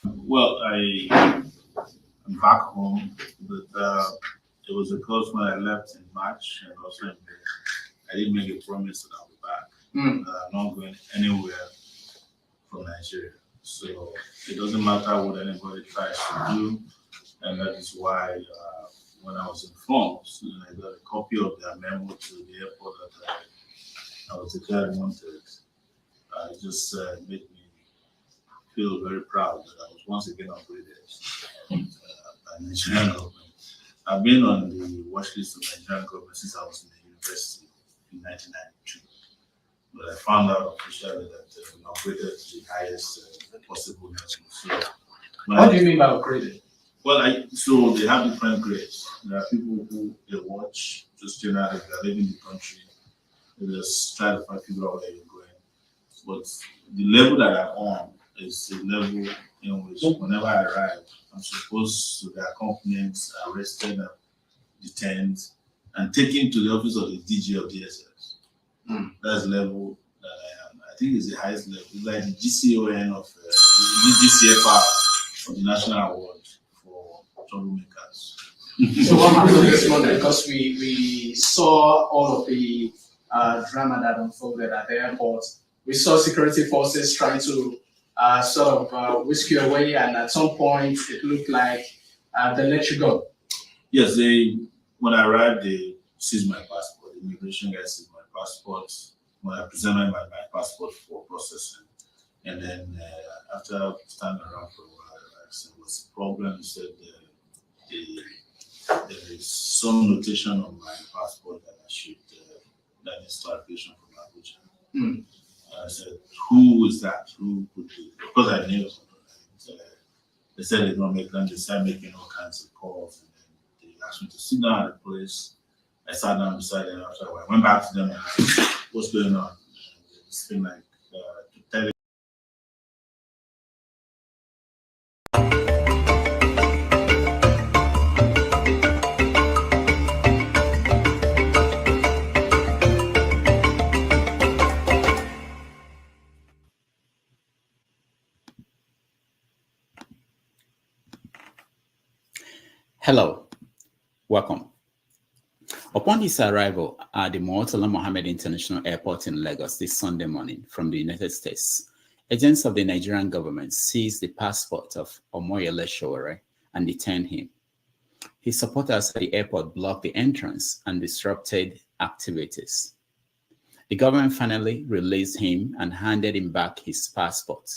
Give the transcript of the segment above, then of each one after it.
Well, I'm back home, but it was because when I left in March and also in May, I didn't make a promise that I'll be back. I'm not going anywhere from Nigeria. So it doesn't matter what anybody tries to do, and that is why when I was informed, I got a copy of their memo to the airport that I was declared wanted. It just made me feel very proud that I was once again upgraded by Nigerian government. I've been on the watch list of Nigerian government since I was in the university in 1992. But I found out officially that we upgraded to the highest possible level. So, what do you mean by upgraded? Well, so they have different grades. There are people who they watch just generally, if they're leaving the country, they just try to figure out where you're going. But the level that I'm on is the level in which whenever I arrive, I'm supposed to be accompanied, arrested, detained, and taken to the office of the DG of DSS. That's the level that I am. I think it's the highest level. It's like the GCON of the GCFR of the National Award for troublemakers. So what happened this morning? Because we saw all of the drama that unfolded at the airport. We saw security forces trying to sort of whisk you away, and at some point it looked like they let you go. Yes, when I arrived, they seized my passport. The immigration guys seized my passport when I presented my passport for processing. And then after standing around for a while, I said, what's the problem? He said, there is some notation on my passport that I should, that is clarification from Abuja. I said, who is that? Who could do it? Because I knew something. They said they're going to make them, they started making all kinds of calls. And then they asked me to sit down at the place. I sat down beside them after a while. I went back to them and I said, what's going on? It's been like to tell you. Hello, welcome. Upon his arrival at the Murtala Mohammed International Airport in Lagos this Sunday morning from the United States, agents of the Nigerian government seized the passport of Omoyele Sowore and detained him. His supporters at the airport blocked the entrance and disrupted activities. The government finally released him and handed him back his passport.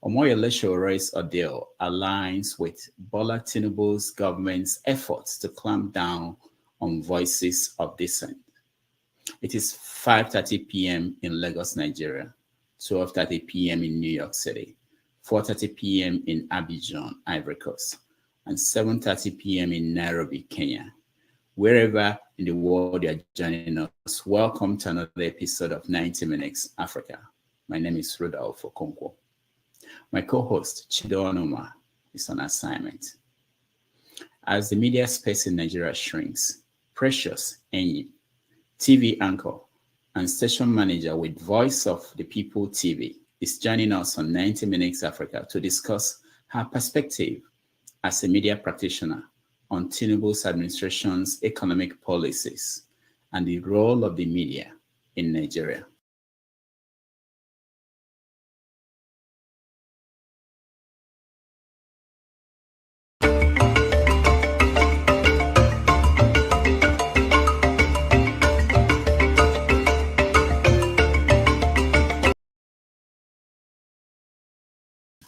Omoyele Sowore's ordeal aligns with Bola Tinubu's government's efforts to clamp down on voices of dissent. It is 5:30 p.m. in Lagos, Nigeria, 12:30 p.m. in New York City, 4:30 p.m. in Abidjan, Ivory Coast, and 7:30 p.m. in Nairobi, Kenya. Wherever in the world you are joining us, welcome to another episode of 90 Minutes Africa. My name is Rudolph Okonkwo. My co-host, Chido Onuma, is on assignment. As the media space in Nigeria shrinks, Precious Enyi, TV anchor and station manager with Voice of the People TV, is joining us on 90 Minutes Africa to discuss her perspective as a media practitioner on Tinubu's administration's economic policies and the role of the media in Nigeria.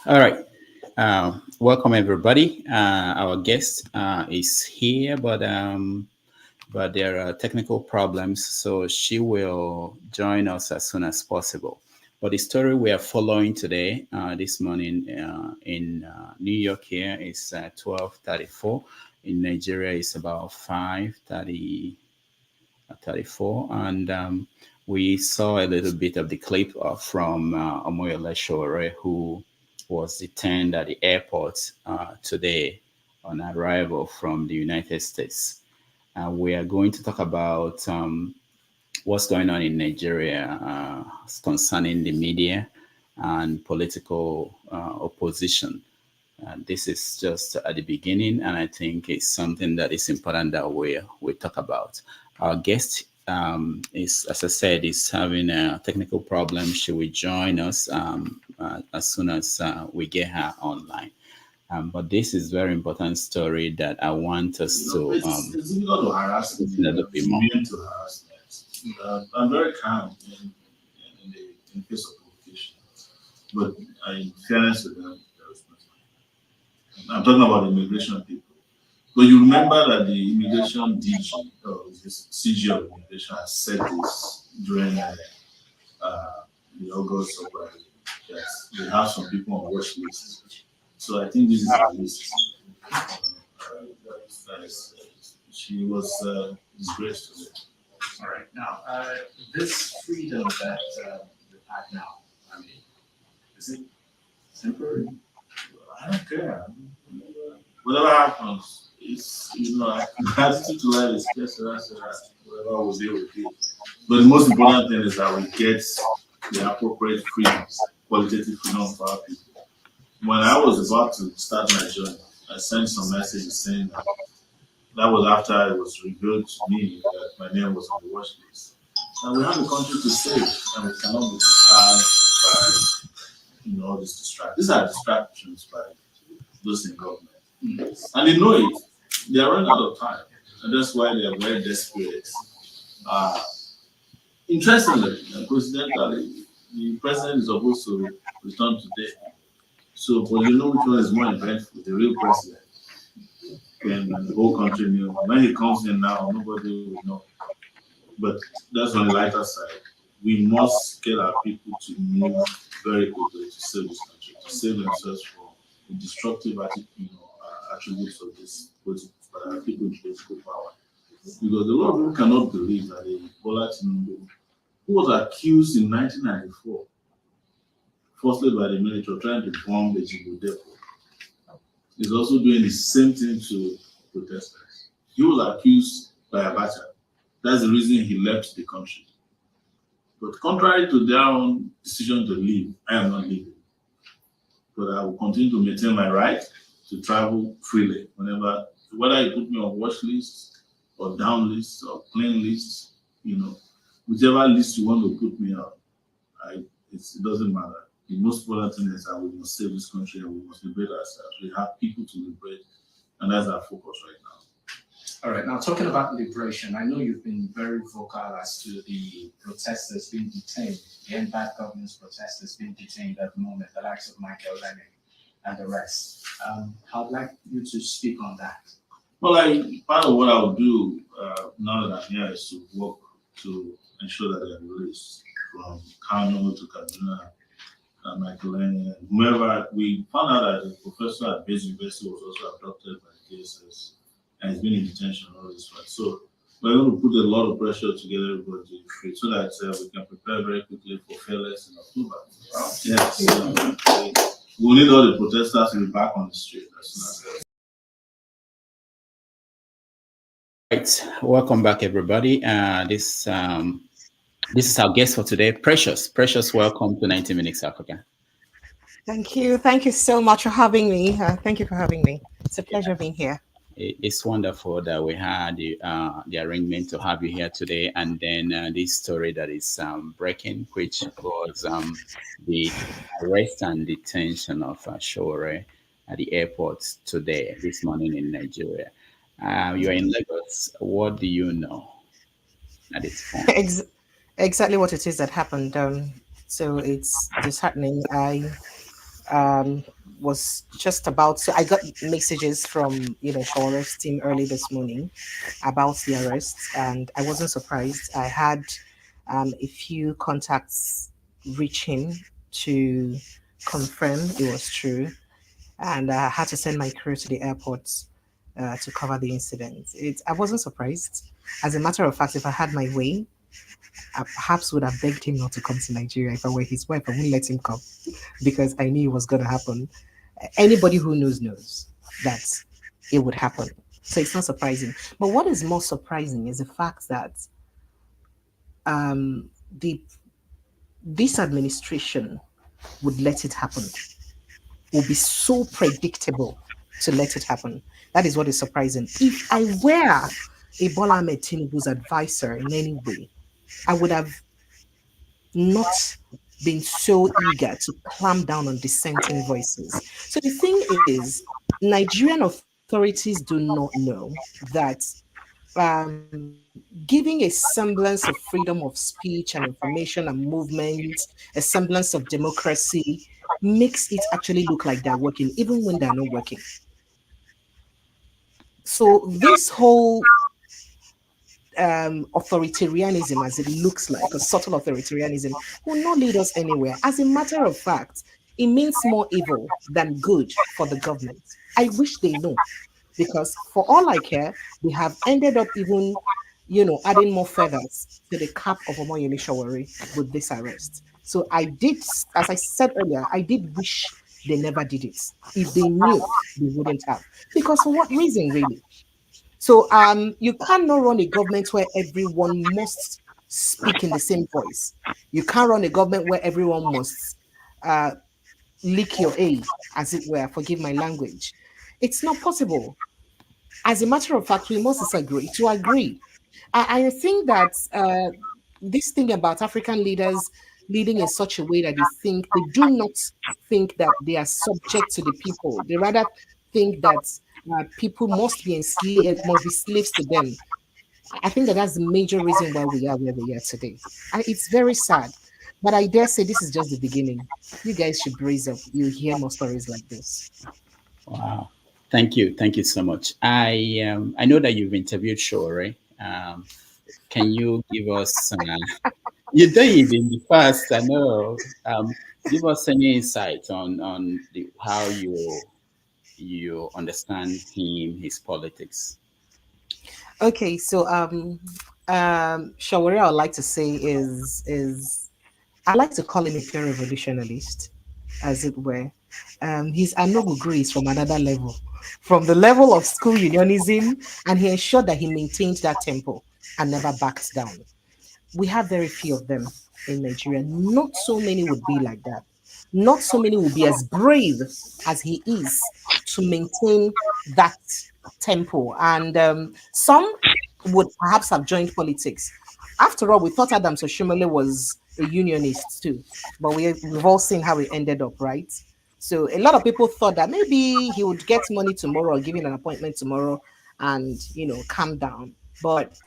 All right. Welcome everybody. Our guest is here, but there are technical problems, so she will join us as soon as possible. But the story we are following today, this morning in New York here is 12:34. In Nigeria, it's about 5:34, and we saw a little bit of the clip from Omoyele Sowore, who was detained at the airport today on arrival from the United States. We are going to talk about what's going on in Nigeria concerning the media and political opposition. This is just at the beginning, and I think it's something that is important that we talk about. Our guest is, as I said, is having a technical problem. She will join us as soon as we get her online. But this is very important story that I want us to it's difficult to harass me. a little bit more. Immune to harassment. I'm very calm in case of provocation, but in fairness to them, I'm talking about immigration people. But you remember that the immigration DG, or this CG of immigration, has said this during the August surprise. Yes, they have some people on watch lists. So I think this is a list. She was disgraced today. All right. Now, this freedom that you have now, I mean, is it temporary? I don't care. Whatever happens, it's attitude to life is just whatever we deal with it. But the most important thing is that we get the appropriate freedoms, qualitative freedom for our people. When I was about to start my journey, I sent some messages saying that was after it was revealed to me that my name was on the watch list. And we have a country to save, and we cannot be disturbed by all these distractions. These are distractions by those in government. And they know it. They are running out of time. And that's why they are very desperate. Interestingly, and coincidentally, the president is supposed to return today. So, but you know which one is more eventful, the real president. And the whole country knew. When he comes in now, nobody will know. But that's on the lighter side. We must get our people to move very quickly to save this country, to save themselves from the destructive attributes of this people in political power. Because a lot of people cannot believe that Bola Tinubu, who was accused in 1994, firstly by the military, trying to bomb the Djibouti depot, is also doing the same thing to protesters. He was accused by Abacha. That's the reason he left the country. But contrary to their own decision to leave, I am not leaving. But I will continue to maintain my right to travel freely whenever, whether you put me on watch lists or down lists or plain lists, whichever list you want to put me on, it doesn't matter. The most important thing is that we must save this country and we must liberate ourselves. We have people to liberate, and that's our focus right now. All right, now talking about liberation, I know you've been very vocal as to the protesters being detained, the end-bad governance protesters being detained at the moment, the likes of Michael Lennon and the rest. I'd like you to speak on that. Well, part of what I will do now that I'm here is to work to ensure that they are released from Kano to Kaduna, Michael Lennon, and whomever. We found out that the professor at Base University was also abducted by the DSS. And he's been in detention all this while. So we're going to put a lot of pressure to get everybody to be free so that we can prepare very quickly for fairless in October. Wow. Yes. We need all the protesters to be back on the street as soon as Right. Welcome back, everybody. This is our guest for today, Precious. Precious, welcome to 90 Minutes Africa. Thank you. Thank you so much for having me. Thank you for having me. It's a pleasure being here. It's wonderful that we had the arrangement to have you here today, and then this story that is breaking, which was the arrest and detention of Shore at the airport this morning in Nigeria. You are in Lagos. What do you know at this point? Exactly what it is that happened. So it's disheartening. I was just about so I got messages from Shore's team early this morning about the arrest, and I wasn't surprised. I had a few contacts reach him to confirm it was true, and I had to send my crew to the airport to cover the incident. I wasn't surprised. As a matter of fact, if I had my way, I perhaps would have begged him not to come to Nigeria. If I were his wife, I wouldn't let him come because I knew it was going to happen. Anybody who knows that it would happen. So it's not surprising. But what is more surprising is the fact that the this administration would let it happen, will be so predictable to let it happen. That is what is surprising. If I were a Bola Ahmed Tinubu's advisor in any way, I would have not been so eager to clamp down on dissenting voices. So the thing is, Nigerian authorities do not know that giving a semblance of freedom of speech and information and movement, a semblance of democracy, makes it actually look like they're working, even when they're not working. So this whole authoritarianism, as it looks like, a subtle authoritarianism, will not lead us anywhere. As a matter of fact, it means more evil than good for the government. I wish they know, because for all I care, they have ended up even, adding more feathers to the cap of Omoyele Shawari with this arrest. So I did, as I said earlier, I did wish they never did it. If they knew, they wouldn't have. Because for what reason, really? So you cannot run a government where everyone must speak in the same voice. You can't run a government where everyone must uh, lick your A, as it were, forgive my language. It's not possible. As a matter of fact, we must disagree to agree. I think that this thing about African leaders leading in such a way that they do not think that they are subject to the people. They rather think that people must be slaves to them. I think that that's the major reason why we are where we are today. It's very sad, but I dare say this is just the beginning. You guys should brace up. You'll hear more stories like this. Wow. Thank you so much. I know that you've interviewed Shore. Can you give us you did in the past, I know. Give us any insight on how you understand him, his politics. Okay, so Shawari, I would like to say is I like to call him a pure revolutionist, as it were. His Anogu is from another level, from the level of school unionism, and he ensured that he maintained that tempo and never backed down. We have very few of them in Nigeria. Not so many would be like that. Not so many will be as brave as he is to maintain that tempo. And some would perhaps have joined politics. After all, we thought Adam Soshimele was a unionist too, but we've all seen how it ended up, right? So a lot of people thought that maybe he would get money tomorrow or given an appointment tomorrow and, calm down. But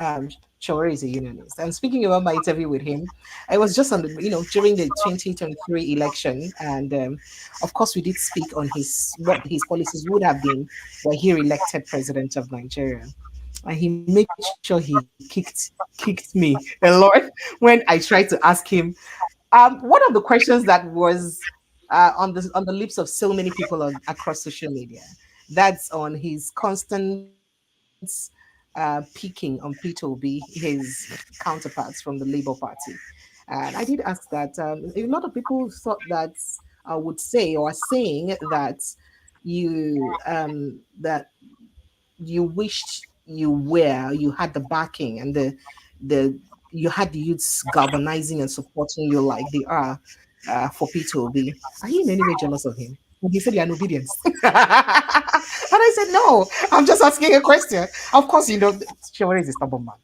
Shawari is a unionist. And speaking about my interview with him, I was just on the, during the 2023 election. And of course, we did speak on what his policies would have been were he elected president of Nigeria. And he made sure he kicked me a lot when I tried to ask him one of the questions that was on the lips of so many people across social media. That's on his constant peaking on Peter Obi, his counterparts from the Labour Party. And I did ask that a lot of people thought that I would say or are saying that that you wished you had the backing and the you had the youths galvanizing and supporting you like they are for Peter Obi. Are you in any way jealous of him? And he said, "You're an obedience." And I said, "No, I'm just asking a question." Of course, Shawari is a stubborn man.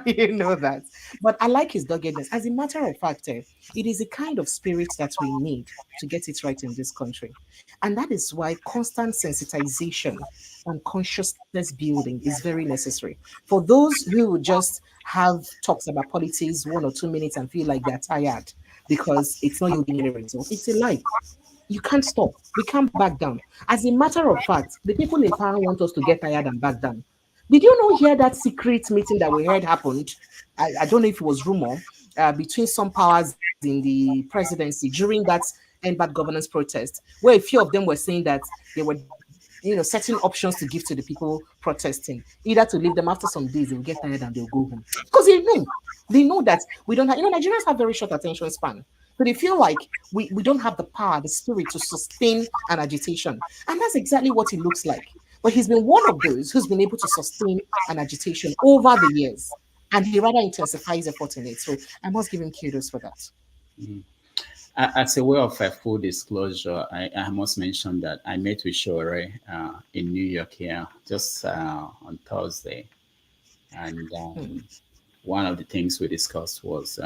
You know that. But I like his doggedness. As a matter of fact, it is a kind of spirit that we need to get it right in this country. And that is why constant sensitization and consciousness building is very necessary. For those who would just have talks about politics 1 or 2 minutes and feel like they're tired because it's not yielding any results, it's a lie. You can't stop. We can't back down. As a matter of fact, the people in power want us to get tired and back down. Did you not hear that secret meeting that we heard happened? I don't know if it was rumor between some powers in the presidency during that end bad governance protest, where a few of them were saying that they were, certain options to give to the people protesting, either to leave them after some days, they will get tired and they'll go home. Because they know that we don't have, Nigerians have very short attention span. So they feel like we don't have the power, the spirit to sustain an agitation. And that's exactly what it looks like. But he's been one of those who's been able to sustain an agitation over the years. and he rather intensifies effort in it. So I must give him kudos for that. As a way of full disclosure, I must mention that I met with Shore in New York here just on Thursday. And one of the things we discussed was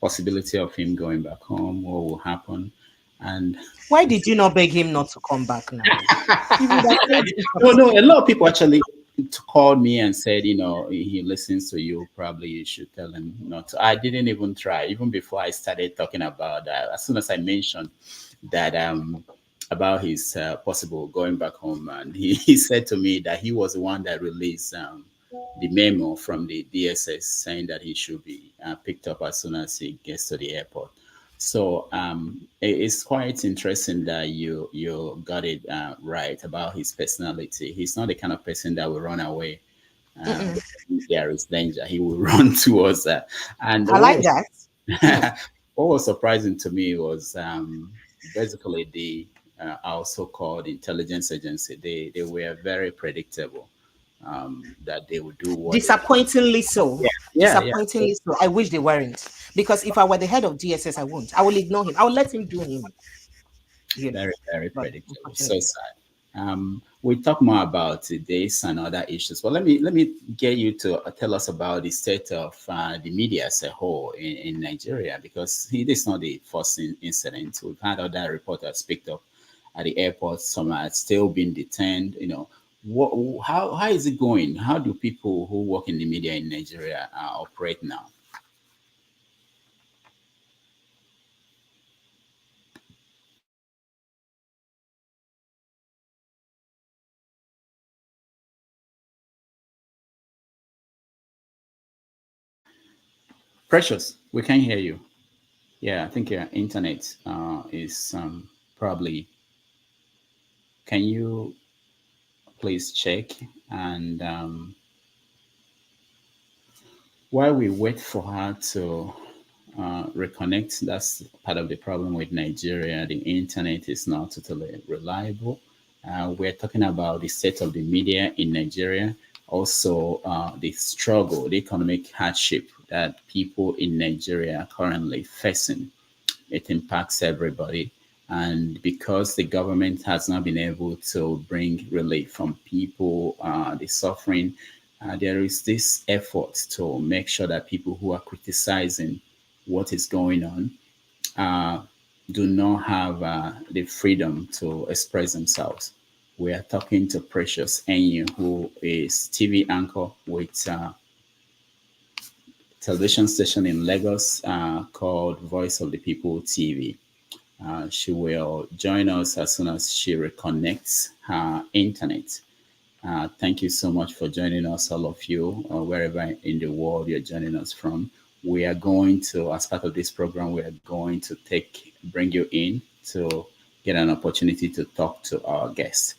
possibility of him going back home, what will happen. And why did you not beg him not to come back now? No, a lot of people actually called me and said, he listens to you, probably you should tell him not to. I didn't even try, even before I started talking about that. As soon as I mentioned that about his possible going back home, and he said to me that he was the one that released the memo from the DSS saying that he should be picked up as soon as he gets to the airport. So it's quite interesting that you got it right about his personality. He's not the kind of person that will run away. If there is danger, he will run towards that. And I like that. What was surprising to me was basically the our so-called intelligence agency. They were very predictable. That they would do what disappointingly so. Yeah. Disappointingly so. I wish they weren't, because if I were the head of DSS, I won't. I will ignore him. I will let him do him. Very, very predictable. So sad. We talk more about this and other issues, but let me get you to tell us about the state of the media as a whole in Nigeria, because it is not the first incident. We've had other reporters picked up at the airport. Some are still being detained. How is it going? How do people who work in the media in Nigeria operate now? Precious, we can't hear you. Yeah, I think your internet is probably. Can you please check? And while we wait for her to reconnect, that's part of the problem with Nigeria. The internet is not totally reliable. We're talking about the state of the media in Nigeria, also the struggle, the economic hardship that people in Nigeria are currently facing. It impacts everybody. And because the government has not been able to bring relief from people, the suffering, there is this effort to make sure that people who are criticizing what is going on do not have the freedom to express themselves. We are talking to Precious Enyi, who is TV anchor with television station in Lagos called Voice of the People TV. She will join us as soon as she reconnects her internet. Thank you so much for joining us, all of you, wherever in the world you're joining us from. We are going to, as part of this program, we are going to bring you in to get an opportunity to talk to our guest.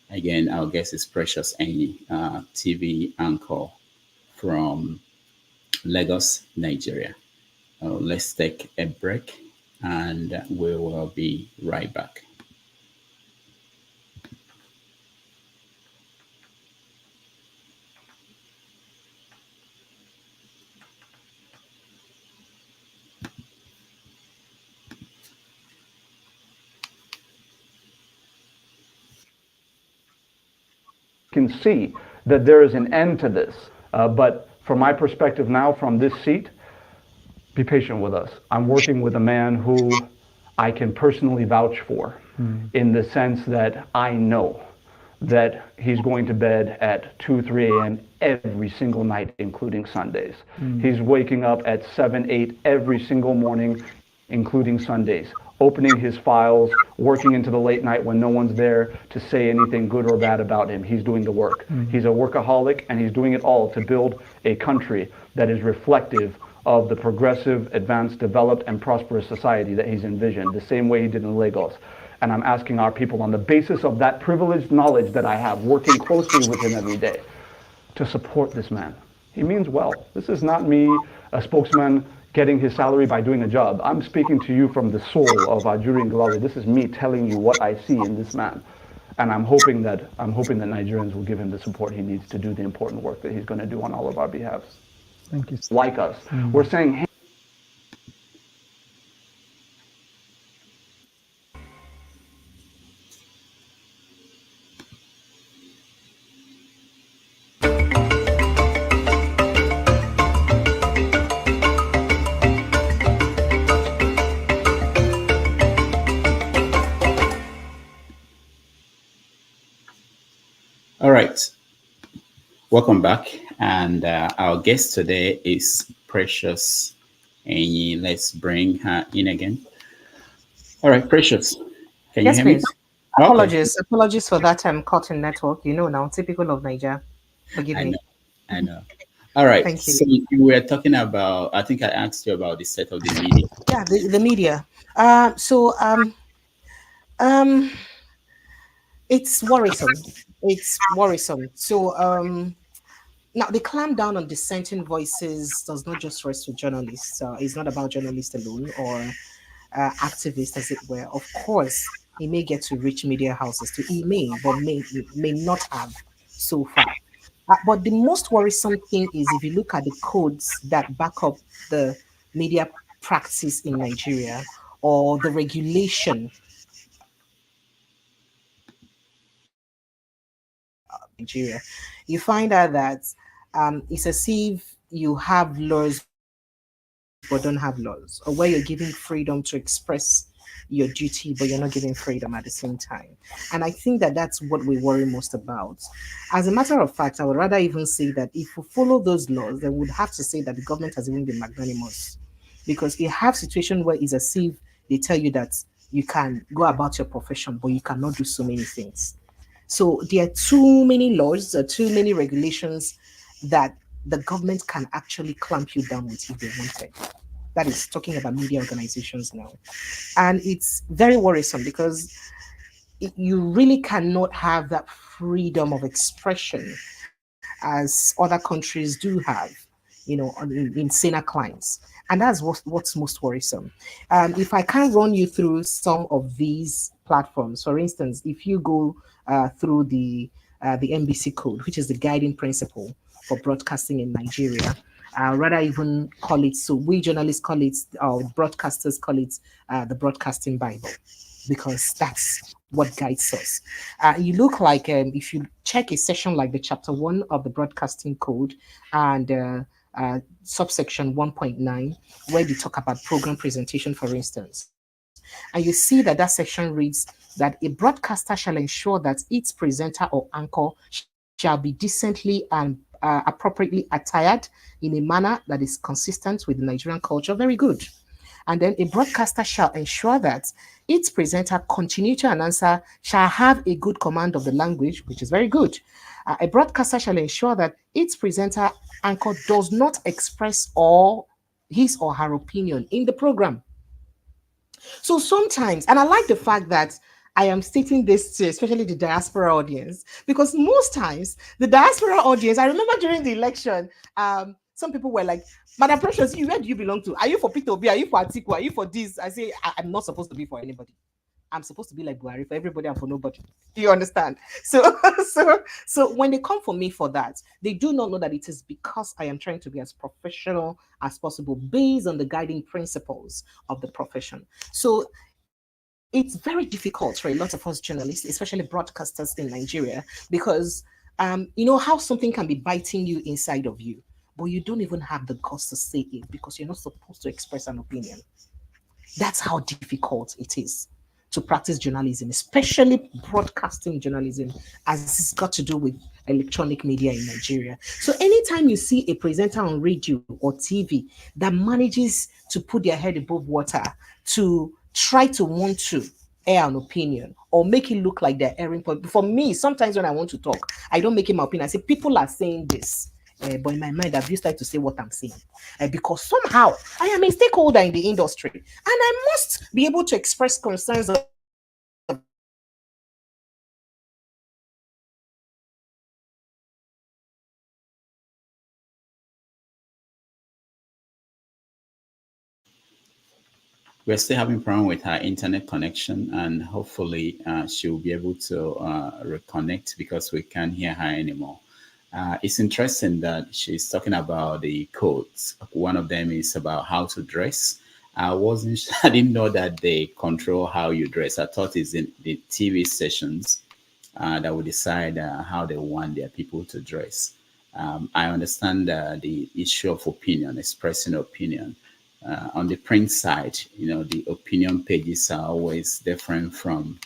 Again, our guest is Precious Enyi, TV anchor from Lagos, Nigeria. Let's take a break and we will be right back. Can see that there is an end to this. But from my perspective now, from this seat, be patient with us. I'm working with a man who I can personally vouch for, in the sense that I know that he's going to bed at 2, 3 a.m. every single night, including Sundays. He's waking up at 7, 8 every single morning, including Sundays, opening his files, working into the late night when no one's there to say anything good or bad about him. He's doing the work. He's a workaholic, and he's doing it all to build a country that is reflective of the progressive, advanced, developed, and prosperous society that he's envisioned, the same way he did in Lagos. And I'm asking our people, on the basis of that privileged knowledge that I have, working closely with him every day, to support this man. He means well. This is not me, a spokesman, getting his salary by doing a job. I'm speaking to you from the soul of Ajuri Ngalawi. This is me telling you what I see in this man. And I'm hoping that Nigerians will give him the support he needs to do the important work that he's going to do on all of our behalves. Thank you. Like us. We're saying, hey, All right. Welcome back. And our guest today is Precious Enyi. Let's bring her in again. All right, Precious. Can you Yes, hear me? please. Okay. Apologies for that caught in network. You know now, typical of Niger. Forgive I know. me. I know. All right. Thank you. So you were talking about, I think I asked you about the state of the media. Yeah, the media. Um, it's worrisome. It's worrisome. Now the clampdown on dissenting voices does not just rest with journalists. It's not about journalists alone or activists, as it were. Of course, he may get to reach media houses too. He may, but may not have so far. But the most worrisome thing is if you look at the codes that back up the media practice in Nigeria or the regulation Nigeria, you find out that it's as if you have laws but don't have laws, or where you're giving freedom to express your duty, but you're not giving freedom at the same time. And I think that that's what we worry most about. As a matter of fact, I would rather even say that if we follow those laws, then we'd have to say that the government has even been magnanimous, because you have situation where it's as if they tell you that you can go about your profession, but you cannot do so many things. So there are too many laws, too many regulations that the government can actually clamp you down with if they wanted. That is talking about media organizations now. And it's very worrisome because you really cannot have that freedom of expression as other countries do have, in saner climes. And that's what's most worrisome. If I can run you through some of these platforms, for instance, if you go through the NBC code, which is the guiding principle for broadcasting in Nigeria, rather even call it, so we journalists call it, or broadcasters call it, the broadcasting Bible, because that's what guides us. You look like, if you check a section like the chapter 1 of the broadcasting code and subsection 1.9, where they talk about program presentation, for instance, and you see that that section reads that a broadcaster shall ensure that its presenter or anchor shall be decently and appropriately attired in a manner that is consistent with the Nigerian culture. Very good. And then a broadcaster shall ensure that its presenter, continuity and answer shall have a good command of the language, which is very good. A broadcaster shall ensure that its presenter anchor does not express all his or her opinion in the program. So sometimes, and I like the fact that I am stating this to especially the diaspora audience, because most times the diaspora audience, I remember during the election, some people were like, Madam Precious, where do you belong to? Are you for Peter Obi? Are you for Atiku? Are you for this? I say, I'm not supposed to be for anybody. I'm supposed to be like Buhari, for everybody and for nobody. Do you understand? So, so when they come for me for that, they do not know that it is because I am trying to be as professional as possible based on the guiding principles of the profession. So it's very difficult for a lot of us journalists, especially broadcasters in Nigeria, because you know how something can be biting you inside of you, but you don't even have the guts to say it because you're not supposed to express an opinion. That's how difficult it is to practice journalism, especially broadcasting journalism, as it's got to do with electronic media in Nigeria. So anytime you see a presenter on radio or TV that manages to put their head above water to try to want to air an opinion or make it look like they're airing, for me, sometimes when I want to talk, I don't make it my opinion. I say people are saying this. But in my mind, I've used like to say what I'm saying because somehow I am a stakeholder in the industry and I must be able to express concerns of We're still having problem with her internet connection, and hopefully she'll be able to reconnect because we can't hear her anymore. It's interesting that she's talking about the codes. One of them is about how to dress. I didn't know that they control how you dress. I thought it's in the TV sessions that will decide how they want their people to dress. I understand the issue of opinion, expressing opinion. On the print side, the opinion pages are always different from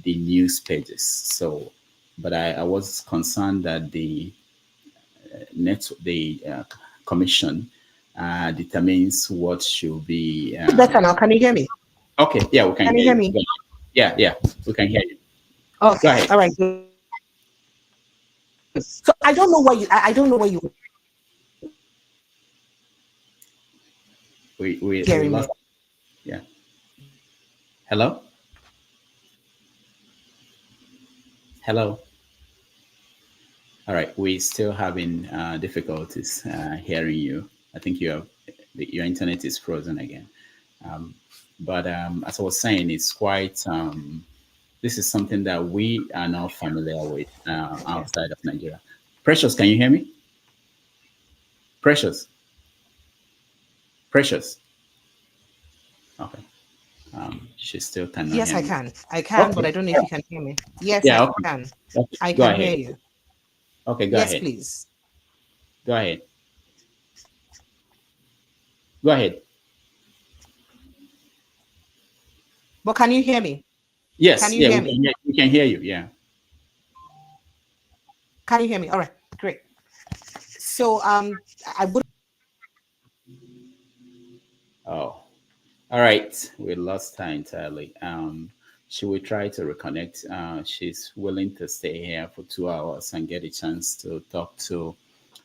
the news pages. So, but I was concerned that the commission determines what should be. Better now. Can you hear me? Okay, yeah, we can Can you hear hear you. me? Yeah, we can hear you. Go Okay. ahead. All right. Good. So I don't know why you. I don't know why you We hearing me. lost. Yeah. Hello. Hello. All right. We still having difficulties hearing you. I think your internet is frozen again. But as I was saying, it's quite. This is something that we are not familiar with Okay. outside of Nigeria. Precious, can you hear me? Precious, Precious. Okay. She still cannot Yes, hear I me. can. I can, but Okay. I don't know if you can hear me. Yes, I Yeah. Okay. can. Okay. I Go can hear ahead. you. Okay. Go Yes, ahead. please. Go ahead. Go ahead. But can you hear me? Can Yes. you Yeah. hear We me? can hear. We can hear you. Yeah. Can you hear me? All right. Great. So I would. Oh. All right. We lost her entirely. She will try to reconnect. She's willing to stay here for 2 hours and get a chance to talk to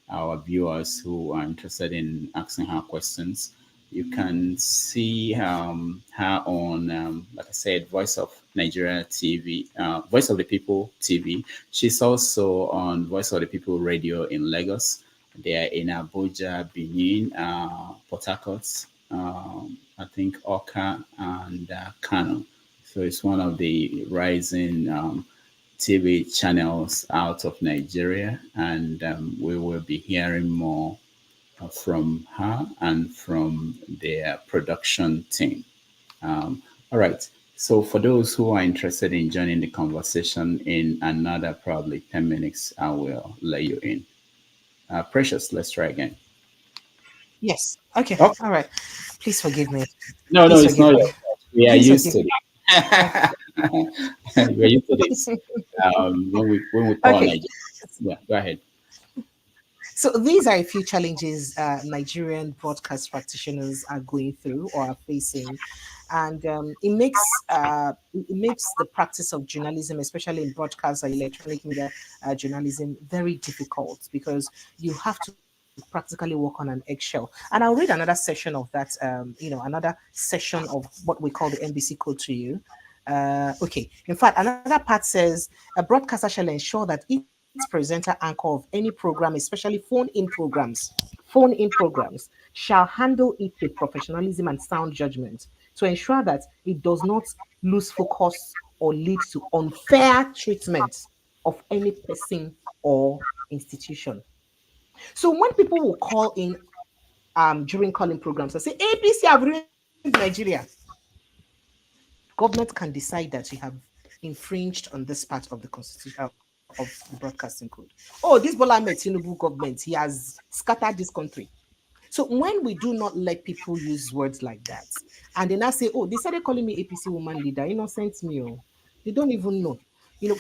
our viewers who are interested in asking her questions. You can see her on, like I said, Voice of Nigeria TV, Voice of the People TV. She's also on Voice of the People Radio in Lagos. They are in Abuja, Benin, Port Harcourt, I think Oka and Kano. So it's one of the rising TV channels out of Nigeria, and we will be hearing more from her and from their production team. All right. So, for those who are interested in joining the conversation in another probably 10 minutes, I will let you in. Precious, let's try again. Yes. Okay. Oh, All right. Please forgive me. no, Please it's forgive not your me. fault. We are Please used forgive to me. it. We are used to this. When we call Okay. Nigeria. Yeah, go ahead. So these are a few challenges Nigerian broadcast practitioners are going through or are facing, and it makes the practice of journalism, especially in broadcast or electronic media journalism, very difficult because you have to practically walk on an eggshell. And I'll read another session of that, another session of what we call the NBC code to you. Okay. In fact, another part says a broadcaster shall ensure that its presenter anchor of any program, especially phone in programs, shall handle it with professionalism and sound judgment to ensure that it does not lose focus or lead to unfair treatment of any person or institution. So when people will call in during calling programs and say, APC have ruined Nigeria, government can decide that you have infringed on this part of the constitution of the broadcasting code. Oh, this Bola Ahmed Tinubu government, he has scattered this country. So when we do not let people use words like that, and then I say, oh, they started calling me APC woman leader, innocent me, oh, they don't even know.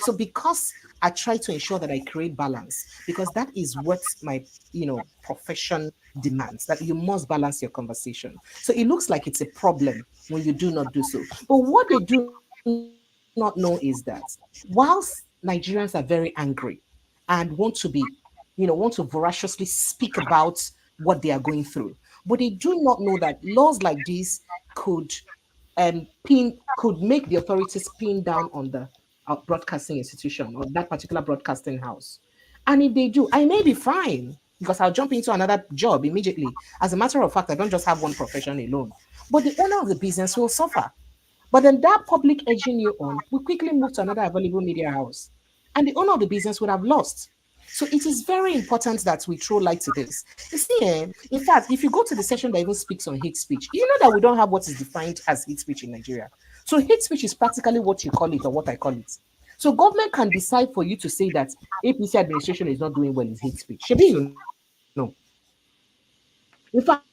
So because I try to ensure that I create balance, because that is what my profession demands, that you must balance your conversation. So it looks like it's a problem when you do not do so. But what they do not know is that whilst Nigerians are very angry and want to voraciously speak about what they are going through, but they do not know that laws like this could could make the authorities pin down on the broadcasting institution or that particular broadcasting house. And if they do, I may be fine because I'll jump into another job immediately. As a matter of fact, I don't just have one profession alone. But the owner of the business will suffer. But then that public edging you on will quickly move to another available media house. And the owner of the business would have lost. So it is very important that we throw light to this. You see, in fact, if you go to the section that even speaks on hate speech, you know that we don't have what is defined as hate speech in Nigeria. So hate speech is practically what you call it or what I call it. So government can decide for you to say that APC administration is not doing well is hate speech. Should be, you know. In fact,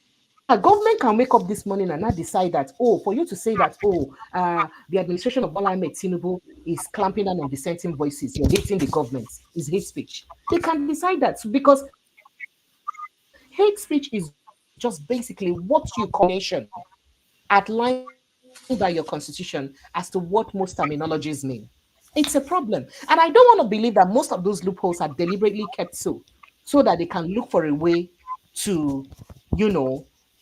government can wake up this morning and not decide that, oh, for you to say that, the administration of Bola Ahmed Tinubu is clamping down on dissenting voices, you're hating the government, is hate speech. They can decide that because hate speech is just basically what you nation outlined by your constitution as to what most terminologies mean. It's a problem. And I don't want to believe that most of those loopholes are deliberately kept so that they can look for a way to,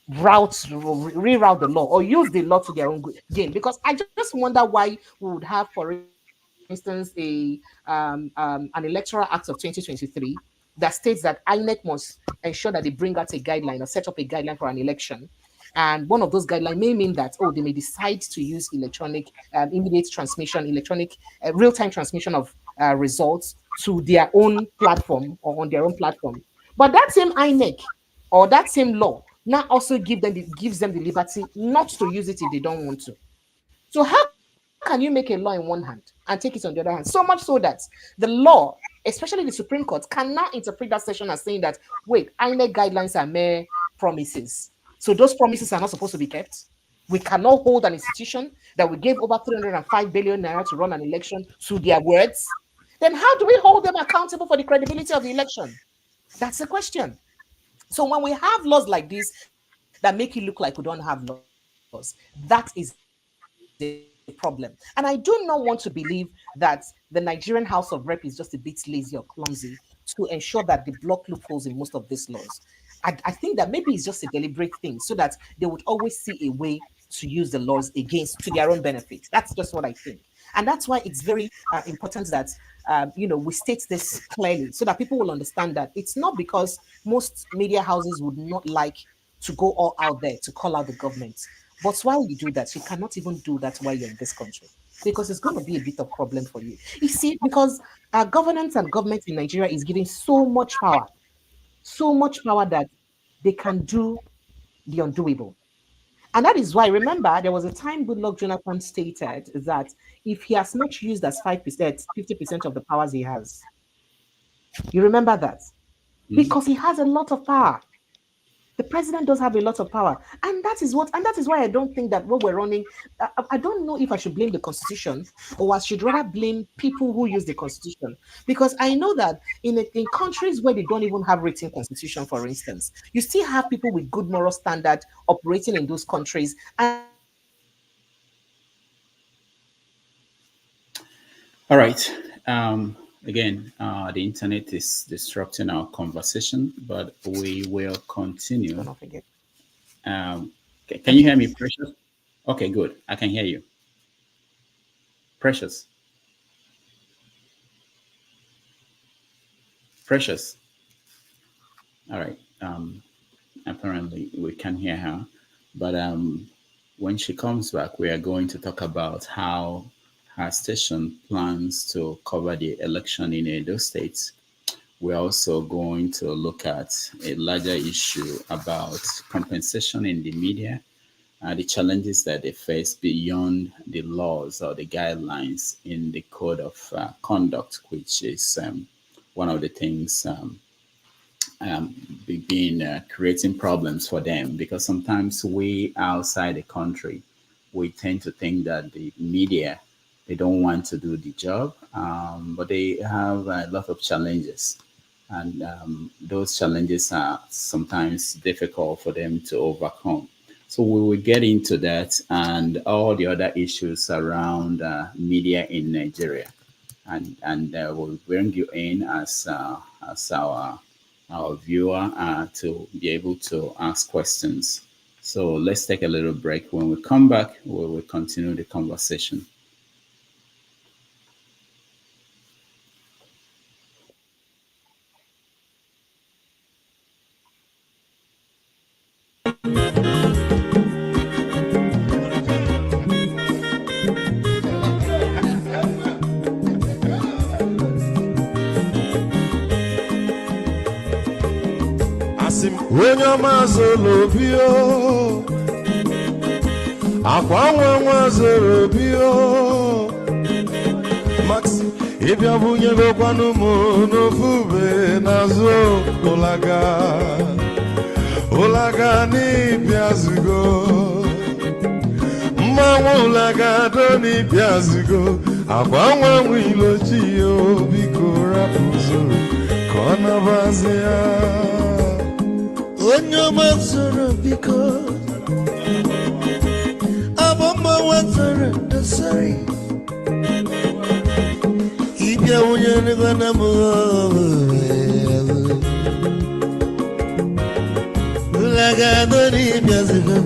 reroute the law or use the law to their own gain. Because I just wonder why we would have, for instance, an electoral act of 2023 that states that INEC must ensure that they bring out a guideline or set up a guideline for an election. And one of those guidelines may mean that, they may decide to use electronic immediate transmission, electronic real-time transmission of results to their own platform or on their own platform. But that same INEC or that same law now also gives them the liberty not to use it if they don't want to. So how can you make a law in one hand and take it on the other hand? So much so that the law, especially the Supreme Court, can now interpret that section as saying that, wait, INEC guidelines are mere promises. So those promises are not supposed to be kept. We cannot hold an institution that we gave over 305 billion naira to run an election to their words. Then how do we hold them accountable for the credibility of the election? That's the question. So when we have laws like this that make it look like we don't have laws, that is the problem. And I do not want to believe that the Nigerian House of Rep is just a bit lazy or clumsy to ensure that they block loopholes in most of these laws. I think that maybe it's just a deliberate thing so that they would always see a way to use the laws to their own benefit. That's just what I think. And that's why it's very important that, we state this clearly so that people will understand that it's not because most media houses would not like to go all out there to call out the government. But while you do that, you cannot even do that while you're in this country because it's going to be a bit of problem for you. You see, because our governance and government in Nigeria is giving so much power that they can do the undoable. And that is why, remember, there was a time Goodluck Jonathan stated that if he has not used as 5%, 50% of the powers he has, you remember that? Because he has a lot of power. The president does have a lot of power. And that is why I don't think that what we're running, I don't know if I should blame the constitution or I should rather blame people who use the constitution. Because I know that in countries where they don't even have written constitution, for instance, you still have people with good moral standard operating in those countries. All right. Again, the internet is disrupting our conversation, but we will continue. Don't forget. Can you hear me, Precious? Okay, good. I can hear you. Precious. Precious. All right. Apparently, we can hear her, but when she comes back, we are going to talk about how her station plans to cover the election in Edo State. We're also going to look at a larger issue about compensation in the media, the challenges that they face beyond the laws or the guidelines in the code of conduct, which is one of the things creating problems for them, because sometimes we outside the country, we tend to think that the media, they don't want to do the job, but they have a lot of challenges. And those challenges are sometimes difficult for them to overcome. So we will get into that and all the other issues around media in Nigeria. And we'll bring you in as our viewer to be able to ask questions. So let's take a little break. When we come back, we will continue the conversation. Onyama Zolobio, Aqua Zolobio, Max, if you have no Panumo, no Fube, Nazo, Olaga, ni Piazugo, Mamulaga, Doni Piazugo, Aqua Wilochio, Bicora Puzo, Conavazia. Onyama Zolobio, Abama Wazara, sorry. Ibia Unyana Ganamo Ulagadori Piazigo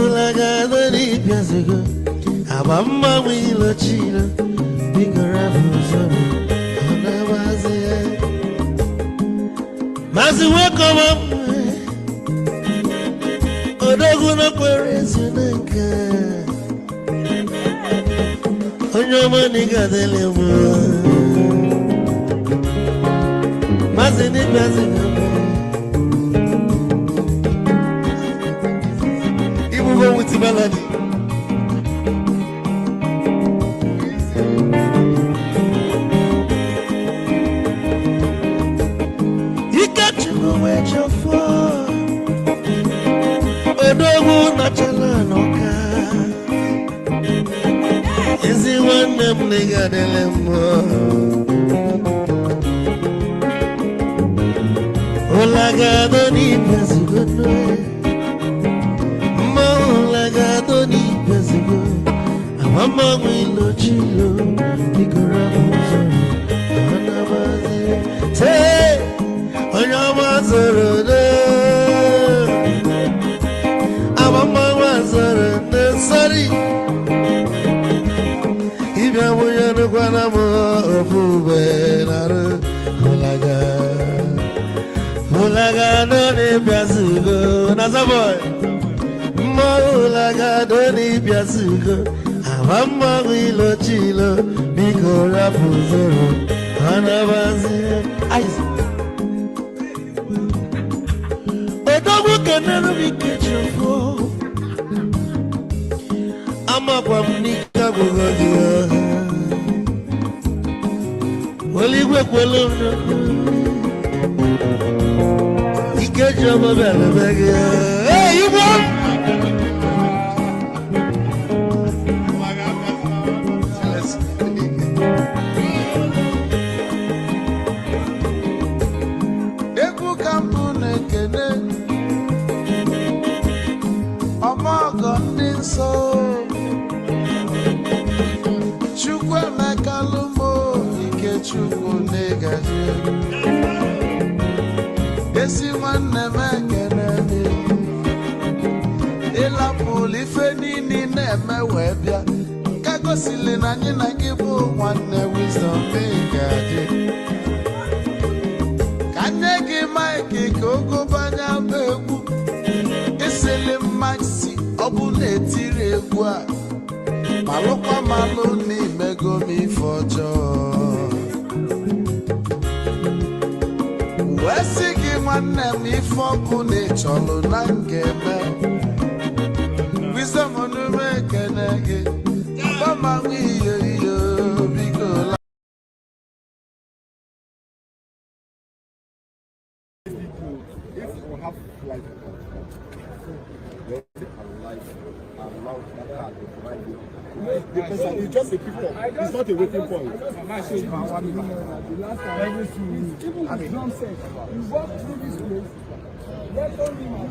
Ulagadori Piazigo Abama Wilo Chino Bigarafuzo Anabazia Mazi Wakoma Odoguna Quaresunaka Onyama Niga Delemo Mazi ni Piazigo Go with the melody. You got to know where you're from. Odogu Nachala Noka. Is it one them nigga delemo? Olaga Doni Piazigo. Doni Piazigo, Mama Wilo Chilo, Bigarafuzo, Anabazia. Say, Onyama Zolobio, Abama Wazara, sorry. Ibia Wuyana Guanamo, Fube, Olaga, Doni Piazigo, Nazaboy. Olaga Doni Piazigo, Abama Wilo Chilo, Bigora Puzoro, Anabazia. Odogu can never be catching for. I'm up on Nika Gogodia. Well, you work well on you get your mobile bag. Hey, you want? Esi nwanne m ekene ịla polife niile na-eme wee bịa ka gosili na anyị na gị bụ nwanne wisdom ga-adị ka nye gị maịkị ka ogobanya bụ egwu esili maxi ọ bụ na-etiri egwu a malụkwa malụ n'imego m ife ọjọọ wesi gị nwanne m ife ọkụ na-echọlụ na ngeme wisdom onume ekene gị agbamanwụ iyo iyo biko It's just a pickup. It's not a waiting point. The last time, as John said, you walk through this place, let only my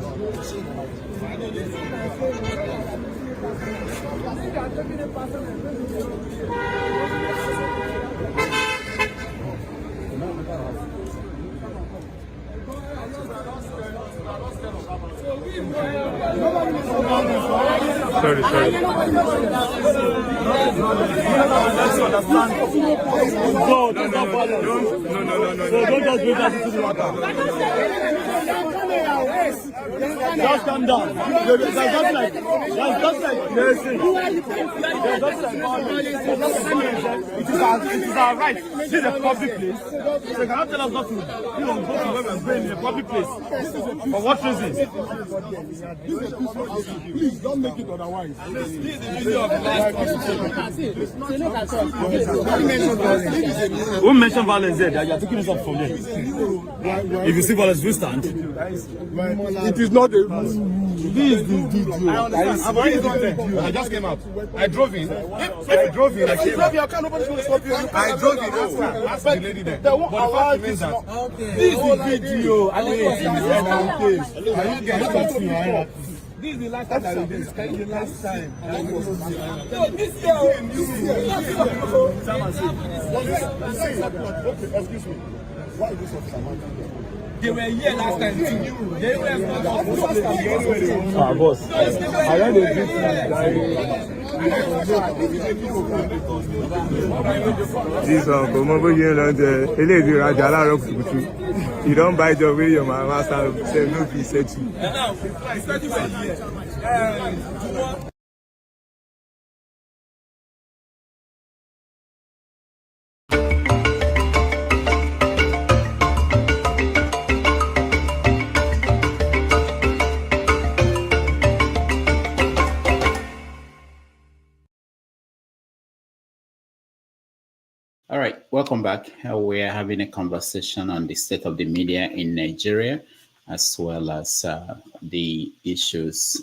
Sorry. Let's understand. No, that's not violence. No. So don't just bring that into the water. Just calm down. There's nothing like nursing. There's nothing like violence. It is our right. This is a public place. So you cannot tell us not to go to where we're going in a public place. For what reason? Please don't make it otherwise. Who mentioned violence there? You're taking us up from there. If you see violence, do stand. It is not a rule. This is the video. I've already done it. I just came out. I drove in. I came out. I drove in. Ask the lady there. But the fact remains that this is the video. Are you guys talking? This is the last time that we did. The last time. Excuse me. Why is this officer? They were here last time too. They were boss. I ran a bit. This one, but mobile you know the lady Rajala rock kutu. You don't buy the way your master say no be set you. All right, welcome back. We are having a conversation on the state of the media in Nigeria, as well as the issues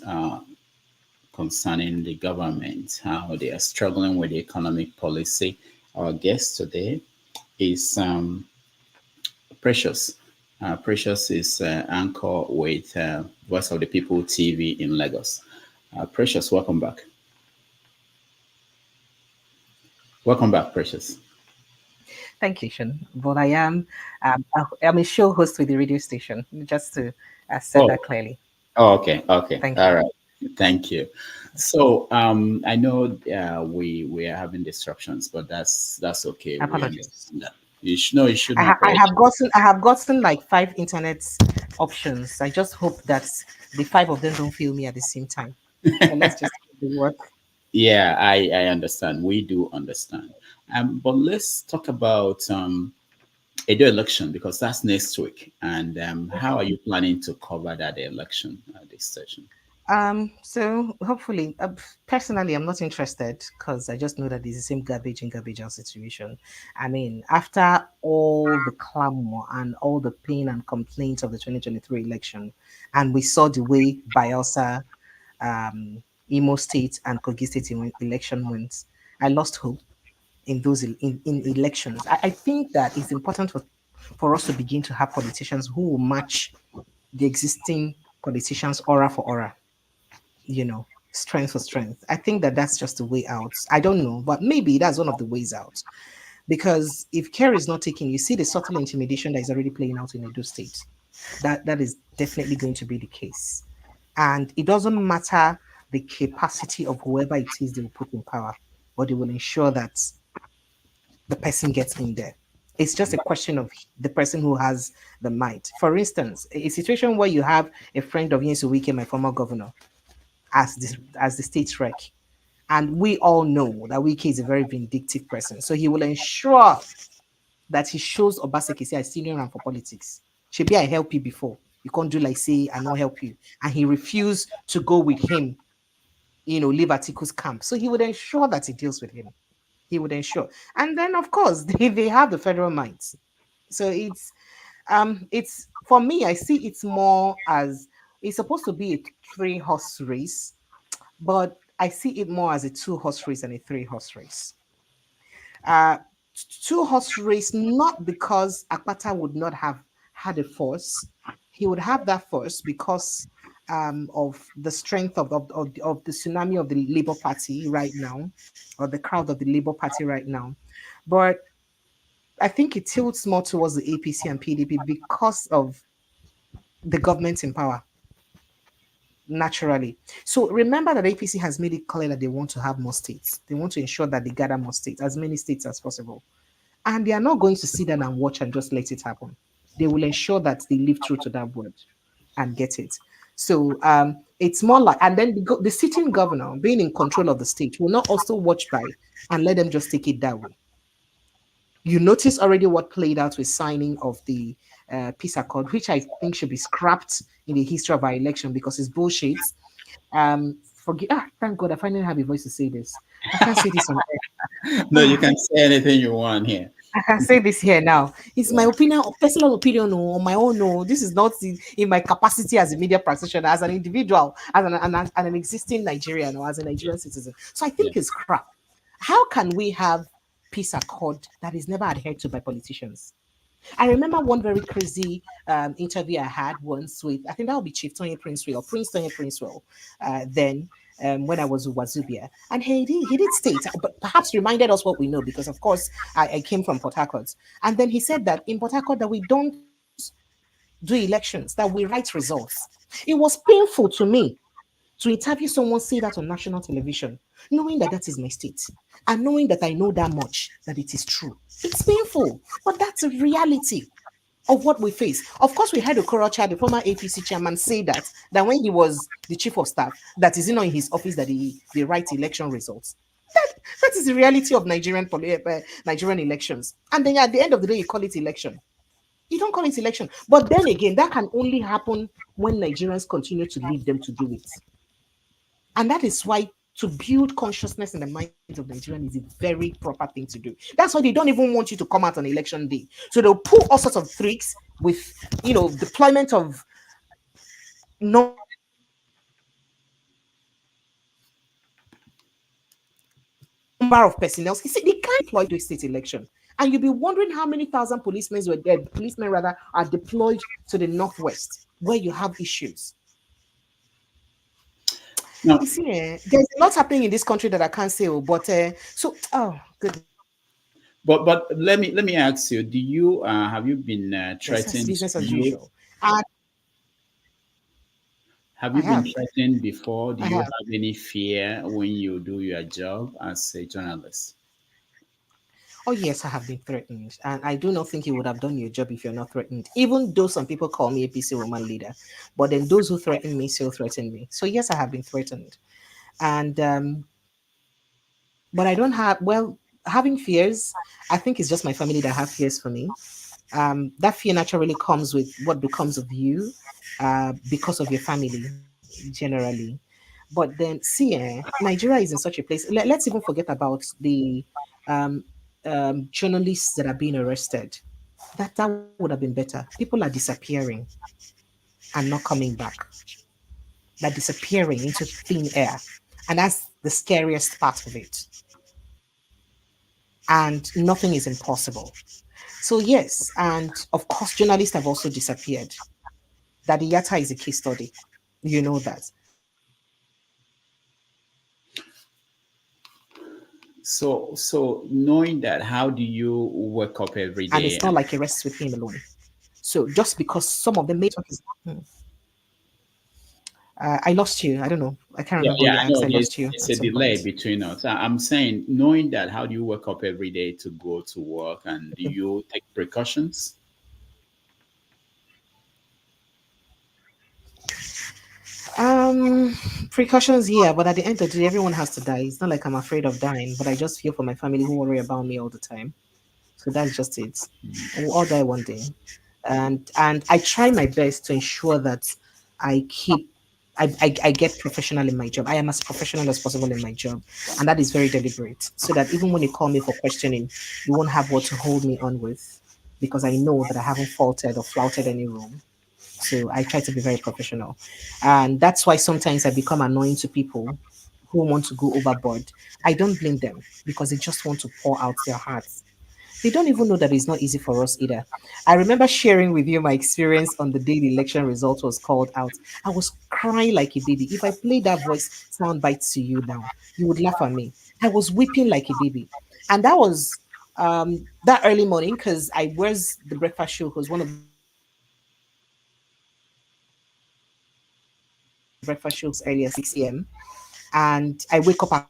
concerning the government, how they are struggling with the economic policy. Our guest today is Precious. Precious is anchor with Voice of the People TV in Lagos. Precious, welcome back. Welcome back, Precious. Thank you, Sean. But I'm a show host with the radio station, just to set that clearly. Oh, okay. Thank All you. right. Thank you. So I know we are having disruptions, but that's okay. Apologies. You should. I have gotten like 5 internet options. I just hope that the 5 of them don't fail me at the same time. So let's just do the work. Yeah, I understand. We do understand. But let's talk about Edo election, because that's next week. And how are you planning to cover that election this session? So hopefully, personally, I'm not interested because I just know that it's the same garbage in garbage out situation. I mean, after all the clamor and all the pain and complaints of the 2023 election, and we saw the way Bayelsa, Imo State, and Kogi State election went, I lost hope in those in elections. I think that it's important for us to begin to have politicians who will match the existing politicians aura for aura, strength for strength. I think that that's just the way out. I don't know, but maybe that's one of the ways out. Because if care is not taken, you see the subtle intimidation that is already playing out in Edo State. That is definitely going to be the case. And it doesn't matter the capacity of whoever it is they will put in power, but they will ensure that the person gets in there. It's just a question of the person who has the might. For instance, a situation where you have a friend of Yinsu Wike, my former governor, as the state rec, and we all know that Wike is a very vindictive person, so he will ensure that he shows Obaseki, say, I senior him for politics. Shebi, I help you before. You can't do like say I not help you, and he refused to go with him. Leave Atiku's camp. So he would ensure that he deals with him. He would ensure. And then, of course, they have the federal minds. So it's for me, I see it's more as it's supposed to be a 3-horse race, but I see it more as a 2-horse race than a 3-horse race. 2-horse race, not because Akpata would not have had a force. He would have that force because of the strength of the tsunami of the Labour Party right now, or the crowd of the Labour Party right now. But I think it tilts more towards the APC and PDP because of the government in power. naturally. So remember that APC has made it clear that they want to have more states. They want to ensure that they gather more states, as many states as possible. And they are not going to sit down and watch and just let it happen. They will ensure that they live true to that word and get it. So it's more like, and then the sitting governor being in control of the state will not also watch by and let them just take it that way. You notice already what played out with signing of the peace accord, which I think should be scrapped in the history of our election because it's bullshit. Thank God I finally have a voice to say this. I can't say this on No, you air. can say anything you want here. I can say this here now. It's my Yeah. opinion, personal opinion, no, on my own. No, this is not in my capacity as a media practitioner, as an individual, as an existing Nigerian or as a Nigerian citizen. So I Yeah. think it's crap. How can we have peace accord that is never adhered to by politicians? I remember one very crazy interview I had once with, I think that would be Chief Tony Princewell or Prince Tony Princewell, then when I was with Wazubia. And he did state, but perhaps reminded us what we know, because of course I came from Port Harcourt. And then he said that in Port Harcourt that we don't do elections, that we write results. It was painful to me to interview someone say that on national television, knowing that that is my state and knowing that I know that much, that it is true. It's painful, but that's a reality of what we face. Of course, we had Okorocha, the former APC chairman, say that when he was the chief of staff, that is not in his office that they write election results. That is the reality of Nigerian elections. And then at the end of the day, you call it election. You don't call it election. But then again, that can only happen when Nigerians continue to lead them to do it. And that is why to build consciousness in the minds of Nigerians is a very proper thing to do. That's why they don't even want you to come out on election day. So they'll pull all sorts of tricks with, deployment of number of personnel. You see, they can't deploy to a state election. And you'll be wondering how many thousand policemen rather, are deployed to the northwest where you have issues. No, You see, there's a lot happening in this country that I can't say, good. but let me ask you: Do you have you been Yes, that's threatened? business Do as you usual. And have I you been have, threatened before? Do I you have. have any fear when you do your job as a journalist? Oh, yes, I have been threatened. And I do not think you would have done your job if you're not threatened, even though some people call me a PC woman leader. But then those who threaten me still threaten me. So, yes, I have been threatened. And, but I don't have, well, having fears, I think it's just my family that have fears for me. That fear naturally comes with what becomes of you because of your family, generally. But then, see, Nigeria is in such a place. Let's even forget about the um, journalists that are being arrested. That would have been better. People are disappearing and not coming back. They're disappearing into thin air, and that's the scariest part of it. And nothing is impossible. So yes, and of course, journalists have also disappeared. That Yata is a case study. You know that. So knowing that, how do you wake up every And day? it's not like it rests with him alone. So just because some of them may talk is, I lost you. I don't know. I can't Yeah, remember what yeah, you I know asked. I lost you it's at a some delay point. between us. I'm saying, knowing that, how do you wake up every day to go to work, and do you take precautions? Um, Precautions, yeah, but at the end of the day, everyone has to die. It's not like I'm afraid of dying, but I just feel for my family who worry about me all the time. So that's just it. We'll all die one day, and I try my best to ensure that I keep. I get professional in my job. I am as professional as possible in my job. And that is very deliberate. So that even when you call me for questioning, you won't have what to hold me on with because I know that I haven't faltered or flouted any rule. So I try to be very professional. And that's why sometimes I become annoying to people who want to go overboard. I don't blame them because they just want to pour out their hearts. They don't even know that it's not easy for us either. I remember sharing with you my experience on the day the election result was called out. I was crying like a baby. If I play that voice sound bites to you now, you would laugh at me. I was weeping like a baby. And that was that early morning because I was the breakfast show, because one of the breakfast shows early at 6 a.m. And I wake up at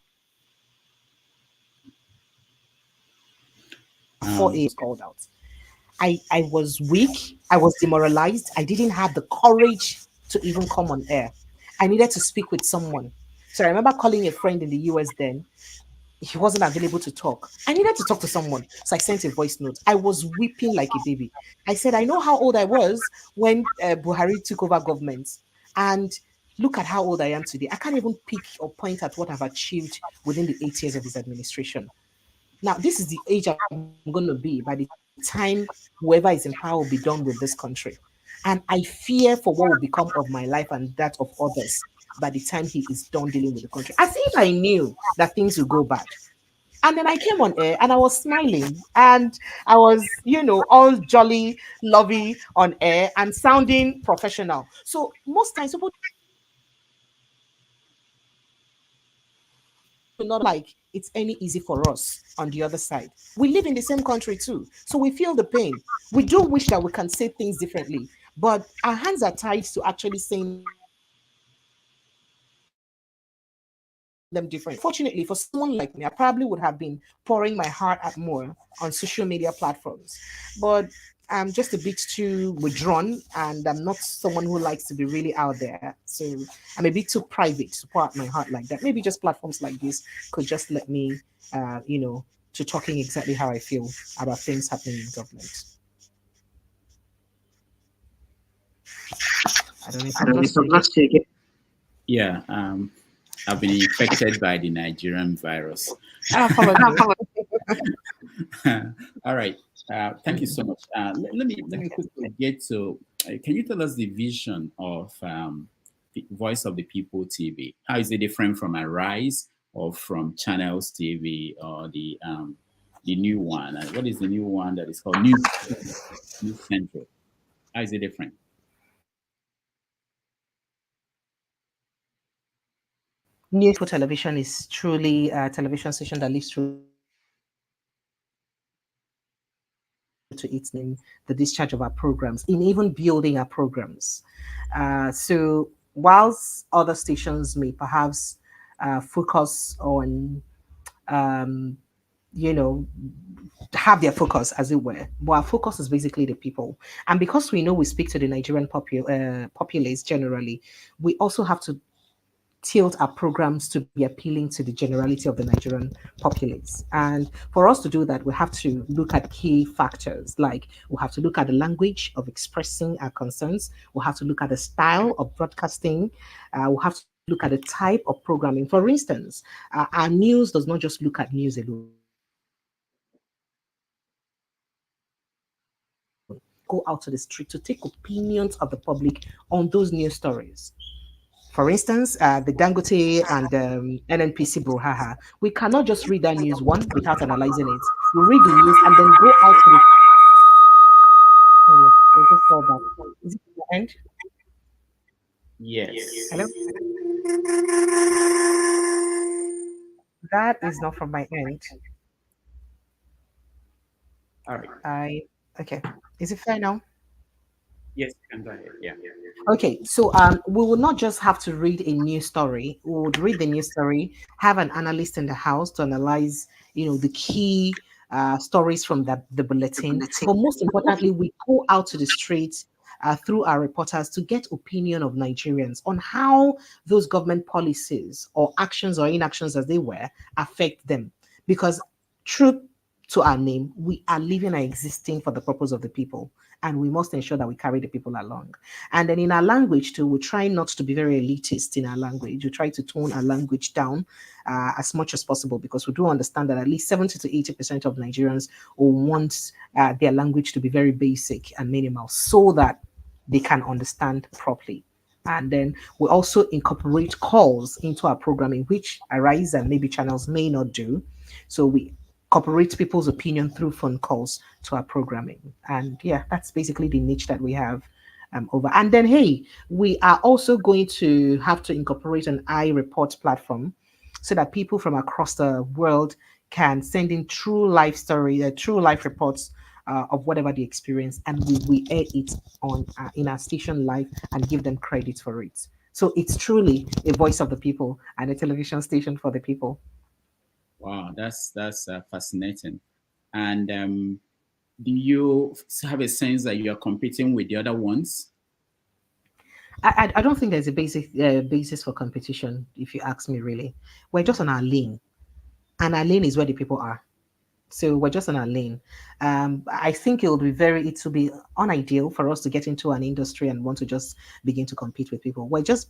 4 a.m. called out. I was weak. I was demoralized. I didn't have the courage to even come on air. I needed to speak with someone. So I remember calling a friend in the US then. He wasn't available to talk. I needed to talk to someone. So I sent a voice note. I was weeping like a baby. I said, I know how old I was when Buhari took over government. And look at how old I am today. I can't even pick or point at what I've achieved within the 8 years of his administration. Now, this is the age I'm going to be by the time whoever is in power will be done with this country. And I fear for what will become of my life and that of others by the time he is done dealing with the country. As if I knew that things would go bad. And then I came on air and I was smiling and I was, all jolly, lovey on air and sounding professional. So most times people not like it's any easy for us on the other side. We live in the same country too. So we feel the pain. We do wish that we can say things differently, but our hands are tied to actually saying them different. Fortunately, for someone like me, I probably would have been pouring my heart out more on social media platforms. But I'm just a bit too withdrawn and I'm not someone who likes to be really out there. So I'm a bit too private to pour out my heart like that. Maybe just platforms like this could just let me, to talking exactly how I feel about things happening in government. I don't know if I've lost you again. Yeah, I've been infected by the Nigerian virus. All right. Thank you so much. Let me quickly get to. Can you tell us the vision of the Voice of the People TV? How is it different from Arise or from Channels TV or the new one? What is the new one that is called News Central? How is it different? News for television is truly a television station that lives through to its name, the discharge of our programs, in even building our programs. So, whilst other stations may perhaps focus on, um, you know, have their focus, as it were, but our focus is basically the people. And because we know we speak to the Nigerian populace generally, we also have to tilt our programs to be appealing to the generality of the Nigerian populace. And for us to do that, we have to look at key factors, like we have to look at the language of expressing our concerns, we have to look at the style of broadcasting, we have to look at the type of programming. For instance, our news does not just look at news alone. Go out to the street to take opinions of the public on those news stories. For instance, the Dangote and NNPC brouhaha. We cannot just read that news one without analyzing it. We read the news and then go out to the. Oh, yeah, there's a fallback. Is it the end? Yes. Hello? That is not from my end. All right. Okay. Is it fair now? Yes, you can go ahead. Yeah. Okay, so we will not just have to read a news story. We would read the news story, have an analyst in the house to analyze, the key stories from the bulletin. But most importantly, we go out to the streets through our reporters to get opinion of Nigerians on how those government policies or actions or inactions as they were affect them. Because truth to our name, we are living and existing for the purpose of the people, and we must ensure that we carry the people along. And then in our language too, we try not to be very elitist in our language. We try to tone our language down as much as possible, because we do understand that at least 70 to 80% of Nigerians will want their language to be very basic and minimal so that they can understand properly. And then we also incorporate calls into our programming, which Arise and maybe channels may not do. So we incorporate people's opinion through phone calls to our programming. And yeah, that's basically the niche that we have over. And then, hey, we are also going to have to incorporate an iReport platform so that people from across the world can send in true life story, true life reports of whatever they experience, and we air it on in our station live and give them credit for it. So it's truly a voice of the people and a television station for the people. Wow, that's fascinating. And do you have a sense that you are competing with the other ones? I don't think there's a basic basis for competition, if you ask me. Really, we're just on our lane, and our lane is where the people are. So we're just on our lane. I think it will be unideal for us to get into an industry and want to just begin to compete with people. We're just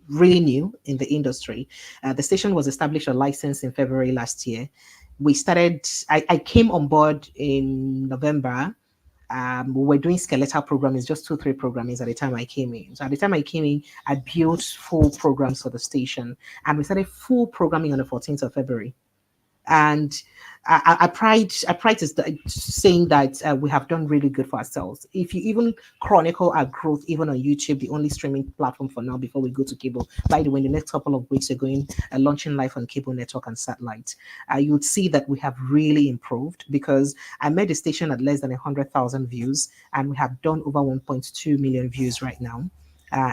really new in the industry. The station was established or licensed in February last year. We started, I came on board in November. We were doing skeletal programming, just 2-3 programmings at the time I came in. So at the time I came in, I built full programs for the station, and we started full programming on the 14th of February. And I pride saying that we have done really good for ourselves. If you even chronicle our growth, even on YouTube, the only streaming platform for now before we go to cable. By the way, in the next couple of weeks, we're going launching live on cable network and satellite. You would see that we have really improved, because I made the station at less than 100,000 views, and we have done over 1.2 million views right now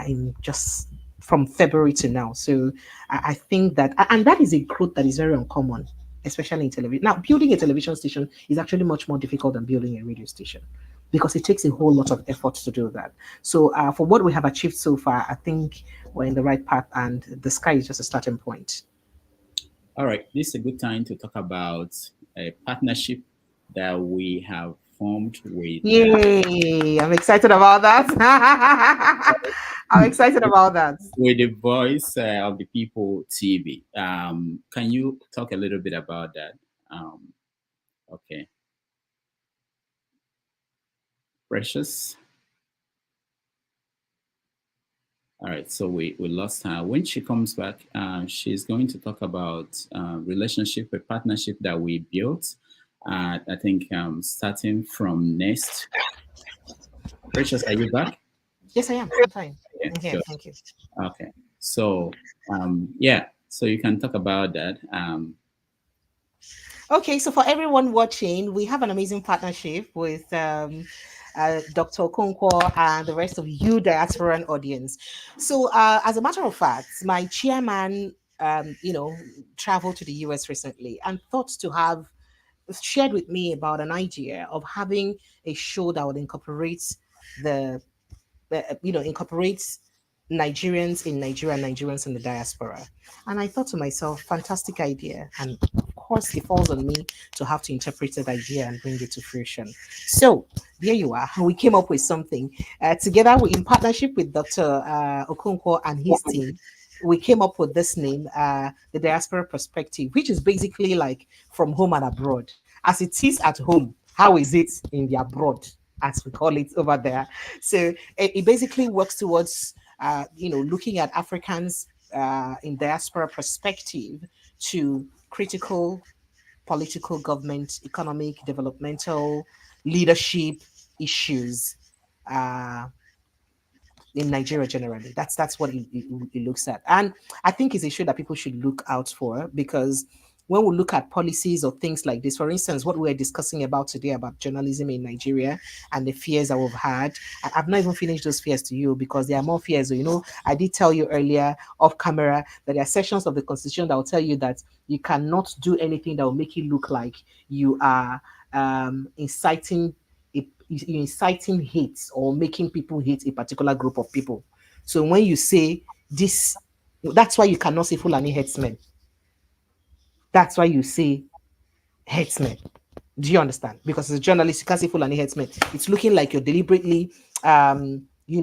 in just from February to now. So I think that, and that is a growth that is very uncommon, especially in television. Now, building a television station is actually much more difficult than building a radio station, because it takes a whole lot of effort to do that. So for what we have achieved so far, I think we're in the right path, and the sky is just a starting point. All right, this is a good time to talk about a partnership that we have formed with. Yay! I'm excited about that. I'm excited about that. With the Voice of the People TV. Can you talk a little bit about that? Okay. Precious. All right, so we lost her. When she comes back, she's going to talk about relationship, a partnership that we built. I think starting from next. Precious, are you back? Yes, I am. I'm fine. Yeah, I'm here. good. Thank you. Okay, so yeah, so you can talk about that. Okay, so for everyone watching, we have an amazing partnership with Dr. Okonkwo and the rest of you diasporan audience. So, as a matter of fact, my chairman, traveled to the US recently and thought to have shared with me about an idea of having a show that would incorporate the incorporates Nigerians in Nigeria and Nigerians in the diaspora. And I thought to myself, fantastic idea. And of course, it falls on me to have to interpret that idea and bring it to fruition. So there you are. We came up with something together in partnership with Dr. Okonkwo and his team. We came up with this name, the Diaspora Perspective, which is basically like from home and abroad. As it is at home, how is it in the abroad, as we call it over there? So it basically works towards, looking at Africans in diaspora perspective to critical political, government, economic, developmental, leadership issues in Nigeria generally. That's what it looks at. And I think it's a show that people should look out for, because when we look at policies or things like this, for instance, what we're discussing about today about journalism in Nigeria and the fears that we've had, I've not even finished those fears to you, because there are more fears. I did tell you earlier off camera that there are sections of the Constitution that will tell you that you cannot do anything that will make you look like you are inciting hate or making people hate a particular group of people. So when you say this, that's why you cannot say Fulani headsmen. That's why you say headsmen. Do you understand? Because as a journalist, you can't say Fulani headsmen. It's looking like you're deliberately,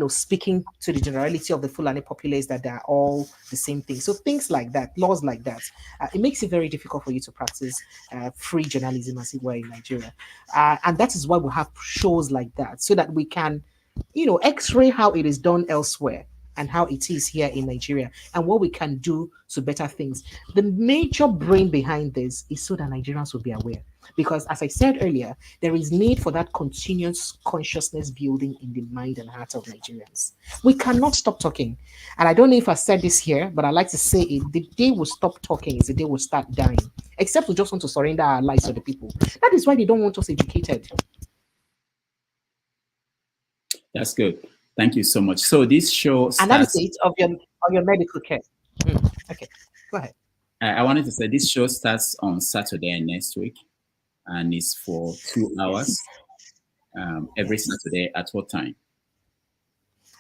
speaking to the generality of the Fulani populace that they're all the same thing. So things like that, laws like that, it makes it very difficult for you to practice free journalism as it were in Nigeria. And that is why we have shows like that, so that we can, x-ray how it is done elsewhere and how it is here in Nigeria and what we can do to better things. The major brain behind this is so that Nigerians will be aware. Because as I said earlier, there is need for that continuous consciousness building in the mind and heart of Nigerians. We cannot stop talking. And I don't know if I said this here, but I like to say it. The day we stop talking is the day we start dying. Except we just want to surrender our lives to the people. That is why they don't want us educated. That's good. Thank you so much. So this show And that is starts. it of your medical care. Okay, go ahead. I wanted to say this show starts on Saturday next week, and it's for 2 hours every Saturday. At what time?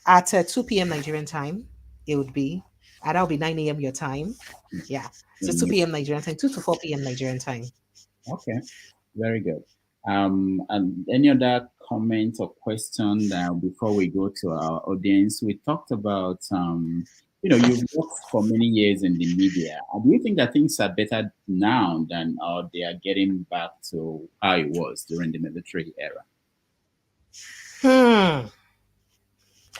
At 2 p.m. Nigerian time, it would be, and that'll be 9 a.m. your time. Yeah. So 2 p.m. Nigerian time, 2 to 4 p.m. Nigerian time. Okay, very good. And any other comment or question before we go to our audience? We talked about, you've worked for many years in the media. Do you think that things are better now than or they are getting back to how it was during the military era?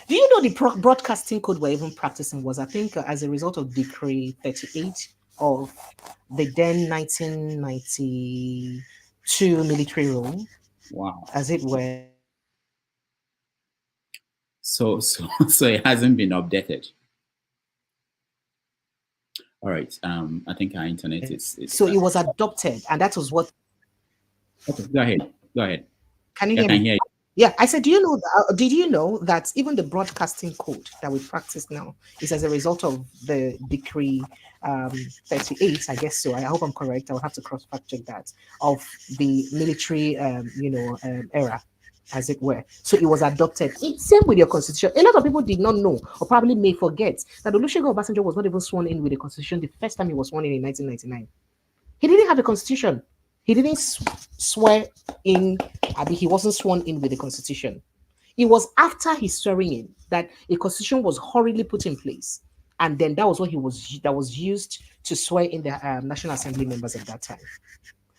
Do you know the broadcasting code we're even practicing was, I think, as a result of Decree 38 of the then 1992 military rule? Wow. As it were. So it hasn't been updated. All right. I think our internet is so it was adopted, and that was what. Okay, go ahead. Can you hear me? Hear you. Yeah, I said, did you know that even the broadcasting code that we practice now is as a result of the Decree 38, I guess so. I hope I'm correct. I'll have to cross-fact check that, of the military, era, as it were. So it was adopted. It's same with your constitution. A lot of people did not know, or probably may forget, that Olusegun Obasanjo was not even sworn in with the constitution the first time he was sworn in 1999. He didn't have a constitution. He didn't swear in. He wasn't sworn in with the constitution. It was after his swearing in that a constitution was hurriedly put in place, and then that was what that was used to swear in the National Assembly members at that time.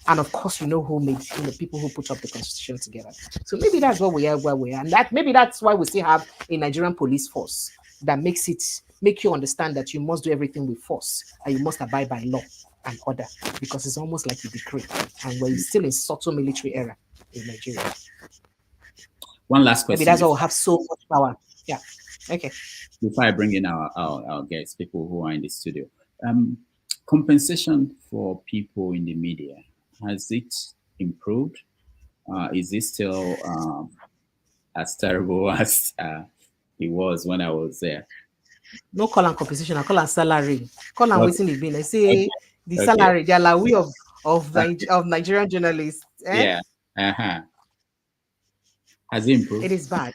And of course, who made people who put up the constitution together. So maybe that's what we are where we are, and maybe that's why we still have a Nigerian police force that make you understand that you must do everything with force and you must abide by law and order, because it's almost like a decree, and we're still in subtle military era in Nigeria. One last question. Maybe that's why we have so much power. Yeah. Okay. Before I bring in our guests, people who are in the studio, compensation for people in the media, has it improved? Is it still as terrible as it was when I was there? No call and compensation, I call and salary. Call and waiting the bill. I say the salary, the allowance of Nigerian journalists. Yeah. Has it improved? It is bad.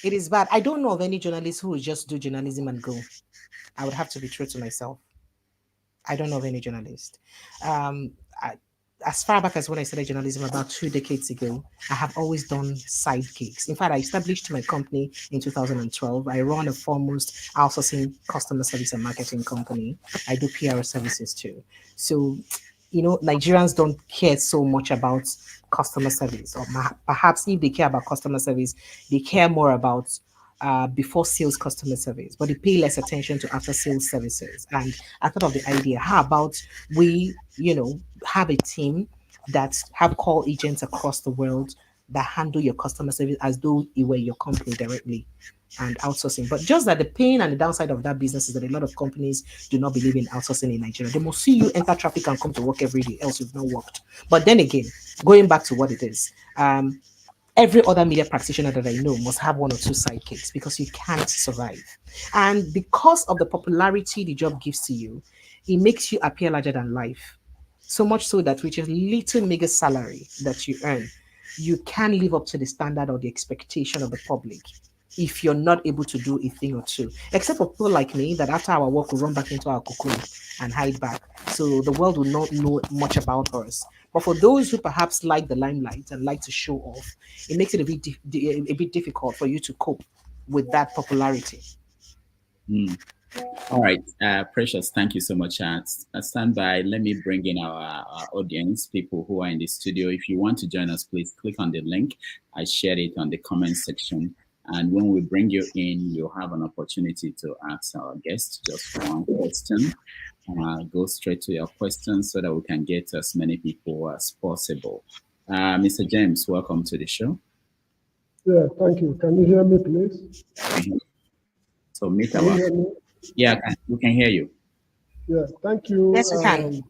It is bad. I don't know of any journalist who will just do journalism and go. I would have to be true to myself. I don't know of any journalist. As far back as when I started journalism about 2 decades ago, I have always done side gigs. In fact, I established my company in 2012. I run a foremost outsourcing customer service and marketing company. I do PR services too. So, Nigerians don't care so much about customer service, or perhaps if they care about customer service, they care more about before sales customer service, but they pay less attention to after sales services. And I thought of the idea, how about we, have a team that have call agents across the world that handle your customer service as though it were your company directly, and outsourcing. But just that the pain and the downside of that business is that a lot of companies do not believe in outsourcing in Nigeria. They must see you enter traffic and come to work every day, else you've not worked. But then again, going back to what it is, every other media practitioner that I know must have 1 or 2 sidekicks, because you can't survive. And because of the popularity the job gives to you, it makes you appear larger than life. So much so that with your little mega salary that you earn, you can live up to the standard or the expectation of the public if you're not able to do a thing or two. Except for people like me that after our work, we run back into our cocoon and hide back. So the world will not know much about us. But for those who perhaps like the limelight and like to show off, it makes it a bit difficult for you to cope with that popularity. All right, Precious, thank you so much. Stand by. Let me bring in our audience, people who are in the studio. If you want to join us, please click on the link. I shared it on the comment section. And when we bring you in, you'll have an opportunity to ask our guests just one question. Go straight to your questions so that we can get as many people as possible. Mr. James, welcome to the show. Yeah, thank you. Can you hear me, please? So, yeah, we can hear you. Yeah, thank you. Yes, we can.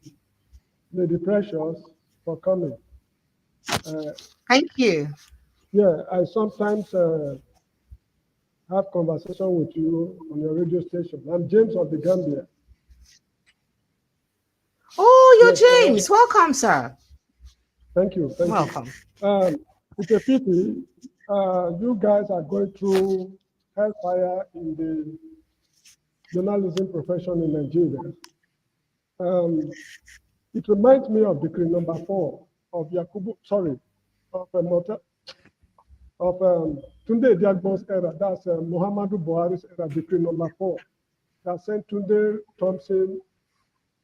Lady Precious, for coming. Thank you. Yeah, I sometimes have conversation with you on your radio station. I'm James of the Gambia. Oh, you're Yes, James. Welcome, sir. Thank you. Thank Welcome. you. It's a pity you guys are going through hellfire in the journalism profession in Nigeria. It reminds me of decree number 4 of Yakubu, sorry, of Tunde Diagbo's era. That's Muhammadu Buhari's era, decree number 4. That sent Tunde Thompson,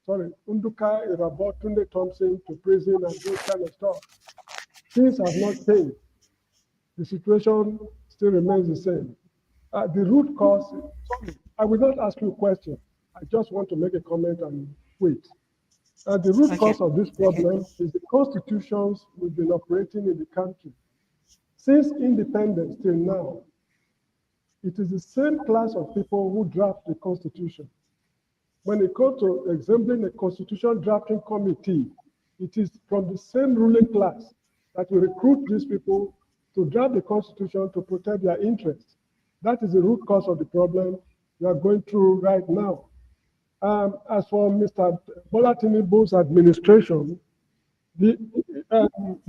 sorry, Unduka Irabo, Tunde Thompson to prison and those kind of stuff. Things have not changed. The situation still remains the same. The root cause, sorry, I will not ask you a question. I just want to make a comment and wait. The root cause of this problem is the constitutions we've been operating in the country. Since independence till now, it is the same class of people who draft the constitution. When it comes to assembling a constitution drafting committee, it is from the same ruling class that will recruit these people to draft the constitution to protect their interests. That is the root cause of the problem we are going through right now. As for Mr. Bola Tinubu's administration, the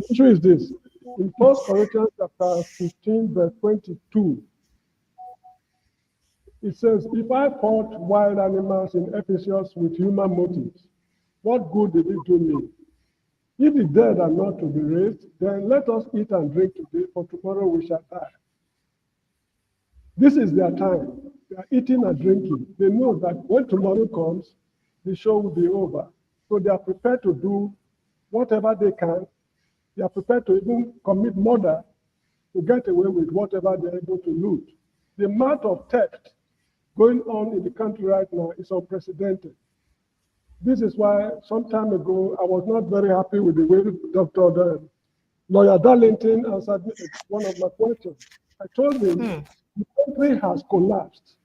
issue is this. In 1 Corinthians chapter 15, verse 22, it says, if I fought wild animals in Ephesus with human motives, what good did it do me? If the dead are not to be raised, then let us eat and drink today, for tomorrow we shall die. This is their time. They are eating and drinking. They know that when tomorrow comes, the show will be over. So they are prepared to do whatever they can. They are prepared to even commit murder to get away with whatever they're able to loot. The amount of theft going on in the country right now is unprecedented. This is why some time ago, I was not very happy with the way Dr. Lawyer Darlington answered one of my questions. I told him the country has collapsed.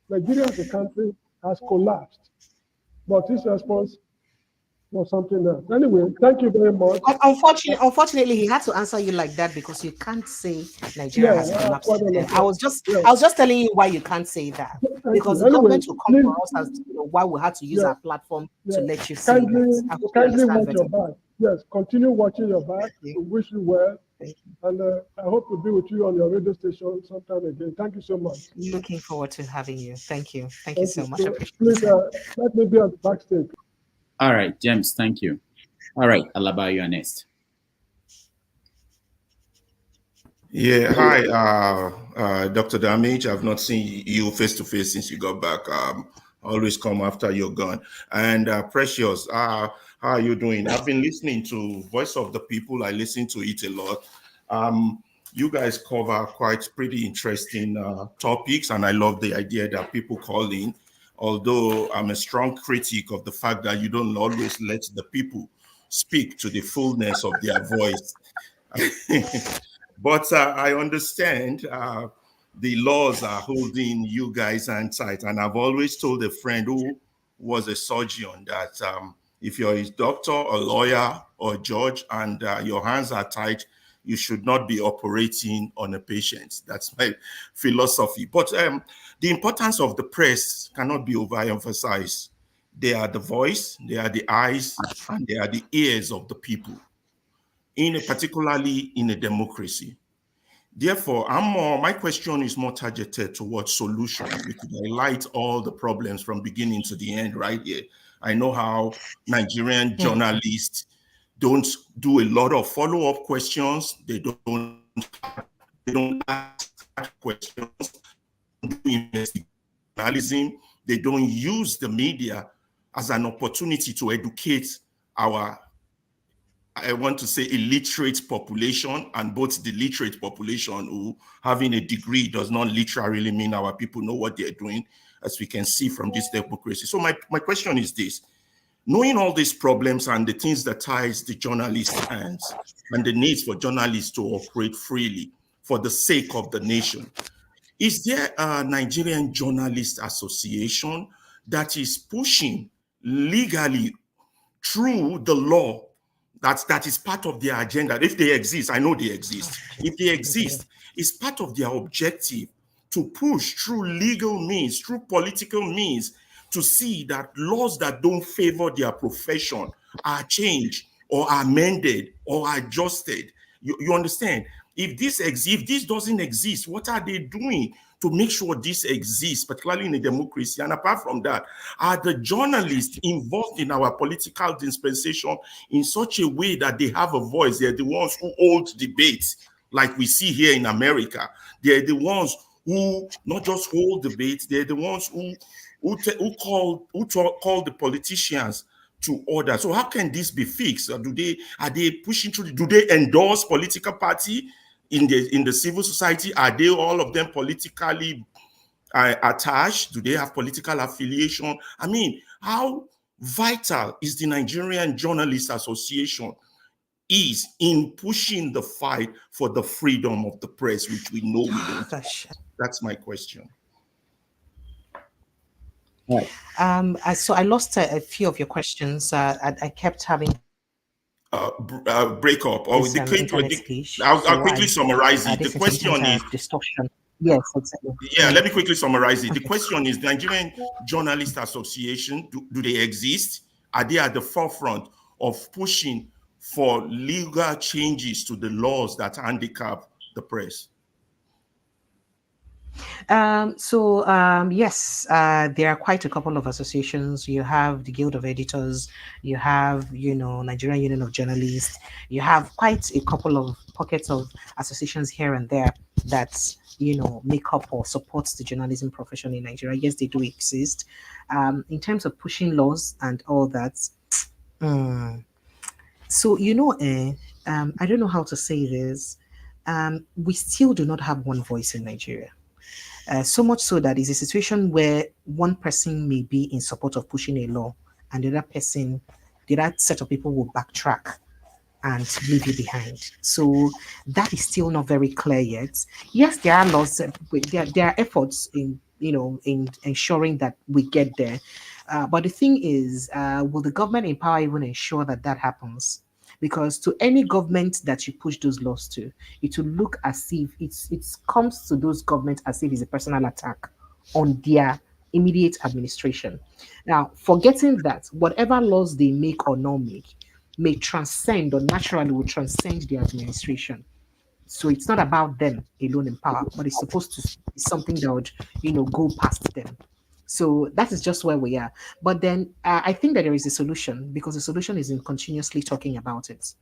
Nigeria as a country has collapsed. But his response was something else. Anyway, thank you very much. Unfortunately, he had to answer you like that because you can't say Nigeria has collapsed. I was just telling you why you can't say that. Because the government will come for us as why we had to use our platform to let you say that. Kindly watch your back. Yes, continue watching your back. We wish you well. And I hope to be with you on your radio station sometime again. Thank you so much. Looking forward to having you. Thank you. Thank you so much. So, please let me be at the backstage. All right, James, thank you. All right, Alaba, you are next. Yeah, hi, Dr. Damage. I've not seen you face to face since you got back. Always come after you're gone. And Precious, how are you doing? I've been listening to Voice of the People. I listen to it a lot. You guys cover quite pretty interesting topics, and I love the idea that people call in. Although I'm a strong critic of the fact that you don't always let the people speak to the fullness of their voice. But I understand the laws are holding you guys hands tight. And I've always told a friend who was a surgeon that if you're a doctor, a lawyer, or a judge, and your hands are tied, you should not be operating on a patient. That's my philosophy. But the importance of the press cannot be overemphasized. They are the voice, they are the eyes, and they are the ears of the people, particularly in a democracy. Therefore, my question is more targeted towards solution. We could highlight all the problems from beginning to the end right here. I know how Nigerian journalists don't do a lot of follow-up questions. They don't ask questions. Journalism. They don't use the media as an opportunity to educate our, I want to say, illiterate population, and both the literate population who having a degree does not literally mean our people know what they're doing, as we can see from this democracy. So my question is this. Knowing all these problems and the things that ties the journalist's hands and the needs for journalists to operate freely for the sake of the nation, is there a Nigerian Journalist Association that is pushing legally through the law that is part of their agenda? If they exist, I know they exist. If they exist, it's part of their objective to push through legal means, through political means, to see that laws that don't favor their profession are changed or amended or adjusted. You understand? If this doesn't exist, what are they doing to make sure this exists, particularly in a democracy? And apart from that, are the journalists involved in our political dispensation in such a way that they have a voice? They're the ones who hold debates, like we see here in America. They're the ones who not just hold debates, they're the ones who call the politicians to order. So how can this be fixed? Or are they pushing through? Do they endorse political party in the civil society? Are they all of them politically attached? Do they have political affiliation? I mean, how vital is the Nigerian Journalists Association is in pushing the fight for the freedom of the press, which we know we don't. That's my question. Right. So I lost a few of your questions. I kept having break up. Or I'll quickly summarize it. The question is distortion. Yes, exactly. Yeah, let me quickly summarize it. The question is: the Nigerian Journalists Association, do they exist? Are they at the forefront of pushing for legal changes to the laws that handicap the press? Yes, there are quite a couple of associations. You have the Guild of Editors, you have, Nigerian Union of Journalists, you have quite a couple of pockets of associations here and there that, make up or support the journalism profession in Nigeria. Yes, they do exist. In terms of pushing laws and all that, so, I don't know how to say this. We still do not have one voice in Nigeria. So much so that it's a situation where one person may be in support of pushing a law and the other set of people will backtrack and leave you behind. So that is still not very clear yet. Yes, there are laws, there are efforts in ensuring that we get there. But the thing is, will the government in power even ensure that that happens? Because to any government that you push those laws to, it will look as if it comes to those governments as if it's a personal attack on their immediate administration. Now, forgetting that whatever laws they make or not make may transcend or naturally will transcend the administration. So it's not about them alone in power, but it's supposed to be something that would, go past them. So that is just where we are. But then I think that there is a solution, because the solution is in continuously talking about it.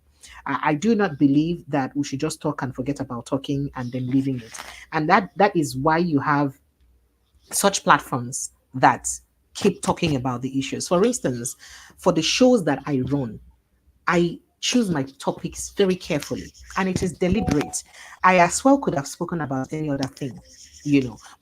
I do not believe that we should just talk and forget about talking and then leaving it. And that is why you have such platforms that keep talking about the issues. For instance, for the shows that I run, I choose my topics very carefully, and it is deliberate. I as well could have spoken about any other thing,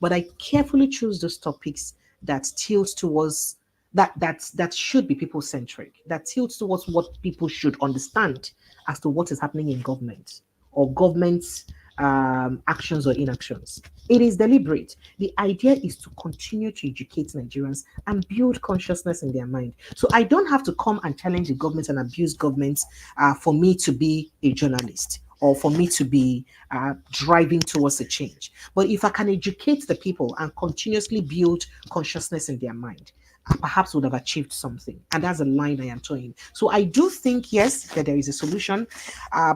but I carefully choose those topics that tilts towards that should be people-centric, that tilts towards what people should understand as to what is happening in government or government's actions or inactions. It is deliberate. The idea is to continue to educate Nigerians and build consciousness in their mind. So I don't have to come and challenge the government and abuse governments for me to be a journalist or for me to be driving towards a change. But if I can educate the people and continuously build consciousness in their mind, I perhaps would have achieved something. And that's a line I am towing. So I do think, yes, that there is a solution,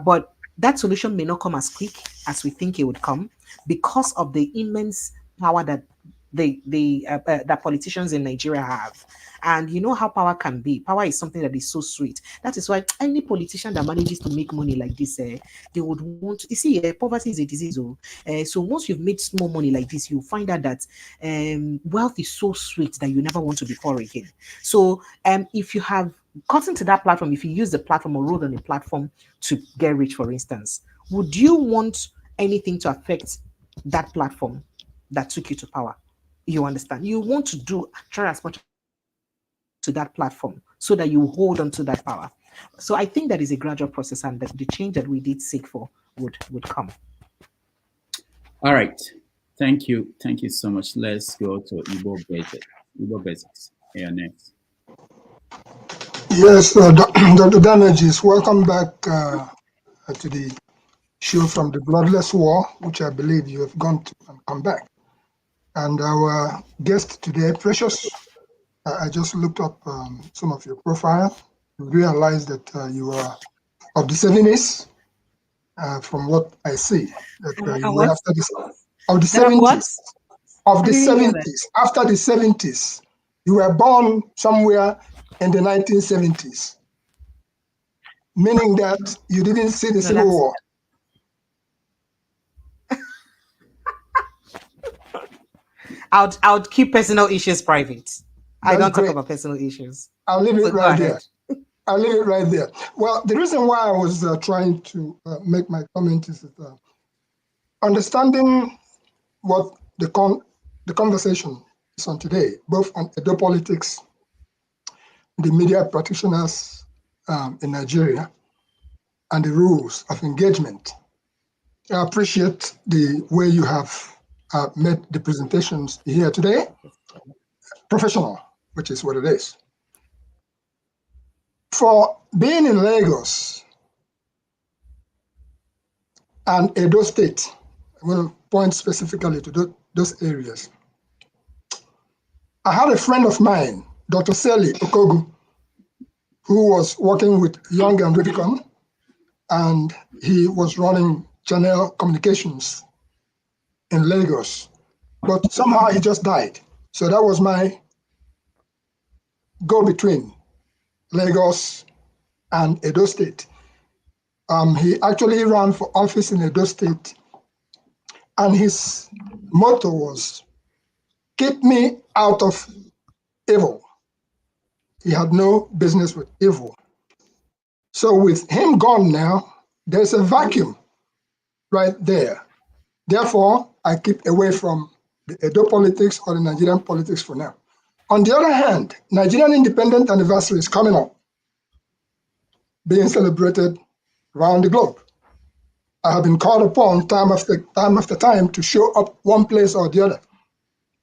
but that solution may not come as quick as we think it would come because of the immense power that that politicians in Nigeria have. And you know how power can be. Power is something that is so sweet. That is why any politician that manages to make money like this, they would want to, you see, poverty is a disease. So once you've made small money like this, you'll find out that wealth is so sweet that you never want to be poor again. So if you have gotten to that platform, if you use the platform or rode on a platform to get rich, for instance, would you want anything to affect that platform that took you to power? You understand? You want to try as much to that platform so that you hold on to that power. So I think that is a gradual process, and that the change that we did seek for would come. All right. Thank you. Thank you so much. Let's go to Igbo Basics. Igbo Basics. Here next. Yes, Dr. Damages, welcome back to the show from the Bloodless War, which I believe you have gone to and come back. And our guest today, Precious, I just looked up some of your profile. You realize that you are of the 70s, from what I see. That you were What? after this, of the That of what? 70s. Of I the didn't hear that. 70s. After the 70s. You were born somewhere in the 1970s. Meaning that you didn't see the No, Civil that's War. I would keep personal issues private. I That's don't talk great. about personal issues. I'll leave it So go right ahead. there. I'll leave it right there. Well, the reason why I was trying to make my comment is that understanding what the conversation is on today, both on Edo politics, the media practitioners in Nigeria, and the rules of engagement. I appreciate the way you have made the presentations here today. Professional, which is what it is. For being in Lagos and Edo State, I'm going to point specifically to those areas. I had a friend of mine, Dr. Sally Okogu, who was working with Young and Rubicon, and he was running Channel Communications in Lagos. But somehow he just died. So that was my go-between Lagos and Edo State. He actually ran for office in Edo State, and his motto was, keep me out of evil. He had no business with evil. So with him gone now, there's a vacuum right there. Therefore, I keep away from the Edo politics or the Nigerian politics for now. On the other hand, Nigerian independent anniversary is coming up, being celebrated around the globe. I have been called upon time after time to show up one place or the other.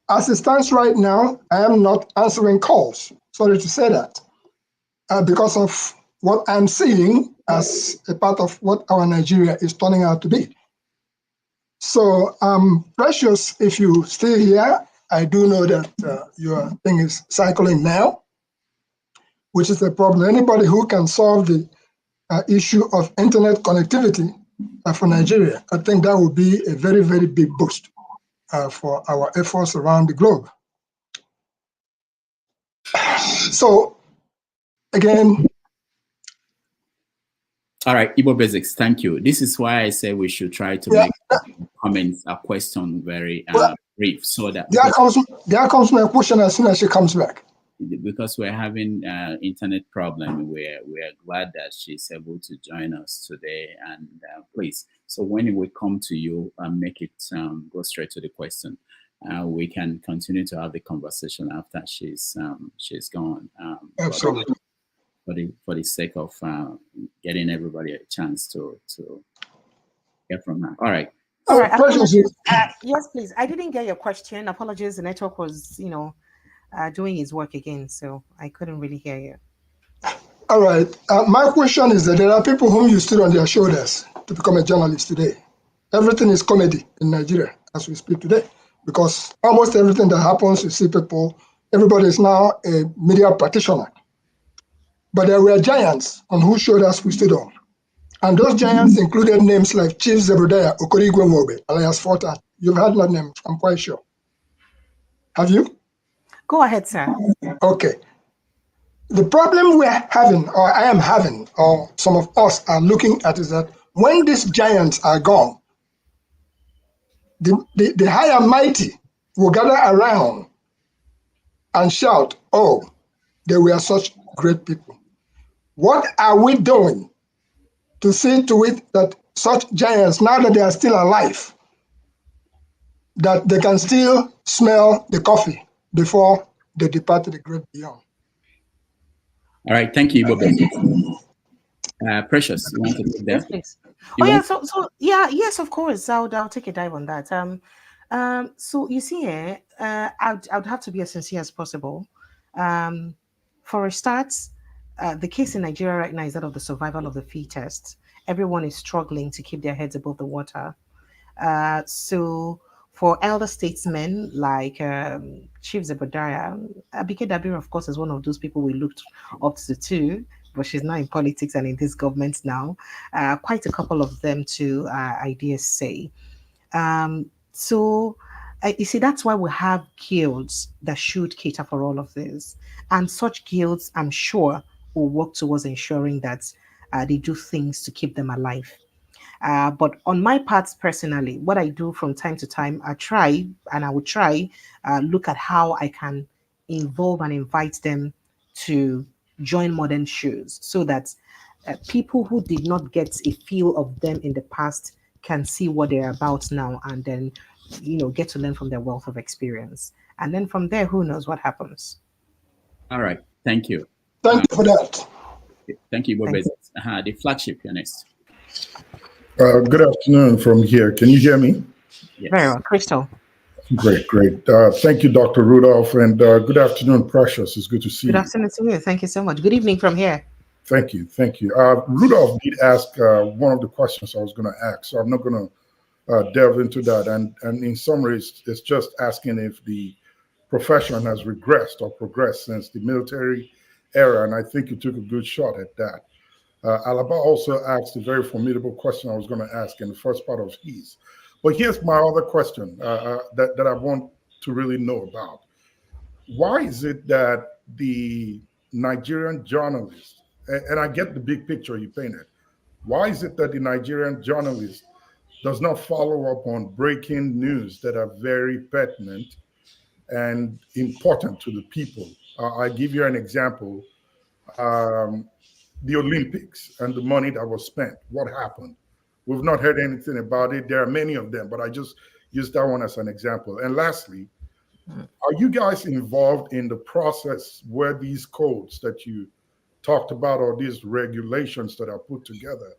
As it stands right now, I am not answering calls. Sorry to say that, because of what I'm seeing as a part of what our Nigeria is turning out to be. So, Precious, if you stay here, I do know that your thing is cycling now, which is a problem. Anybody who can solve the issue of internet connectivity for Nigeria, I think that would be a very, very big boost for our efforts around the globe. So, again. All right, Igbo Basics, thank you. This is why I say we should try to make comments, a question very brief, so that there comes my question as soon as she comes back. Because we're having internet problem, we're glad that she's able to join us today. And please, so when we come to you and make it go straight to the question, we can continue to have the conversation after she's gone. Absolutely. For the sake of getting everybody a chance to hear from her. All right. All right. Apologies. Yes, please. I didn't get your question. Apologies. The network was, doing his work again, so I couldn't really hear you. All right. My question is that there are people whom you stood on their shoulders to become a journalist today. Everything is comedy in Nigeria as we speak today, because almost everything that happens, you see people, everybody is now a media practitioner. But there were giants on whose shoulders we stood on. And those giants included names like Chief Zebediah Okorigwe Nwobe, alias Forta. You've heard that name, I'm quite sure. Have you? Go ahead, sir. Okay. The problem we're having, or I am having, or some of us are looking at, is that when these giants are gone, the high and mighty will gather around and shout, oh, they were such great people. What are we doing to see to it that such giants, now that they are still alive, that they can still smell the coffee before they depart to the great beyond? All right, thank you, Bob. Precious, you want to take that? Yes, please. Yes, of course. I'll take a dive on that. So you see here, I'd have to be as sincere as possible. For a start, the case in Nigeria right now is that of the survival of the fittest. Everyone is struggling to keep their heads above the water. So For elder statesmen like Chief Zebediah, Abike Dabir, of course, is one of those people we looked up to too, but she's not in politics and in this government now. Quite a couple of them too, I dare say. So you see, that's why we have guilds that should cater for all of this. And such guilds, I'm sure, will work towards ensuring that they do things to keep them alive. But on my part, personally, what I do from time to time, I try and I would try look at how I can involve and invite them to join modern shows so that people who did not get a feel of them in the past can see what they're about now and then, get to learn from their wealth of experience. And then from there, who knows what happens. All right. Thank you. Thank you for that. Thank you, Bob. The flagship, you're next. Good afternoon from here. Can you hear me? Yes. Very well. Crystal. Great. Thank you, Dr. Rudolph, and good afternoon, Precious. It's good to see you. Good afternoon to you. Thank you so much. Good evening from here. Thank you. Rudolph did ask one of the questions I was going to ask, so I'm not going to delve into that. And in summary, it's just asking if the profession has regressed or progressed since the military era, and I think you took a good shot at that. Alaba also asked a very formidable question I was going to ask in the first part of his. But here's my other question that I want to really know about. Why is it that the Nigerian journalists, and I get the big picture you painted, why is it that the Nigerian journalist does not follow up on breaking news that are very pertinent and important to the people? I give you an example. The Olympics and the money that was spent. What happened? We've not heard anything about it. There are many of them, but I just use that one as an example. And lastly, are you guys involved in the process where these codes that you talked about or these regulations that are put together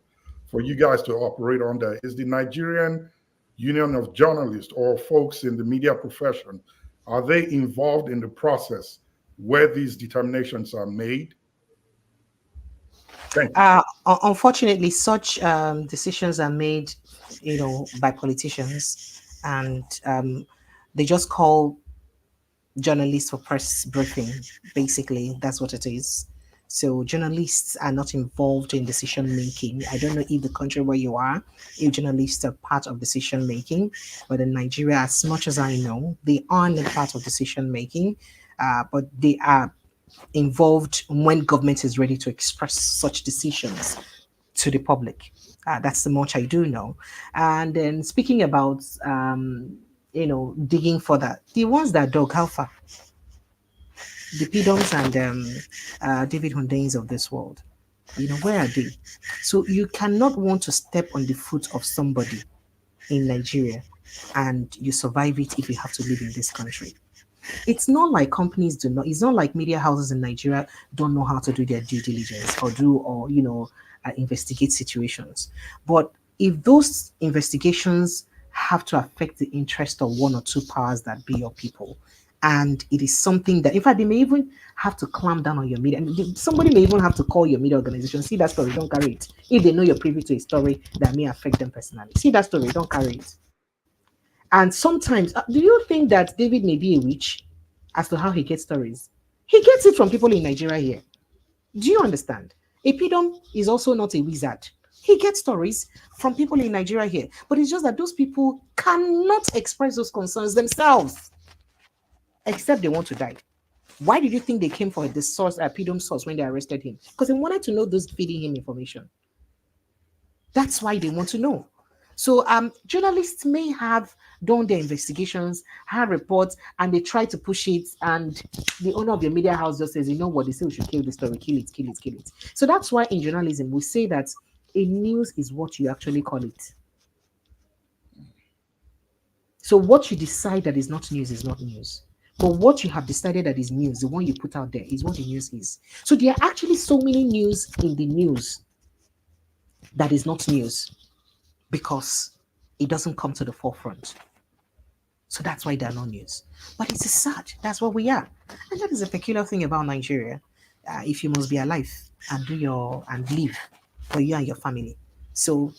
for you guys to operate under? Is the Nigerian Union of Journalists or folks in the media profession, are they involved in the process where these determinations are made? Unfortunately, such decisions are made, by politicians, and they just call journalists for press briefing. Basically, that's what it is. So journalists are not involved in decision making. I don't know if the country where you are, if journalists are part of decision making, but in Nigeria, as much as I know, they aren't a part of decision making, but they are involved when government is ready to express such decisions to the public. That's the much I do know. And then speaking about, digging further, the ones that dug, how far? The Pidoms and David Hundains of this world, where are they? So you cannot want to step on the foot of somebody in Nigeria and you survive it if you have to live in this country. It's not like companies do not, it's not like media houses in Nigeria don't know how to do their due diligence or investigate situations. But if those investigations have to affect the interest of one or two powers that be your people, and it is something that, in fact, they may even have to clamp down on your media. Somebody may even have to call your media organization, see that story, don't carry it. If they know you're privy to a story that may affect them personally, see that story, don't carry it. And sometimes, do you think that David may be a witch as to how he gets stories? He gets it from people in Nigeria here. Do you understand? A Pidom is also not a wizard. He gets stories from people in Nigeria here. But it's just that those people cannot express those concerns themselves, except they want to die. Why did you think they came for the source, Pidom source, when they arrested him? Because they wanted to know those feeding him information. That's why they want to know. So journalists may have done their investigations, have reports, and they try to push it, and the owner of your media house just says, you know what, they say we should kill the story, kill it. So that's why in journalism, we say that a news is what you actually call it. So what you decide that is not news is not news. But what you have decided that is news, the one you put out there, is what the news is. So there are actually so many news in the news that is not news, because it doesn't come to the forefront. So that's why they're not news. But it's sad. That's what we are. And that is a peculiar thing about Nigeria. If you must be alive and live for you and your family. So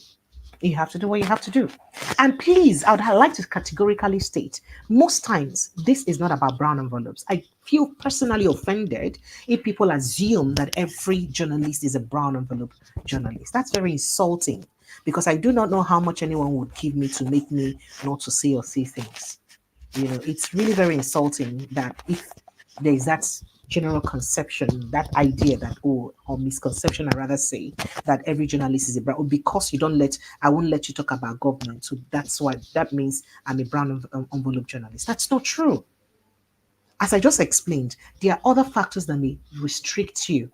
You have to do what you have to do. And please, I would like to categorically state, most times, this is not about brown envelopes. I feel personally offended if people assume that every journalist is a brown envelope journalist. That's very insulting, because I do not know how much anyone would give me to make me not to say or say things. It's really very insulting that if there is that general conception, that idea that, or misconception, I rather say, that every journalist is a brown, because I won't let you talk about government. So that's why that means I'm a brown envelope journalist. That's not true. As I just explained, there are other factors that may restrict you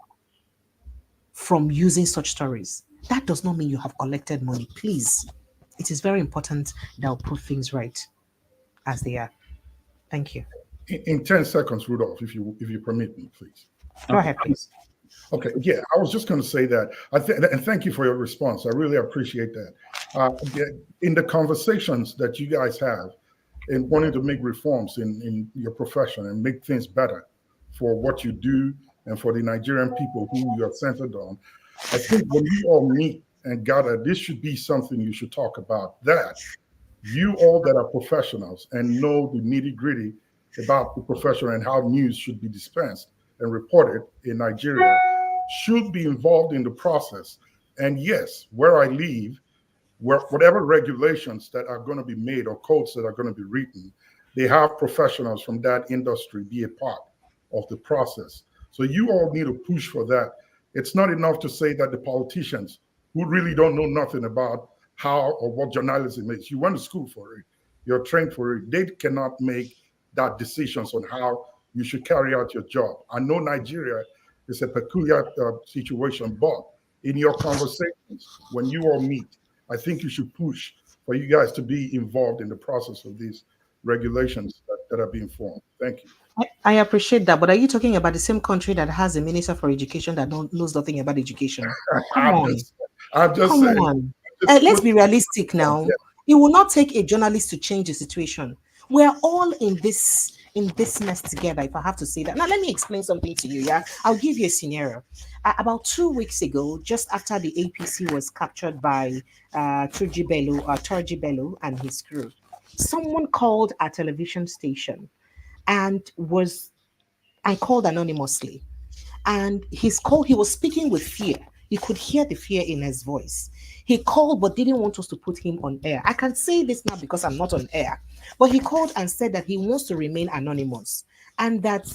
from using such stories. That does not mean you have collected money. Please, it is very important that we put things right as they are. Thank you. In 10 seconds, Rudolph, if you permit me, please. Go ahead, please. Okay, yeah, I was just going to say that. And thank you for your response. I really appreciate that. In the conversations that you guys have in wanting to make reforms in your profession and make things better for what you do and for the Nigerian people who you are centered on, I think when we all meet and gather, this should be something you should talk about. That you all that are professionals and know the nitty-gritty about the profession and how news should be dispensed and reported in Nigeria should be involved in the process. And yes, where I live, whatever regulations that are going to be made or codes that are going to be written, they have professionals from that industry be a part of the process. So you all need to push for that. It's not enough to say that the politicians who really don't know nothing about how or what journalism is, you went to school for it, you're trained for it, they cannot make that decisions on how you should carry out your job. I know Nigeria is a peculiar situation, but in your conversations, when you all meet, I think you should push for you guys to be involved in the process of these regulations that are being formed. Thank you. I appreciate that, but are you talking about the same country that has a minister for education that knows nothing about education? Come on. I'm just Come saying. on. Let's be realistic now. Yeah. It will not take a journalist to change the situation. We're all in this mess together, if I have to say that. Now, let me explain something to you. Yeah, I'll give you a scenario. About 2 weeks ago, just after the APC was captured by Turji Bello and his crew, someone called our television station and I called anonymously. And he was speaking with fear. You could hear the fear in his voice. He called but didn't want us to put him on air. I can say this now because I'm not on air. But he called and said that he wants to remain anonymous and that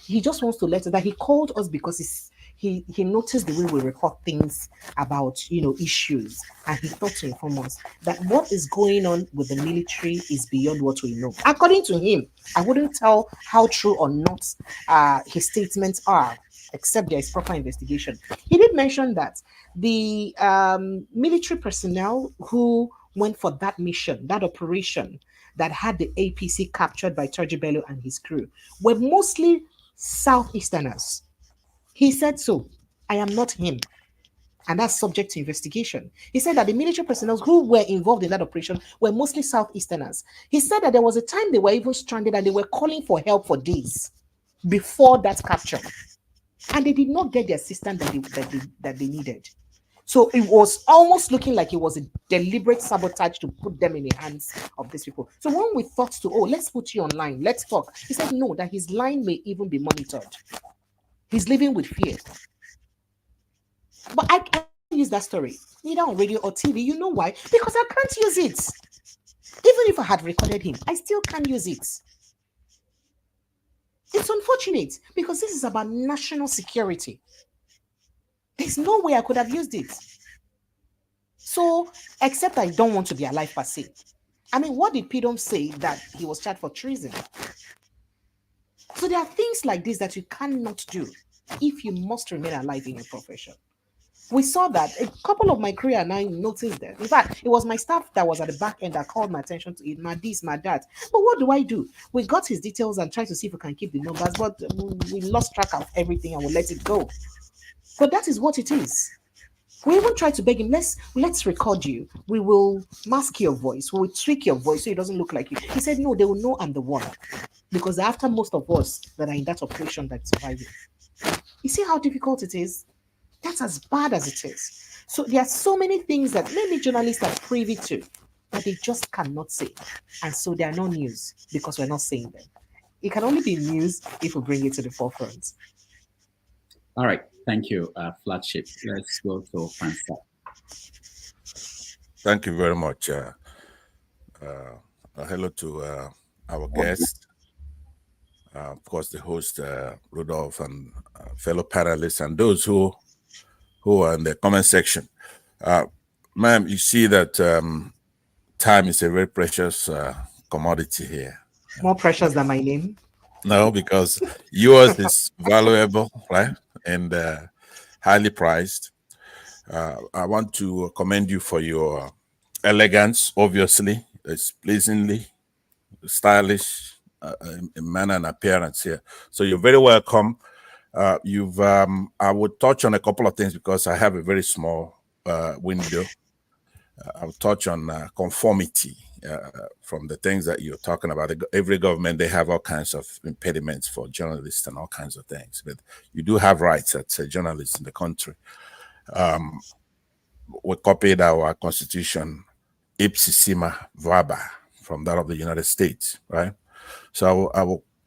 he just wants to let us, that he called us because he noticed the way we report things about issues, and he thought to inform us that what is going on with the military is beyond what we know. According to him, I wouldn't tell how true or not his statements are, except there is proper investigation. He did mention that the military personnel who went for that mission, that operation that had the APC captured by Turji Bello and his crew, were mostly Southeasterners. He said so. I am not him. And that's subject to investigation. He said that the military personnel who were involved in that operation were mostly Southeasterners. He said that there was a time they were even stranded and they were calling for help for days before that capture. And they did not get the assistance that they needed. So it was almost looking like it was a deliberate sabotage to put them in the hands of these people. So when we thought to, let's put you online, let's talk, he said no, that his line may even be monitored. He's living with fear. But I can't use that story, either on radio or TV. You know why? Because I can't use it. Even if I had recorded him, I still can't use it. It's unfortunate because this is about national security. There's no way I could have used it. So, except I don't want to be alive per se. I mean, what did Pidom say that he was charged for treason? So there are things like this that you cannot do if you must remain alive in your profession. We saw that a couple of my crew and I noticed that. In fact, it was my staff that was at the back end that called my attention to it, my this, my that. But what do? We got his details and tried to see if we can keep the numbers, but we lost track of everything and we let it go. But that is what it is. We even tried to beg him, let's record you. We will mask your voice. We will tweak your voice so it doesn't look like you. He said, no, they will know I'm the one. Because after most of us that are in that operation that surviving. You see how difficult it is? That's as bad as it is. So there are so many things that many journalists are privy to, but they just cannot say. And so they are not news because we're not saying them. It can only be news if we bring it to the forefront. All right. Thank you, Flagship. Let's go to Francois. Thank you very much. Hello to our guests, of course, the host, Rudolph, and fellow panelists, and those who are in the comment section. Ma'am, you see that time is a very precious commodity here. More precious than my name? No, because yours is valuable, right? And highly prized. I want to commend you for your elegance, obviously. It's pleasingly stylish in manner and appearance here. So you're very welcome. I would touch on a couple of things because I have a very small window. I'll touch on conformity from the things that you're talking about. Every government, they have all kinds of impediments for journalists and all kinds of things, but you do have rights as a journalist in the country. We copied our constitution ipsissima verba from that of the United States, right? So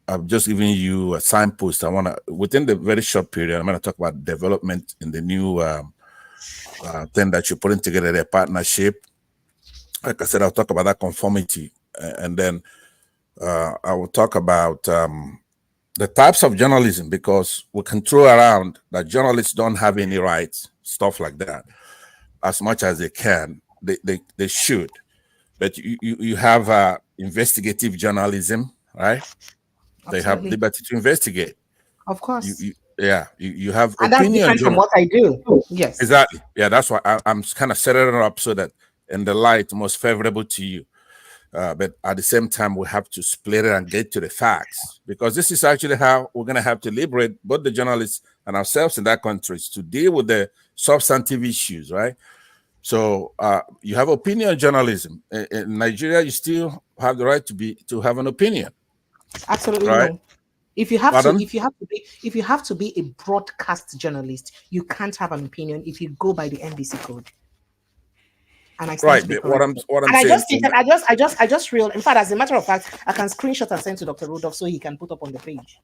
I've just given you a signpost. I want to, within the very short period, I'm going to talk about development in the new thing that you're putting together, a partnership. Like I said, I'll talk about that conformity, and then I will talk about the types of journalism, because we can throw around that journalists don't have any rights, stuff like that, as much as they can. They should, but you have investigative journalism, right? Absolutely. They have liberty to investigate. Of course. You have and opinion. That's different from what I do. Yes. Exactly. Yeah, that's why I'm kind of setting it up so that in the light most favorable to you. But at the same time, we have to split it and get to the facts, because this is actually how we're going to have to liberate both the journalists and ourselves in that country to deal with the substantive issues, right? So you have opinion journalism. In Nigeria, you still have the right to have an opinion. Absolutely, right? No. If you have to be a broadcast journalist, you can't have an opinion if you go by the NBC code. And I stand to be correct. I just realized. In fact, as a matter of fact, I can screenshot and send to Dr. Rudolph so he can put up on the page.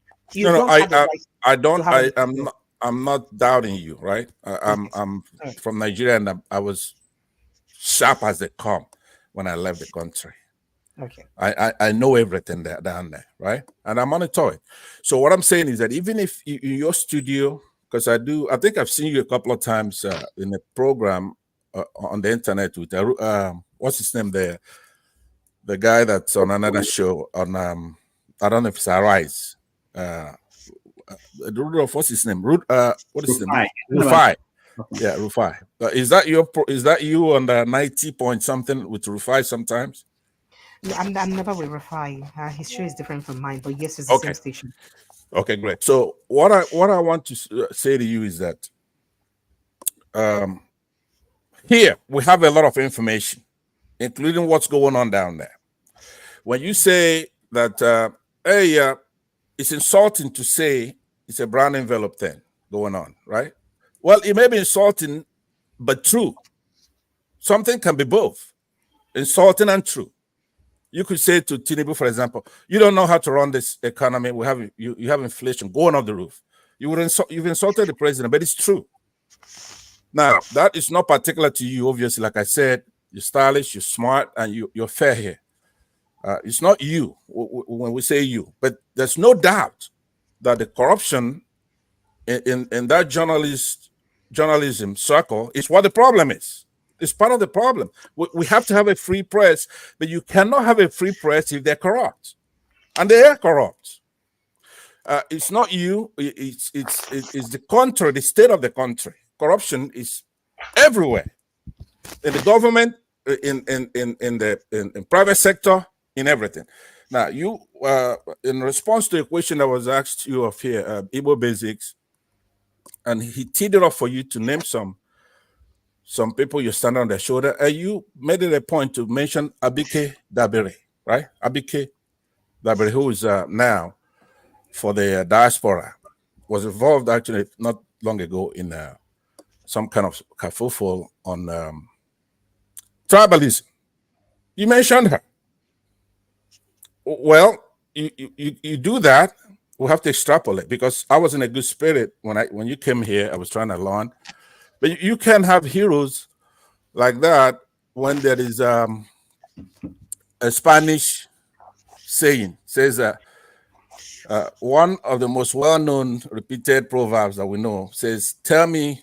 I'm not doubting you, right? I'm from Nigeria, and I was sharp as they come when I left the country. Okay. I know everything down there, right? And I monitor it. So what I'm saying is that even if in your studio, because I think I've seen you a couple of times in a program on the internet with what's his name there? The guy that's on another show on I don't know if it's Arise. Rudolph, what's his name? What is his name? Rufai. Yeah, Rufai. Is that you on the 90 point something with Rufai sometimes? No, I'm never with Rufai. His show is different from mine, but yes, it's the same station. Okay, great. So what I want to say to you is that here we have a lot of information, including what's going on down there. When you say that, it's insulting to say it's a brown envelope thing going on, right? Well, it may be insulting, but true. Something can be both, insulting and true. You could say to Tinubu, for example, you don't know how to run this economy. You have inflation going off the roof. You've insulted the president, but it's true. Now, that is not particular to you, obviously. Like I said, you're stylish, you're smart, and you're fair here. It's not you when we say you, but there's no doubt that the corruption in that journalism circle is what the problem is. It's part of the problem. We have to have a free press, but you cannot have a free press if they're corrupt, and they are corrupt. It's not you. It's the country, the state of the country. Corruption is everywhere, in the government, in the private sector, in everything. Now, you, in response to a question that was asked you of here, Igbo Basics, and he teed it up for you to name some people you stand on their shoulder. You made it a point to mention Abike Dabere, right? Abike Dabere, who is now for the diaspora, was involved actually not long ago in some kind of kerfuffle on tribalism. You mentioned her. Well, you do that. We have to extrapolate, because I was in a good spirit when you came here. I was trying to learn, but you can have heroes like that when there is a Spanish saying says that one of the most well-known repeated proverbs that we know says, "Tell me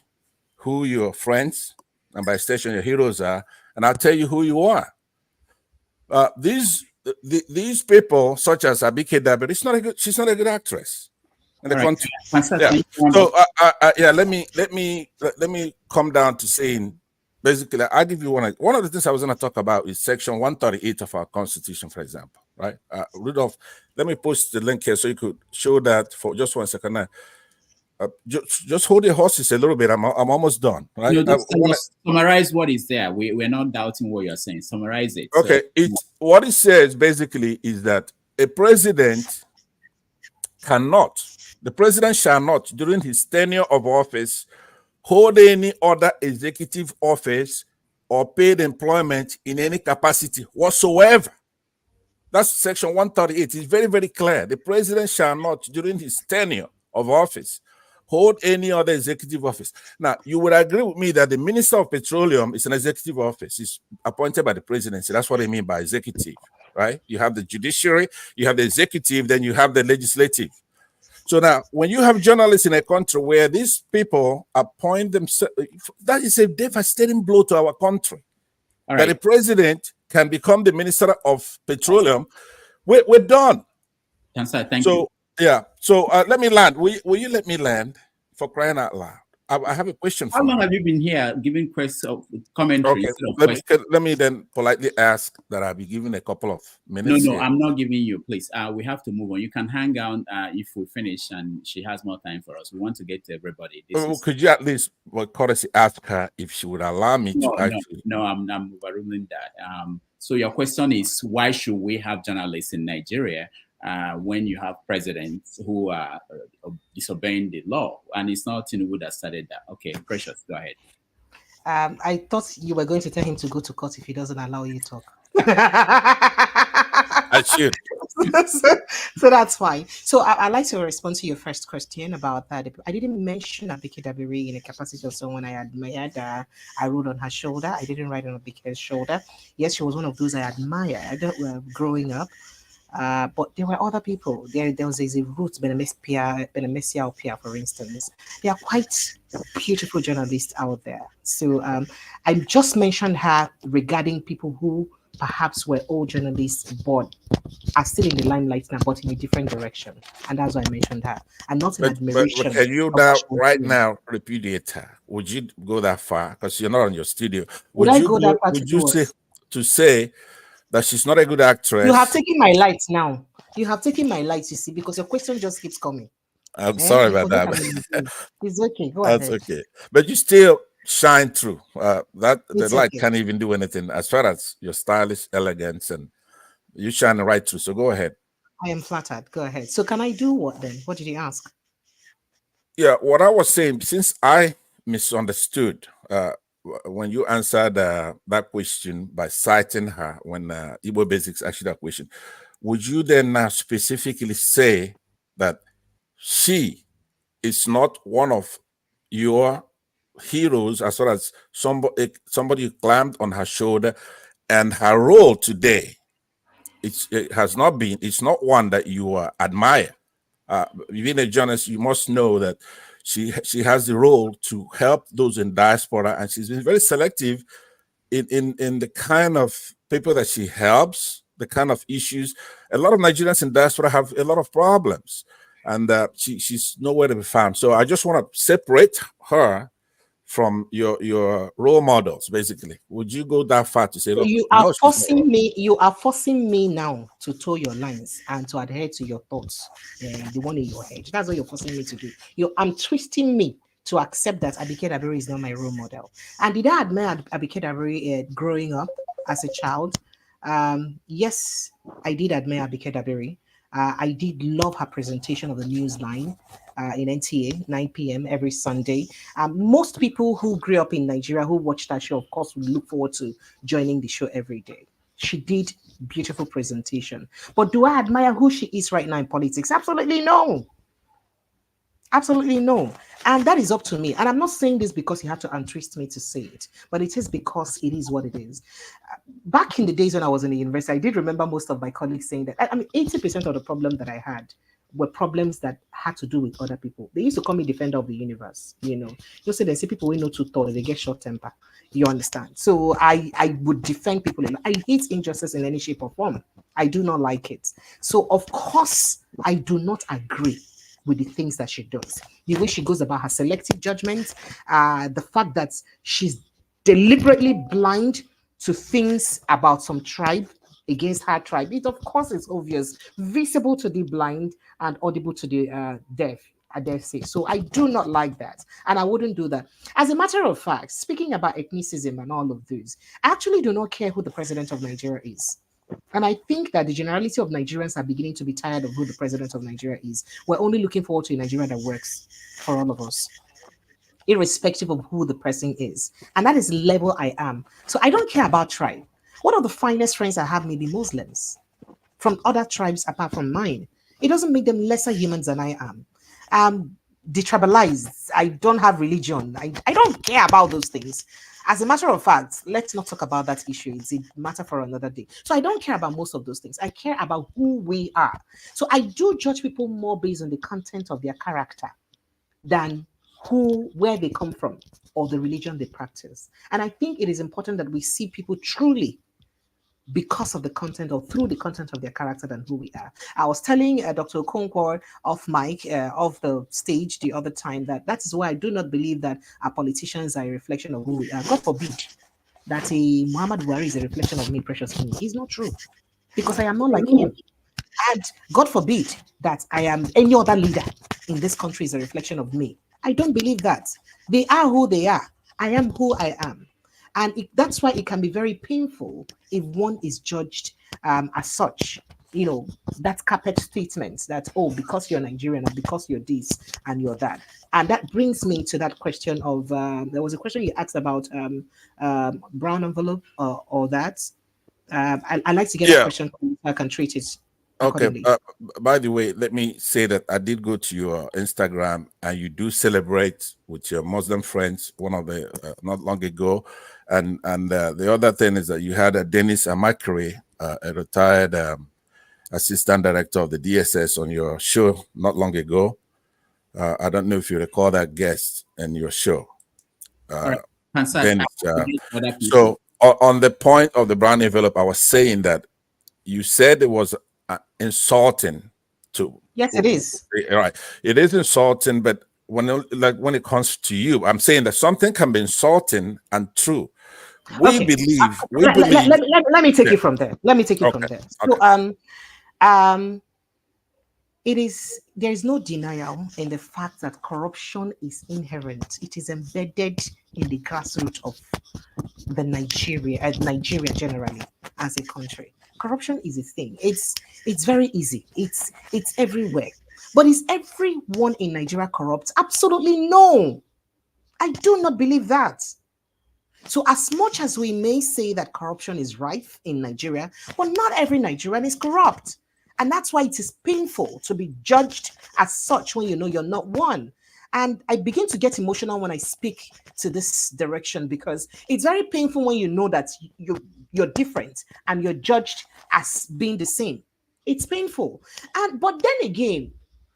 who your friends and by extension your heroes are, and I'll tell you who you are." These people, such as Abike Dabiri, she's not a good actress in the country. Yeah. So yeah, let me come down to saying, basically, I'll give you one of the things I was going to talk about is Section 138 of our Constitution, for example, right? Rudolph, let me post the link here so you could show that for just 1 second now. Just hold your horses a little bit. I'm almost done, right? Just summarize what is there. We're not doubting what you're saying. Summarize it. Okay, what it says basically is that a president the president shall not, during his tenure of office, hold any other executive office or paid employment in any capacity whatsoever. That's Section 138. It's very, very clear. The president shall not, during his tenure of office, hold any other executive office. Now, you would agree with me that the Minister of Petroleum is an executive office. It's appointed by the presidency. That's what I mean by executive, right? You have the judiciary, you have the executive, then you have the legislative. So now, when you have journalists in a country where these people appoint themselves, that is a devastating blow to our country. All right. That the president can become the Minister of Petroleum. We're done. Thank you. Yeah. So let me land. Will you let me land, for crying out loud? I have a question for you. How long have you been here giving commentary? Okay. Let me then politely ask that I be given a couple of minutes. No, I'm not giving you, please. We have to move on. You can hang out if we finish and she has more time for us. We want to get to everybody. Could you at least, courtesy, ask her if she would allow me to actually? No, I'm overruling that. So your question is, why should we have journalists in Nigeria when you have presidents who are disobeying the law? And it's not Tinubu that started that. Okay, Precious, go ahead. I thought you were going to tell him to go to court if he doesn't allow you to talk. I should. So that's fine. So I'd like to respond to your first question about that. I didn't mention Abike Dabiri in a capacity of someone I admired. I rode on her shoulder. I didn't ride on Abike's shoulder. Yes, she was one of those I admired growing up. But there were other people. There was a Ruth Benemesia Opia, for instance. There are quite beautiful journalists out there. So I just mentioned her regarding people who perhaps were old journalists but are still in the limelight now, but in a different direction. And that's why I mentioned her. And not an admiration. But can you now repudiate her? Would you go that far? Because you're not on your studio. Would I go that far? Would you say that she's not a good actress? You have taken my lights now. You have taken my lights, you see, because your question just keeps coming. I'm sorry about that. It's okay. Go That's ahead. Okay. But you still shine through. The light okay. can't even do anything as far as your stylish elegance, and you shine right through. So go ahead. I am flattered. Go ahead. So can I do what then? What did you ask? Yeah, what I was saying, since I misunderstood when you answered that question by citing her when Igbo Basics asked that question, would you then now specifically say that she is not one of your heroes as far as somebody climbed on her shoulder, and her role today, it's not one that you admire? Being a journalist, you must know that she has the role to help those in diaspora, and she's been very selective in the kind of people that she helps, the kind of issues. A lot of Nigerians in diaspora have a lot of problems, and she's nowhere to be found. So I just want to separate her from your role models, basically. Would you go that far to say, look, you are forcing me now to toe your lines and to adhere to your thoughts, the one in your head? That's what you're forcing me to do. I'm twisting me to accept that Abike Dabiri is not my role model. And did I admire Abike Dabiri growing up as a child? Yes, I did admire Abike Dabiri. I did love her presentation of the news line. in NTA, 9 p.m. every Sunday. Most people who grew up in Nigeria who watch that show, of course, will look forward to joining the show every day. She did beautiful presentation. But do I admire who she is right now in politics? Absolutely no. Absolutely no. And that is up to me. And I'm not saying this because you have to untwist me to say it, but it is because it is what it is. Back in the days when I was in the university, I did remember most of my colleagues saying that, I mean, 80% of the problem that I had were problems that had to do with other people. They used to call me defender of the universe, you know. You say they say people we know too tall, they get short temper. You understand? So I would defend people. I hate injustice in any shape or form. I do not like it. So of course, I do not agree with the things that she does. The way she goes about her selective judgment, the fact that she's deliberately blind to things about some tribe against her tribe. It, of course, is obvious, visible to the blind and audible to the deaf, I dare say. So I do not like that. And I wouldn't do that. As a matter of fact, speaking about ethnicism and all of those, I actually do not care who the president of Nigeria is. And I think that the generality of Nigerians are beginning to be tired of who the president of Nigeria is. We're only looking forward to a Nigeria that works for all of us, irrespective of who the person is. And that is the level I am. So I don't care about tribe. One of the finest friends I have may be Muslims from other tribes apart from mine. It doesn't make them lesser humans than I am. Detribalized. I don't have religion. I don't care about those things. As a matter of fact, let's not talk about that issue. It's a matter for another day. So I don't care about most of those things. I care about who we are. So I do judge people more based on the content of their character than where they come from or the religion they practice. And I think it is important that we see people truly because of the content or through the content of their character than who we are. I was telling Dr. Okonkwo off mic, off the stage the other time that is why I do not believe that our politicians are a reflection of who we are. God forbid that a Muhammad Buhari is a reflection of me, precious king. It's not true because I am not like him. And God forbid that I am any other leader in this country is a reflection of me. I don't believe that. They are who they are. I am who I am. And that's why it can be very painful if one is judged as such. You know, that carpet statement that, oh, because you're Nigerian or because you're this and you're that. And that brings me to that question of, there was a question you asked about brown envelope or that. I like to get a question so I can treat it. Okay. By the way, let me say that I did go to your Instagram and you do celebrate with your Muslim friends. One of the not long ago, and the other thing is that you had a Dennis Amakere, a retired assistant director of the DSS, on your show not long ago. I don't know if you recall that guest in your show. Dennis, so on the point of the brown envelope, I was saying that you said it was insulting to. Yes, it is. Right, it is insulting, but when it comes to you, I'm saying that something can be insulting and true. We believe. Let me take it from there. Let me take it from there. So there is no denial in the fact that corruption is inherent. It is embedded in the grassroots of the Nigeria generally as a country. Corruption is a thing. It's very easy. It's everywhere. But is everyone in Nigeria corrupt? Absolutely no. I do not believe that. So as much as we may say that corruption is rife in Nigeria, but not every Nigerian is corrupt. And that's why it is painful to be judged as such when you know you're not one. And I begin to get emotional when I speak to this direction because it's very painful when you know that you're different and you're judged as being the same. It's painful. But then again,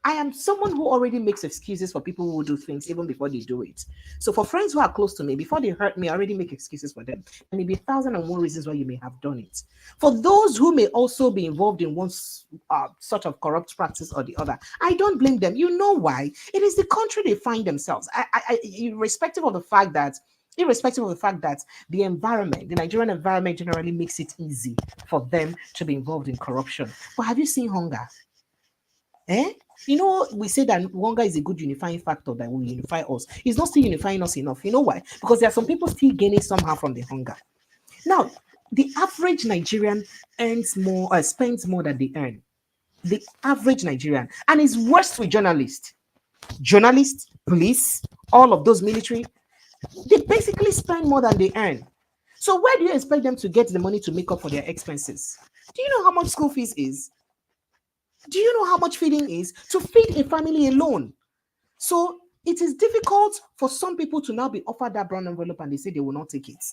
I am someone who already makes excuses for people who do things even before they do it. So for friends who are close to me, before they hurt me, I already make excuses for them. There may be 1,001 reasons why you may have done it. For those who may also be involved in one sort of corrupt practice or the other, I don't blame them. You know why? It is the country they find themselves. Irrespective of the fact that the environment, the Nigerian environment generally makes it easy for them to be involved in corruption. But have you seen hunger? You know, we say that hunger is a good unifying factor that will unify us. It's not still unifying us enough. You know why? Because there are some people still gaining somehow from the hunger. Now, the average Nigerian spends more than they earn. The average Nigerian. And it's worse with journalists. journalists, police, all of those military, they basically spend more than they earn. So where do you expect them to get the money to make up for their expenses? Do you know how much school fees is? Do you know how much feeding is? To feed a family alone. So it is difficult for some people to now be offered that brown envelope and they say they will not take it.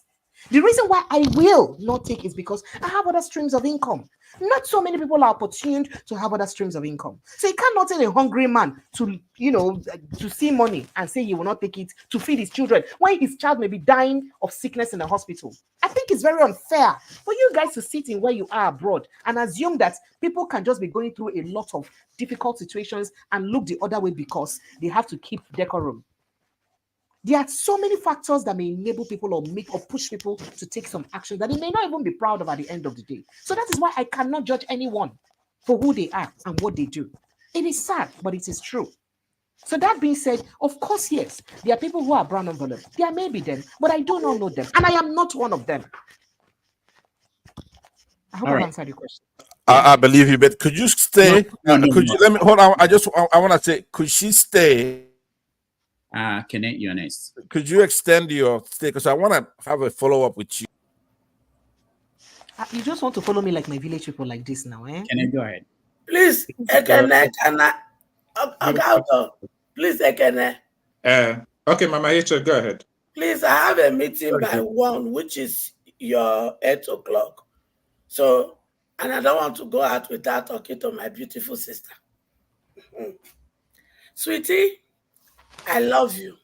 The reason why I will not take is because I have other streams of income. Not so many people are opportuned to have other streams of income. So you cannot tell a hungry man to, to see money and say he will not take it to feed his children when his child may be dying of sickness in the hospital. I think it's very unfair for you guys to sit in where you are abroad and assume that people can just be going through a lot of difficult situations and look the other way because they have to keep decorum. There are so many factors that may enable people or push people to take some action that they may not even be proud of at the end of the day. So that is why I cannot judge anyone for who they are and what they do. It is sad, but it is true. So that being said, of course, yes, there are people who are brown envelope. There may be them, but I do not know them. And I am not one of them. I hope I answered your question. I believe you, but could you stay? Could you let me hold on? I want to say, could she stay? Kenneth, you're next. Could you extend your stay? Because I want to have a follow-up with you. You just want to follow me like my village people like this now, eh? Kenneth, go ahead. Please, Ekene, please, Ekene. Okay, Mama Rachel, go ahead. Please, I have a meeting by 1, which is your 8 o'clock. So, and I don't want to go out without talking to my beautiful sister. Sweetie, I love you.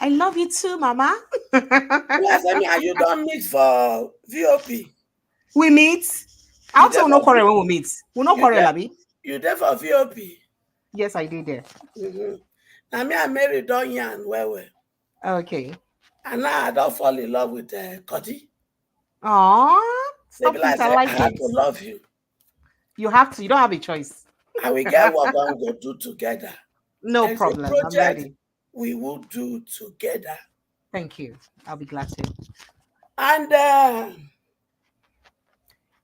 I love you too, Mama. Yes, I mean, you don't meet for VOP. We meet. I'll tell no quarrel when we meet. We'll not quarrel, Abby. You there for VOP? Yes, I did there. Now me, I married Donya and Wewe. Okay. And now I don't fall in love with Cody. Aww. Stop it, I like I have it. to love you. You have to. You don't have a choice. And we get what we're going to do together. No There's problem. a I'm ready. We will do together. Thank you. I'll be glad to. And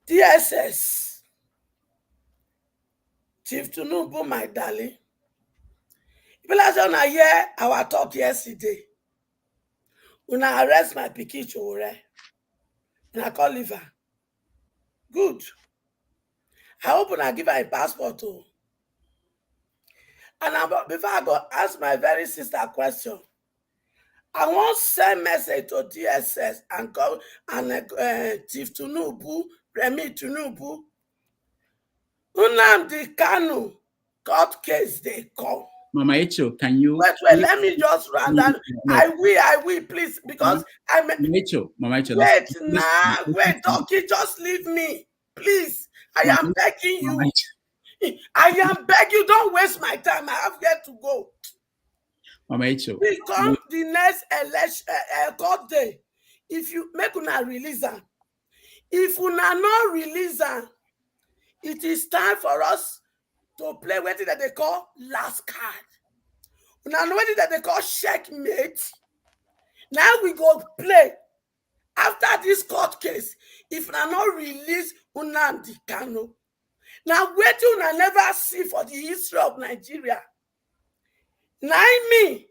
DSS, Chief Tinubu, my darling. People are hear our talk yesterday. When I arrest my pikin chore, and I call liver. Good. I hope when I give her a passport too. And before I go ask my very sister question, I want to send message to DSS and go and Chief Tinubu, Remi Tinubu. Nnamdi Kanu court case they come. Mama Echo, can you wait, let me just run down. No. I will, please, because Mama Echo, wait, wait, Donkey, just leave me. Please. I am begging you. I am begging you, don't waste my time. I have yet to go. Mama Echo. We come the next election court day. If you make una release them, if una not release them, it is time for us to play what that they call last card. Una know what that they call checkmate. Now we go play. After this court case, if una not release Nnamdi Kanu, now wait till una never see for the history of Nigeria. Now me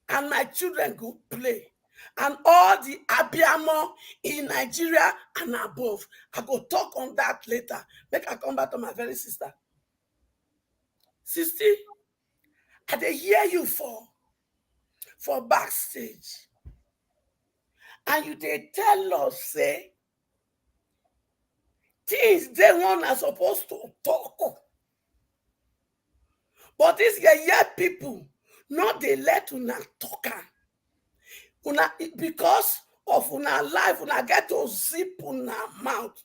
and my children go play. And all the Abiamo in Nigeria and above. I go talk on that later. Make I come back to my very sister. Sister, I dey hear you for backstage. And you dey tell us, say, things they one are supposed to talk. But these people, not they let una talk. Una, because of una life, una get to zip una mouth.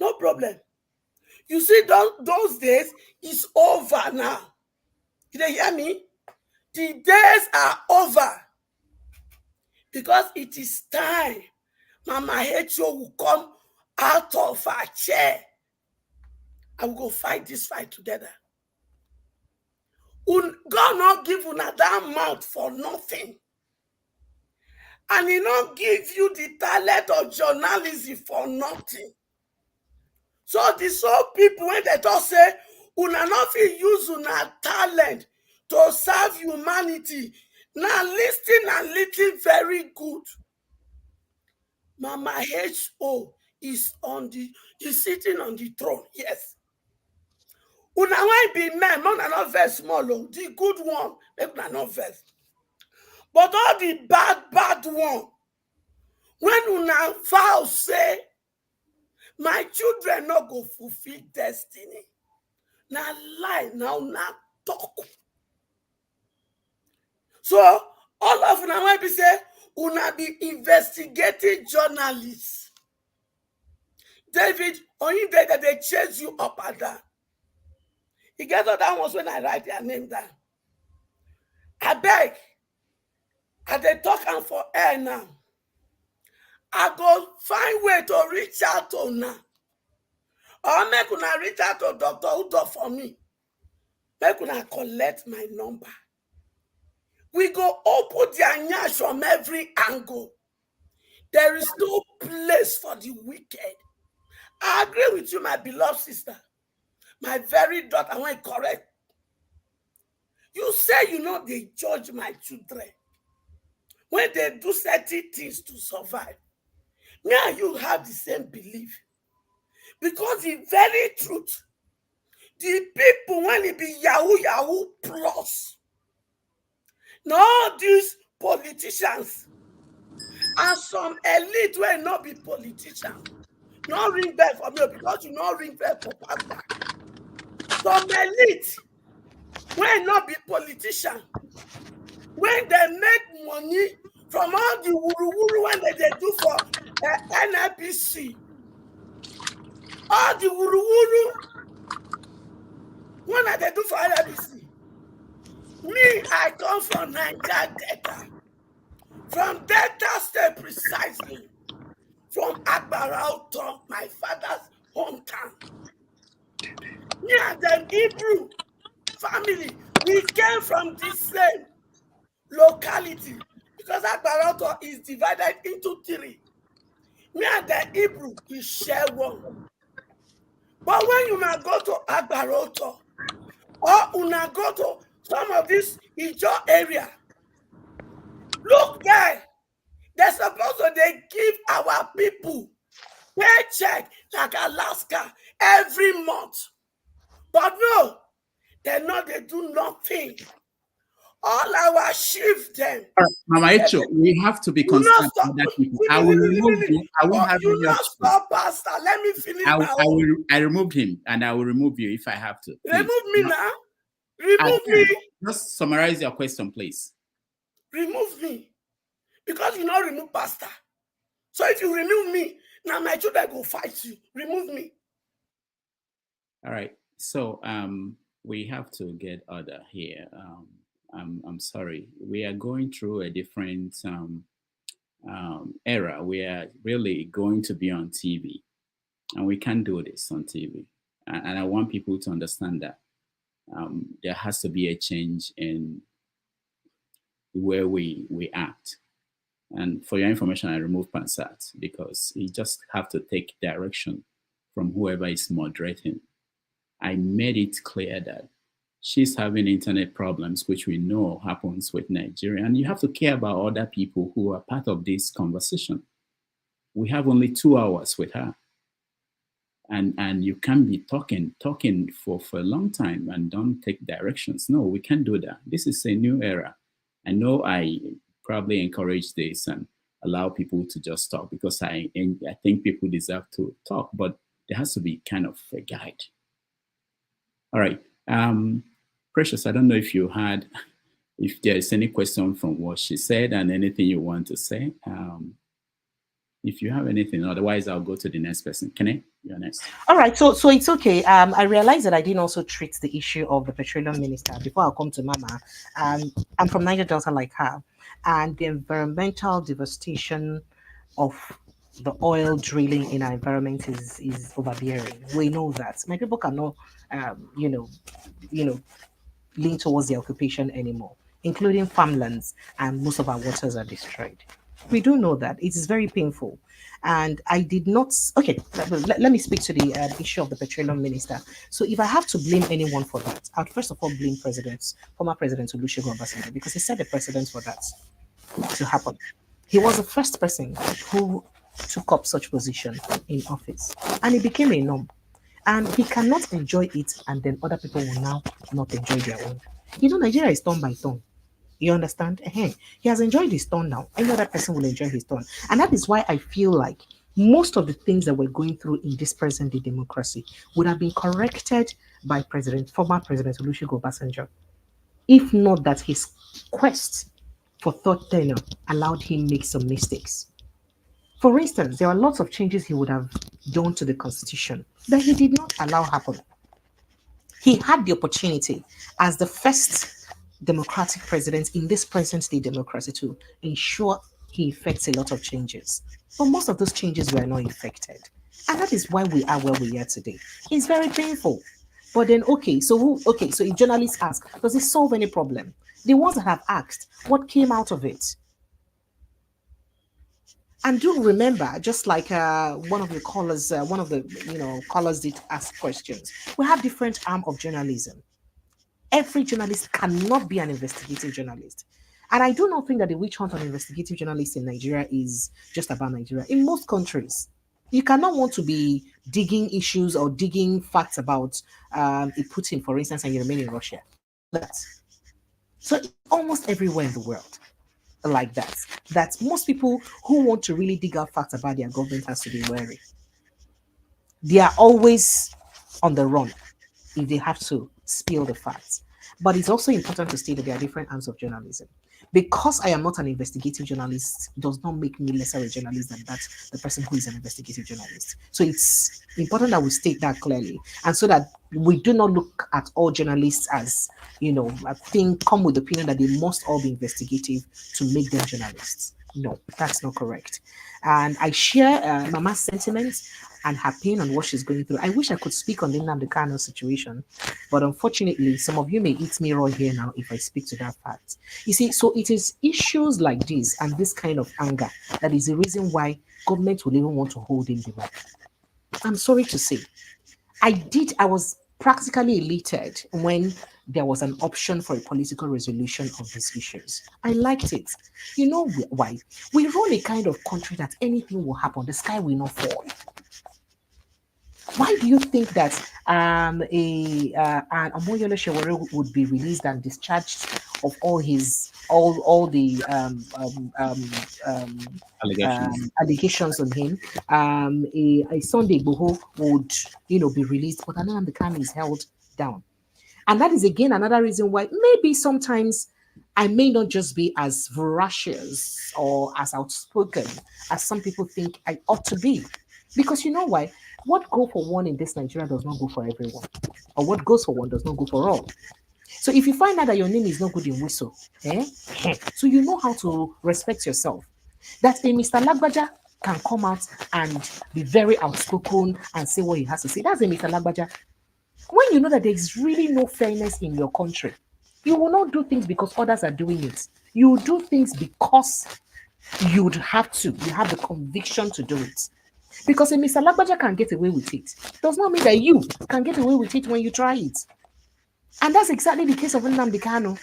No problem. You see, those days is over now. Did you hear me? The days are over. Because it is time Mama Hecho will come out of her chair and we go fight this fight together. God not give una that mouth for nothing. And he not give you the talent of journalism for nothing. So the people when they talk say, una not fit use una talent to serve humanity. Now listen and listen very good. Mama H.O. is sitting on the throne. Yes. Una want be men, man are not very small. The good one, they are not very. But all the bad one, when una vow say, my children not go fulfill destiny. Now lie, now talk. So all of una want be say, una be investigating journalists. David, only day that they chase you up and down. You get all that ones when I write their name down. I beg. And they talk am for air now. I go find way to reach out to now. Or make una reach out to Dr. Udo for me. Make una collect my number. We go open their nyash from every angle. There is no place for the wicked. I agree with you, my beloved sister. My very daughter, I want to correct. You say you know they judge my children. When they do certain things to survive. Now you have the same belief. Because the very truth, the people, when it be Yahoo plus, now all these politicians and some elite will not be politicians. No ring bell for me because you not ring bell for pastor. Some elite will not be politicians. When they make money from all the wuru when they do for NIPC, all the wuru when they do for NIPC. Me, I come from Niger Delta. From Delta State precisely. From Agbarauto, my father's hometown. Me and the Hebrew family, we came from the same locality because Agbarauto is divided into 3. Me and the Hebrew, we share one. But when you now go to Agbarauto, or you now go to some of this Ijo area, look there. They're supposed to give our people paycheck like Alaska every month. But no, they do nothing. All our shift them. Mama Echo, we have to be concerned about that people. I will remove you. I won't have you not stop, Pastor. Let me finish I removed him and I will remove you if I have to. Please. Remove me now. Remove me. Just summarize your question, please. Remove me. Because you not remove Pastor. So if you remove me, now my children go fight you. Remove me. All right. So we have to get order here. I'm sorry. We are going through a different era. We are really going to be on TV. And we can't do this on TV. And I want people to understand that there has to be a change in where we act. And for your information, I removed Pansat because you just have to take direction from whoever is moderating. I made it clear that she's having internet problems, which we know happens with Nigeria. And you have to care about other people who are part of this conversation. We have only 2 hours with her. And you can't be talking for a long time and don't take directions. No, we can't do that. This is a new era. I know I probably encourage this and allow people to just talk because I think people deserve to talk, but there has to be kind of a guide. All right. Precious, I don't know if if there's any question from what she said and anything you want to say. If you have anything, otherwise I'll go to the next person. Kene, you're next. All right, so it's okay. I realized that I didn't also treat the issue of the petroleum minister before I come to Mama. I'm from Niger Delta like her, and the environmental devastation of the oil drilling in our environment is overbearing. We know that. My people cannot, lean towards the occupation anymore, including farmlands, and most of our waters are destroyed. We do know that. It is very painful. And I did not. Okay, let me speak to the issue of the petroleum minister. So if I have to blame anyone for that, I'd first of all blame former President Olusegun Obasanjo, because he set the precedent for that to happen. He was the first person who took up such position in office, and it became a norm. And he cannot enjoy it, and then other people will now not enjoy their own. Nigeria is turn by turn. You understand? He has enjoyed his turn now. Any other person will enjoy his turn. And that is why I feel like most of the things that we're going through in this present day democracy would have been corrected by former President Olusegun Obasanjo, if not that his quest for third tenure allowed him make some mistakes. For instance, there are lots of changes he would have done to the constitution that he did not allow happen. He had the opportunity as the first democratic president in this present day democracy to ensure he effects a lot of changes. But most of those changes were not effected. And that is why we are where we are today. It's very painful. But then, so if journalists ask, does it solve any problem? The ones that have asked, what came out of it? And do remember, just like one of the callers did ask questions, we have different arm of journalism. Every journalist cannot be an investigative journalist. And I do not think that the witch hunt on investigative journalists in Nigeria is just about Nigeria. In most countries, you cannot want to be digging issues or digging facts about a Putin, for instance, and you remain in Russia. So it's almost everywhere in the world like that. That most people who want to really dig out facts about their government has to be wary. They are always on the run if they have to spill the facts. But it's also important to state that there are different arms of journalism. Because I am not an investigative journalist does not make me lesser a journalist than the person who is an investigative journalist. So it's important that we state that clearly, and so that we do not look at all journalists as, come with the opinion that they must all be investigative to make them journalists. No, that's not correct. And I share Mama's sentiments and her pain on what she's going through. I wish I could speak on the Nnamdi Kanu situation, but unfortunately, some of you may eat me raw here now if I speak to that fact. You see, so it is issues like this and this kind of anger that is the reason why government will even want to hold him the back. I'm sorry to say, I was practically elated when there was an option for a political resolution of these issues. I liked it. You know why? We run a kind of country that anything will happen, the sky will not fall. Why do you think that an Omoyole Sowore would be released and discharged of all the allegations on him? A Sunday Igboho would be released, but Nnamdi Kanu is held down. And that is again another reason why maybe sometimes I may not just be as voracious or as outspoken as some people think I ought to be. Because you know why? What goes for one in this Nigeria does not go for everyone. Or what goes for one does not go for all. So if you find out that your name is not good in whistle, so you know how to respect yourself. That a Mr. Lagbaja can come out and be very outspoken and say what he has to say. That's a Mr. Lagbaja. When you know that there is really no fairness in your country, you will not do things because others are doing it. You will do things because you'd have to. You have the conviction to do it. Because a Mr. Lagbaja can get away with it does not mean that you can get away with it when you try it. And that's exactly the case of Nnamdi Kanu,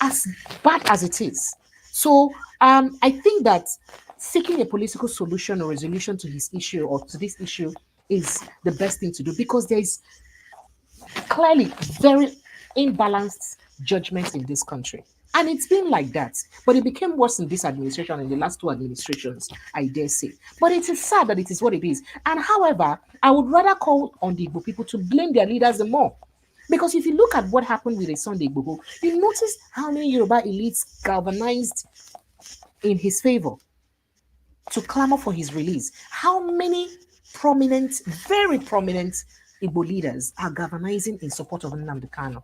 as bad as it is. So I think that seeking a political solution or resolution to his issue or to this issue is the best thing to do, because there is clearly very imbalanced judgment in this country. And it's been like that. But it became worse in this administration and in the last two administrations, I dare say. But it is sad that it is what it is. And however, I would rather call on the Igbo people to blame their leaders the more. Because if you look at what happened with Sunday Igboho, you notice how many Yoruba elites galvanized in his favor to clamor for his release. How many prominent, very prominent Igbo leaders are galvanizing in support of Nnamdi Kanu?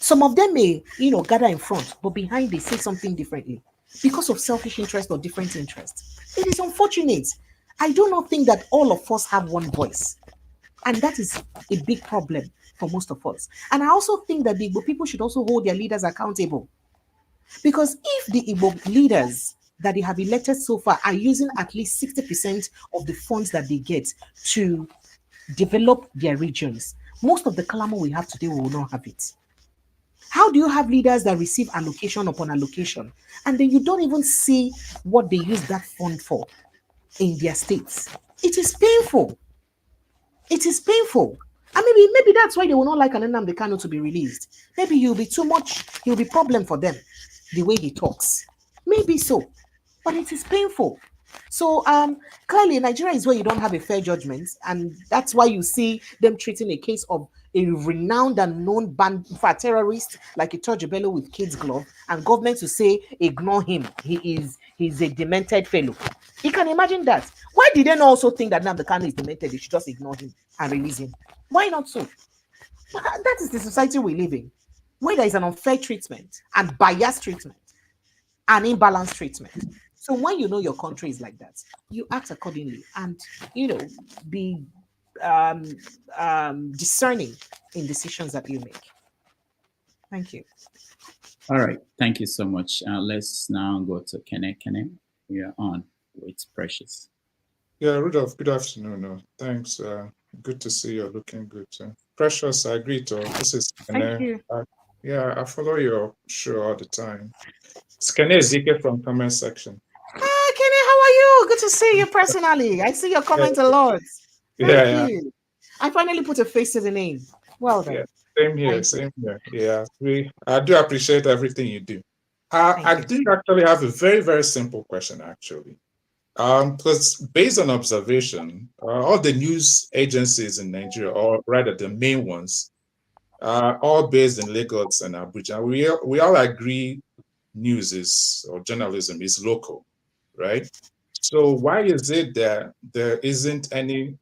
Some of them may, gather in front, but behind they say something differently because of selfish interest or different interests. It is unfortunate. I do not think that all of us have one voice. And that is a big problem for most of us. And I also think that the Igbo people should also hold their leaders accountable. Because if the Igbo leaders that they have elected so far are using at least 60% of the funds that they get to develop their regions. Most of the clamor we have today, we will not have it. How do you have leaders that receive allocation upon allocation and then you don't even see what they use that fund for in their states? It is painful. It is painful. And maybe that's why they will not like Nnamdi Kanu to be released. Maybe he'll be too much, he'll be problem for them, the way he talks. Maybe so. But it is painful. So clearly Nigeria is where you don't have a fair judgment, and that's why you see them treating a case of a renowned and known band for terrorist like a Bello with kids glove, and government to say ignore him. He's a demented fellow. You can imagine that. Why did they not also think that now the Kanu is demented? They should just ignore him and release him. Why not so? But that is the society we live in, where there is an unfair treatment and biased treatment and imbalanced treatment. So when you know your country is like that, you act accordingly and, be discerning in decisions that you make. Thank you. All right. Thank you so much. Let's now go to Kene. Kene, you're on with Precious. Yeah, Rudolph, good afternoon. Thanks. Good to see you. Looking good. Precious, I agree to. This is Kene. Thank you. I follow your show all the time. It's Kene Ezike from comment section. Hi, Kenny, how are you? Good to see you personally. I see your comment a lot. Thank you. I finally put a face to the name. Well done. Yeah, same here, same here. Yeah, I do appreciate everything you do. I do actually have a very, very simple question, actually. Because based on observation, all the news agencies in Nigeria, or rather the main ones, are all based in Lagos and Abuja. We all agree news is, or journalism is local, right? So why is it that there isn't any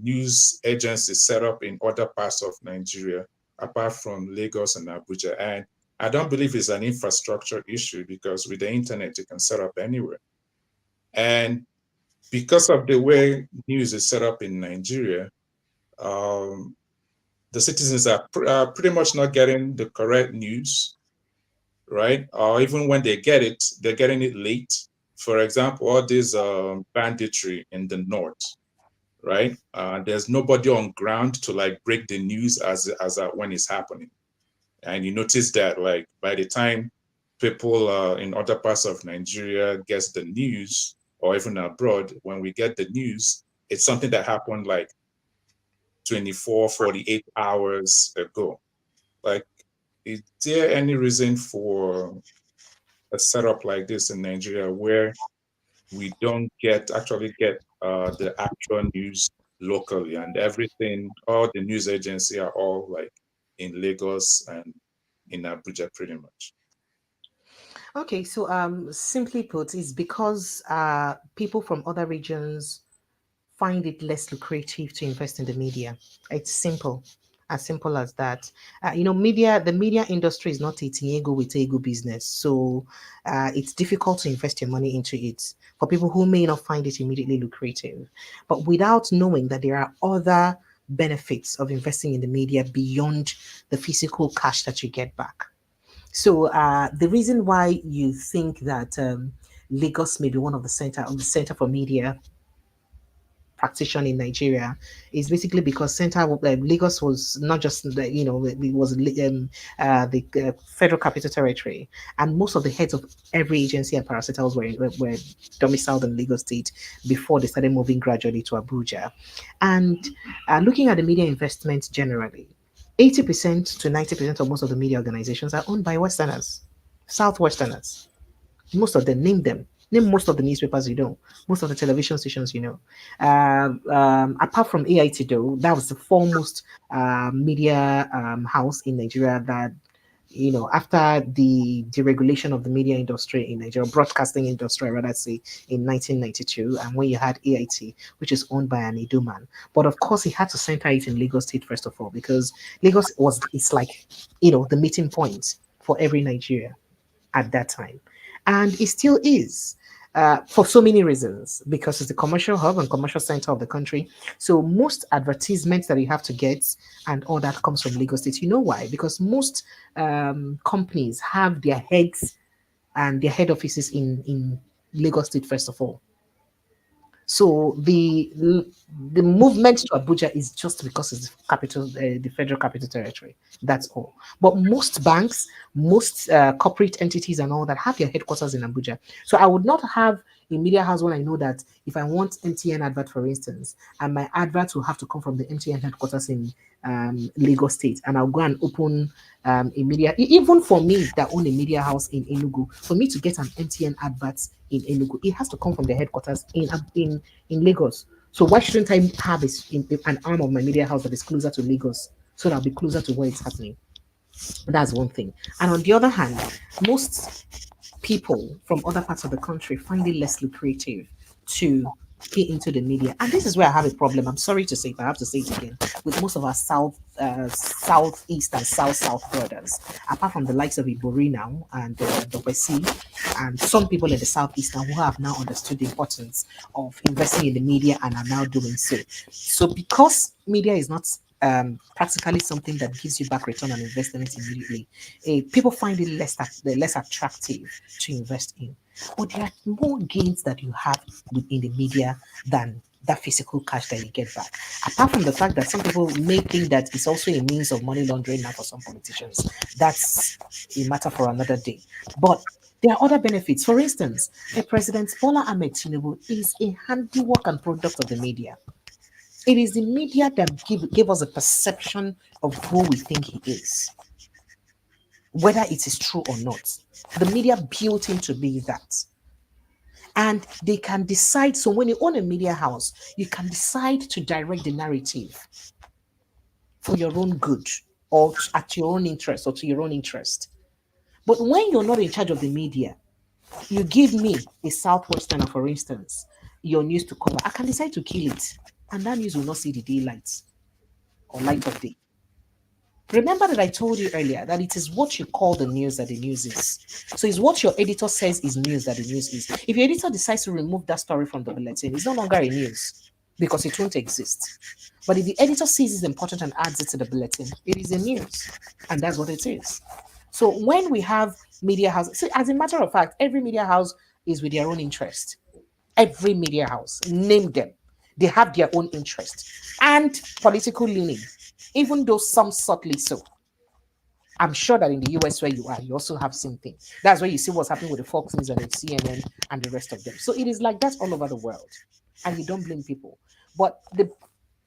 news agencies set up in other parts of Nigeria apart from Lagos and Abuja? And I don't believe it's an infrastructure issue, because with the internet you can set up anywhere. And because of the way news is set up in Nigeria, the citizens are pretty much not getting the correct news, right? Or even when they get it, they're getting it late. For example, all this banditry in the north, right? There's nobody on ground to break the news as when it's happening. And you notice that by the time people in other parts of Nigeria gets the news, or even abroad, when we get the news, it's something that happened 24, 48 hours ago. Is there any reason for a setup like this in Nigeria where we don't actually get the actual news locally, and everything, all the news agencies are all in Lagos and in Abuja pretty much? Okay, so simply put, it's because people from other regions find it less lucrative to invest in the media. It's simple as that. The media industry is not a Tinubu with ego business, so it's difficult to invest your money into it for people who may not find it immediately lucrative, but without knowing that there are other benefits of investing in the media beyond the physical cash that you get back. So the reason why you think that Lagos may be one of the center for media practitioner in Nigeria is basically because Lagos was not just it was the Federal Capital Territory, and most of the heads of every agency and parastatals were domiciled in Lagos State before they started moving gradually to Abuja. And looking at the media investment generally, 80% to 90% of most of the media organizations are owned by Westerners, Southwesterners. Most of them, name most of the newspapers most of the television stations apart from AIT though, that was the foremost media house in Nigeria that, after the deregulation of the media industry in Nigeria, broadcasting industry, I rather say, in 1992, and when you had AIT, which is owned by an Edo man. But of course, he had to center it in Lagos State first of all, because Lagos it's like, the meeting point for every Nigeria at that time. And it still is. For so many reasons, because it's the commercial hub and commercial center of the country. So most advertisements that you have to get and all that comes from Lagos State. You know why? Because most companies have their heads and their head office is in Lagos State, first of all. So the movement to Abuja is just because it's capital, the federal capital territory. That's all. But most banks, most corporate entities, and all that have their headquarters in Abuja. So I would not have a media house when I know that if I want MTN advert, for instance, and my advert will have to come from the MTN headquarters in Lagos State, and I'll go and open a media. Even for me that own a media house in Enugu, for me to get an MTN advert in Enugu, it has to come from the headquarters in Lagos. So why shouldn't I have an arm of my media house that is closer to Lagos, so that I'll be closer to where it's happening? That's one thing. And on the other hand, most people from other parts of the country find it less lucrative to get into the media. And this is where I have a problem. I'm sorry to say, but I have to say it again. With most of our southeast and south brothers, apart from the likes of Ibori now and Dobesi, and some people in the southeast now who have now understood the importance of investing in the media and are now doing so. So because media is not practically something that gives you back return on investment immediately, people find it less attractive to invest in. But there are more gains that you have within the media than that physical cash that you get back. Apart from the fact that some people may think that it's also a means of money laundering now for some politicians. That's a matter for another day. But there are other benefits. For instance, President Bola Ahmed Tinubu is a handiwork and product of the media. It is the media that give us a perception of who we think he is, whether it is true or not. The media built him to be that. And they can decide. So when you own a media house, you can decide to direct the narrative for your own good or at your own interest or to your own interest. But when you're not in charge of the media, you give me a Southwesterner, for instance, your news to cover. I can decide to kill it, and that news will not see the daylight or light of day. Remember that I told you earlier that it is what you call the news that the news is. So it's what your editor says is news that the news is. If your editor decides to remove that story from the bulletin, it's no longer a news because it won't exist. But if the editor sees it's important and adds it to the bulletin, it is a news. And that's what it is. So when we have media houses, so as a matter of fact, every media house is with their own interest. Every media house, name them. They have their own interest and political leaning, even though some subtly so. I'm sure that in the US where you are, you also have same thing. That's where you see what's happening with the Fox News and the CNN and the rest of them. So it is like that all over the world. And you don't blame people. But the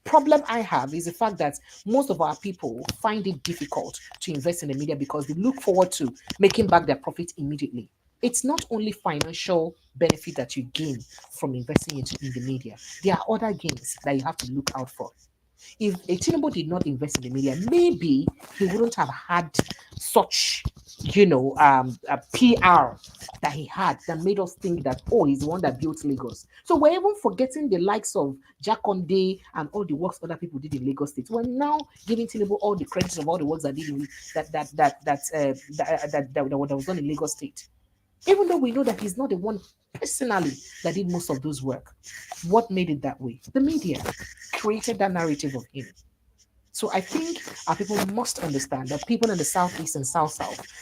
problem I have is the fact that most of our people find it difficult to invest in the media because they look forward to making back their profit immediately. It's not only financial benefit that you gain from investing in the media. There are other gains that you have to look out for. If a Tinubu did not invest in the media, maybe he wouldn't have had such, a PR that he had that made us think that, oh, he's the one that built Lagos. So we're even forgetting the likes of Jack Conde and all the works other people did in Lagos State. We're now giving Tinubu all the credit of all the works that did that was done in Lagos State. Even though we know that he's not the one personally that did most of those work. What made it that way? The media created that narrative of him. So I think our people must understand that people in the Southeast and South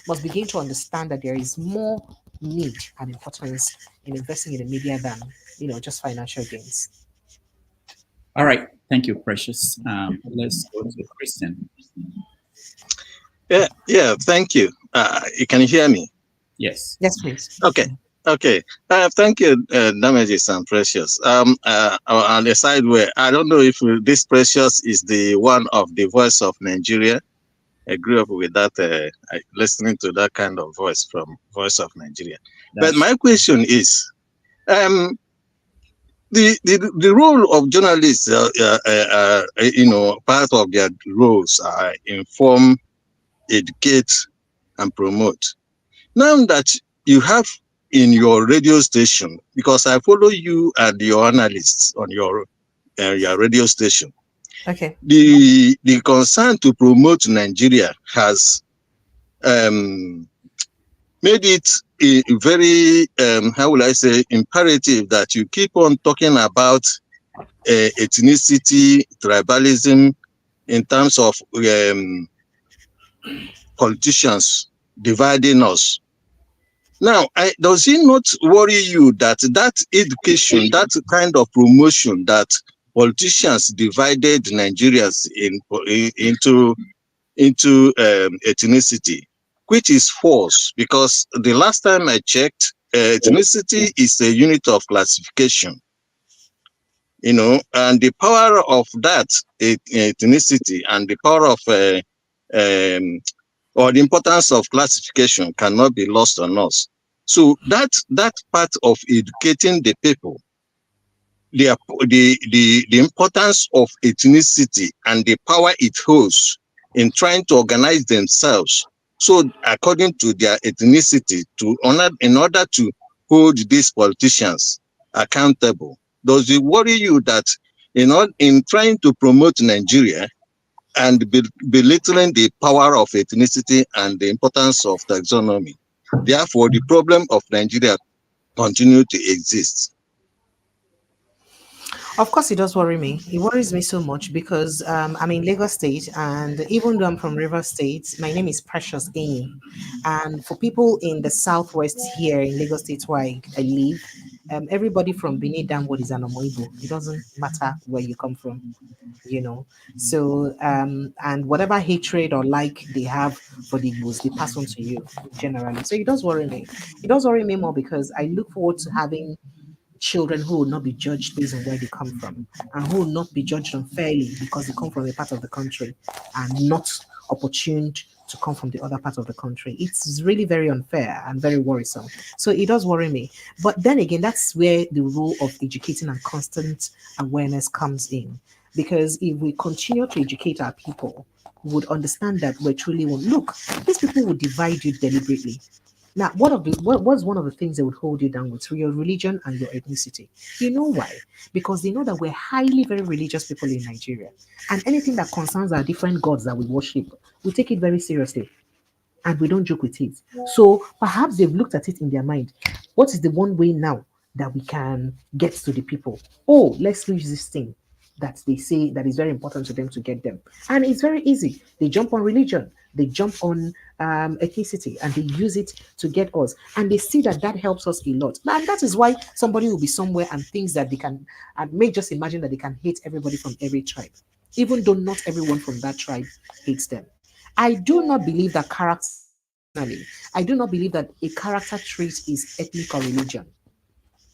must begin to understand that there is more need and importance in investing in the media than, just financial gains. All right. Thank you, Precious. Let's go to Christian. Yeah. Thank you. You can hear me? Yes. Yes, please. Okay. Thank you, Damages and Precious. On the side where I don't know if this Precious is the one of the Voice of Nigeria. I grew up with that, listening to that kind of voice from Voice of Nigeria. But my question is, the role of journalists, part of their roles are inform, educate, and promote. Now that you have in your radio station, because I follow you and your analysts on your radio station. Okay. The concern to promote Nigeria has made it a very how will I say imperative that you keep on talking about ethnicity, tribalism in terms of politicians dividing us. Now, does it not worry you that that education, that kind of promotion that politicians divided Nigerians into ethnicity, which is false, because the last time I checked, ethnicity is a unit of classification, and the power of that ethnicity and the power of or the importance of classification cannot be lost on us. So that part of educating the people, the importance of ethnicity and the power it holds in trying to organize themselves, so according to their ethnicity, in order to hold these politicians accountable. Does it worry you that in trying to promote Nigeria and belittling the power of ethnicity and the importance of taxonomy, therefore the problem of Nigeria continue to exist? Of course, it does worry me. It worries me so much because I'm in Lagos State, and even though I'm from River State, my name is Precious Enyi. And for people in the southwest here in Lagos State where I live, everybody from Benin downward is an Omoibo. It doesn't matter where you come from, you know. So, and whatever hatred or like they have for the Igbos, they pass on to you generally. So it does worry me. It does worry me more because I look forward to having children who will not be judged based on where they come from and who will not be judged unfairly because they come from a part of the country and not opportuned to come from the other part of the country. It's really very unfair and very worrisome. So it does worry me. But then again, that's where the role of educating and constant awareness comes in. Because if we continue to educate our people, we would understand that we're truly one. Look, these people will divide you deliberately. Now, what's one of the things that would hold you down with your religion and your ethnicity? You know why? Because they know that we're highly very religious people in Nigeria, and anything that concerns our different gods that we worship, we take it very seriously, and we don't joke with it. So perhaps they've looked at it in their mind. What is the one way now that we can get to the people? Oh, let's use this thing that they say that is very important to them to get them. And it's very easy. They jump on religion, they jump on ethnicity, and they use it to get us. And they see that that helps us a lot. And that is why somebody will be somewhere and thinks that they can, and may just imagine that they can hate everybody from every tribe, even though not everyone from that tribe hates them. I do not believe that character. I do not believe that a character trait is ethnic or religion.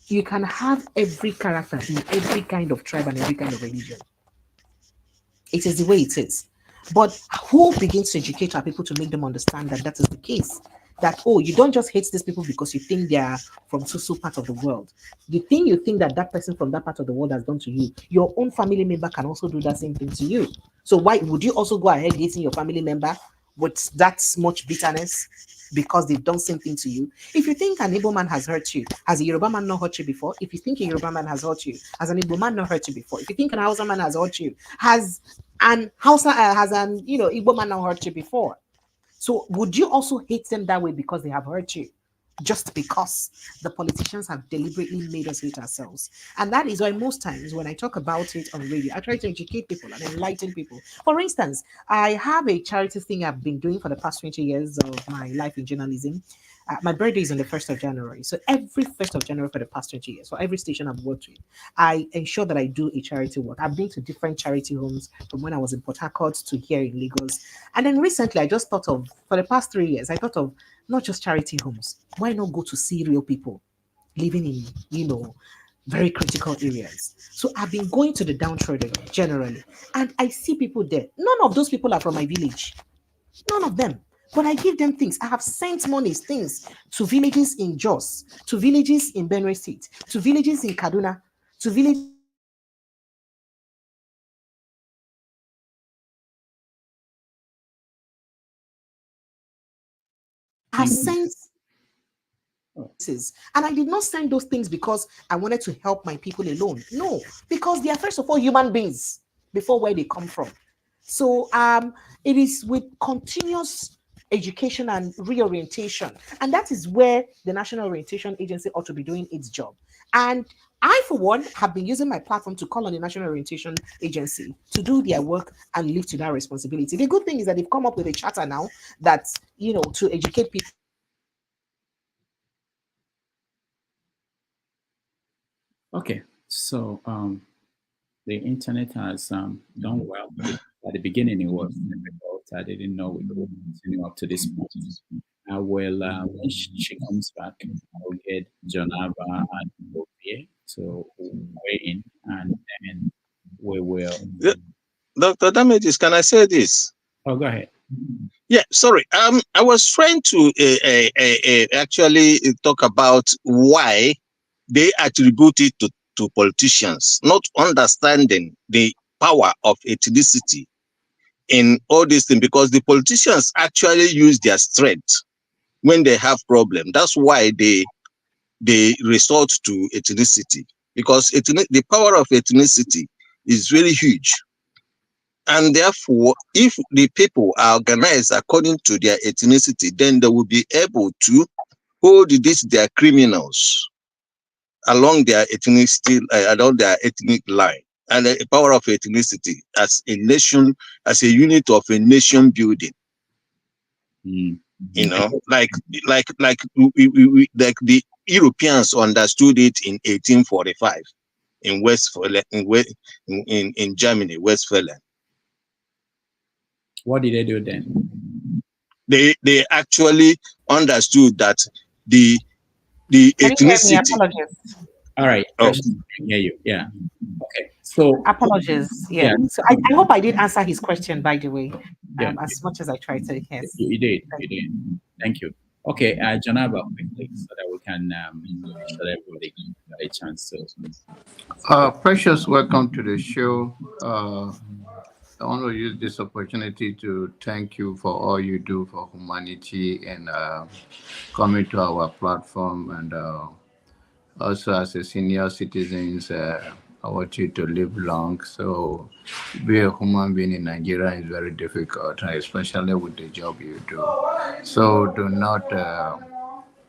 You can have every character in every kind of tribe and every kind of religion. It is the way it is. But who begins to educate our people to make them understand that that is the case? That, oh, you don't just hate these people because you think they are from so part of the world. The thing you think that that person from that part of the world has done to you, your own family member can also do that same thing to you. So why would you also go ahead hating your family member with that much bitterness because they've done same thing to you? If you think an Igbo man has hurt you, has a Yoruba man not hurt you before? If you think a Yoruba man has hurt you, has an Igbo man not hurt you before? If you think an Hausa man has hurt you, has an Igbo man not hurt you before? So would you also hate them that way because they have hurt you? Just because the politicians have deliberately made us hate ourselves. And that is why most times when I talk about it on radio, I try to educate people and enlighten people. For instance, I have a charity thing I've been doing for the past 20 years of my life in journalism. My birthday is on the 1st of January. So every 1st of January for the past 20 years, for every station I've worked with, I ensure that I do a charity work. I've been to different charity homes from when I was in Port Harcourt to here in Lagos. And then recently, I just thought of, for the past 3 years, I thought of not just charity homes. Why not go to see real people living in, very critical areas? So I've been going to the downtrodden generally, and I see people there. None of those people are from my village. None of them. But I give them things. I have sent things to villages in Jos, to villages in Benue State, to villages in Kaduna, to villages. I have sent and I did not send those things because I wanted to help my people alone. No, because they are first of all human beings before where they come from. So it is with continuous education and reorientation, and that is where the National Orientation Agency ought to be doing its job. And I, for one, have been using my platform to call on the National Orientation Agency to do their work and live to that responsibility. The good thing is that they've come up with a charter now that, to educate people Okay, so the internet has done well. At the beginning, it was difficult. I didn't know we could continue up to this point. I will, when she comes back, I will get Jonava and Obie to weigh in, and then we will. Dr. Damages, can I say this? Oh, go ahead. Yeah, sorry. I was trying to actually talk about why they attribute it to politicians, not understanding the power of ethnicity in all these things, because the politicians actually use their strength when they have problem. That's why they resort to ethnicity, because the power of ethnicity is very huge. And therefore, if the people are organized according to their ethnicity, then they will be able to hold their criminals along their along their ethnic line. And the power of ethnicity as a nation, as a unit of a nation building. You know, like the Europeans understood it in 1845 in Westphalia, in Germany, Westphalia. What did they do then? They actually understood that the Can ethnicity. you hear me? Apologies. All right. I can hear you. Yeah. Okay. So apologies. Yeah. So I hope I did answer his question, by the way, as much as I tried to. Yes. You did. You did. Thank you. Okay, Janaba, quickly, so that we can make sure that everybody got a chance to. Precious, welcome to the show. I want to use this opportunity to thank you for all you do for humanity and coming to our platform. And also, as a senior citizens, I want you to live long. So, be a human being in Nigeria is very difficult, especially with the job you do. So, do not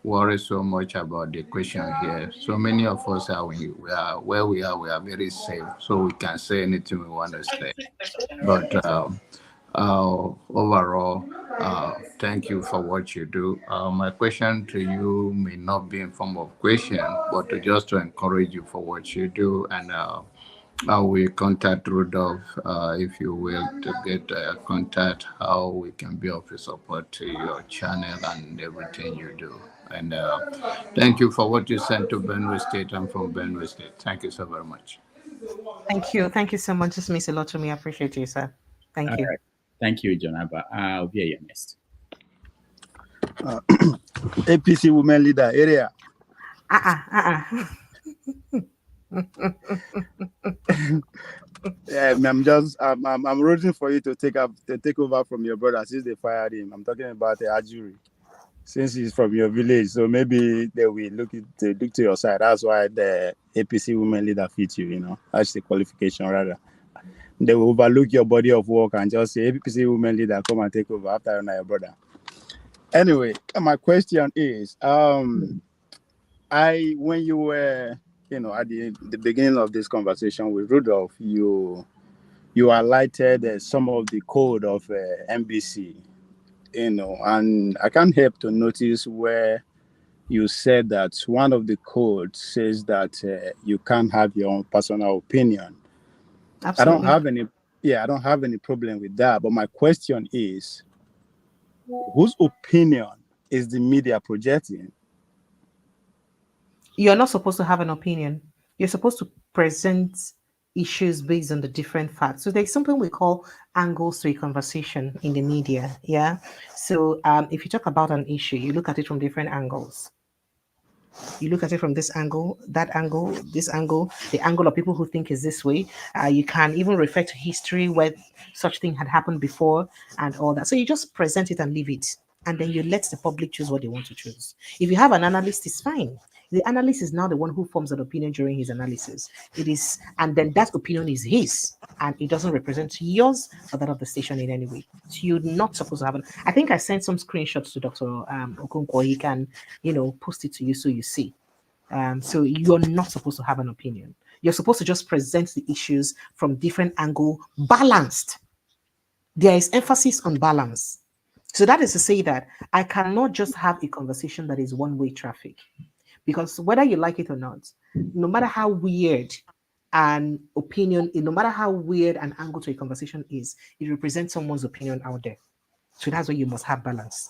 worry so much about the question here. So many of us where we are very safe, so we can say anything we want to say. But overall, thank you for what you do. My question to you may not be in form of question, but just to encourage you for what you do, and I will contact Rudolph, if you will, to get contact how we can be of support to your channel and everything you do. And thank you for what you sent to Benue State. I'm from Benue State. Thank you so very much. Thank you. Thank you so much. This means a lot to me. I appreciate you, sir. Thank you. Right. Thank you, Jonaba. I'll be your next. APC women leader area. Yeah, I'm rooting for you to take over from your brother since they fired him. I'm talking about the Ajuri, since he's from your village. So maybe they will look to your side. That's why the APC women leader fits you. You know, that's the qualification rather. They will overlook your body of work and just say, APC women leader, come and take over after you're not your brother. Anyway, my question is, when you were, at the beginning of this conversation with Rudolph, you highlighted some of the code of NBC, and I can't help to notice where you said that one of the codes says that you can't have your own personal opinion. Absolutely. I don't have any problem with that. But my question is, whose opinion is the media projecting? You're not supposed to have an opinion. You're supposed to present issues based on the different facts. So there's something we call angles to a conversation in the media. Yeah. So if you talk about an issue, you look at it from different angles. You look at it from this angle, that angle, this angle, the angle of people who think is this way. You can even refer to history where such thing had happened before and all that. So you just present it and leave it. And then you let the public choose what they want to choose. If you have an analyst, it's fine. The analyst is now the one who forms an opinion during his analysis. And then that opinion is his, and it doesn't represent yours or that of the station in any way. So you're not supposed to have it. I think I sent some screenshots to Dr. Okonkwo. He can, post it to you so you see. So you're not supposed to have an opinion. You're supposed to just present the issues from different angle, balanced. There is emphasis on balance. So that is to say that I cannot just have a conversation that is one-way traffic. Because whether you like it or not, no matter how weird an opinion, no matter how weird an angle to a conversation is, it represents someone's opinion out there. So that's why you must have balance.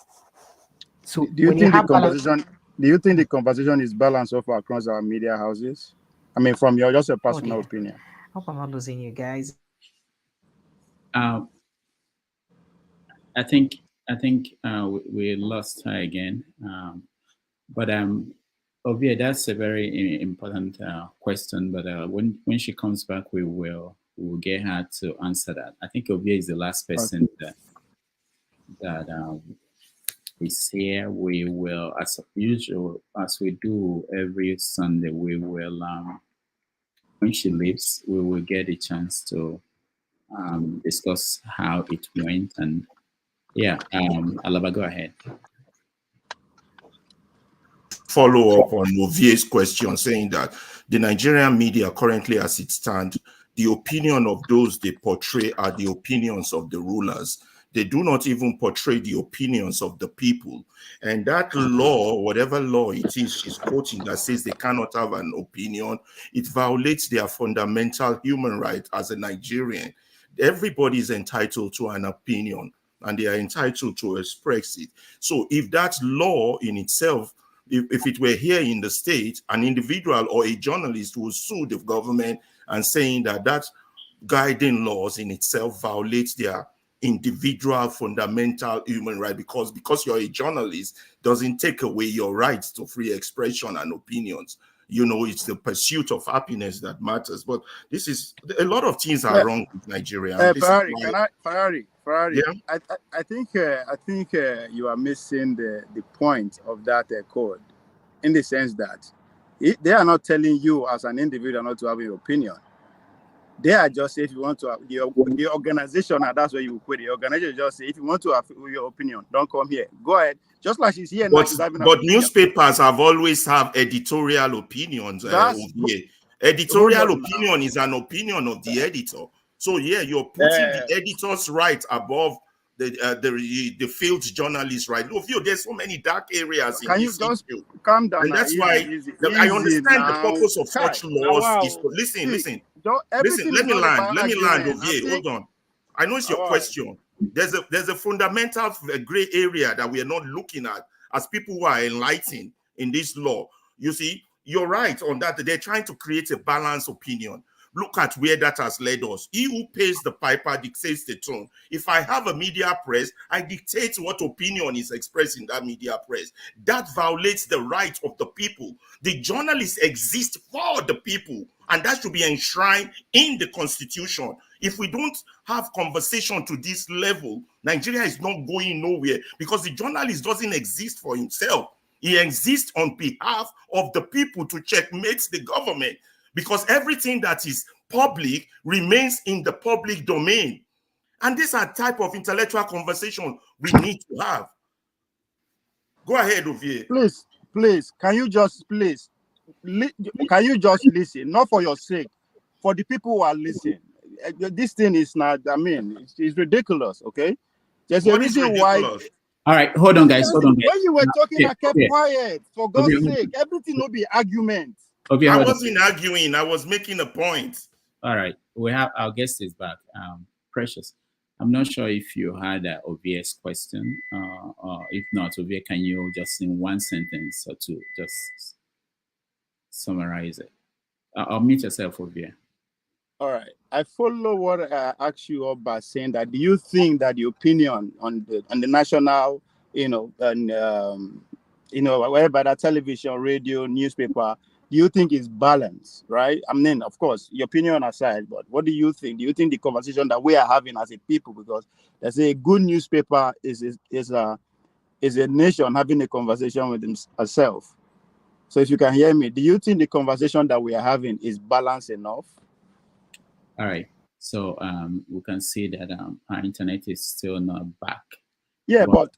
So do you think the conversation? Do you think the conversation is balanced off across our media houses? I mean, from your just a personal opinion. I hope I'm not losing you guys. I think we lost her again. But Ovia, that's a very important question. But when she comes back, we'll get her to answer that. I think Ovia is the last person that is here. We will, as usual, as we do every Sunday, we will when she leaves, we will get a chance to discuss how it went. And yeah, Alaba, go ahead. Follow up on Ovie's question, saying that the Nigerian media currently, as it stands, the opinion of those they portray are the opinions of the rulers. They do not even portray the opinions of the people. And that law, whatever law it is she's quoting that says they cannot have an opinion, it violates their fundamental human right as a Nigerian. Everybody is entitled to an opinion and they are entitled to express it. So if that law in itself, if it were here in the state, an individual or a journalist will sue the government and saying that that guiding laws in itself violates their individual fundamental human right, because you're a journalist doesn't take away your rights to free expression and opinions. You know, it's the pursuit of happiness that matters. But this is, a lot of things are wrong with Nigeria. Ferrari, Ferrari. Yeah? I think you are missing the point of that code, in the sense that they are not telling you as an individual not to have an opinion. They are just say if you want to have the organization, and that's where you put the organization. Just say if you want to have your opinion, don't come here. Go ahead. Just like she's here now. But newspapers have always have editorial opinions. Editorial opinion is an opinion of the editor. So yeah, you're putting the editor's right above the field journalist right. Look, there's so many dark areas. Can you just calm down? And that's why I understand the purpose of such laws is to listen. Let me land, Ovie. Hold on. I know it's your question. There's a fundamental gray area that we are not looking at as people who are enlightened in this law. You see, you're right on that. They're trying to create a balanced opinion. Look at where that has led us. He who pays the piper dictates the tone. If I have a media press, I dictate what opinion is expressed in that media press. That violates the right of the people. The journalists exist for the people, and that should be enshrined in the Constitution. If we don't have conversation to this level, Nigeria is not going nowhere, because the journalist doesn't exist for himself. He exists on behalf of the people to checkmate the government, because everything that is public remains in the public domain. And these are type of intellectual conversation we need to have. Go ahead, Ovie. Please, can you just listen? Not for your sake, for the people who are listening. This thing is not, it's ridiculous, okay? There's a reason why. All right, hold on, guys. When you were talking, I kept quiet. For God's sake, everything will be argument. I wasn't arguing. I was making a point. All right. We have our guest is back. Precious. I'm not sure if you had Ovie's question. Or if not, Ovie, can you just in one sentence or two just summarize it? I'll mute yourself, Ovie. All right. I follow what I asked you all by saying that, do you think that the opinion on the national, whether that television, radio, newspaper, do you think is balanced, right? I mean, of course, your opinion aside, but what do you think? Do you think the conversation that we are having as a people, because there's a good newspaper is a nation having a conversation with itself. So if you can hear me, do you think the conversation that we are having is balanced enough? All right. So we can see that our internet is still not back. Yeah, but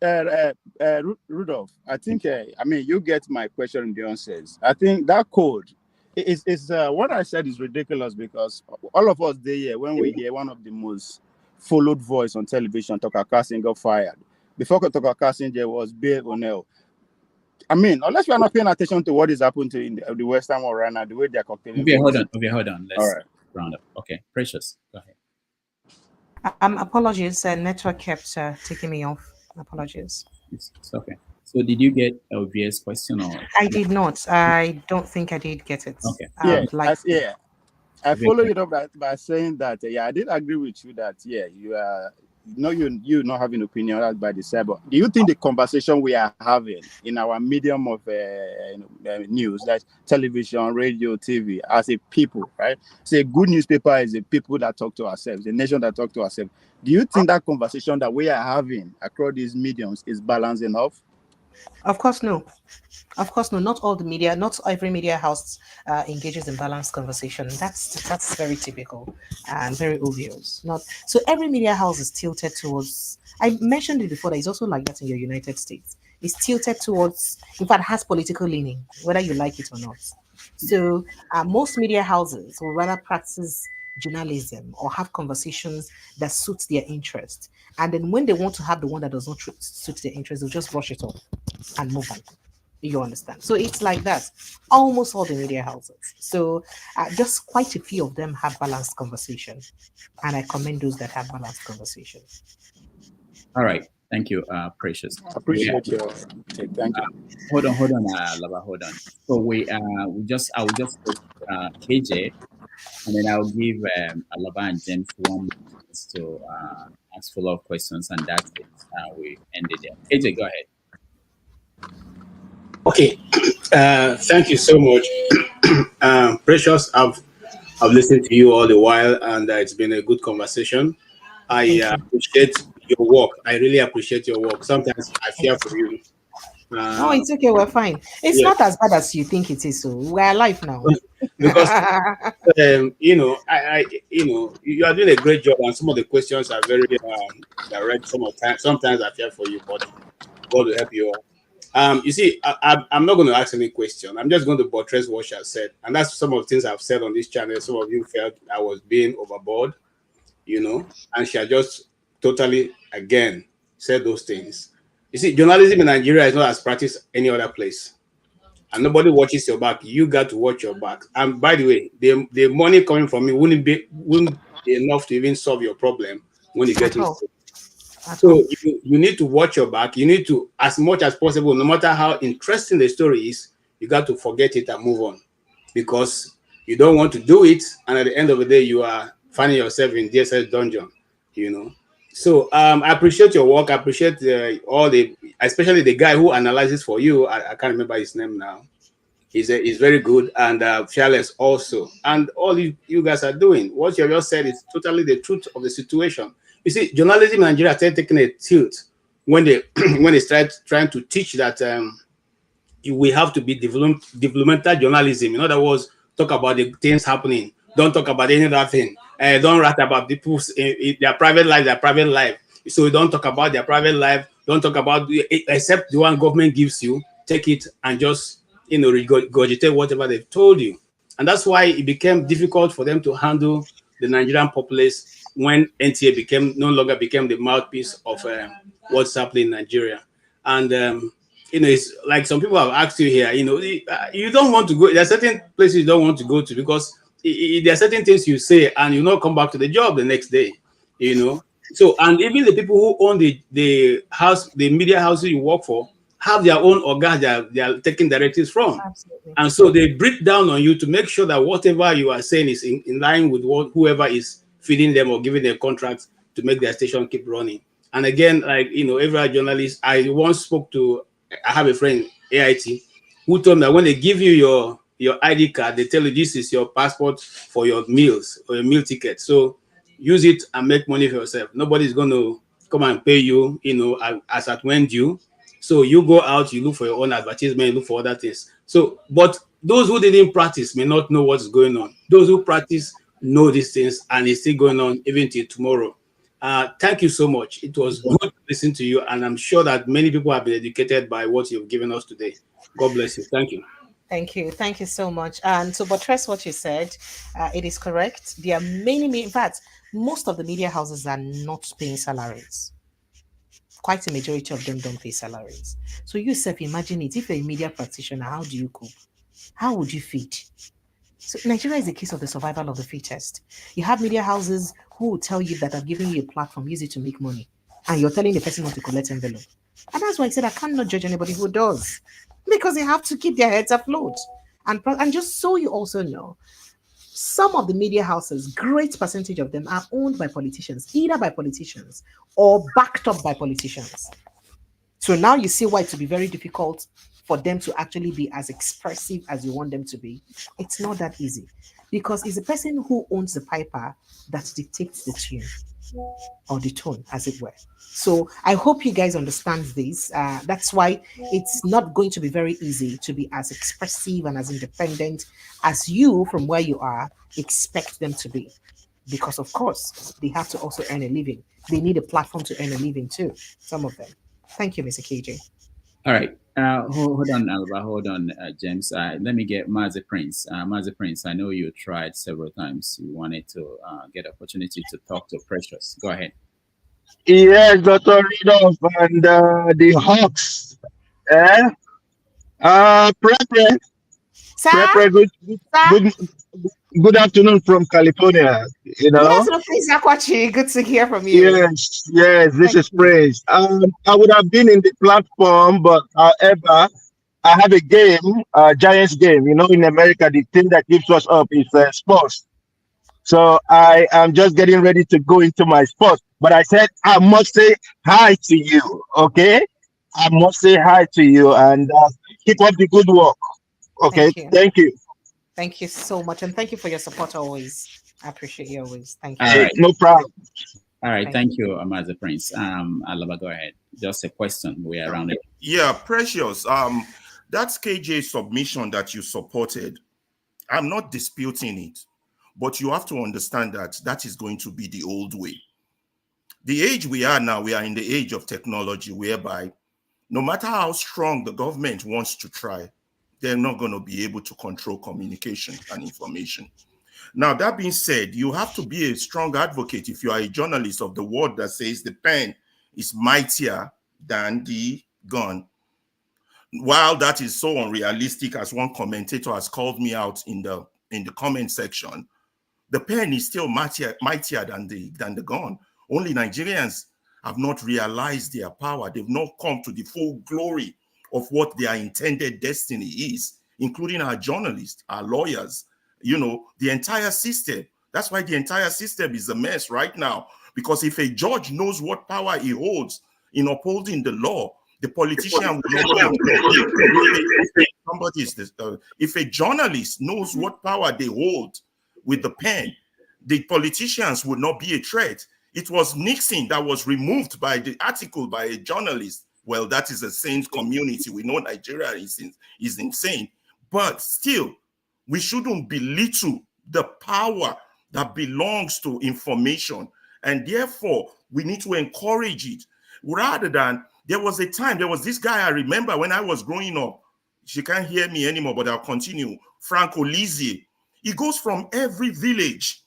Rudolph, I think, you get my question in the answers. I think that code is what I said is ridiculous, because all of us there, when we hear one of the most followed voice on television, Tucker Carlson got fired. Before Tucker Carlson, there was Bill O'Neill. I mean, unless you are not paying attention to what is happening to in the Western world right now, the way they are cocktailing. Okay, hold on. Let's All right. round up. Okay, Precious, go ahead. Apologies, network kept taking me off. Apologies. It's okay. So did you get LVS question or? I did not. I don't think I did get it. Okay. I followed it up by saying that I did agree with you that you are you not having opinion that's by the side. But do you think the conversation we are having in our medium of news, like television, radio, TV, as a people, right? Say a good newspaper is a people that talk to ourselves, a nation that talk to ourselves. Do you think that conversation that we are having across these mediums is balanced enough? Of course, no. Of course, no. Not all the media, not every media house engages in balanced conversation. That's very typical and very obvious. Not so every media house is tilted towards. I mentioned it before. That it's also like that in your United States. It's tilted towards. In fact, has political leaning, whether you like it or not. So most media houses will rather practice journalism or have conversations that suit their interest. And then when they want to have the one that does not suit their interest, they'll just brush it off and move on. You understand? So it's like that. Almost all the media houses. So just quite a few of them have balanced conversation. And I commend those that have balanced conversation. All right. Thank you, Precious. I appreciate your take. Thank you. Hold on, Lava, hold on. So I will just put KJ, and then I'll give Alaba and James 1 minute to ask follow-up questions, and that's it. We ended there. KJ, go ahead. Okay, thank you so much, Precious. I've listened to you all the while, and it's been a good conversation. I appreciate your work. I really appreciate your work. Sometimes I fear for you. No, it's okay. We're fine. It's not as bad as you think it is. So we're alive now. Because you are doing a great job, and some of the questions are very direct. Sometimes I fear for you, but God will help you all. You see, I'm not going to ask any question. I'm just going to buttress what she has said, and that's some of the things I've said on this channel. Some of you felt I was being overboard, and she had just totally again said those things. You see, journalism in Nigeria is not as practiced any other place, and nobody watches your back. You got to watch your back. And by the way, the money coming from me wouldn't be enough to even solve your problem when you get into it. So you need to watch your back. You need to, as much as possible, no matter how interesting the story is, you got to forget it and move on, because you don't want to do it, and at the end of the day, you are finding yourself in DSS dungeon. So I appreciate your work. I appreciate especially the guy who analyzes for you. I can't remember his name now. He's very good, and fearless also. And all you guys are doing, what you have just said is totally the truth of the situation. You see, journalism in Nigeria started taking a tilt when they started trying to teach that we have to be developmental journalism. In other words, talk about the things happening. Don't talk about any other thing. Don't write about people's their private life. So don't talk about their private life. Don't talk about except the one government gives you. Take it and just regurgitate whatever they've told you. And that's why it became difficult for them to handle the Nigerian populace when NTA no longer became the mouthpiece of what's happening in Nigeria. And it's like some people have asked you here. You don't want to go. There are certain places you don't want to go to because there are certain things you say and you not come back to the job the next day. So, and even the people who own the house, the media houses you work for, have their own organs they are taking directives from. Absolutely. And so they break down on you to make sure that whatever you are saying is in line with whoever is feeding them or giving them contracts to make their station keep running. And again, like, every journalist, I have a friend, AIT, who told me that when they give you your ID card, they tell you this is your passport for your meals or your meal ticket. So use it and make money for yourself. Nobody's going to come and pay you, as at when due. So you go out, you look for your own advertisement, you look for other things. So, but those who didn't practice may not know what's going on. Those who practice know these things, and it's still going on even till tomorrow. Thank you so much. It was good to listen to you, and I'm sure that many people have been educated by what you've given us today. God bless you. Thank you. Thank you. Thank you so much. And to buttress what you said, it is correct. There are in fact, most of the media houses are not paying salaries. quite a majority of them don't pay salaries. So you imagine it. If you're a media practitioner, how do you cope? How would you feed? So Nigeria is the case of the survival of the fittest. You have media houses who will tell you that I've given you a platform, use it to make money. And you're telling the person not to collect envelope. And that's why I said I cannot judge anybody who does. Because they have to keep their heads afloat. And just so you also know, some of the media houses, great percentage of them are owned by politicians, either by politicians or backed up by politicians. So now you see why it will be very difficult for them to actually be as expressive as you want them to be. It's not that easy because it's the person who owns the piper that dictates the tune or the tone, as it were. So I hope you guys understand this. That's why it's not going to be very easy to be as expressive and as independent as you, from where you are, expect them to be. Because of course, they have to also earn a living. They need a platform to earn a living too, some of them. Thank you, Mr. KJ. All right. Hold on, Alba. Hold on, James. Let me get Mazi Prince. Mazi Prince, I know you tried several times. You wanted to get opportunity to talk to Precious. Go ahead. Yes, Dr. Rudolph and the Hawks. Good afternoon from California. You know. Yes, Prince Akwachi. Good to hear from you. Yes, this is Praise. I would have been in the platform, but however, I have a game, Giants game. You know, in America, the thing that keeps us up is sports. So I am just getting ready to go into my sports. But I said I must say hi to you, okay? I must say hi to you and keep up the good work. Okay, thank you. Thank you so much, and thank you for your support always. I appreciate you always. Thank you. All right. No problem. All right, thank you, Mazi Prince. Alaba, go ahead. Just a question. We are around it. Yeah, Precious. That's KJ submission that you supported. I'm not disputing it, but you have to understand that that is going to be the old way. The age we are now, we are in the age of technology, whereby no matter how strong the government wants to try, they're not going to be able to control communication and information. Now, that being said, you have to be a strong advocate if you are a journalist of the word that says the pen is mightier than the gun. While that is so unrealistic, as one commentator has called me out in the comment section, the pen is still mightier than the gun. Only Nigerians have not realized their power. They've not come to the full glory of what their intended destiny is, including our journalists, our lawyers, you know, the entire system. That's why the entire system is a mess right now. Because if a judge knows what power he holds in upholding the law, the politician will not if a journalist knows what power they hold with the pen, the politicians would not be a threat. It was Nixon that was removed by the article by a journalist. Well, that is a sane community. We know Nigeria is insane. But still, we shouldn't belittle the power that belongs to information. And therefore, we need to encourage it. Rather than, there was a time, there was this guy I remember when I was growing up. She can't hear me anymore, but I'll continue. Franco Lizzie. He goes from every village.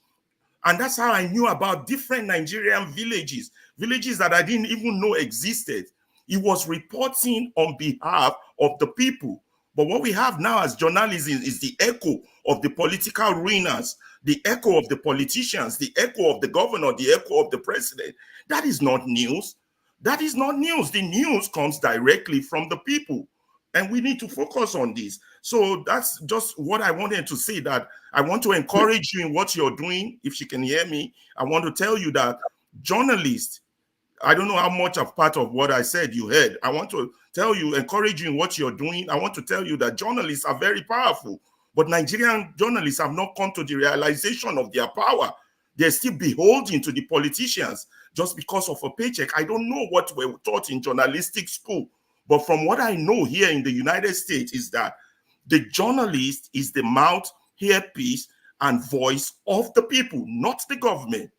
And that's how I knew about different Nigerian villages that I didn't even know existed. He was reporting on behalf of the people. But what we have now as journalism is the echo of the political ruiners, the echo of the politicians, the echo of the governor, the echo of the president. That is not news. That is not news. The news comes directly from the people. And we need to focus on this. So that's just what I wanted to say, that I want to encourage you in what you're doing. If you can hear me, I want to tell you that journalists, I don't know how much of part of what I said you heard. I want to tell you, encourage you in what you're doing. I want to tell you that journalists are very powerful, but Nigerian journalists have not come to the realization of their power. They're still beholden to the politicians just because of a paycheck. I don't know what we're taught in journalistic school, but from what I know here in the United States is that the journalist is the mouth, earpiece, and voice of the people, not the government.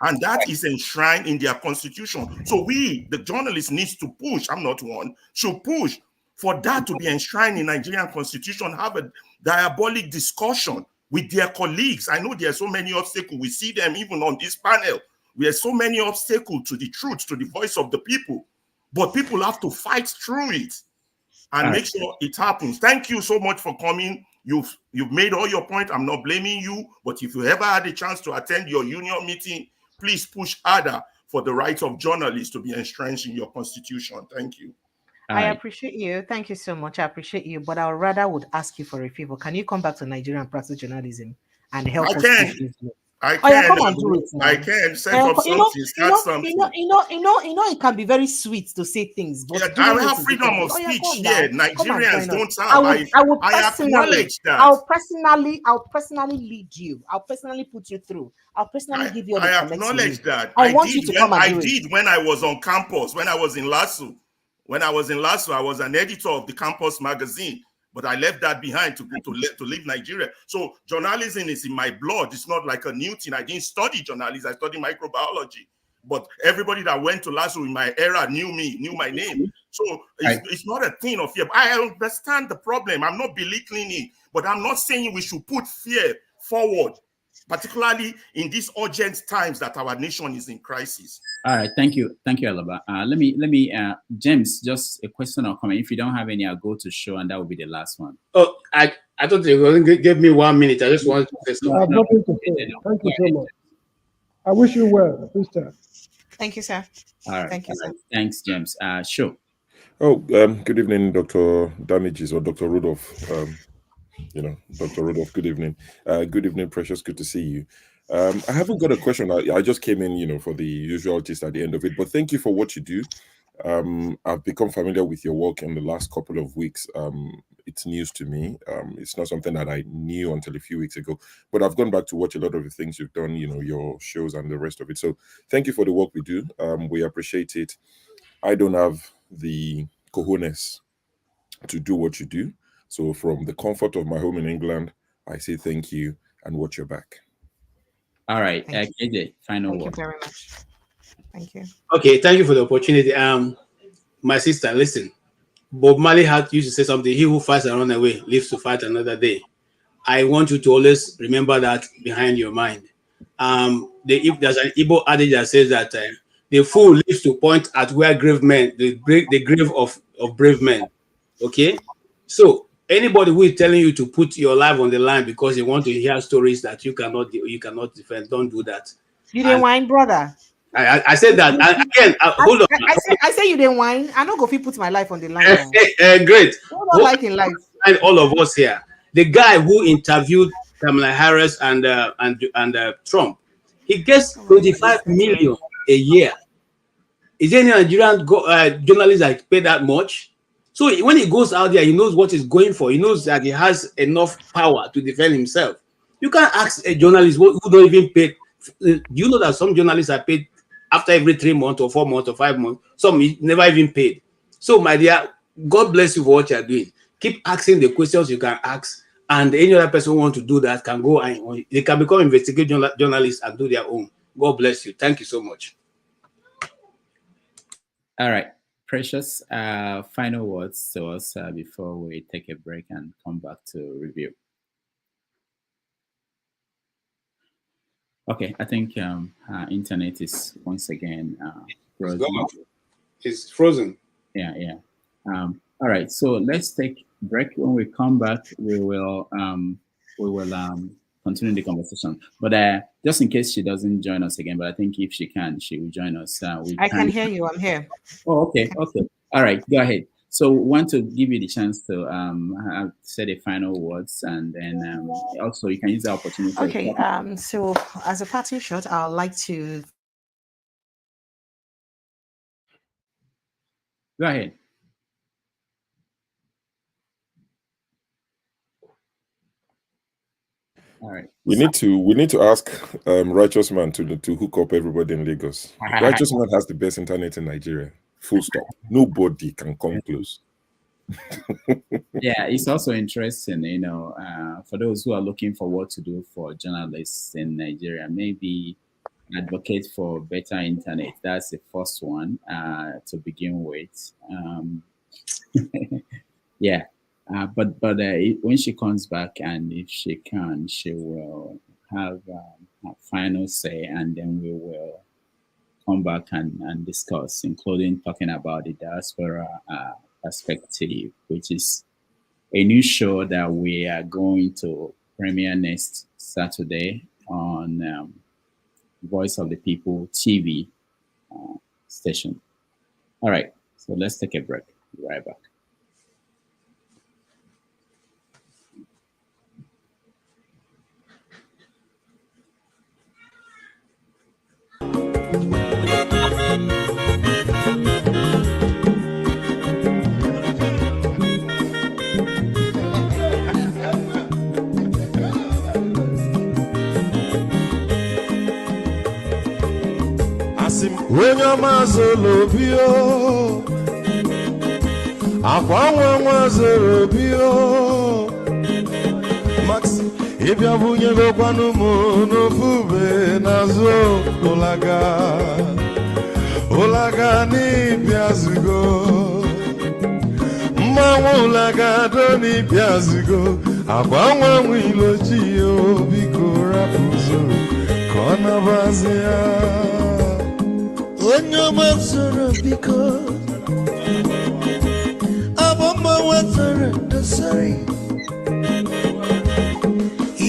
And that is enshrined in their constitution. So we, the journalists, needs to push, I'm not one, should push for that to be enshrined in Nigerian constitution, have a diabolic discussion with their colleagues. I know there are so many obstacles. We see them even on this panel. We have so many obstacles to the truth, to the voice of the people. But people have to fight through it and make sure it happens. Thank you so much for coming. You've made all your point. I'm not blaming you. But if you ever had a chance to attend your union meeting, please push harder for the rights of journalists to be entrenched in your constitution. Thank you. I appreciate you. Thank you so much. I appreciate you. But I rather would ask you for a favor. Can you come back to Nigeria and practice journalism and help us? I can. Yeah, come and do it now. I can set up something, start something. It can be very sweet to say things, but I have freedom of speech here. Nigerians don't have. I acknowledge that. I'll personally lead you. I'll personally put you through. I'll personally give you all the I acknowledge that. I want you to come and do it. I did when I was on campus, when I was in LASU. When I was in LASU, I was an editor of the campus magazine. But I left that behind to leave Nigeria. So journalism is in my blood. It's not like a new thing. I didn't study journalism. I studied microbiology. But everybody that went to LASU in my era knew me, knew my name. So it's not a thing of fear. I understand the problem. I'm not belittling it. But I'm not saying we should put fear forward, particularly in these urgent times that our nation is in crisis. All right, thank you, Alaba. Let me, James, just a question or comment. If you don't have any, I'll go to show, and that will be the last one. Oh, I thought they were going to give me 1 minute. I just wanted to say something. Thank you so much. I wish you well, Mr. Thank you, sir. All right, thank you, sir. Thanks, James. Show. Oh, good evening, Dr. Damages or Dr. Rudolph. Dr. Rudolph, good evening. Good evening, Precious. Good to see you. I haven't got a question. I just came in, for the usual gist at the end of it. But thank you for what you do. I've become familiar with your work in the last couple of weeks. It's news to me. It's not something that I knew until a few weeks ago. But I've gone back to watch a lot of the things you've done, your shows and the rest of it. So thank you for the work we do. We appreciate it. I don't have the cojones to do what you do. So from the comfort of my home in England, I say thank you and watch your back. All right, KJ, final word. Thank you very much. Thank you. Okay, thank you for the opportunity. My sister, listen. Bob Marley used to say something: "He who fights and runs away lives to fight another day." I want you to always remember that behind your mind. If there's an Igbo adage that says that the fool lives to point at where grave men, the grave of brave men. Okay, so anybody who is telling you to put your life on the line because you want to hear stories that you cannot defend, don't do that. You didn't whine, brother. I said that. And again, hold on. I say you didn't whine. I don't go put my life on the line. Great. Not like in life. And all of us here. The guy who interviewed Kamala Harris and Trump, he gets 25 million a year. Is there any Nigerian journalist that pay that much? So when he goes out there, he knows what he's going for. He knows that he has enough power to defend himself. You can't ask a journalist who don't even pay. Do you know that some journalists are paid after every 3 months or 4 months or 5 months? Some never even paid. So, my dear, God bless you for what you're doing. Keep asking the questions you can ask, and any other person who wants to do that can go and they can become investigative journalists and do their own. God bless you. Thank you so much. All right. Precious, final words to us before we take a break and come back to review. Okay, I think internet is once again frozen. It's frozen. Yeah. All right, so let's take a break. When we come back, we will continue the conversation. But just in case she doesn't join us again, but I think if she can, she will join us. I can hear you. I'm here. Oh, okay. All right, go ahead. So want to give you the chance to say the final words, and then also you can use the opportunity. Okay. So as a parting shot, I'd like to go ahead. All right. We need to ask Righteous Man to hook up everybody in Lagos. Righteous Man has the best internet in Nigeria. Full stop. Nobody can come close. Yeah, it's also interesting, for those who are looking for what to do for journalists in Nigeria, maybe advocate for better internet. That's the first one to begin with. Yeah. But when she comes back, and if she can, she will have a final say, and then we will come back and discuss, including talking about the diaspora perspective, which is a new show that we are going to premiere next Saturday on Voice of the People TV station. All right, so let's take a break. Be right back. Onye ọma zoro obi o, akwa nwa zoro obi o, Max ịbịa bunye gokwanụ m n'ofube n'azụ ụlaga n'ịbịa zigo, mmanwụ ụlaga do n'ịbịa zigo, akwa nwa nwe ilochi o, biko rapụ zoro ka ọ nabazi ya. Onye ọma zoro biko, abọmma nwetara ndosari,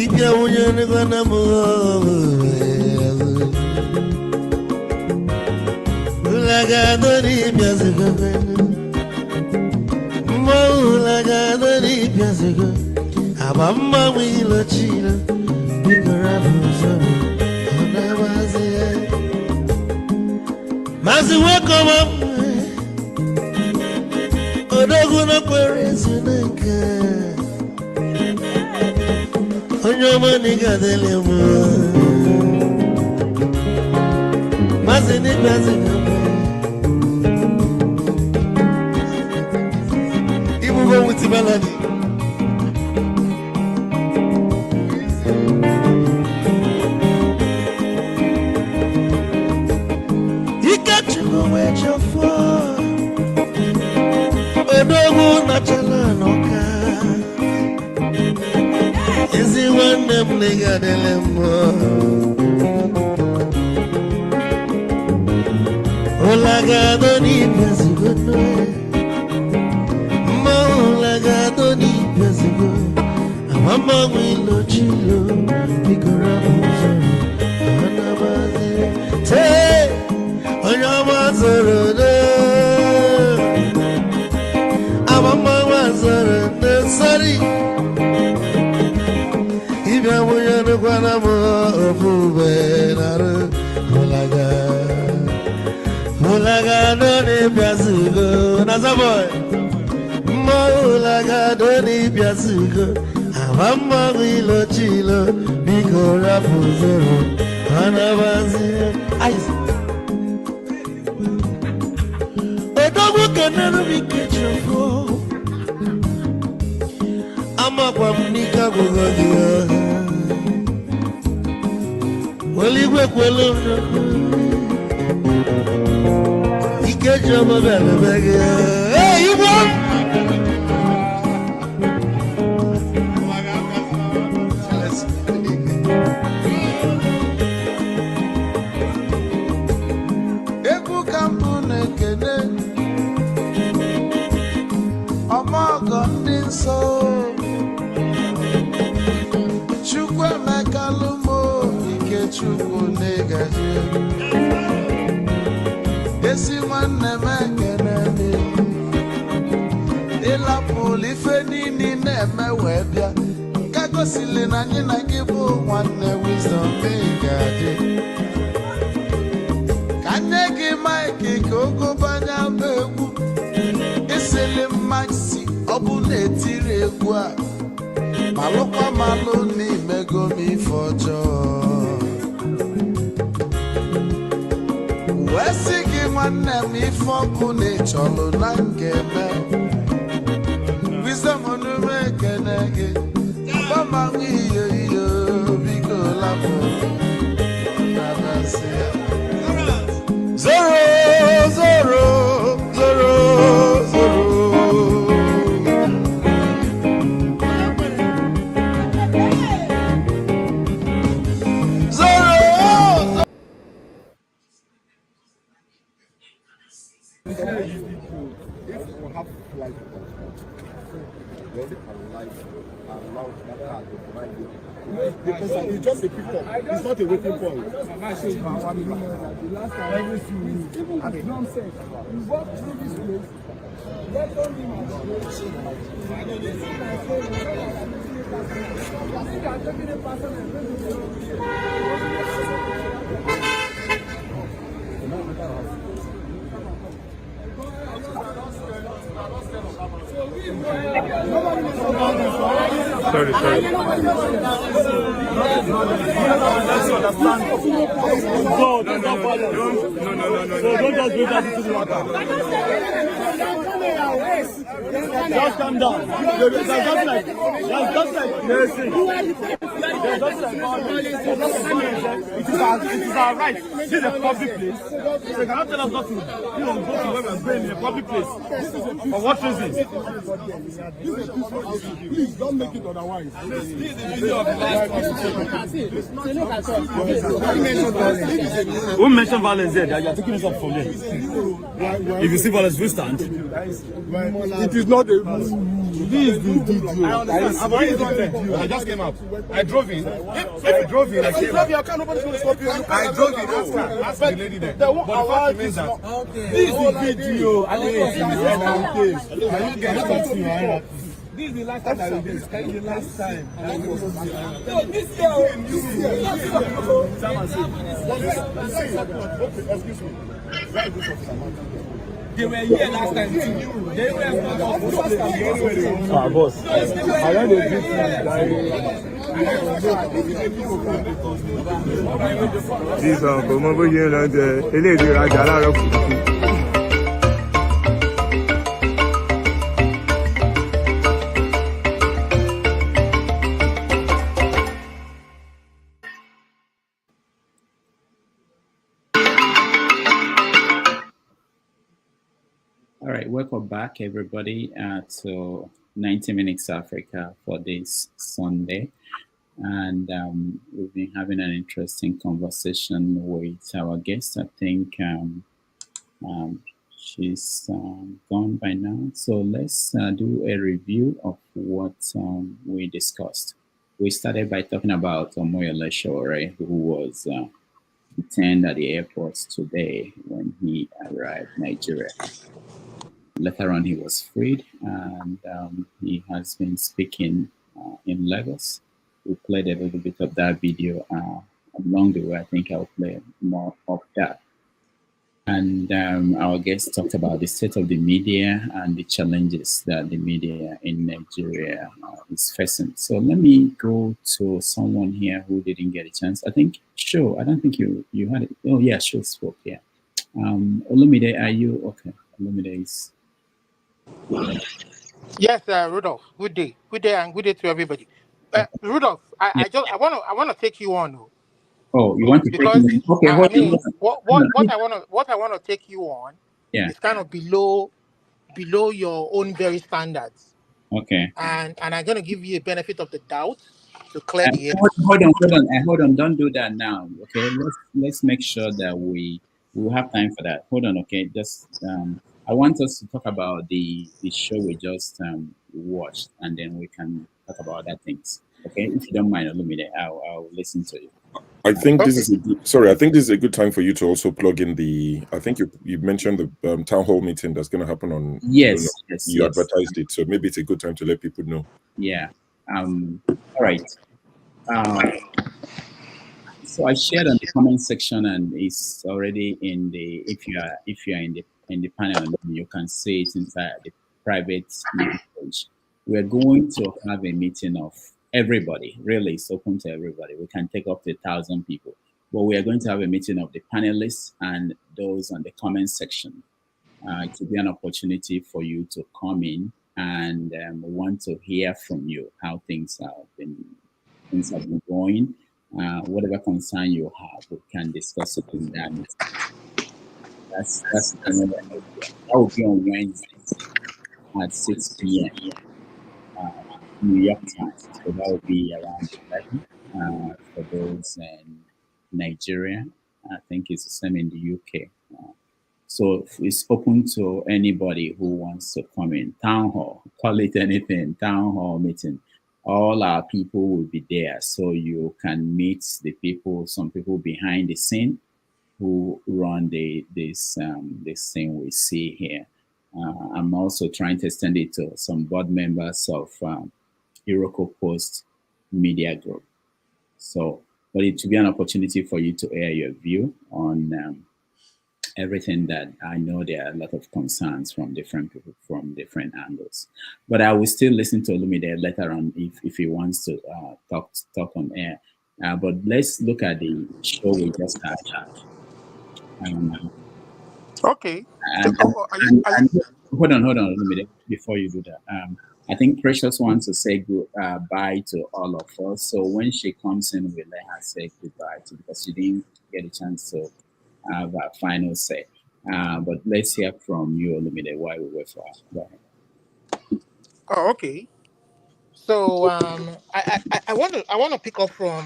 ịbịa wunye n'ịgwana m ụlagado n'ịbịa zigo, mmanwụ ụlagado n'ịbịa zigo, abọmma nwe ilochilo, biko rapụ zoro ọ na-abazi ya. Mazi welcome up. Odogu no kwere neke. Onyo mani gadele mo. Mazi ni bazi kame. Ibu go with melody. Where's your phone? Odogu na chala noka. Is it one them nigga delemo? Olaga doni pesigo no. Ma olaga doni pesigo. Amama wilo chilo. Bigora muzo. Anabazi. Hey. Onyama zoro de, abama zoro de sari. Ibya muya no kwana mo ofube naru mulaga no ni biazugo nazaboy. Mulaga no ni biazugo, abama wilo chilo biko rafu zoro anabazi. Never be catch your fall. I'm up on Nika Gogia. Well, you work well. You catch your mother. Hey, you want? So chukwu emekalumo ike chukwu negaji esi nwanne m ekene ịlapụlụ ife niile na-eme wee bịa ka gosili na anyị na gị bụ nwanne Wisdom ga-adị ka nye gị maịkị ka ogobanya bụ egwu isili mmaksi ọ bụ na-etiri egwu a malụkwa malụ n'imego m ife ọjọọ wee sị gị nwanne m ife ọkụ na ịchọlụ na ngeme Wisdom onume ekene gị gbamanwụ iyo iyo biko lapụ na-abasị ya zoro zoro zoro zoro Because it's just a pickup. It's not a waiting point. Even nonsense. You walk through this place. Welcome him. Sorry. No, don't just do that to the water. Just calm down. Just like it is our right. This is a public place. So you cannot tell us not to go to where we're going in a public place. For what reason? Please don't make it otherwise. Who mentioned violence there? You're taking us up from there. If you see violence, we stand. It is not a. This is the video. I just came out. I drove in. I came out. I drove in. Ask the lady there. But the fact remains that this is the video. This is the last time I will do this. The last time. Excuse me. Very good officer. They were here last time too. They were boss. I don't know this ọmọ bóyá lọ jẹ eléyìí ìrajà láàárọ̀ kùtùkùtù. All right, welcome back, everybody, to 90 Minutes Africa for this Sunday. And we've been having an interesting conversation with our guest. I think she's gone by now. So let's do a review of what we discussed. We started by talking about Omoyele Sowore, who was detained at the airport today when he arrived in Nigeria. Later on, he was freed, and he has been speaking in Lagos. We played a little bit of that video along the way. I think I'll play more of that. And our guest talked about the state of the media and the challenges that the media in Nigeria is facing. So let me go to someone here who didn't get a chance. I think, Sho, I don't think you had it. Oh, yeah, Sho spoke, yeah. Olumide, are you okay? Olumide is... Yes, Rudolph. Good day, and good day to everybody. Rudolph, I want to take you on. Oh, you want to because take me? Okay, I mean, what I want to take you on is kind of below your own very standards. Okay. And I'm going to give you a benefit of the doubt to clear the air. Hold on. Don't do that now. Okay, let's make sure that we will have time for that. Hold on. Okay, just I want us to talk about the show we just watched, and then we can talk about other things. Okay, if you don't mind, Olumide, I'll listen to you. I think this is I think this is a good time for you to also plug in the. I think you mentioned the town hall meeting that's going to happen on. Yes, you advertised it, so maybe it's a good time to let people know. Yeah. All right. So I shared on the comment section, and it's already in the. If you are in the panel, you can see it inside the private page. We're going to have a meeting of everybody. Really, it's open to everybody. We can take up to 1,000 people, but we are going to have a meeting of the panelists and those on the comment section. It will be an opportunity for you to come in, and we want to hear from you how things have been going. Whatever concern you have, we can discuss it in that meeting. That's that will be on Wednesday at 6 p.m. New York time. So that will be around 11 for those in Nigeria. I think it's the same in the UK. So it's open to anybody who wants to come in. Town hall, call it anything, town hall meeting. All our people will be there, so you can meet the people, some people behind the scene who run this thing we see here. I'm also trying to extend it to some board members of Iroko Post Media Group. So, but it will be an opportunity for you to air your view on everything that I know there are a lot of concerns from different people from different angles. But I will still listen to Olumide later on if he wants to talk on air. But let's look at the show we just had. Okay. Hold on, Olumide, before you do that. I think Precious wants to say goodbye to all of us. So when she comes in, we'll let her say goodbye because she didn't get a chance to have a final say. But let's hear from you, Olumide, while we wait for her. Go ahead. Oh, okay. So I want to pick up from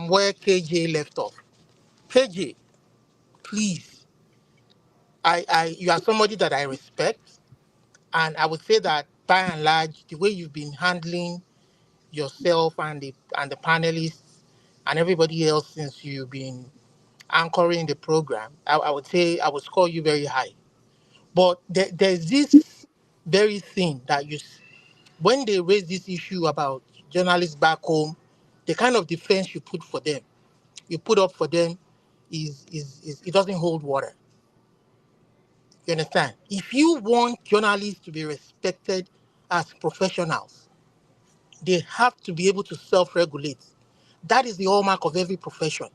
where KJ left off. KJ, please, you are somebody that I respect, and I would say that by and large, the way you've been handling yourself and the panelists and everybody else since you've been anchoring the program, I would say I would score you very high. But there's this very thing that when they raise this issue about journalists back home, the kind of defense you put up for them is it doesn't hold water. You understand? If you want journalists to be respected as professionals, they have to be able to self-regulate. That is the hallmark of every profession.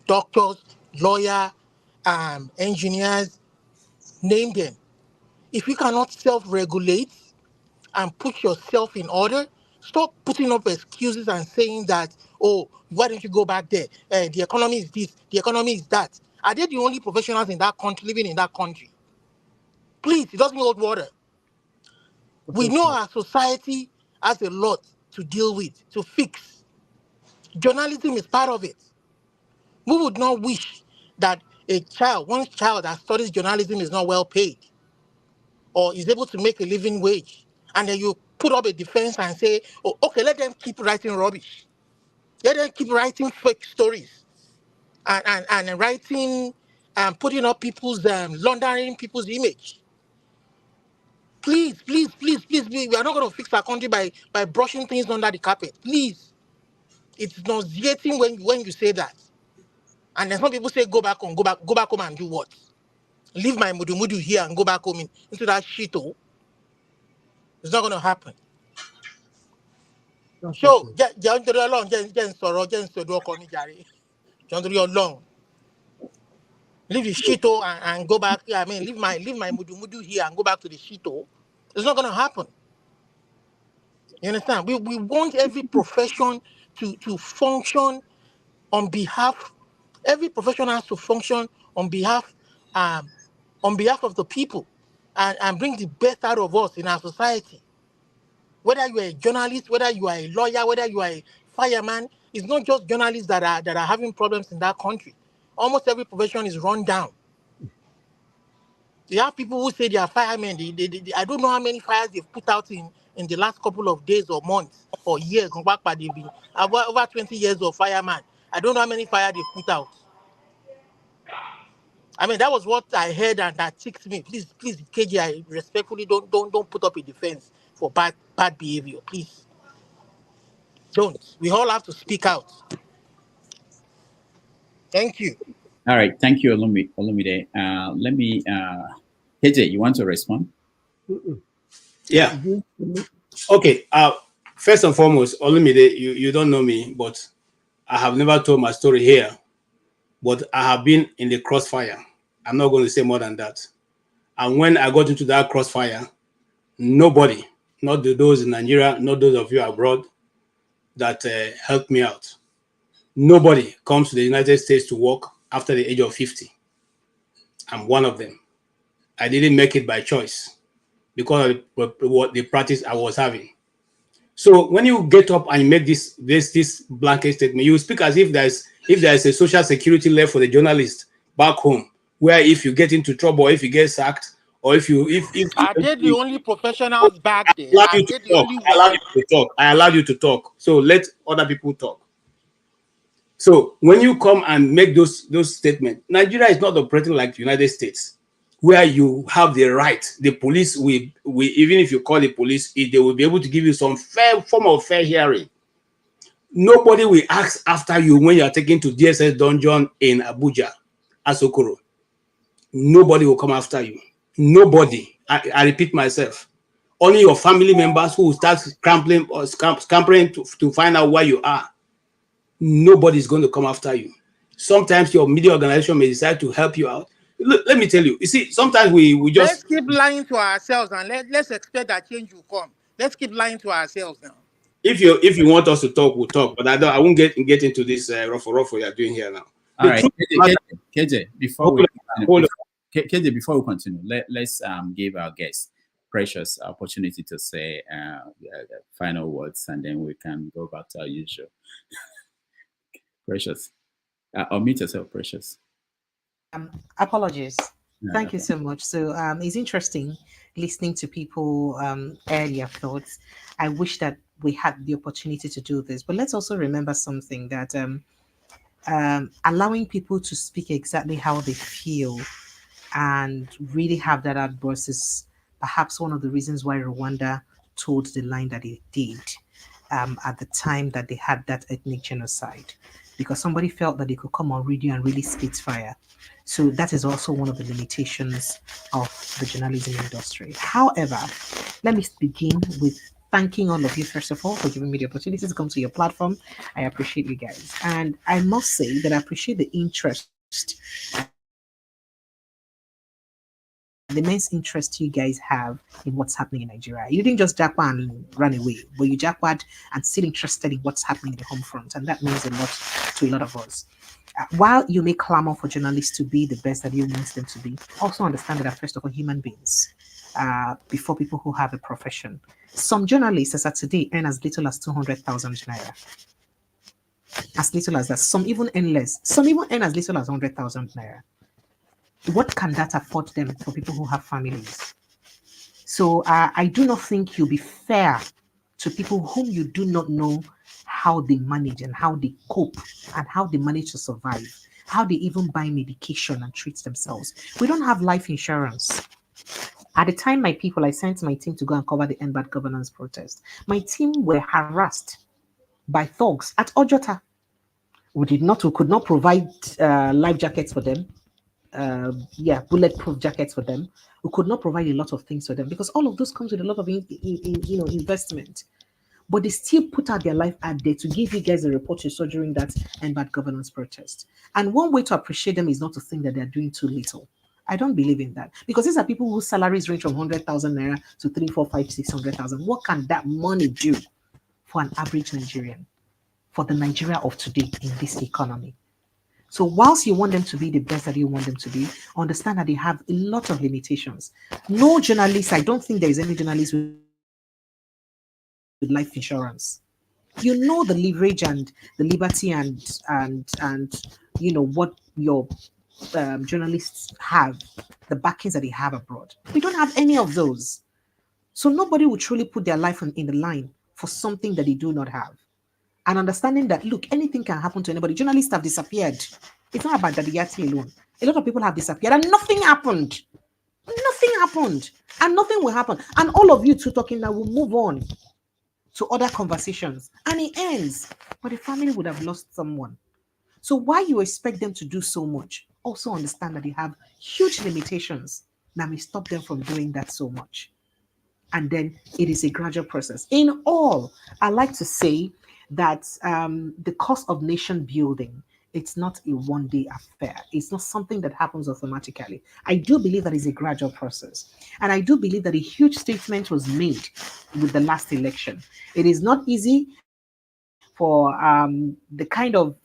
Doctors, lawyers, engineers, name them. If you cannot self-regulate and put yourself in order, stop putting up excuses and saying that, oh, why don't you go back there? The economy is this, the economy is that. Are they the only professionals in that country living in that country? Please, it doesn't hold water. We know our society has a lot to deal with, to fix. Journalism is part of it. We would not wish that one child that studies journalism is not well paid or is able to make a living wage. And then you put up a defense and say, oh, okay, let them keep writing rubbish. Let them keep writing fake stories and writing and putting up people's, laundering people's image. Please, please, please, please, we are not going to fix our country by brushing things under the carpet. Please. It's nauseating when you say that. And then some people say, go back home and do what? Leave my mudu here and go back home into that shithole. It's not going to happen. So, leave the shithole and go back. I mean, leave my mudu here and go back to the shithole. It's not going to happen. You understand? We want every profession to function on behalf. Every profession has to function on behalf of the people and bring the best out of us in our society. Whether you are a journalist, whether you are a lawyer, whether you are a fireman, it's not just journalists that are having problems in that country. Almost every profession is run down. You have people who say they are firemen. I don't know how many fires they've put out in the last couple of days or months or years. They've been over 20 years of fireman. I don't know how many fires they've put out. I mean, that was what I heard, and that ticked me. Please, KJ, I respectfully don't put up a defense for bad behavior. Please, don't. We all have to speak out. Thank you. All right, thank you, Olumide. Let me, KJ, you want to respond? Yeah. Okay. First and foremost, Olumide, you don't know me, but I have never told my story here. But I have been in the crossfire. I'm not going to say more than that. And when I got into that crossfire, nobody, not those in Nigeria, not those of you abroad, that helped me out. Nobody comes to the United States to work after the age of 50. I'm one of them. I didn't make it by choice because of what the practice I was having. So when you get up and you make this blanket statement, you speak as if there's a social security left for the journalist back home, where if you get into trouble, if you get sacked, or if Are they the only professionals back there? allow Are you to they the talk. only I allowed ones? you to talk. I allowed you to talk. So let other people talk. So when you come and make those statements, Nigeria is not operating like the United States, where you have the right. The police will even if you call the police, they will be able to give you some fair form of fair hearing. Nobody will ask after you when you are taken to DSS dungeon in Abuja, Asokoro. Nobody will come after you. Nobody. I repeat myself. Only your family members who will start scrambling or scampering to find out where you are. Nobody is going to come after you. Sometimes your media organization may decide to help you out. Let me tell you. You see, sometimes we Let's just keep lying to ourselves and let's expect that change will come. Let's keep lying to ourselves now. if you want us to talk, we'll talk. But I won't get into this ruffle you're doing here now. All right, KJ, before we KJ, before we continue, let's give our guests Precious opportunity to say final words, and then we can go back to our usual. Precious, unmute yourself, Precious. Apologies. Thank you so much. So it's interesting listening to people air their thoughts. I wish that we had the opportunity to do this, but let's also remember something that allowing people to speak exactly how they feel and really have that outburst is perhaps one of the reasons why Rwanda told the line that it did at the time that they had that ethnic genocide, because somebody felt that they could come on radio and really spit fire. So that is also one of the limitations of the journalism industry. However, let me begin with thanking all of you, first of all, for giving me the opportunity to come to your platform. I appreciate you guys. And I must say that I appreciate the interest, the immense interest you guys have in what's happening in Nigeria. You didn't just jackpot and run away, but you jackpot and still interested in what's happening in the home front. And that means a lot to a lot of us. While you may clamor for journalists to be the best that you want them to be, also understand that are first of all human beings before people who have a profession. Some journalists, as at today, earn as little as 200,000 naira. As little as that. Some even earn less. Some even earn as little as 100,000 naira. What can that afford them for people who have families? So I do not think you'll be fair to people whom you do not know how they manage and how they cope and how they manage to survive, how they even buy medication and treat themselves. We don't have life insurance. At the time, I sent my team to go and cover the end bad governance protest. My team were harassed by thugs at Ojota. We could not provide life jackets for them. Bulletproof jackets for them. We could not provide a lot of things for them because all of those comes with a lot of investment. But they still put out their life out there to give you guys a report you saw during that end bad governance protest. And one way to appreciate them is not to think that they're doing too little. I don't believe in that because these are people whose salaries range from 100,000 naira to 3, 4, 5, 600,000. What can that money do for an average Nigerian, for the Nigeria of today in this economy? So whilst you want them to be the best that you want them to be, understand that they have a lot of limitations. No journalist, I don't think there is any journalist with life insurance. You know the leverage and the liberty and what your journalists have, the backings that they have abroad. We don't have any of those. So nobody will truly put their life in the line for something that they do not have. And understanding that, look, anything can happen to anybody. Journalists have disappeared. It's not about Dadiyati alone. A lot of people have disappeared and nothing happened. Nothing happened. And nothing will happen. And all of you two talking now will move on to other conversations. And it ends. But the family would have lost someone. So why you expect them to do so much? Also understand that they have huge limitations that may stop them from doing that so much. And then it is a gradual process. In all, I like to say that the cost of nation building, it's not a one-day affair. It's not something that happens automatically. I do believe that it's a gradual process. And I do believe that a huge statement was made with the last election. It is not easy for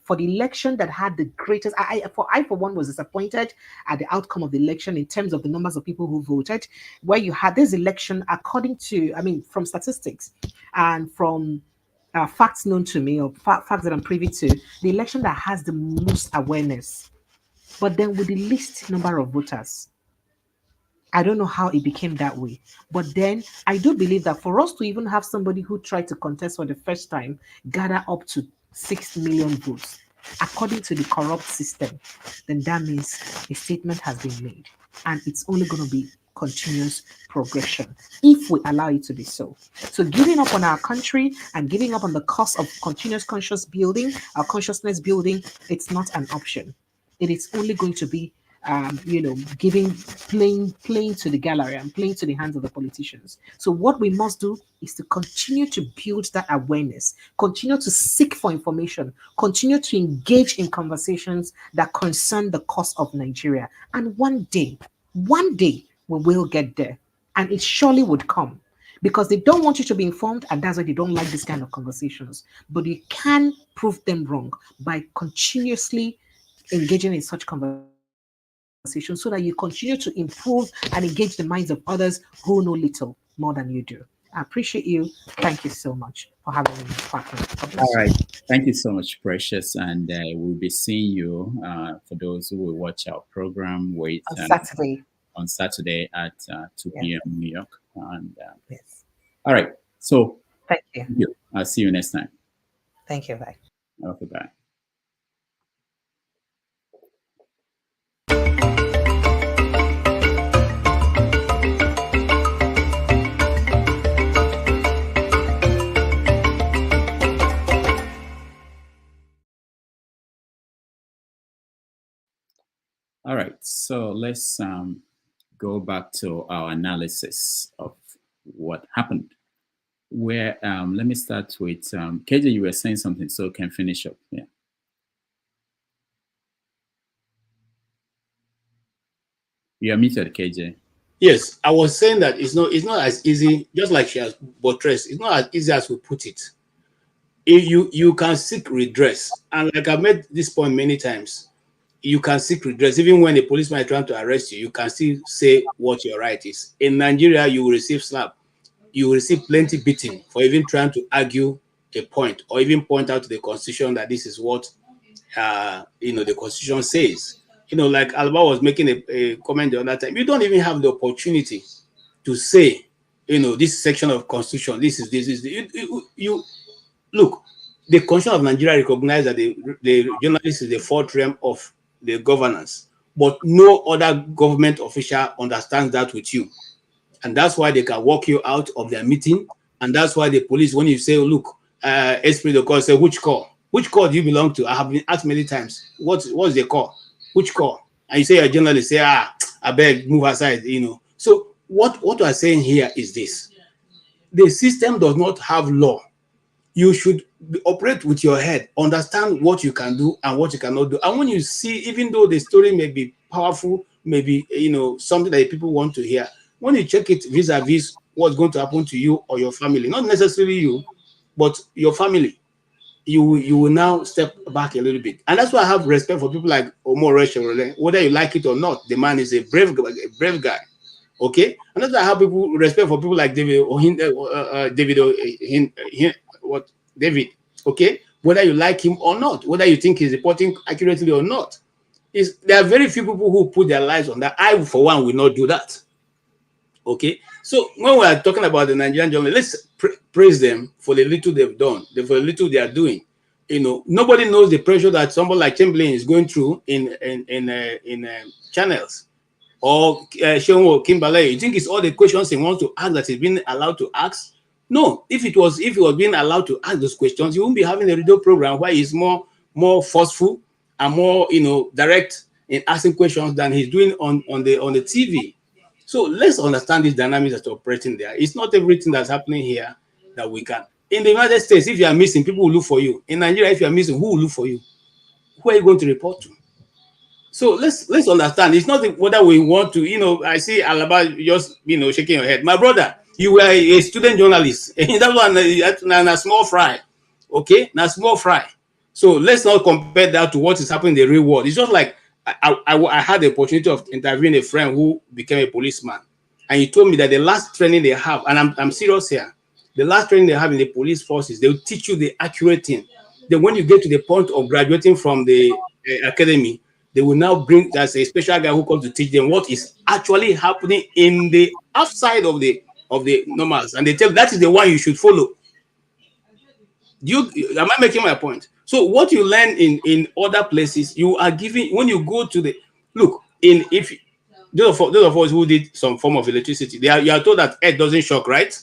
for the election that had the greatest. I for one was disappointed at the outcome of the election in terms of the numbers of people who voted. Where you had this election, according to, from statistics and from facts known to me, or facts that I'm privy to, the election that has the most awareness, but then with the least number of voters. I don't know how it became that way. But then I do believe that for us to even have somebody who tried to contest for the first time gather up to 6 million votes, according to the corrupt system, then that means a statement has been made. And it's only going to be continuous progression if we allow it to be so. So giving up on our country and giving up on the cause of continuous conscious building, our consciousness building, it's not an option. It is only going to be giving playing to the gallery and playing to the hands of the politicians. So what we must do is to continue to build that awareness, continue to seek for information, continue to engage in conversations that concern the cause of Nigeria. And one day, we will get there. And it surely would come. Because they don't want you to be informed, and that's why they don't like this kind of conversations. But you can prove them wrong by continuously engaging in such conversations so that you continue to improve and engage the minds of others who know little more than you do. I appreciate you. Thank you so much for having me, partner. All right. Thank you so much, Precious. And we'll be seeing you for those who will watch our program. On Saturday at 2 p.m. New York. And, yes. All right. So thank you. I'll see you next time. Thank you. Bye. Okay, bye. All right, so let's go back to our analysis of what happened. Where let me start with KJ. You were saying something, so can finish up. Yeah. You are muted, KJ. Yes, I was saying that it's not as easy, just like she has buttressed. It's not as easy as we put it. If you can seek redress, and like I've made this point many times, you can seek redress even when a policeman is trying to arrest you. You can still say what your right is. In Nigeria, you will receive slap. You will receive plenty beating for even trying to argue a point or even point out to the constitution that this is what the constitution says. Like Alba was making a comment the other time. You don't even have the opportunity to say, this section of constitution, this is you look. The Constitution of Nigeria recognizes that the journalist is the fourth realm of the governance, but no other government official understands that with you. And that's why they can walk you out of their meeting. And that's why the police, when you say, look, Esprit de Corps, say, which corps? Which corps do you belong to? I have been asked many times, what's the corps? Which corps? And you say you're a journalist, say, I beg, move aside, So what we're saying here is this. The system does not have law. You should operate with your head, understand what you can do and what you cannot do. And when you see, even though the story may be powerful, maybe something that people want to hear, when you check it vis-a-vis what's going to happen to you or your family, not necessarily you, but your family, you will now step back a little bit. And that's why I have respect for people like Omo, whether you like it or not. The man is a brave guy. Okay, and that's why I have respect for people like David. David, okay, whether you like him or not, whether you think he's reporting accurately or not, there are very few people who put their lives on that. I, for one, will not do that. Okay, so when we are talking about the Nigerian journalists, let's praise them for the little they've done, for the little they are doing. Nobody knows the pressure that somebody like Chamberlain is going through in channels. Or Seun Kimberley, you think it's all the questions he wants to ask that he's been allowed to ask? No, if he was being allowed to ask those questions, he won't be having a radio program where he's more forceful and more direct in asking questions than he's doing on the TV. So let's understand these dynamics that's operating there. It's not everything that's happening here that we can. In the United States, if you are missing, people will look for you. In Nigeria, if you are missing, who will look for you? Who are you going to report to? So let's understand. It's not whether we want to, I see Alaba just, shaking your head. My brother, you were a student journalist. That one, a small fry. Okay? Now, small fry. So let's not compare that to what is happening in the real world. It's just like I had the opportunity of interviewing a friend who became a policeman. And he told me that the last training they have, and I'm serious here, the last training they have in the police forces, they'll teach you the accurate thing. Then when you get to the point of graduating from the academy, they will now bring as a special guy who comes to teach them what is actually happening in the outside of the normals, and they tell that is the one you should follow. Am I making my point? So what you learn in other places, you are giving when you go to the look in if those of us who did some form of electricity, you are told that earth doesn't shock, right?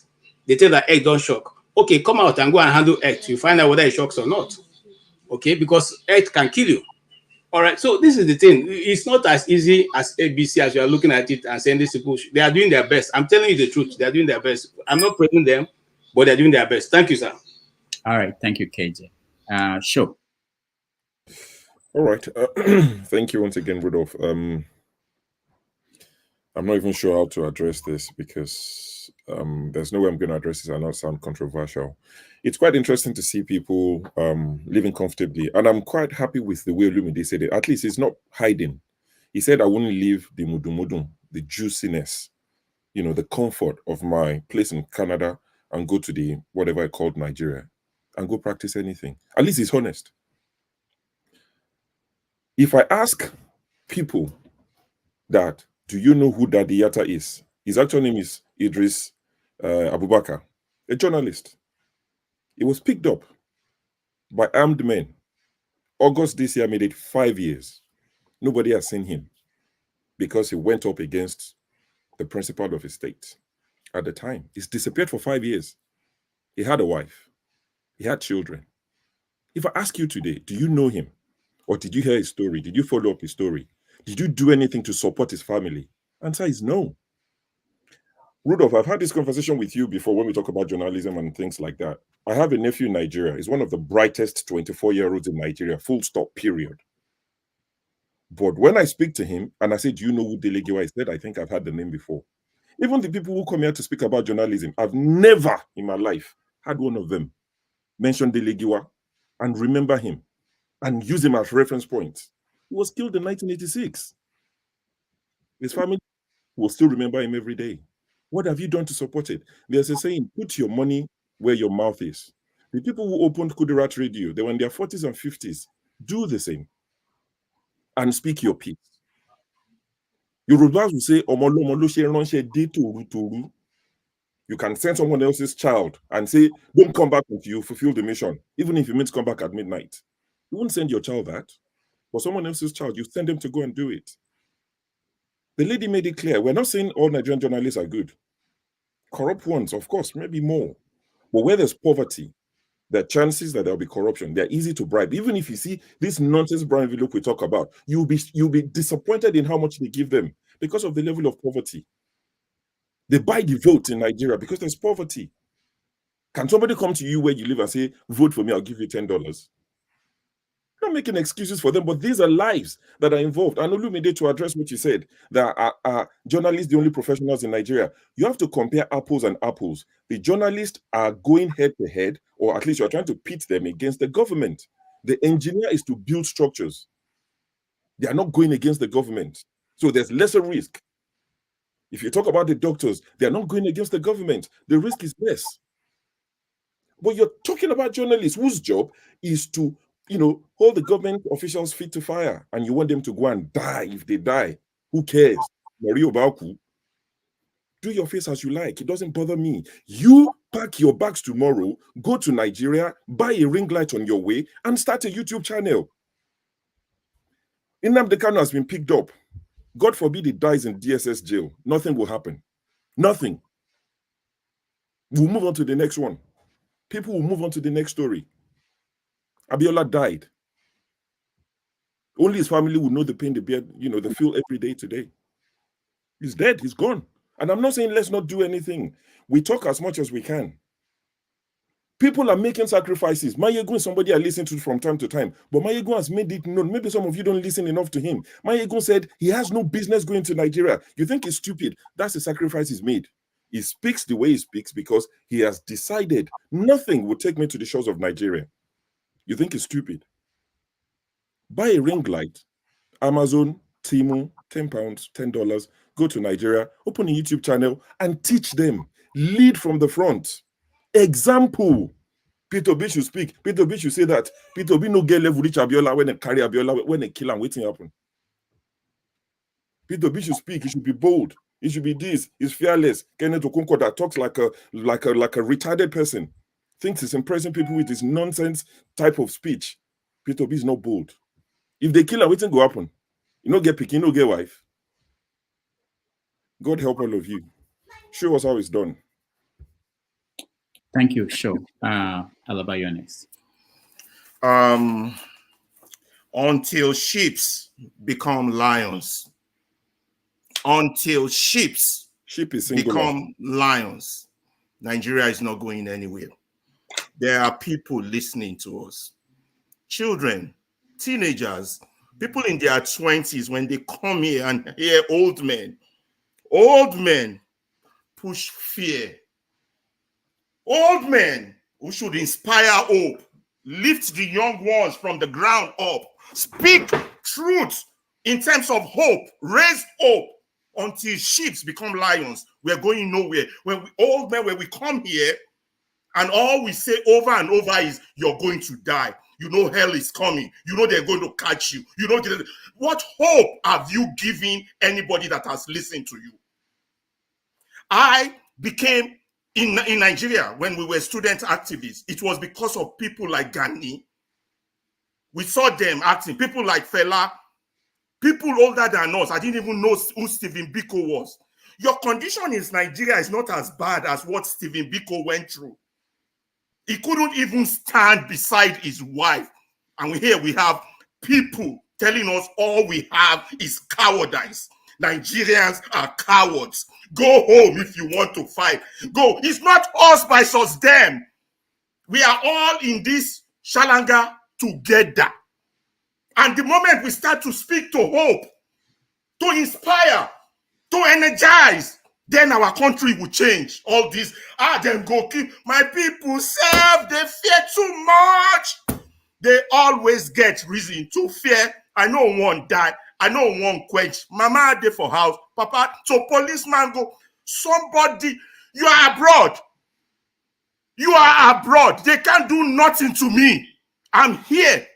They tell that earth don't shock. Okay, come out and go and handle earth. You find out whether it shocks or not. Okay, because earth can kill you. All right, so this is the thing. It's not as easy as ABC as you are looking at it and saying these people, they are doing their best. I'm telling you the truth. They are doing their best. I'm not praising them, but they're doing their best. Thank you, sir. All right, thank you, KJ. Sure. All right, thank you once again, Rudolph. I'm not even sure how to address this because there's no way I'm going to address this and not sound controversial. It's quite interesting to see people living comfortably, and I'm quite happy with the way Olumide said it. At least he's not hiding. He said, I won't leave the mudumudum, the juiciness, the comfort of my place in Canada and go to the whatever I called Nigeria and go practice anything. At least he's honest. If I ask people that, do you know who Daddy Yatta is? His actual name is Idris Abubakar, a journalist. He was picked up by armed men. August this year made it 5 years. Nobody has seen him because he went up against the principal of his state at the time. He's disappeared for 5 years. He had a wife. He had children. If I ask you today, do you know him? Or did you hear his story? Did you follow up his story? Did you do anything to support his family? Answer is no. Rudolph, I've had this conversation with you before when we talk about journalism and things like that. I have a nephew in Nigeria. He's one of the brightest 24-year-olds in Nigeria, full stop, period. But when I speak to him and I say, do you know who Dele Giwa is? He said, I think I've had the name before. Even the people who come here to speak about journalism, I've never in my life had one of them mention Dele Giwa and remember him and use him as reference point. He was killed in 1986. His family will still remember him every day. What have you done to support it? There's a saying, put your money where your mouth is. The people who opened Kudirat Radio, they were in their 40s and 50s. Do the same and speak your piece. Yorubas will say, you can send someone else's child and say, don't come back until you fulfill the mission, even if you mean to come back at midnight. You won't send your child that. For someone else's child, you send them to go and do it. The lady made it clear, we're not saying all Nigerian journalists are good. Corrupt ones, of course, maybe more. But where there's poverty, there are chances that there'll be corruption. They're easy to bribe. Even if you see this nonsense brown envelope we talk about, you'll be disappointed in how much they give them because of the level of poverty. They buy the vote in Nigeria because there's poverty. Can somebody come to you where you live and say, vote for me, I'll give you $10? Not making excuses for them, but these are lives that are involved. And Olumide, to address what you said, that are journalists the only professionals in Nigeria. You have to compare apples and apples. The journalists are going head to head, or at least you're trying to pit them against the government. The engineer is to build structures. They are not going against the government. So there's lesser risk. If you talk about the doctors, they are not going against the government. The risk is less. But you're talking about journalists whose job is to hold the government officials' feet to fire, and you want them to go and die if they die. Who cares? Mario Bauku. Do your face as you like. It doesn't bother me. You pack your bags tomorrow, go to Nigeria, buy a ring light on your way, and start a YouTube channel. Nnamdi Kanu has been picked up. God forbid he dies in DSS jail. Nothing will happen. Nothing. We'll move on to the next one. People will move on to the next story. Abiola died. Only his family will know the pain they bear, they feel every day today. He's dead. He's gone. And I'm not saying let's not do anything. We talk as much as we can. People are making sacrifices. Mayegun is somebody I listen to from time to time, but Mayegun has made it known. Maybe some of you don't listen enough to him. Mayegun said he has no business going to Nigeria. You think he's stupid? That's the sacrifice he's made. He speaks the way he speaks because he has decided nothing will take me to the shores of Nigeria. You think he's stupid? Buy a ring light, Amazon, Temu, £10, $10, go to Nigeria, open a YouTube channel and teach them. Lead from the front. Example. Peter B should speak. Peter B should say that. Peter B no get level reach Abiola when they carry Abiola, when they kill him, waiting happen. P2B should speak. He should be bold. He should be this. He's fearless. Kenneth Okonkwo that talks like a retarded person, thinks he's impressing people with his nonsense type of speech. P2B is not bold. If they kill him, what's going to happen? You don't get pick, you don't get wife. God help all of you. Show us how it's done. Thank you. Sure. Alaba, you're next. Until sheep become lions. Until sheep become lions, Nigeria is not going anywhere. There are people listening to us. Children, teenagers, people in their 20s, when they come here and hear old men push fear. Old men who should inspire hope, lift the young ones from the ground up, speak truth in terms of hope, raise hope. Until sheep become lions, we're going nowhere. When old men, when we come here and all we say over and over is, you're going to die. You know hell is coming. You know they're going to catch you. You know, what hope have you given anybody that has listened to you? I became, in Nigeria, when we were student activists, it was because of people like Gani. We saw them acting, people like Fela, people older than us. I didn't even know who Stephen Biko was. Your condition in Nigeria is not as bad as what Stephen Biko went through. He couldn't even stand beside his wife. And here we have people telling us all we have is cowardice. Nigerians are cowards. Go home if you want to fight. Go. It's not us versus them. We are all in this shalanga together. And the moment we start to speak to hope, to inspire, to energize, then our country will change. All this, then go keep my people serve. They fear too much. They always get reason to fear. I know one die. I know one quench. Mama dey for house. Papa, so policeman go. Somebody, you are abroad. You are abroad. They can't do nothing to me. I'm here.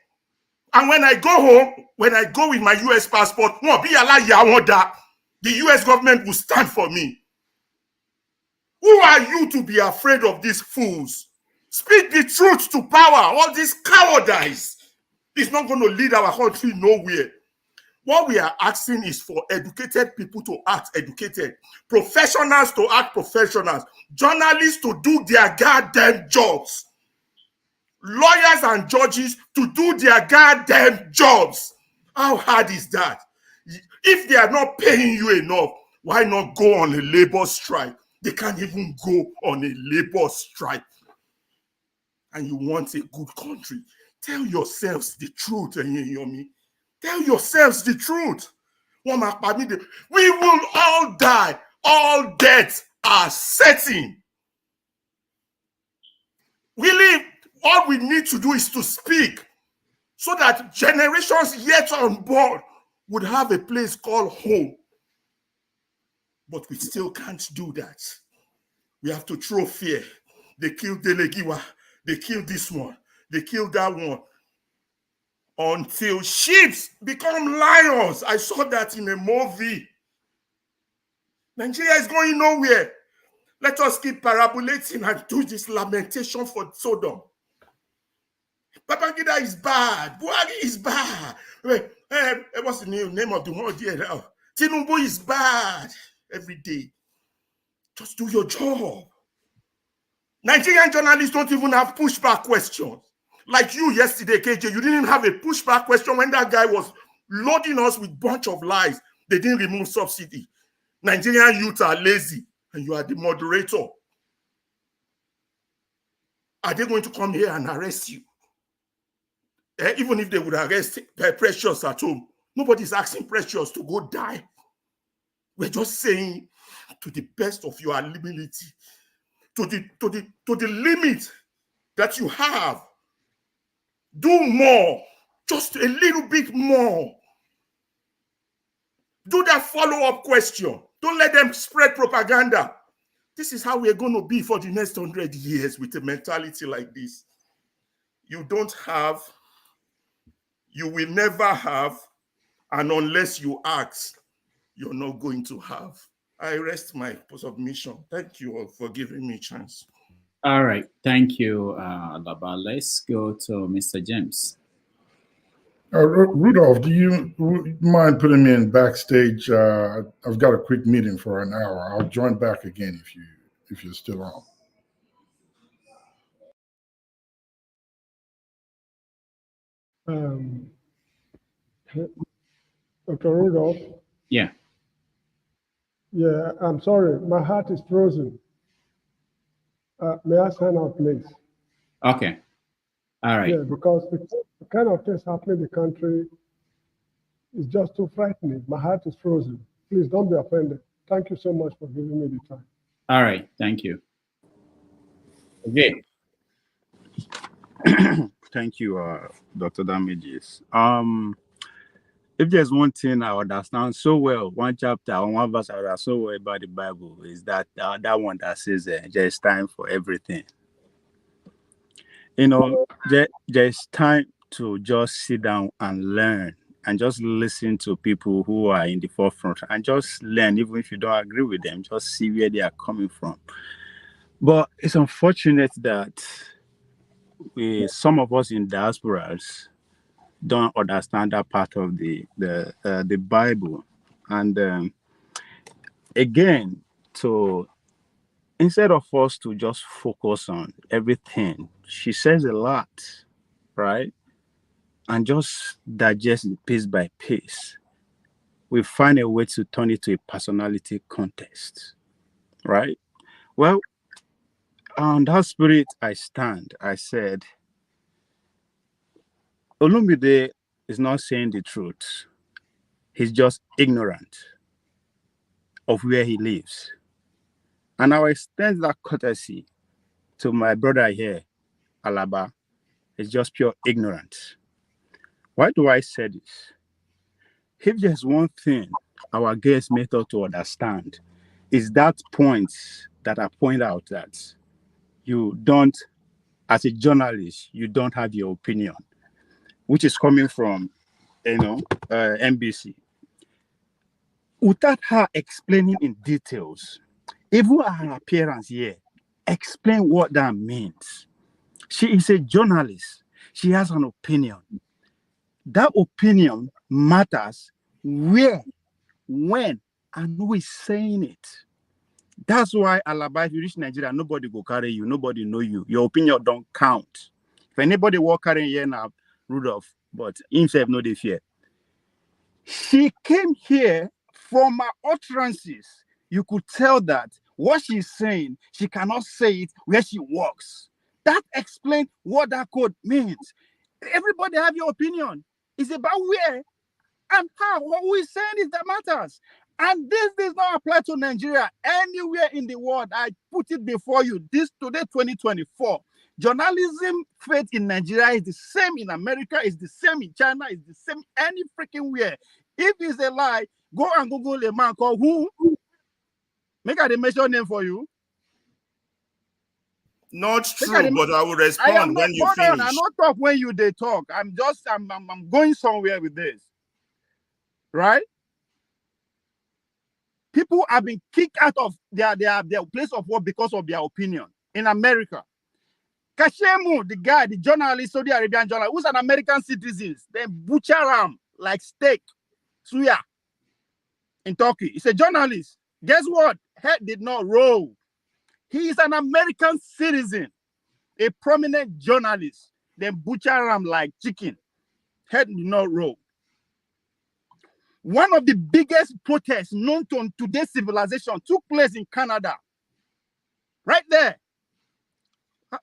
And when I go home, when I go with my US passport, the US government will stand for me. Who are you to be afraid of these fools? Speak the truth to power. All this cowardice is not going to lead our country nowhere. What we are asking is for educated people to act educated, professionals to act professionals, journalists to do their goddamn jobs, lawyers and judges to do their goddamn jobs. How hard is that? If they are not paying you enough, why not go on a labor strike? They can't even go on a labor strike. And you want a good country. Tell yourselves the truth, Enyi. Tell yourselves the truth. We will all die. All deaths are certain. We live. All we need to do is to speak so that generations yet unborn would have a place called home. But we still can't do that. We have to throw fear. They killed Delegiwa. They killed this one. They killed that one. Until sheep become lions. I saw that in a movie. Nigeria is going nowhere. Let us keep parabolating and do this lamentation for Sodom. Babangida is bad. Buhari is bad. What's the name of the word here now? Tinubu is bad. Every day. Just do your job. Nigerian journalists don't even have pushback questions. Like you yesterday, KJ, you didn't have a pushback question when that guy was loading us with a bunch of lies. They didn't remove subsidy. Nigerian youth are lazy, and you are the moderator. Are they going to come here and arrest you? Even if they would arrest Precious at home, nobody's asking Precious to go die. We're just saying, to the best of your ability, to the limit that you have, do more, just a little bit more. Do that follow-up question. Don't let them spread propaganda. This is how we're going to be for the next 100 years with a mentality like this. You don't have, you will never have, and unless you ask, you're not going to have. I rest my submission. Thank you all for giving me a chance. All right. Thank you, Alaba. Let's go to Mr. James. Rudolph, do you mind putting me in backstage? I've got a quick meeting for an hour. I'll join back again if you're still on. Dr. Rudolph? Yeah. Yeah, I'm sorry. My heart is frozen. May I sign out, please? Okay. All right. Yeah, because the kind of things happening in the country is just too frightening. My heart is frozen. Please don't be offended. Thank you so much for giving me the time. All right. Thank you. Okay. Thank you, Dr. Damages. If there's one thing I understand so well, one chapter or one verse I understand so well about the Bible is that that one that says there's time for everything. You know, there's time to just sit down and learn and just listen to people who are in the forefront and just learn, even if you don't agree with them, just see where they are coming from. But it's unfortunate that some of us in diasporas don't understand that part of the Bible. And again, instead of us to just focus on everything, she says a lot, right? And just digest it piece by piece. We find a way to turn it to a personality contest, right? Well, on that spirit I stand. I said, Olumide is not saying the truth. He's just ignorant of where he lives. And I will extend that courtesy to my brother here, Alaba. It's just pure ignorance. Why do I say this? If there's one thing our guest method to understand, is that point that I point out that you don't, as a journalist, you don't have your opinion, which is coming from, NBC. Without her explaining in details, even her appearance here, explain what that means. She is a journalist. She has an opinion. That opinion matters where, when, and who is saying it. That's why, Alaba, if you reach Nigeria, nobody will carry you. Nobody know you. Your opinion don't count. If anybody walk carrying here now, Rudolph, but himself no dey fear. She came here from her utterances. You could tell that what she's saying, she cannot say it where she walks. That explains what that code means. Everybody have your opinion. It's about where and how. What we're saying is that matters. And this does not apply to Nigeria. Anywhere in the world, I put it before you. This today, 2024. Journalism faith in Nigeria is the same in America, is the same in China, is the same any freaking where. If it's a lie, go and Google a man called who? Make a mention name for you. Not true, but I will respond when you finish. I'm not talk when you they talk. I'm going somewhere with this. Right? People have been kicked out of their place of work because of their opinion in America. Kashemu, the guy, the journalist, Saudi Arabian journalist, who's an American citizen, they butcher him like steak, suya, in Turkey. He's a journalist. Guess what? Head did not roll. He is an American citizen, a prominent journalist. They butcher him like chicken. Head did not roll. One of the biggest protests known to today's civilization took place in Canada. Right there.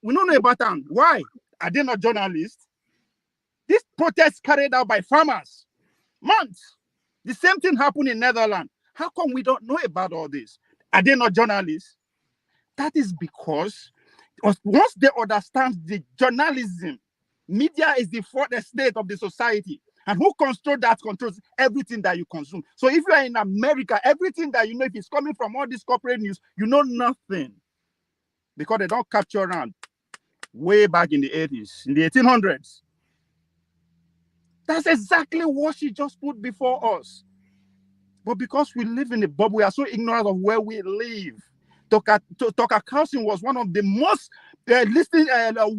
We don't know about them. Why? Are they not journalists? This protest carried out by farmers. Months. The same thing happened in Netherlands. How come we don't know about all this? Are they not journalists? That is because once they understand the journalism, media is the fourth estate of the society. And who controls everything that you consume. So if you are in America, everything that you know, if it's coming from all this corporate news, you know nothing. Because they don't capture around way back in the 80s, in the 1800s. That's exactly what she just put before us. But because we live in a bubble, we are so ignorant of where we live. Tucker Carlson was one of the most listened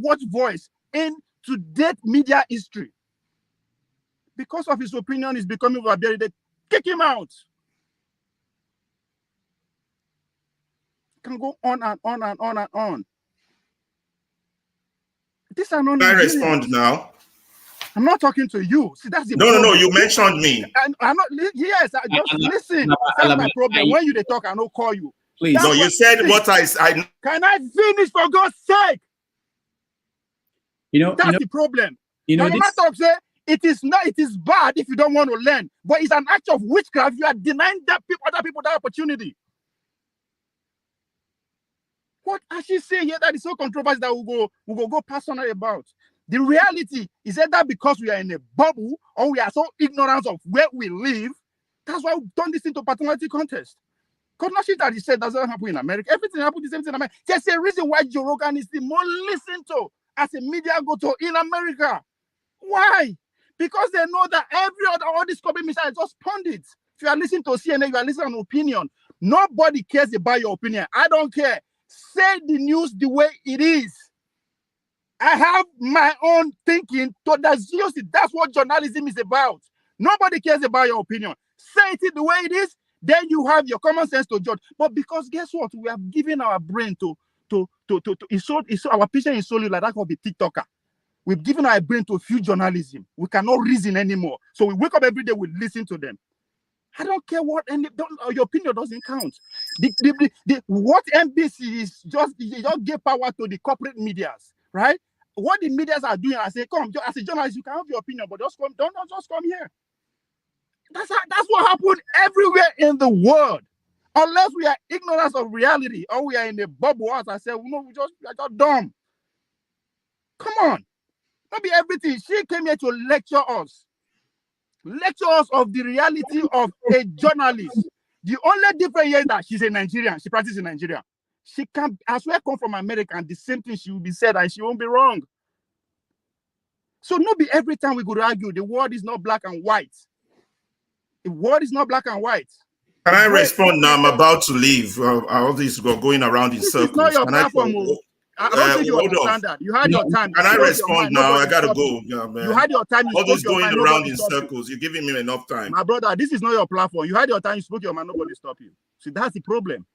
watched voice in to-date media history. Because of his opinion, he's becoming overbearing. They kick him out. Can go on and on and on and on. These are not. Can I respond now? I'm not talking to you. See, that's the no, problem. No. You mentioned me. I'm not. Yes, just listen. That's my problem. When you they talk, I don't call you. Please. No, you said what I. Can I finish for God's sake? That's the problem. My mama talk say it is not. It is bad if you don't want to learn, but it's an act of witchcraft. You are denying other people that opportunity. What has she say here that is so controversial that we go personal about? The reality is that because we are in a bubble or we are so ignorant of where we live, that's why we don't listen to paternity contest. Partnership that he said doesn't happen in America. Everything happens the same thing in America. There's a reason why Joe Rogan is the more listened to as a media go-to in America. Why? Because they know that all these copy missiles are just pundits. If you are listening to CNN, you are listening to an opinion. Nobody cares about your opinion. I don't care. Say the news the way it is. I have my own thinking. That's what journalism is about. Nobody cares about your opinion. Say it the way it is, then you have your common sense to judge. But because guess what? We have given our brain our patient is solely like that of a TikToker. We've given our brain to few journalism. We cannot reason anymore. So we wake up every day, we listen to them. I don't care what your opinion doesn't count. What NBC is just give power to the corporate medias, right? What the medias are doing, I say, come, as a journalist, you can have your opinion, but just come, don't just come here. That's what happened everywhere in the world. Unless we are ignorant of reality or we are in a bubble, as I said, we are just dumb. Come on. Not be everything. She came here to lecture us. Lecture us of the reality of a journalist. The only difference here is that she's a Nigerian. She practices in Nigeria. She can as well come from America and the same thing she will be said and she won't be wrong. So not be every time we go to argue, the world is not black and white. The world is not black and white. Can I respond now? I'm about to leave. All these going around in circles. It's not your platform. I don't think you understand that. You had your time. Can I respond now? I gotta go. Yeah, man. You had your time. All this going around in circles. You're giving me enough time. My brother, this is not your platform. You had your time. You spoke your mind. Nobody stop you. See, that's the problem,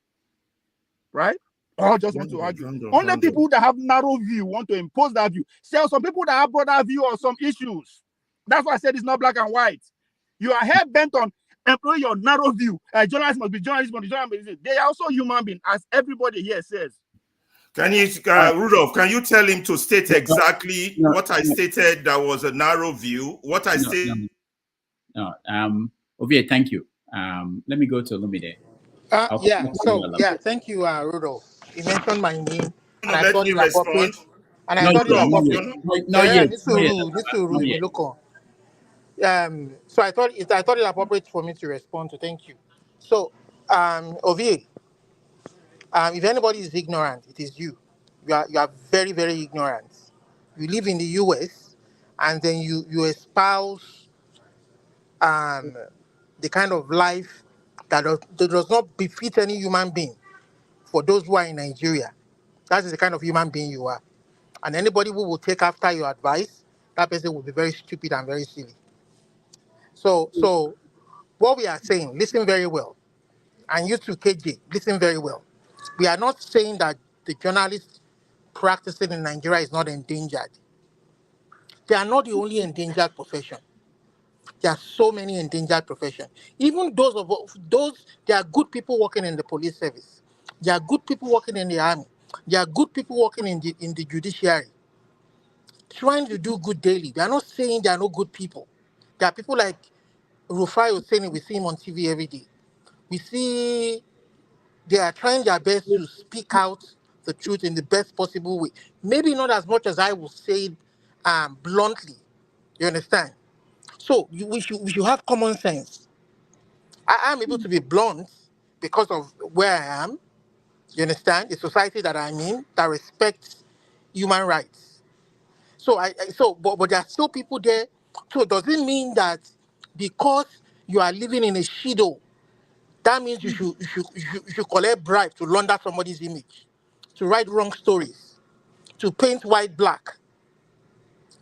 right? Or just want to argue. Only people that have narrow view want to impose that view. Some people that have broader view on some issues. That's why I said it's not black and white. You are hell bent on employing your narrow view. Journalists must be journalists, they are also human beings, as everybody here says. Can you, Rudolph, can you tell him to state exactly what I stated that was a narrow view? What I stated? Ovie, thank you. Let me go to Lumide. Thank you, Rudolph. You mentioned my name, and I Let thought me it respond. appropriate. And I thought it appropriate. This is look on. So I thought it appropriate for me to respond to. Thank you. So, Ovie, if anybody is ignorant, it is you. You are very, very ignorant. You live in the US, and then you espouse the kind of life that does not befit any human being. For those who are in Nigeria, that is the kind of human being you are. And anybody who will take after your advice, that person will be very stupid and very silly. So what we are saying, listen very well. And you too, KJ, listen very well. We are not saying that the journalist practicing in Nigeria is not endangered. They are not the only endangered profession. There are so many endangered professions. Even those, there are good people working in the police service. There are good people working in the army. There are good people working in the judiciary, trying to do good daily. They are not saying there are no good people. There are people like Rufai Hosseini, we see him on TV every day. We see they are trying their best to speak out the truth in the best possible way. Maybe not as much as I would say it bluntly. You understand? So we should have common sense. I am able to be blunt because of where I am. You understand? The society that I'm in that respects human rights. But there are still people there. So does it mean that because you are living in a shido that means you should collect bribe to launder somebody's image, to write wrong stories, to paint white black.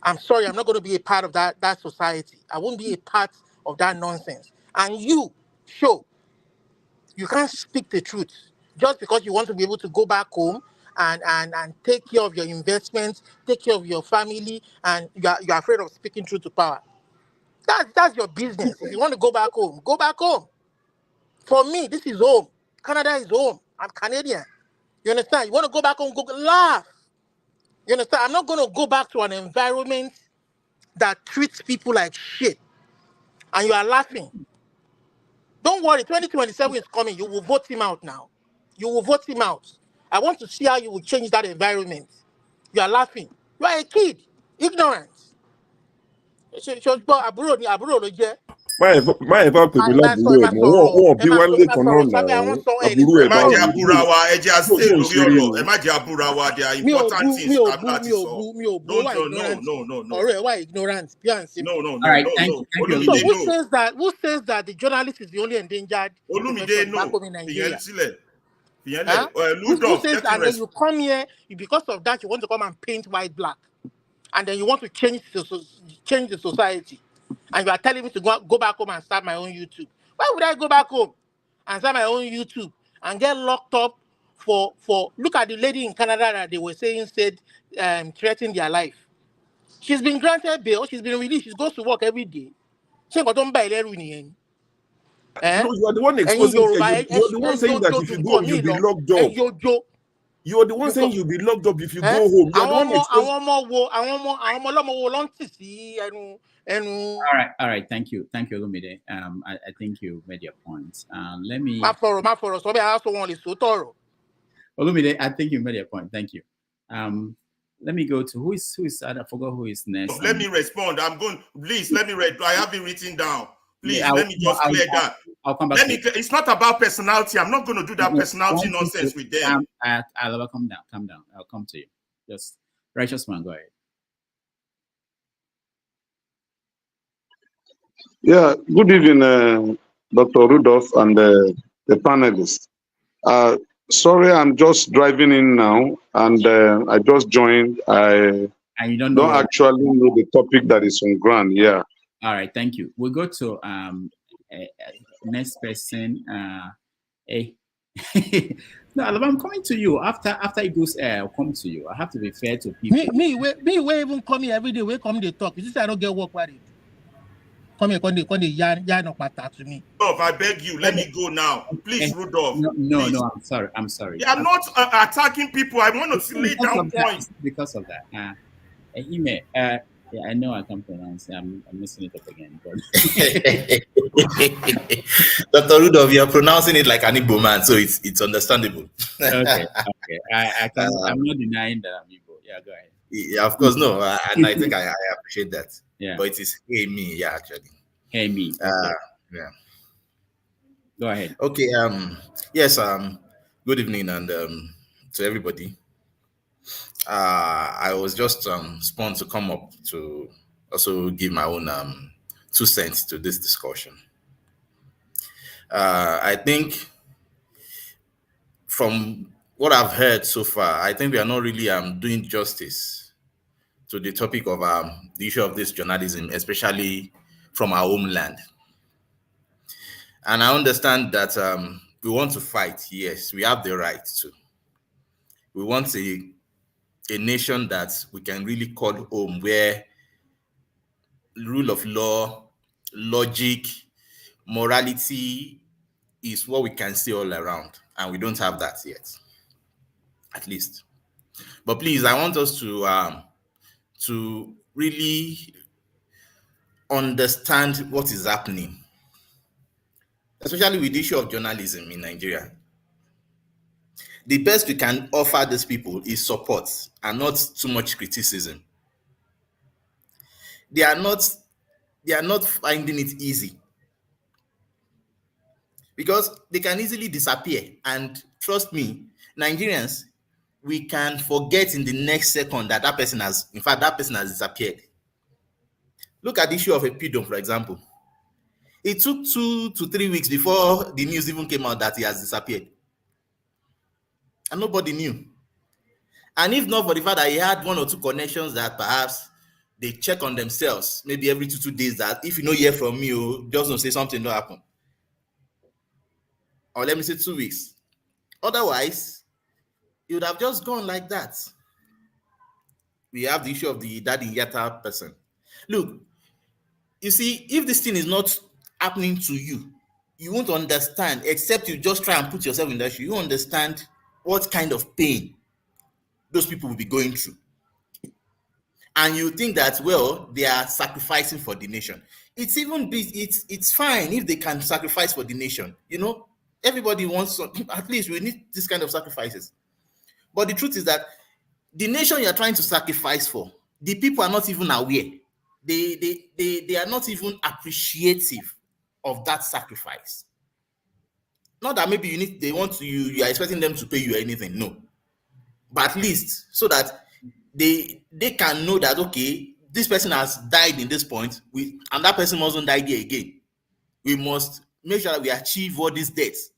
I'm sorry, I'm not going to be a part of that society. I won't be a part of that nonsense. And you can't speak the truth just because you want to be able to go back home and take care of your investments, take care of your family, and you're afraid of speaking truth to power. That's your business. If you want to go back home, go back home. For me, this is home. Canada is home. I'm Canadian. You understand? You want to go back home, go laugh. You understand? I'm not going to go back to an environment that treats people like shit. And you are laughing. Don't worry, 2027 is coming. You will vote him out now. You will vote him out. I want to see how you will change that environment. You are laughing. You are a kid. Ignorant. Má ẹ̀ bá pè mí lábúrò ẹ̀ mọ́, wọ́n bí wálé kan náà nà án, àbúrò ẹ̀ bá má jẹ́ wù. abúra wa, ẹ jẹ́ Tó stay ń lórí ṣeré ọ̀rọ̀, ni. ẹ má jẹ́ abúra wa, there are important things láti sọ. No. Ọ̀rẹ́ wa ignorant. No. All right, thank you. Olumide, So no. who says that the journalist is the only endangered Olumide, profession back no. home in Nigeria? Huh? Who Who says says, that? And then you come here because of that you want to come and paint white black, and then you want to change the society, and you are telling me to go back home and start my own YouTube. Why would I go back home and start my own YouTube and get locked up for look at the lady in Canada that they were saying said threatening their life. She's been granted bail. She's been released. She goes to work every day. She got on by No, you are the one exposing. You're the one saying that if you go, you'll be locked up. You are the one saying you'll be locked up if you go home. You are the one exposing. All right. Thank you, Olumide. I think you made your point. Let me. Olumide, I think you made your point. Thank you. Let me go to who is. I forgot who is next. Let me respond. I'm going. Please let me read. I have it written down. Please let me just clear that. I'll come back. It's not about personality. I'm not going to do that personality nonsense with them. I'll come down. Calm down. I'll come to you. Just righteous man, go ahead. Yeah. Good evening, Dr. Rudolph and the panelists. Sorry, I'm just driving in now, and I just joined. I don't actually know the topic that is on ground. Yeah. All right, thank you. We'll go to next person. No, I'm coming to you after it goes. I'll come to you. I have to be fair to people. Me, even come here every day. We come to talk. You say I don't get work with it. Come here, come yarn no matter to me. Rudolph, I beg you, let me go now, please, Rudolph. No, I'm sorry. I'm not attacking people. I want to lay down points. Because of that, email. Yeah, I know I can pronounce it. I'm messing it up again. Dr. Rudolph, you're pronouncing it like an Igbo man, so it's understandable. Okay. I'm not denying that I'm Igbo. Yeah, go ahead. Yeah, of course, no, and I think I appreciate that. Yeah, but it is hey me, yeah, actually. Hey me. Okay. Yeah. Go ahead. Okay. Yes. Good evening, and to everybody. I was just spawned to come up to also give my own 2 cents to this discussion. I think from what I've heard so far, I think we are not really doing justice to the topic of the issue of this journalism, especially from our homeland. And I understand that we want to fight. Yes, we have the right to. We want a nation that we can really call home, where rule of law, logic, morality is what we can see all around. And we don't have that yet, at least. But please, I want us to really understand what is happening, especially with the issue of journalism in Nigeria. The best we can offer these people is support and not too much criticism. They are not finding it easy, because they can easily disappear. And trust me, Nigerians, we can forget in the next second that person has disappeared. Look at the issue of a pedo, for example. It took 2 to 3 weeks before the news even came out that he has disappeared. And nobody knew. And if not for the fact that he had 1 or 2 connections that perhaps they check on themselves, maybe every 2 days, that if you don't hear from me, just don't say something don't happen. Or let me say 2 weeks. Otherwise, it would have just gone like that. We have the issue of the Daddy Yata person. Look, you see, if this thing is not happening to you, you won't understand, except you just try and put yourself in that shoe. You won't understand what kind of pain those people will be going through. And you think that, well, they are sacrificing for the nation. It's fine if they can sacrifice for the nation. You know, everybody wants, at least we need this kind of sacrifices. But the truth is that the nation you are trying to sacrifice for, the people are not even aware. They are not even appreciative of that sacrifice. Not that maybe you are expecting them to pay you anything, no. But at least so that they can know that, okay, this person has died in this point, and that person mustn't die there again. We must make sure that we achieve all these debts.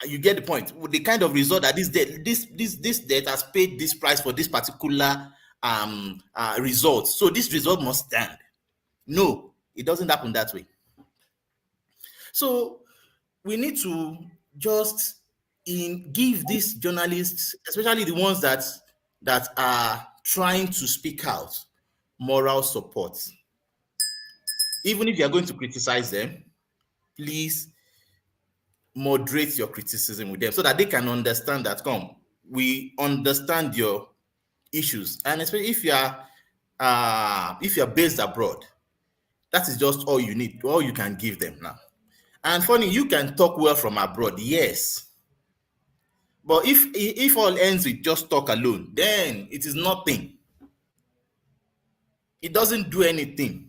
You get the point. With the kind of result that this debt has paid this price for this particular result. So this result must stand. No, it doesn't happen that way. So we need to just give these journalists, especially the ones that are trying to speak out, moral support. Even if you are going to criticize them, please moderate your criticism with them so that they can understand that, we understand your issues. And especially if you are based abroad, that is just all you need, all you can give them now. And funny, you can talk well from abroad, yes. But if all ends with just talk alone, then it is nothing. It doesn't do anything.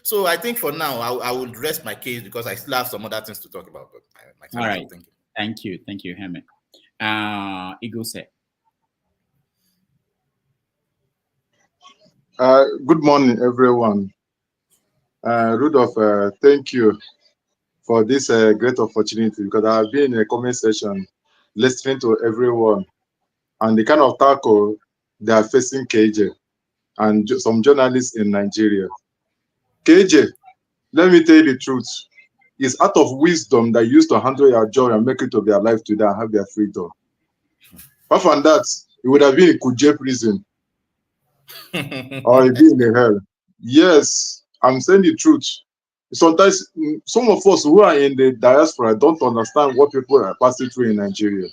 So I think for now, I will rest my case because I still have some other things to talk about. But all right. Thank you. Thank you, Herman. Igose. Good morning, everyone. Rudolph, thank you for this great opportunity, because I've been in a comment section listening to everyone and the kind of tackle they are facing KJ and some journalists in Nigeria. KJ, let me tell you the truth. It's out of wisdom that you used to handle your job and make it of their life today and have their freedom. Apart from that, it would have been in Kuje prison or it'd be in the hell. Yes, I'm saying the truth. Sometimes some of us who are in the diaspora don't understand what people are passing through in Nigeria.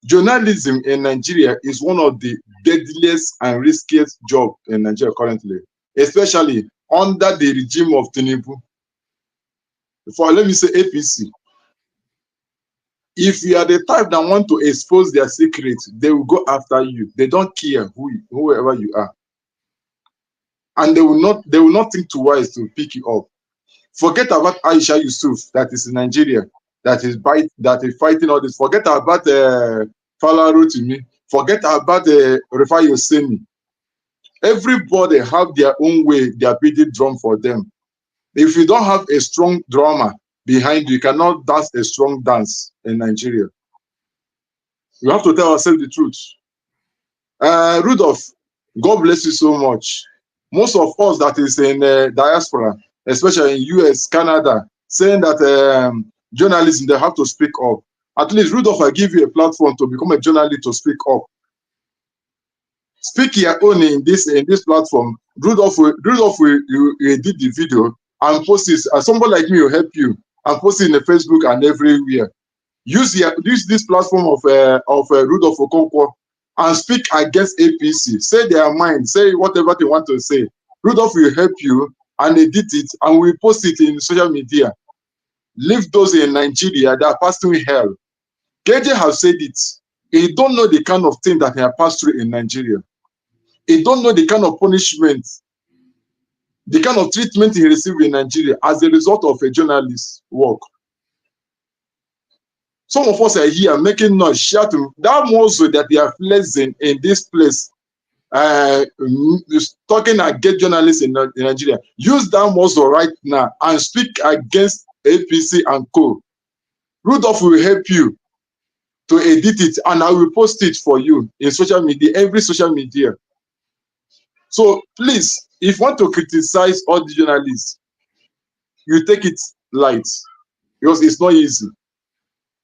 Journalism in Nigeria is one of the deadliest and riskiest jobs in Nigeria currently, especially under the regime of Tinubu. Let me say APC. If you are the type that want to expose their secrets, they will go after you. They don't care whoever you are. And they will not think twice to pick you up. Forget about Aisha Yusuf that is in Nigeria, that is fighting all this. Forget about Fala Rotimi. Forget about Rifai Yosemi. Everybody have their own way, their beating drum for them. If you don't have a strong drummer behind you, you cannot dance a strong dance in Nigeria. You have to tell ourselves the truth. Rudolph, God bless you so much. Most of us that is in diaspora, especially in US, Canada, saying that journalism, they have to speak up. At least, Rudolph, I give you a platform to become a journalist to speak up. Speak your own in this platform. Rudolph, you edit the video and post it. Somebody like me will help you and post it in the Facebook and everywhere. Use this platform of Rudolph Okonkwo and speak against APC. Say their mind. Say whatever they want to say. Rudolph will help you and edit it, and we post it in social media. Leave those in Nigeria that are passing hell. KJ has said it. He don't know the kind of thing that he has passed through in Nigeria. He don't know the kind of punishment, the kind of treatment he received in Nigeria as a result of a journalist's work. Some of us are here making noise, shouting. That muscle that they are flexing in this place, talking against journalists in Nigeria. Use that muscle right now and speak against APC and co. Rudolph will help you to edit it, and I will post it for you in social media, every social media. So please, if you want to criticize all the journalists, you take it light, because it's not easy.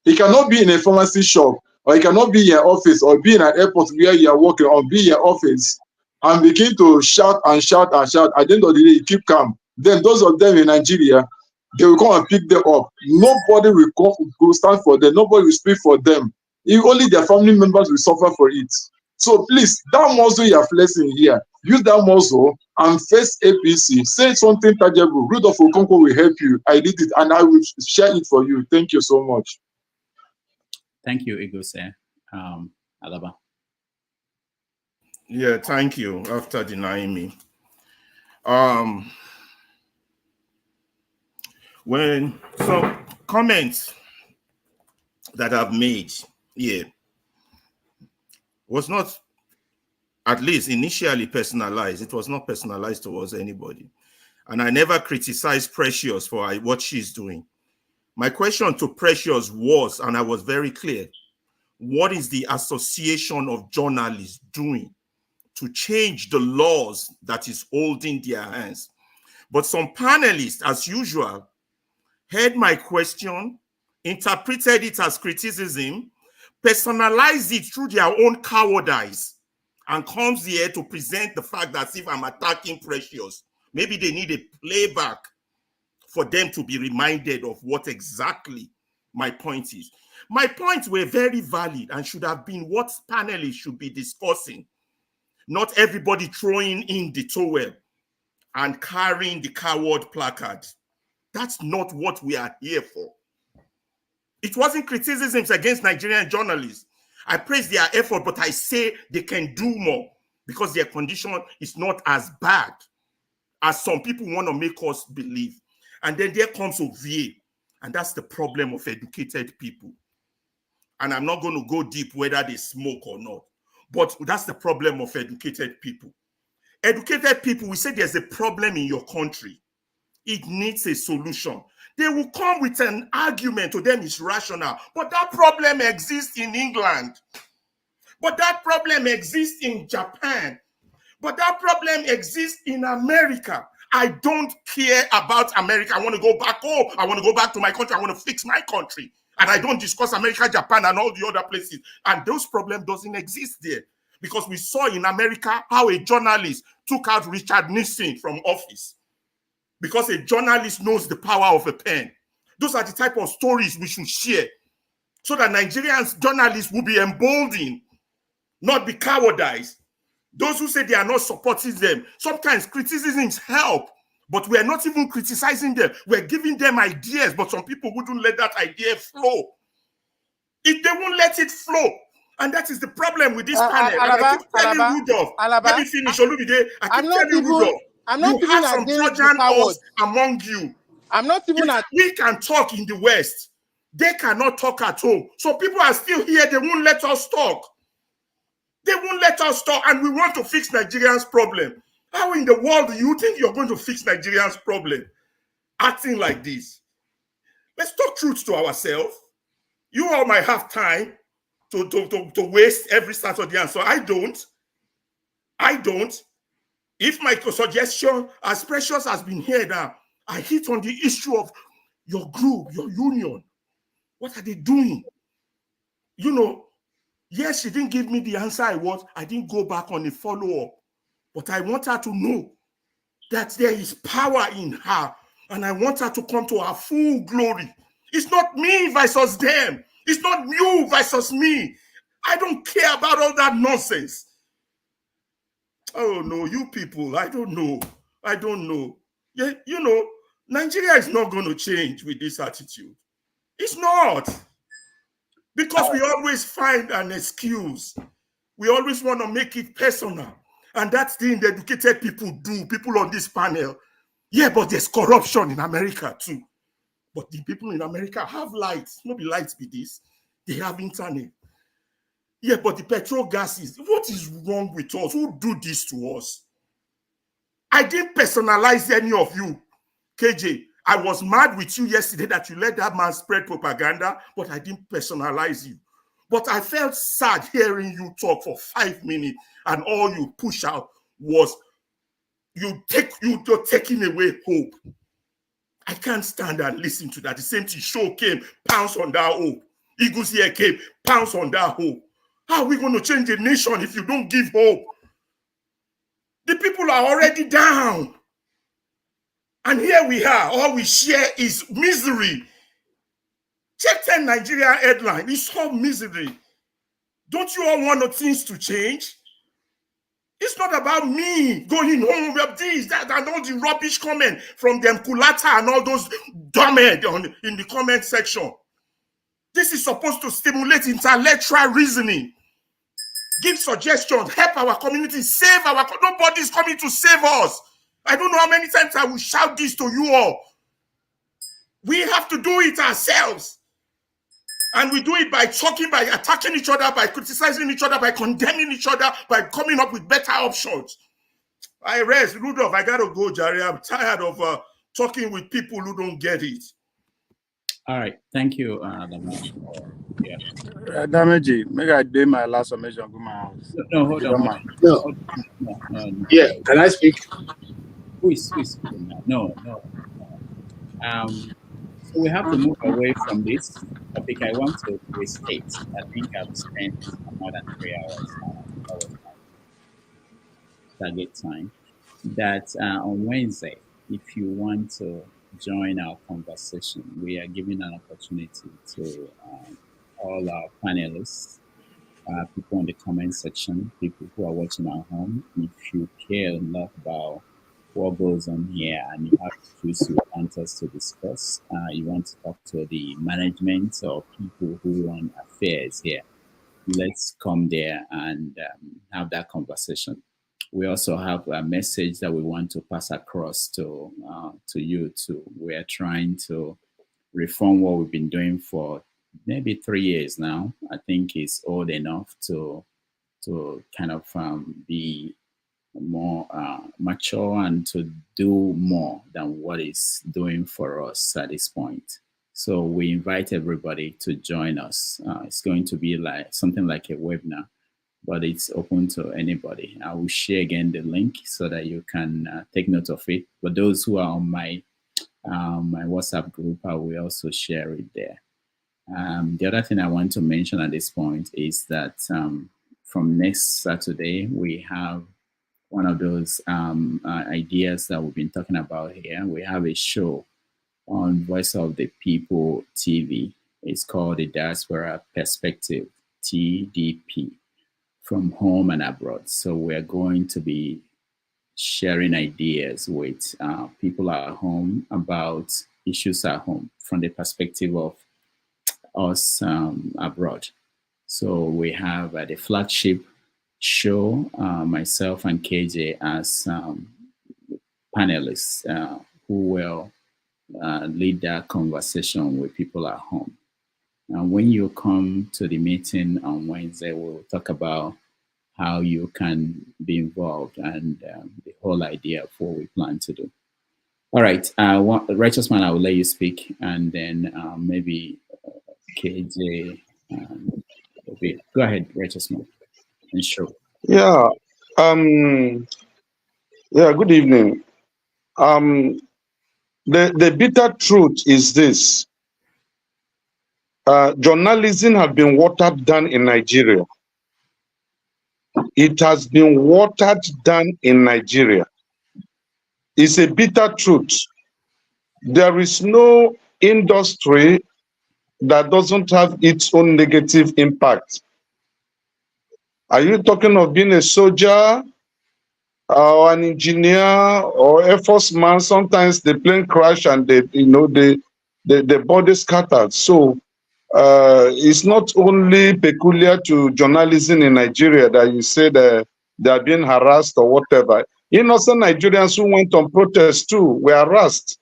He cannot be in a pharmacy shop, or he cannot be in your office, or be in an airport where you are working, or be in your office and begin to shout and shout and shout. At the end of the day, you keep calm. Then those of them in Nigeria, they will come and pick them up. Nobody will come, will stand for them. Nobody will speak for them. Only their family members will suffer for it. So please, that muscle you are flexing here, use that muscle and face APC. Say something tangible. Rudolph Okonkwo will help you. I did it, and I will share it for you. Thank you so much. Thank you, Igose. Alaba. Yeah, thank you. After denying me. When some comments that I've made here was not, at least initially, personalized. It was not personalized towards anybody. And I never criticized Precious for what she's doing. My question to Precious was, and I was very clear, what is the Association of Journalists doing to change the laws that is holding their hands? But some panelists, as usual, heard my question, interpreted it as criticism, personalized it through their own cowardice, and comes here to present the fact that if I'm attacking Precious, maybe they need a playback for them to be reminded of what exactly my point is. My points were very valid and should have been what panelists should be discussing, not everybody throwing in the towel and carrying the coward placard. That's not what we are here for. It wasn't criticisms against Nigerian journalists. I praise their effort, but I say they can do more because their condition is not as bad as some people want to make us believe. And then there comes Ovie, and that's the problem of educated people. And I'm not going to go deep whether they smoke or not, but that's the problem of educated people. Educated people, we say there's a problem in your country. It needs a solution. They will come with an argument, to them it's rational, but that problem exists in England. But that problem exists in Japan. But that problem exists in America. I don't care about America. I want to go back home. I want to go back to my country. I want to fix my country. And I don't discuss America, Japan, and all the other places. And those problems doesn't exist there. Because we saw in America how a journalist took out Richard Nixon from office. Because a journalist knows the power of a pen. Those are the type of stories we should share. So that Nigerians journalists will be emboldened, not be cowardized. Those who say they are not supporting them, sometimes criticisms help, but we are not even criticizing them. We're giving them ideas, but some people wouldn't let that idea flow. If they won't let it flow, and that is the problem with this panel. And I keep telling Rudolph, let me finish, Olumide. I keep telling Rudolph, you have some Trojan horse among you. I'm not even we can talk in the West. They cannot talk at home. So people are still here. They won't let us talk. They won't let us talk, and we want to fix Nigerians' problem. How in the world do you think you're going to fix Nigerians' problem? Acting like this. Let's talk truth to ourselves. You all might have time to waste every Saturday, and so I don't. If my suggestion, as Precious has been here now, I hit on the issue of your group, your union. What are they doing? You know, yes, she didn't give me the answer I want. I didn't go back on a follow-up. But I want her to know that there is power in her. And I want her to come to her full glory. It's not me versus them. It's not you versus me. I don't care about all that nonsense. Oh, no, you people, I don't know. Yeah, you know, Nigeria is not going to change with this attitude. It's not. Because we always find an excuse. We always want to make it personal. And that's the thing the educated people do, people on this panel. Yeah, but there's corruption in America too. But the people in America have lights. Not be lights be this. They have internet. Yeah, but the petrol gases, what is wrong with us? Who do this to us? I didn't personalize any of you, KJ. I was mad with you yesterday that you let that man spread propaganda, but I didn't personalize you. But I felt sad hearing you talk for 5 minutes and all you push out was you're taking away hope. I can't stand and listen to that. The same thing, show came, pounce on that hope. Eagles here came, pounce on that hope. How are we going to change the nation if you don't give hope? The people are already down. And here we are, all we share is misery. Check 10 Nigerian headline, it's all misery. Don't you all want things to change? It's not about me going home with this, that, and all the rubbish comment from them Kulata and all those dumbhead in the comment section. This is supposed to stimulate intellectual reasoning, give suggestions, help our community, save our... Nobody's coming to save us. I don't know how many times I will shout this to you all. We have to do it ourselves. And we do it by talking, by attacking each other, by criticizing each other, by condemning each other, by coming up with better options. I rest, Rudolph, I gotta go, Jerry. I'm tired of talking with people who don't get it. All right, thank you, Damaji. Yeah. Damaji, maybe I do my last summation. Go my house. No, hold on. No. Yeah, can I speak? Who is speaking now? No. So we have to move away from this topic. I want to restate. I think I've spent more than 3 hours now. That was my target time. That on Wednesday, if you want to join our conversation, we are giving an opportunity to all our panelists, people in the comment section, people who are watching at home. If you care enough about what goes on here and you have issues you want us to discuss, you want to talk to the management or people who run affairs here, let's come there and have that conversation. We also have a message that we want to pass across to you too. We're trying to reform what we've been doing for maybe 3 years now. I think it's old enough to kind of be more mature and to do more than what is doing for us at this point. So we invite everybody to join us. It's going to be like something like a webinar, but it's open to anybody. I will share again the link so that you can take note of it. But those who are on my my WhatsApp group, I will also share it there. The other thing I want to mention at this point is that from next Saturday, we have one of those ideas that we've been talking about here. We have a show on Voice of the People TV. It's called The Diaspora Perspective, TDP, from home and abroad. So we're going to be sharing ideas with people at home about issues at home from the perspective of us abroad. So we have the flagship show, myself and KJ as panelists who will lead that conversation with people at home. And when you come to the meeting on Wednesday, we'll talk about how you can be involved and the whole idea of what we plan to do. All right, Righteous Man, I will let you speak, and then maybe KJ. Go ahead, Righteous Man. And sure. Yeah. Good evening. The bitter truth is this. Journalism has been watered down in Nigeria. It has been watered down in Nigeria. It's a bitter truth. There is no industry that doesn't have its own negative impact. Are you talking of being a soldier or an engineer or Air Force man? Sometimes the plane crash and the body scattered. So it's not only peculiar to journalism in Nigeria that you say that they are being harassed or whatever. Innocent Nigerians who went on protest too were harassed.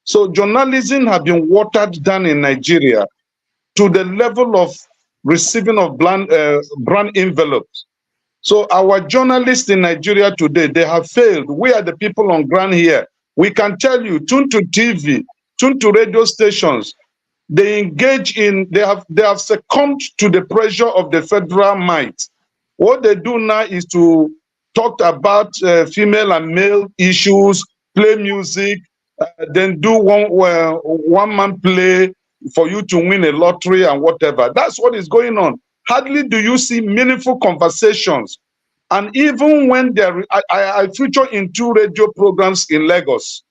So journalism has been watered down in Nigeria to the level of receiving of brand envelopes. So our journalists in Nigeria today, they have failed. We are the people on ground here. We can tell you, tune to TV, tune to radio stations. They engage in, they have succumbed to the pressure of the federal might. What they do now is to talk about female and male issues, play music, then do one-man play for you to win a lottery and whatever. That's what is going on. Hardly do you see meaningful conversations. And even when I feature in 2 radio programs in Lagos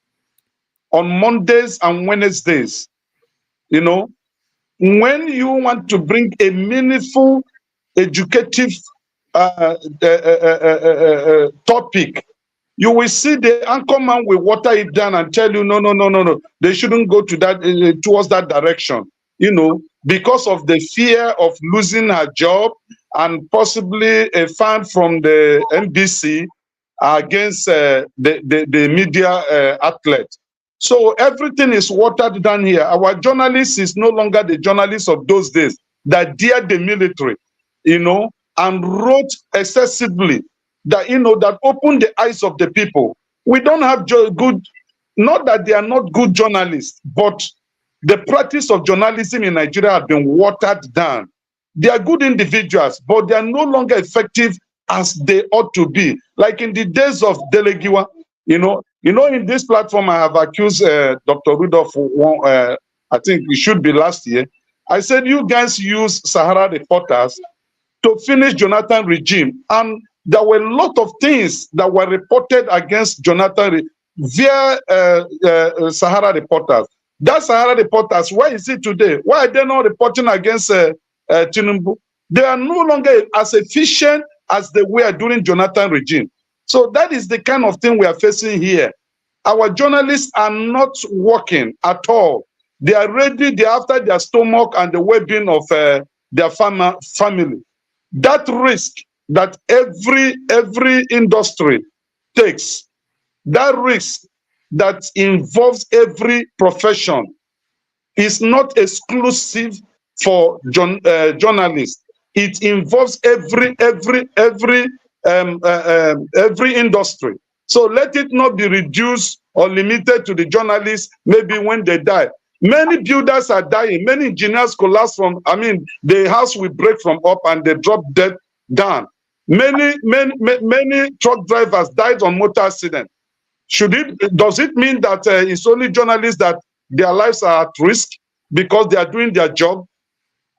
on Mondays and Wednesdays. You know, when you want to bring a meaningful, educative topic, you will see the anchorman will water it down and tell you, no, they shouldn't go to that towards that direction. You know, because of the fear of losing her job and possibly a fan from the NBC against the media outlet. So everything is watered down here. Our journalist is no longer the journalist of those days that dared the military, you know, and wrote excessively that, you know, that opened the eyes of the people. We don't have good, not that they are not good journalists, but the practice of journalism in Nigeria has been watered down. They are good individuals, but they are no longer effective as they ought to be. Like in the days of Delegiwa, you know, in this platform, I have accused Dr. Rudolph, I think it should be last year. I said, you guys use Sahara reporters to finish Jonathan regime. And there were a lot of things that were reported against Jonathan via Sahara reporters. That Sahara reporters, where is it today? Why are they not reporting against Tinubu? They are no longer as efficient as they were during Jonathan regime. So that is the kind of thing we are facing here. Our journalists are not working at all. They are ready, they are after their stomach and the well-being of their family. That risk that every industry takes, that risk that involves every profession, is not exclusive for journalists. It involves every industry. So let it not be reduced or limited to the journalists, maybe when they die. Many builders are dying. Many engineers collapse from, the house will break from up and they drop dead down. Many truck drivers died on motor accident. Does it mean that it's only journalists that their lives are at risk because they are doing their job?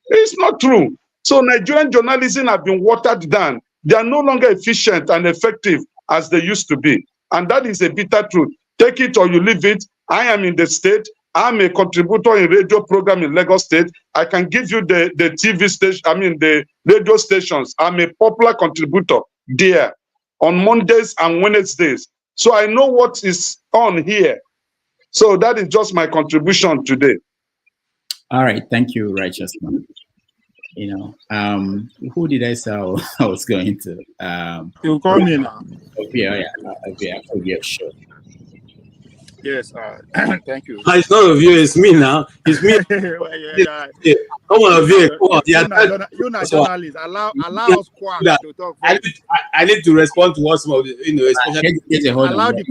It's not true. So Nigerian journalism have been watered down. They are no longer efficient and effective as they used to be. And that is a bitter truth. Take it or you leave it. I am in the state. I'm a contributor in radio program in Lagos State. I can give you the TV station, the radio stations. I'm a popular contributor there on Mondays and Wednesdays. So I know what is on here. So that is just my contribution today. All right. Thank you, Righteous Man. Who did I say I was going to? You call me now. Yeah, sure. Yes, thank you. It's not of you, it's me now. It's me. Come on, you're not journalist. Allow us quack to talk. I need to respond to what some of the, especially allow the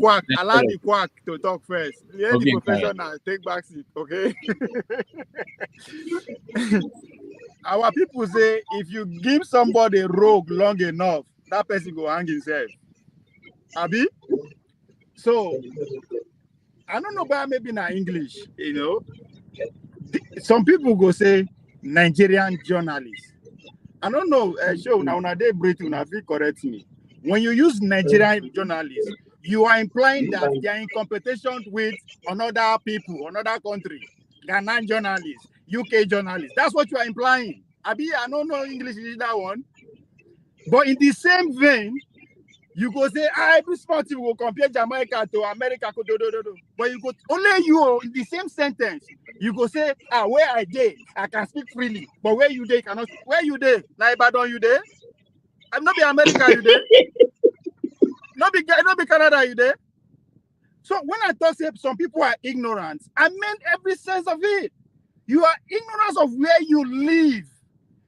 quack to talk first. Let the professional take back seat, okay? Our people say if you give somebody rope long enough, that person go hang himself. Abi? So I don't know, but maybe not English, Some people go say Nigerian journalists. I don't know, show now they breathe, correct me. When you use Nigerian journalists, you are implying that they are in competition with another people, another country, Ghanaian journalists, UK journalists. That's what you are implying. Abi, I don't know English is that one. But in the same vein, you go say, every sport you will compare Jamaica to America. But you go only you in the same sentence. You go say, where I dey, I can speak freely. But where you dey, cannot. Where you dey? Now Ibadan you dey? I'm not be America you dey? Not be Canada you dey? So when I talk say some people are ignorant, I meant every sense of it. You are ignorant of where you live.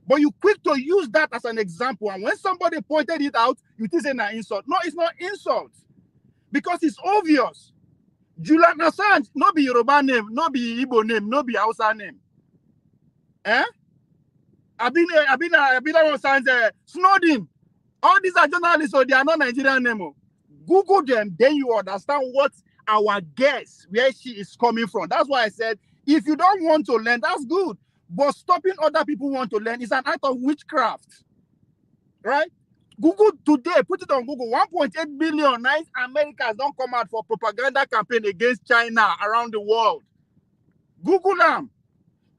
But you quick to use that as an example. And when somebody pointed it out, you think it's an insult. No, it's not insult. Because it's obvious. Julian Assange, no be Yoruba name, no be Igbo name, no be Hausa name. Eh? Snowden. All these are journalists, so they are not Nigerian name. Google them, then you understand what our guess, where she is coming from. That's why I said, if you don't want to learn, that's good. But stopping other people who want to learn is an act of witchcraft. Right? Google today, put it on Google, 1.8 billion nice Americans don't come out for propaganda campaign against China around the world. Google them.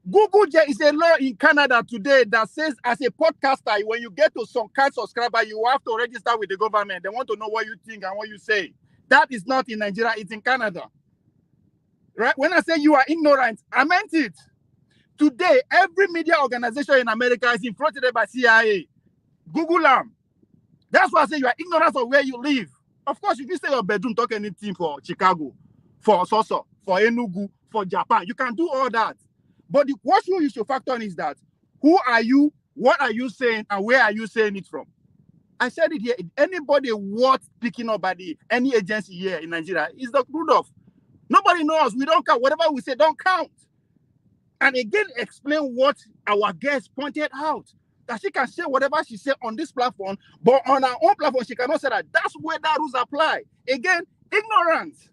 Google there is a law in Canada today that says as a podcaster, when you get to some kind of subscriber, you have to register with the government. They want to know what you think and what you say. That is not in Nigeria, it's in Canada. Right? When I say you are ignorant, I meant it. Today, every media organization in America is infiltrated by CIA. Google them. That's why I say you are ignorant of where you live. Of course, if you stay in your bedroom, talk anything for Chicago, for Soso, for Enugu, for Japan, you can do all that. But what you should factor in is that who are you, what are you saying, and where are you saying it from? I said it here. If anybody worth picking up by any agency here in Nigeria is Dr. Rudolph. Nobody knows. We don't count. Whatever we say, don't count. And again, explain what our guest pointed out. That she can say whatever she said on this platform, but on her own platform, she cannot say that. That's where that rules apply. Again, ignorance.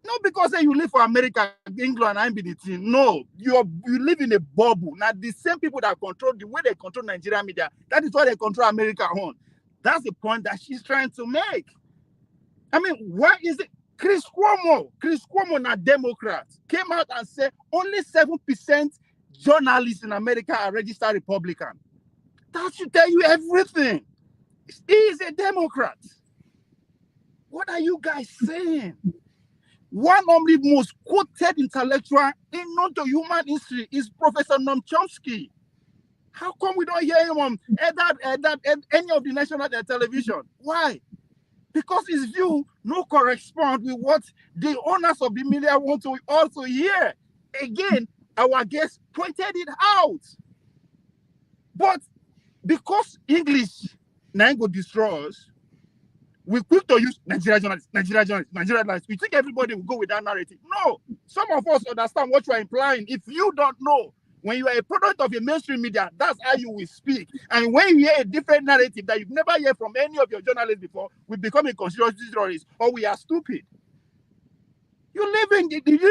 Not because you live for America, England, and IBDT. No, you live in a bubble. Now, the same people that control the way they control Nigerian media, that is why they control America on. That's the point that she's trying to make. I mean, why is it? Chris Cuomo, not Democrat, came out and said only 7% journalists in America are registered Republican. That should tell you everything. He is a Democrat. What are you guys saying? One of the most quoted intellectual in known to human history is Professor Noam Chomsky. How come we don't hear him on any of the national television? Why? Because his view no correspond with what the owners of the media want to also hear. Again, our guest pointed it out. But because English now go destroy us, we quick to use Nigerian journalists. We think everybody will go with that narrative. No, some of us understand what you are implying. If you don't know, when you are a product of a mainstream media, that's how you will speak. And when you hear a different narrative that you've never heard from any of your journalists before, we become a conspiracy theorist or we are stupid. You live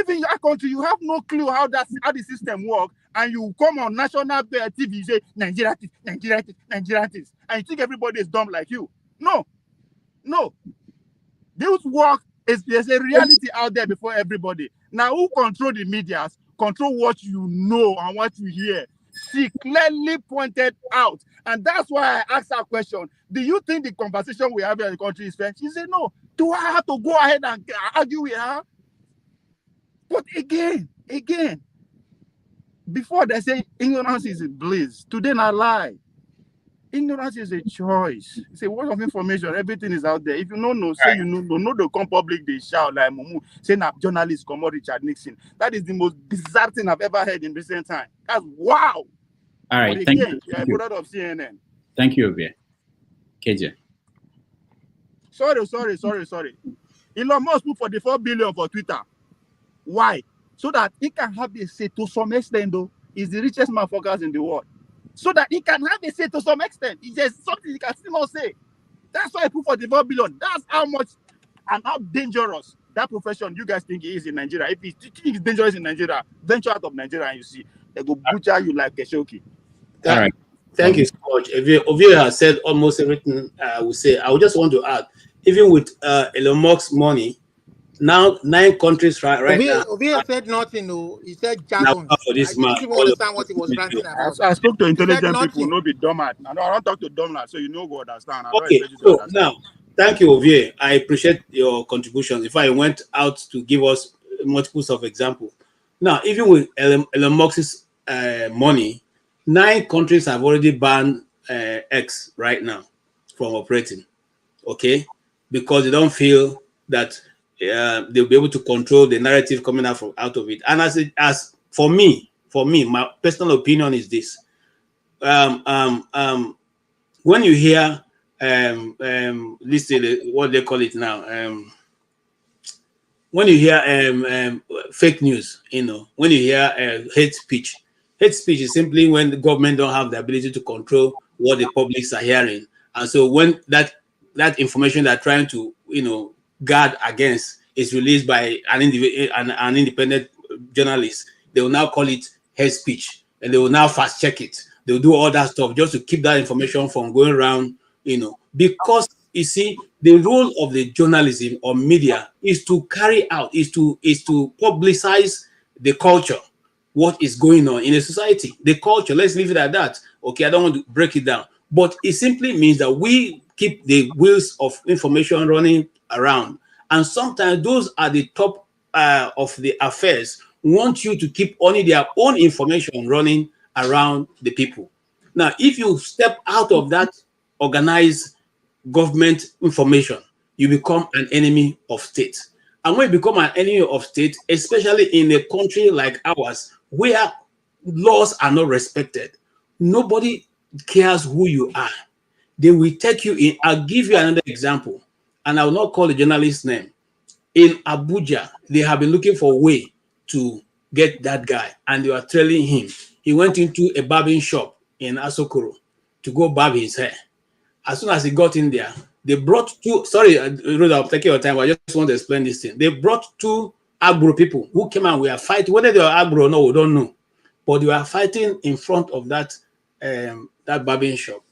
in your country, you have no clue how the system works, and you come on national TV, you say Nigeria, and you think everybody is dumb like you. No. This work there's a reality out there before everybody. Now, who control the media? Control what you know and what you hear. She clearly pointed out, and that's why I asked her question. Do you think the conversation we have in the country is fair? She said no. Do I have to go ahead and argue with her? But again, before they say ignorance is a bliss, today not lie. Ignorance is a choice. It's a word of information. Everything is out there. If you don't know, say you know the come public, they shout like Mumu, saying that journalists come out Richard Nixon. That is the most bizarre thing I've ever heard in recent time. That's wow. All right, but thank again, you. You're a product of CNN. Thank you, Obie. KJ. Sorry. Elon Musk put 44 billion for Twitter. Why? So that he can have a say to some extent, though. He's the richest motherfuckers in the world. So that he can have a say to some extent. It's just something he can still not say. That's why he put 44 billion. That's how much and how dangerous that profession you guys think it is in Nigeria. If you think it's dangerous in Nigeria, venture out of Nigeria and you see, they go butcher you like a shoki. All right. Thank you so much. Ovie has said almost everything I would say. I would just want to add, even with Elon Musk's money, now 9 countries right now. Ovie said nothing. No, he said jargon. For this man, I didn't even understand what he was ranting about. I spoke to intelligent people, no be dumb. I don't talk to dumb, so you know go understand. Okay, so now, thank you, Ovie. I appreciate your contributions. If I went out to give us multiples of examples. Now, even with Elon Musk's money, 9 countries have already banned X right now from operating. Okay, because they don't feel that they'll be able to control the narrative coming out of it. And as for me, my personal opinion is this: when you hear what they call it now, when you hear fake news, when you hear hate speech is simply when the government don't have the ability to control what the publics are hearing. And so when that information they're trying to guard against is released by an independent journalist, they will now call it hate speech, and they will now fast check it. They'll do all that stuff just to keep that information from going around, because you see, the role of the journalism or media is to carry out, is to publicize the culture, what is going on in a society. The culture, let's leave it at that. Okay, I don't want to break it down, but it simply means that we keep the wheels of information running around. And sometimes those are the top of the affairs want you to keep only their own information running around the people. Now, if you step out of that organized government information, you become an enemy of state. And when you become an enemy of state, especially in a country like ours, where laws are not respected, nobody cares who you are. They will take you in. I'll give you another example, and I will not call the journalist's name. In Abuja, they have been looking for a way to get that guy, and they were trailing him. He went into a barbing shop in Asokoro to go barb his hair. As soon as he got in there, they brought two. Sorry, Rhoda, I'm taking your time. I just want to explain this thing. They brought two Agro people who came and were fighting. Whether they were Agro or no, we don't know. But they were fighting in front of that barbing shop.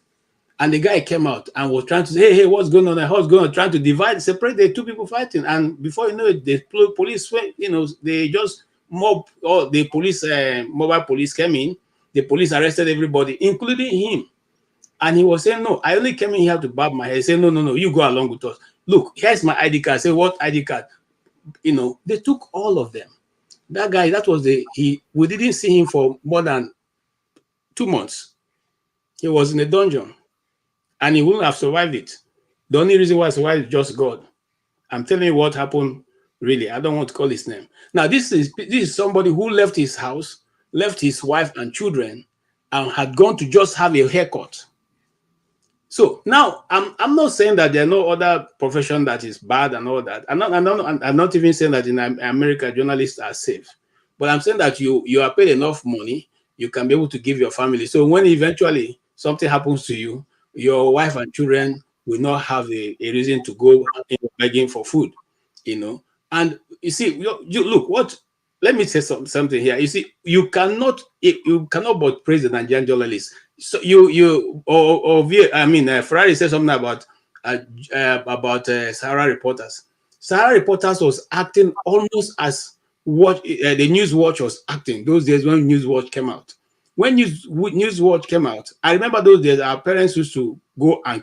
And the guy came out and was trying to say, hey, what's going on? What's going on? Trying to divide, separate the two people fighting. And before you know it, the police went, they just mob, or the police, mobile police came in. The police arrested everybody, including him. And he was saying, no, I only came in here to barb my hair. He said, no, you go along with us. Look, here's my ID card. I said, what ID card? They took all of them. That guy, we didn't see him for more than 2 months. He was in a dungeon. And he wouldn't have survived it. The only reason why he survived is just God. I'm telling you what happened, really. I don't want to call his name. Now, this is somebody who left his house, left his wife and children, and had gone to just have a haircut. So now, I'm not saying that there are no other profession that is bad and all that. I'm not even saying that in America, journalists are safe. But I'm saying that you are paid enough money, you can be able to give your family. So when eventually something happens to you, your wife and children will not have a reason to go begging for food, And you see, you look what. Let me say something here. You see, you cannot but praise the Nigerian journalists. So Ferrari said something about Sahara Reporters. Sahara Reporters was acting almost as what the Newswatch was acting those days when Newswatch came out. When Newswatch came out, I remember those days our parents used to go and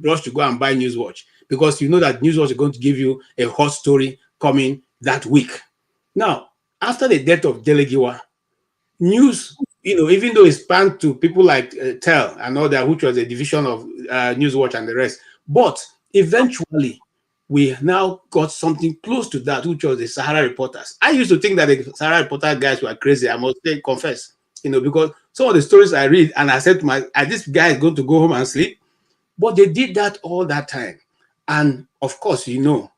rush to go and buy Newswatch, because you know that Newswatch is going to give you a hot story coming that week. Now, after the death of Delegiwa, news, even though it spanned to people like Tel and all that, which was a division of Newswatch and the rest, but eventually we now got something close to that, which was the Sahara Reporters. I used to think that the Sahara Reporter guys were crazy, I must confess, because some of the stories I read, and I said to this guy is going to go home and sleep. But they did that all that time. And of course, the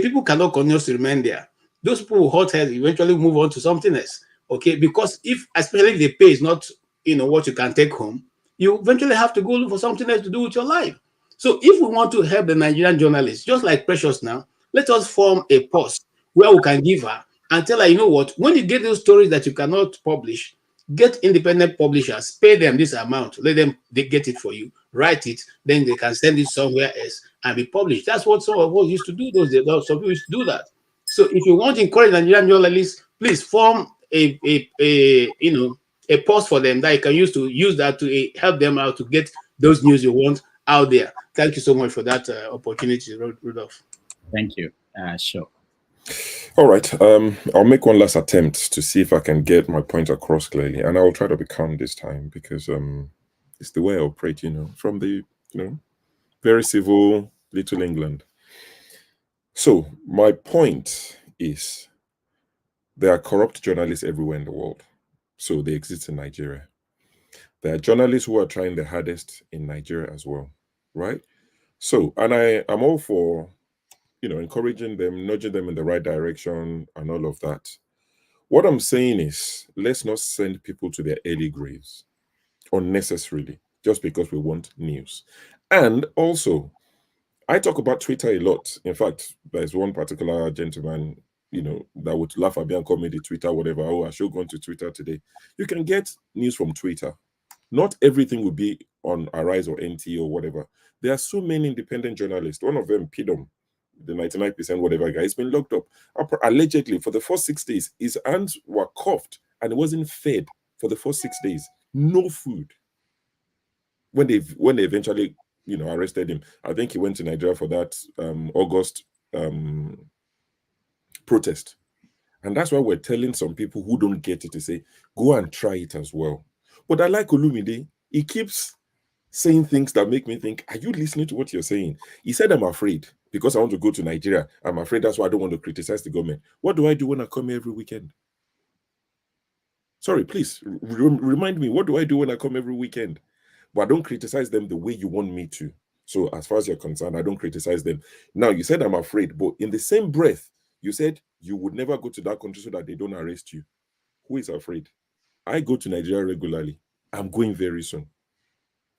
people cannot continuously remain there. Those people who hot head eventually move on to something else. Okay, because especially if the pay is not what you can take home, you eventually have to go look for something else to do with your life. So if we want to help the Nigerian journalists, just like Precious now, let us form a post where we can give her and tell her, you know what, when you get those stories that you cannot publish, get independent publishers, pay them this amount, let them get it for you, write it, then they can send it somewhere else and be published. That's what some of us used to do those days. Some people used to do that. So if you want to encourage Nigerian journalists, please form a post for them that you can use that to help them out to get those news you want out there. Thank you so much for that opportunity, Rudolph. Thank you. Sure. All right. I'll make one last attempt to see if I can get my point across clearly, and I will try to be calm this time, because it's the way I operate, from the very civil Little England. So my point is, there are corrupt journalists everywhere in the world. So they exist in Nigeria. There are journalists who are trying the hardest in Nigeria as well, right? So, and I'm all for, encouraging them, nudging them in the right direction and all of that. What I'm saying is, let's not send people to their early graves unnecessarily just because we want news. And also, I talk about Twitter a lot. In fact, there's one particular gentleman, that would laugh at me and call me the Twitter, whatever. Oh, I should go on to Twitter today. You can get news from Twitter. Not everything will be on Arise or NT or whatever. There are so many independent journalists. One of them, Pidom, the 99% whatever guy, has been locked up. Allegedly, for the first 6 days, his hands were cuffed and he wasn't fed for the first 6 days. No food. When they eventually, arrested him, I think he went to Nigeria for that August protest. And that's why we're telling some people who don't get it to say, go and try it as well. But I like Olumide. He keeps saying things that make me think, are you listening to what you're saying? He said, I'm afraid because I want to go to Nigeria. I'm afraid that's why I don't want to criticize the government. What do I do when I come here every weekend? Sorry, please remind me, what do I do when I come every weekend? But I don't criticize them the way you want me to. So as far as you're concerned, I don't criticize them. Now, you said I'm afraid, but in the same breath, you said you would never go to that country so that they don't arrest you. Who is afraid? I go to Nigeria regularly. I'm going very soon.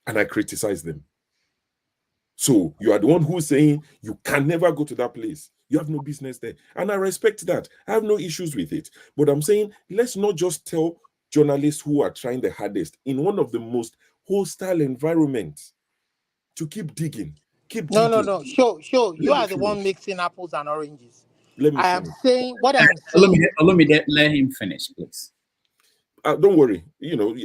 And I criticize them. So you are the one who's saying you can never go to that place. You have no business there. And I respect that. I have no issues with it. But I'm saying, let's not just tell journalists who are trying the hardest in one of the most hostile environments to keep digging. No. Sure. You are the one mixing apples and oranges. I am saying what I'm saying. Let him finish, please. Don't worry.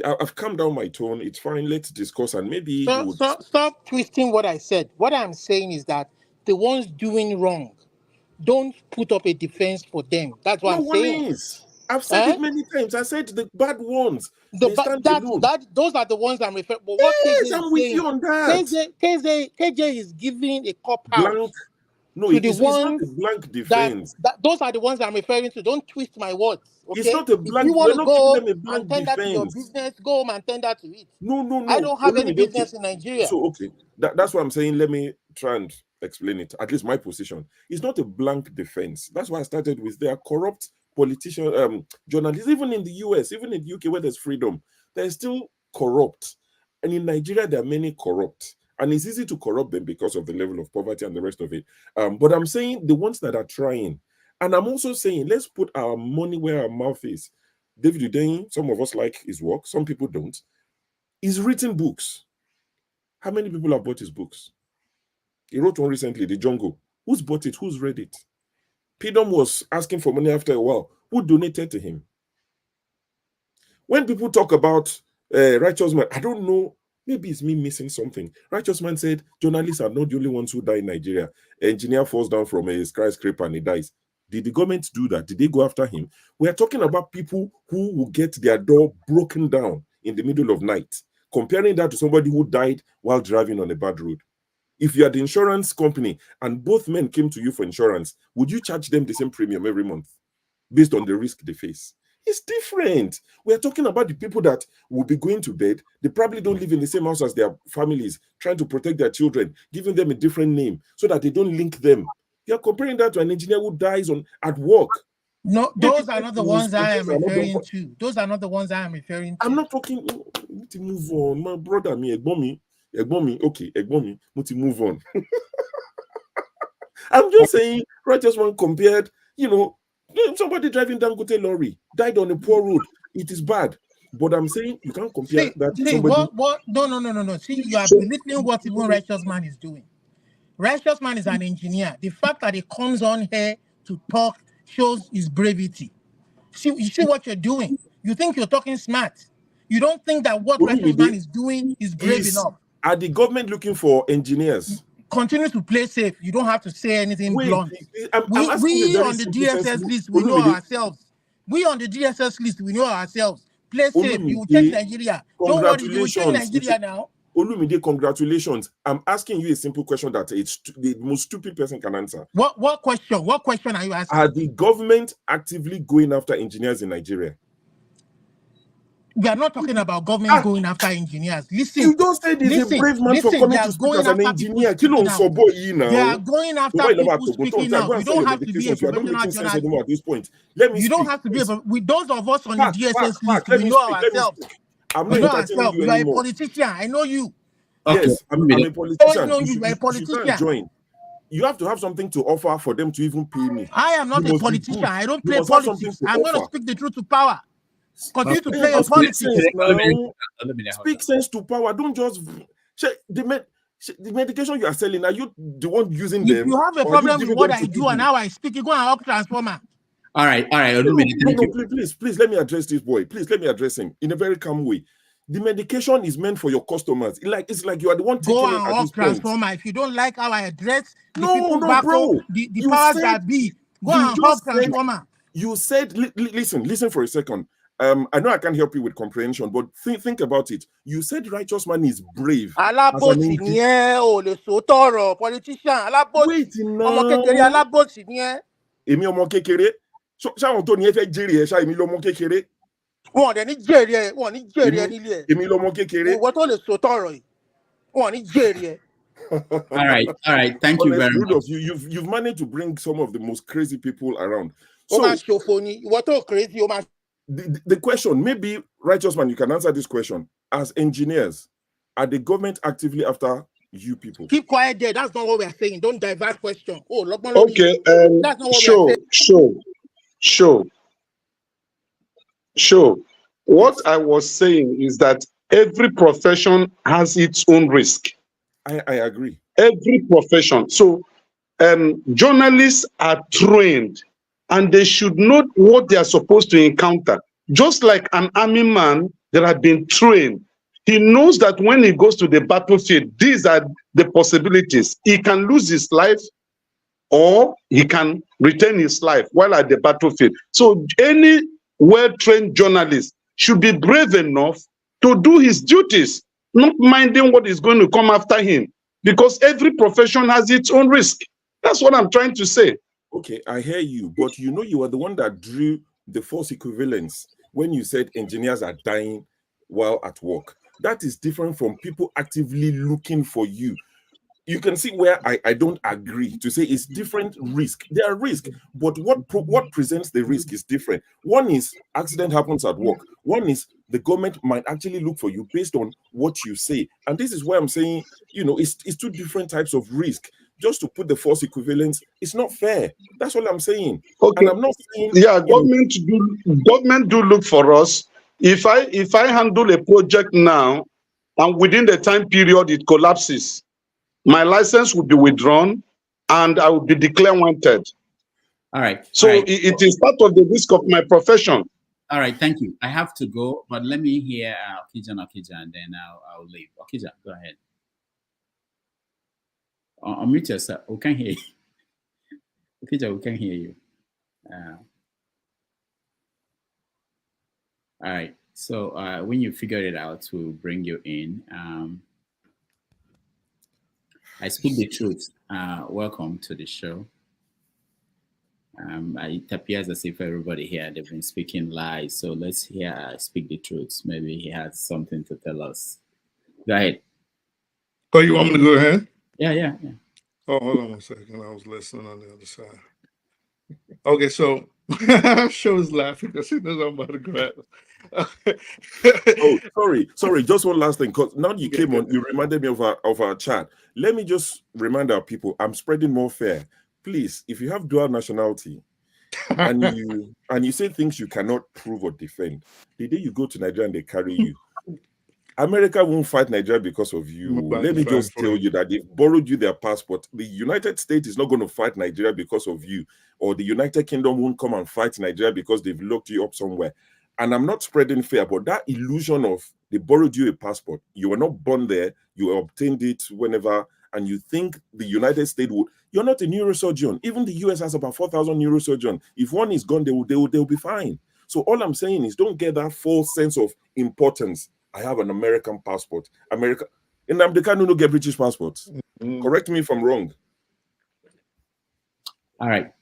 I've calmed down my tone. It's fine. Let's discuss and maybe Stop twisting what I said. What I'm saying is that the ones doing wrong, don't put up a defense for them. That's what I'm saying. I've said it many times. I said the bad ones. Those are the ones I'm referring. But what yes, I'm with you on that. KJ is giving a cop blank. out. No, to it's not a blank defense. Those are the ones I'm referring to. Don't twist my words. Okay? It's not a blank. If you want to go and tender to your business, go home and tender to it. No. I don't have any business in Nigeria. So okay, that's what I'm saying. Let me try and explain it. At least my position. It's not a blank defense. That's why I started with there are corrupt politicians, journalists, even in the US, even in the UK where there's freedom, they're still corrupt. And in Nigeria, there are many corrupt. And it's easy to corrupt them because of the level of poverty and the rest of it. But I'm saying the ones that are trying. And I'm also saying, let's put our money where our mouth is. David Udein, some of us like his work. Some people don't. He's written books. How many people have bought his books? He wrote one recently, The Jungle. Who's bought it? Who's read it? Pidom was asking for money after a while. Who donated to him? When people talk about Righteous Man, I don't know. Maybe it's me missing something. Righteous Man said, journalists are not the only ones who die in Nigeria. An engineer falls down from a skyscraper and he dies. Did the government do that? Did they go after him? We are talking about people who will get their door broken down in the middle of night. Comparing that to somebody who died while driving on a bad road. If you are the insurance company and both men came to you for insurance, would you charge them the same premium every month based on the risk they face? It's different. We're talking about the people that will be going to bed. They probably don't live in the same house as their families, trying to protect their children, giving them a different name so that they don't link them. You're comparing that to an engineer who dies at work. No, those are not the ones I am referring to. Those are not the ones I am referring to. I'm not talking. Need to move on, my brother. Me, Egbomi. Okay, Egbomi. Need to move on. I'm just saying, Righteous Man compared. Somebody driving down Dangote lorry died on a poor road. It is bad, but I'm saying you can't compare that. See, somebody... what? No. See, you are belittling what even Righteous Man is doing. Righteous Man is an engineer. The fact that he comes on here to talk shows his brevity. You see what you're doing. You think you're talking smart. You don't think that what Righteous Man is doing is brave enough. Are the government looking for engineers? Continue to play safe. You don't have to say anything blunt. I'm we on the DSS list, we know ourselves. We on the DSS list, we know ourselves. Play safe. You will change Nigeria. Don't worry, you will change Nigeria now. Olumide, congratulations. I'm asking you a simple question that the most stupid person can answer. What question? What question are you asking? Are the government actively going after engineers in Nigeria? We are not talking about government going after engineers. Listen. You don't say he's a brave man for coming to speak as an engineer. They are going after people speaking out. You don't have to be a professional journalist. At this point. Let me you don't have to be with those of us on the DSS list. We know ourselves. I'm not entertaining you anymore. You are a politician. I know you. Yes, I'm a politician. You are a politician. Join. You have to have something to offer for them to even pay me. I am not a politician. I don't play politics. I'm going to speak the truth to power. Continue to play your politics. Speak sense to power. Don't just the medication you are selling. Are you the one using them? If you have a problem with what I do and how I speak, you go and help transformer. All right. Please let me address this boy. Please let me address him in a very calm way. The medication is meant for your customers. It's like you are the one taking it at this transformer. If you don't like how I address the people bro. The powers that be, go and help transformer. You said, listen for a second. I know I can't help you with comprehension, but think about it. You said righteous man is brave. Wait now. All right. Thank you very much. You've managed to bring some of the most crazy people around. So the question, maybe righteous man, you can answer this question. As engineers, are the government actively after you people? Keep quiet there. That's not what we are saying. Don't divert question. Okay. That's not what we are saying. Sure. What I was saying is that every profession has its own risk. I agree. Every profession. So journalists are trained and they should know what they are supposed to encounter. Just like an army man that has been trained, he knows that when he goes to the battlefield, these are the possibilities. He can lose his life or he can retain his life while at the battlefield. So any well-trained journalist should be brave enough to do his duties, not minding what is going to come after him, because every profession has its own risk. That's what I'm trying to say. Okay, I hear you, but you are the one that drew the false equivalence when you said engineers are dying while at work. That is different from people actively looking for you. You can see where I don't agree to say it's different risk. There are risks, but what presents the risk is different. One is accident happens at work. One is the government might actually look for you based on what you say. And this is why I'm saying, it's two different types of risk. Just to put the false equivalence, it's not fair. That's all I'm saying. Okay. And I'm not saying government do look for us. If I handle a project now and within the time period it collapses, my license will be withdrawn and I will be declared wanted. All right. So all right. It is part of the risk of my profession. All right, thank you. I have to go, but let me hear Okija, and then I'll leave. Okija, go ahead. Unmute yourself. We can't hear you. Okija, we can't hear you. All right. So when you figure it out, we'll bring you in. I speak the truth. Welcome to the show. It appears as if everybody here, they've been speaking lies. So let's hear Speak the Truth. Maybe he has something to tell us. Go ahead. Oh, you want me to go ahead? Yeah. Oh, hold on 1 second. I was listening on the other side. Okay, so Show's laughing because he knows I'm about to grab. Oh, sorry. Just one last thing, because now you came on, you reminded me of our chat. Let me just remind our people, I'm spreading more fair. Please, if you have dual nationality and you say things you cannot prove or defend, the day you go to Nigeria and they carry you, America won't fight Nigeria because of you. Let me just tell you that they've borrowed you their passport. The United States is not going to fight Nigeria because of you, or the United Kingdom won't come and fight Nigeria because they've locked you up somewhere. And I'm not spreading fear, but that illusion of they borrowed you a passport, you were not born there, you obtained it whenever, and you think the United States would. You're not a neurosurgeon. Even the US has about 4,000 neurosurgeons. If one is gone, they will be fine. So all I'm saying is don't get that false sense of importance. I have an American passport. America, and they can't get British passports. Correct me if I'm wrong. All right.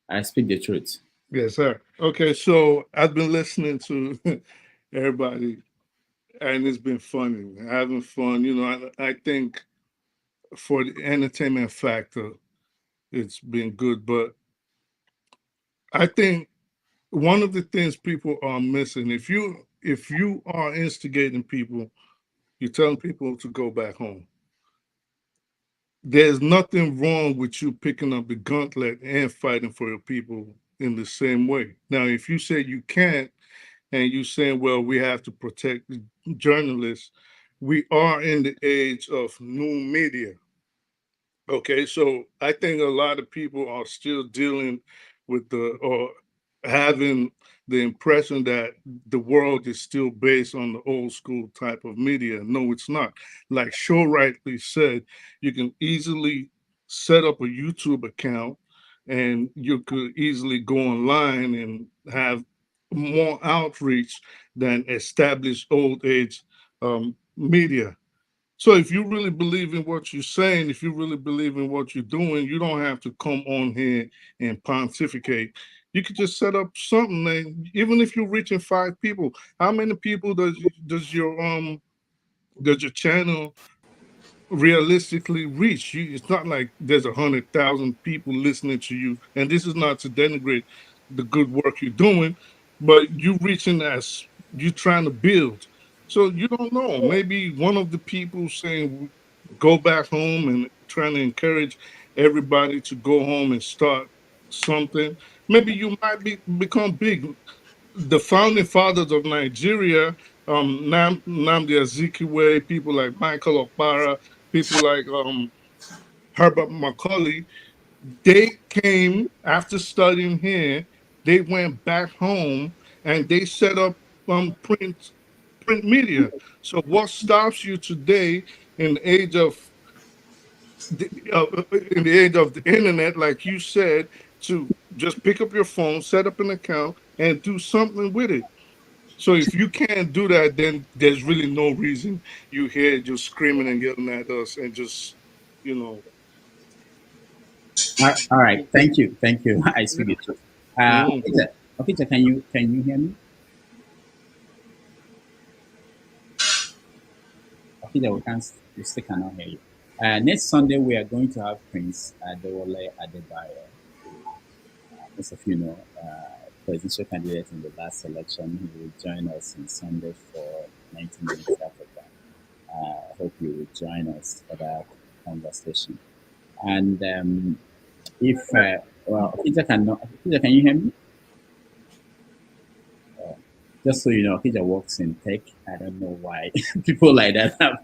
I speak the truth. Yes, sir. Okay, so I've been listening to everybody, and it's been funny, having fun. You know, I think for the entertainment factor, it's been good. But I think one of the things people are missing, if you are instigating people, you're telling people to go back home. There's nothing wrong with you picking up the gauntlet and fighting for your people in the same way. Now, if you say you can't, and you saying, well, we have to protect journalists, we are in the age of new media. Okay, so I think a lot of people are still dealing with or having the impression that the world is still based on the old school type of media. No, it's not. Like Shaw rightly said, you can easily set up a YouTube account and you could easily go online and have more outreach than established old age media. So if you really believe in what you're saying, if you really believe in what you're doing, you don't have to come on here and pontificate. You could just set up something, and even if you're reaching 5 people, how many people does your channel realistically reach? It's not like there's 100,000 people listening to you, and this is not to denigrate the good work you're doing, but you reaching as you trying to build. So you don't know. Maybe one of the people saying go back home and trying to encourage everybody to go home and start something. Maybe you might become big. The founding fathers of Nigeria, Nnamdi Azikiwe, people like Michael Okpara, people like Herbert Macaulay, they came after studying here. They went back home and they set up print media. So what stops you today in the age of in the age of the internet, like you said, to just pick up your phone, set up an account, and do something with it? So if you can't do that, then there's really no reason you here just screaming and yelling at us and just, you know. All right. Thank you. Thank you. I speak the truth. Mm. Okay, can you hear me? Okay, we still cannot hear you. Next Sunday we are going to have Prince Adewale Adebayo, who, most of you know, presidential candidate in the last election. He will join us on Sunday for 90 minutes Africa. I hope you will join us for that conversation. And if Peter Peter, can you hear me? Just so you know, Peter works in tech. I don't know why people like that have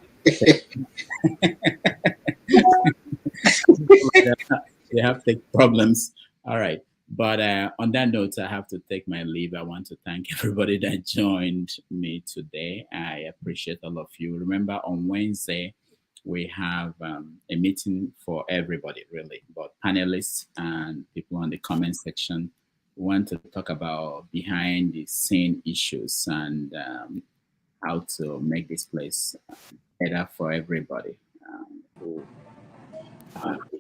they have tech problems. All right. But on that note, I have to take my leave. I want to thank everybody that joined me today. I appreciate all of you. Remember, on Wednesday, we have a meeting for everybody, really, but panelists and people on the comment section. We want to talk about behind the scene issues and how to make this place better for everybody who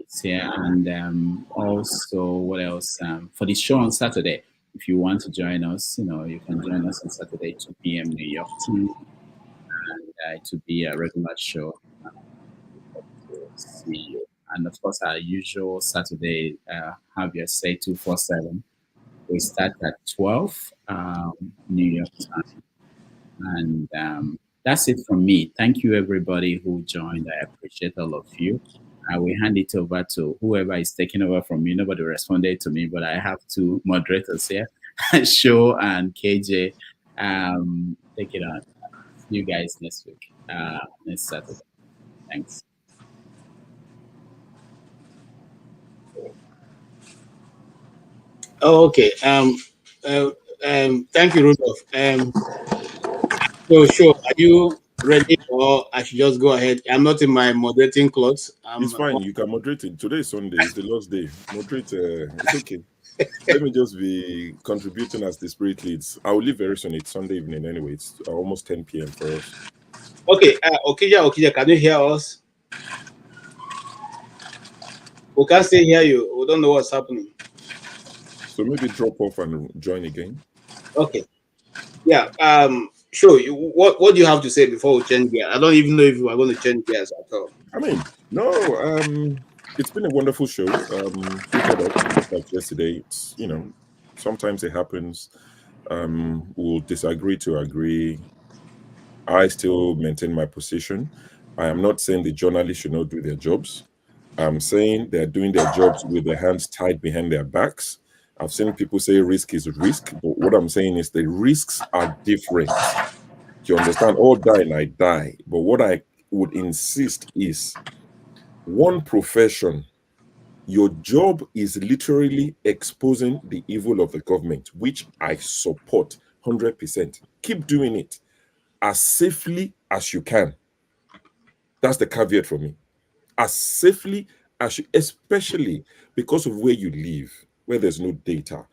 is here. And also, what else? For the show on Saturday, if you want to join us, you can join us on Saturday, 2 p.m. New York time, and to be a regular show. See you. And of course, our usual Saturday, have your say 247. We start at 12 New York time. And that's it from me. Thank you, everybody who joined. I appreciate all of you. I will hand it over to whoever is taking over from me. Nobody responded to me, but I have 2 moderators here, Show and KJ. Take it on. See you guys next week, next Saturday. Thanks. Oh, okay. Thank you, Rudolph. So sure, are you ready, or I should just go ahead? I'm not in my moderating clothes. It's fine. You can moderate it. Today is Sunday. It's the last day. Moderate. It's okay. Let me just be contributing as the spirit leads. I will leave very soon. It's Sunday evening anyway. It's almost 10 p.m. for us. Okay. Okija, can you hear us? We can't still hear you. We don't know what's happening. So maybe drop off and join again. Okay. Yeah. Sure. What do you have to say before we change gears? I don't even know if we are going to change gears at all. I mean, no, it's been a wonderful show. Heated up, just like yesterday. It's, sometimes it happens. We'll disagree to agree. I still maintain my position. I am not saying the journalists should not do their jobs. I'm saying they're doing their jobs with their hands tied behind their backs. I've seen people say risk is risk, but what I'm saying is the risks are different. You understand? All die and I die. But what I would insist is one profession, your job is literally exposing the evil of the government, which I support 100%. Keep doing it as safely as you can. That's the caveat for me. As safely as you, especially because of where you live, where there's no data.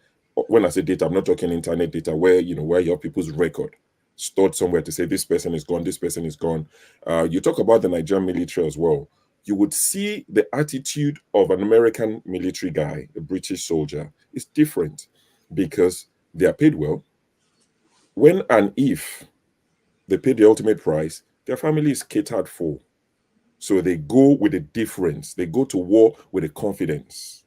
When I say data, I'm not talking internet data where where you have people's record stored somewhere to say this person is gone, this person is gone. You talk about the Nigerian military as well. You would see the attitude of an American military guy, a British soldier, is different because they are paid well. When and if they pay the ultimate price, their family is catered for. So they go with a difference. They go to war with a confidence.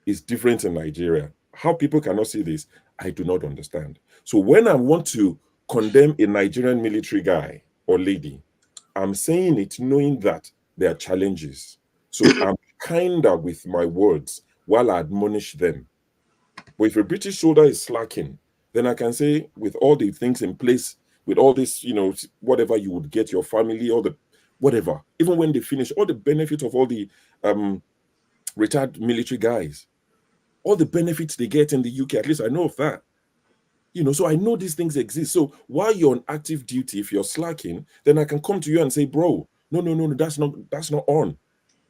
It's different in Nigeria. How people cannot see this, I do not understand. So when I want to condemn a Nigerian military guy or lady, I'm saying it knowing that there are challenges. So I'm kinder with my words while I admonish them. But if a British soldier is slacking, then I can say with all the things in place, with all this, whatever you would get, your family, all the whatever, even when they finish, all the benefit of all the retired military guys, all the benefits they get in the UK, at least I know of that. So I know these things exist. So while you're on active duty, if you're slacking, then I can come to you and say, bro, no, that's not on.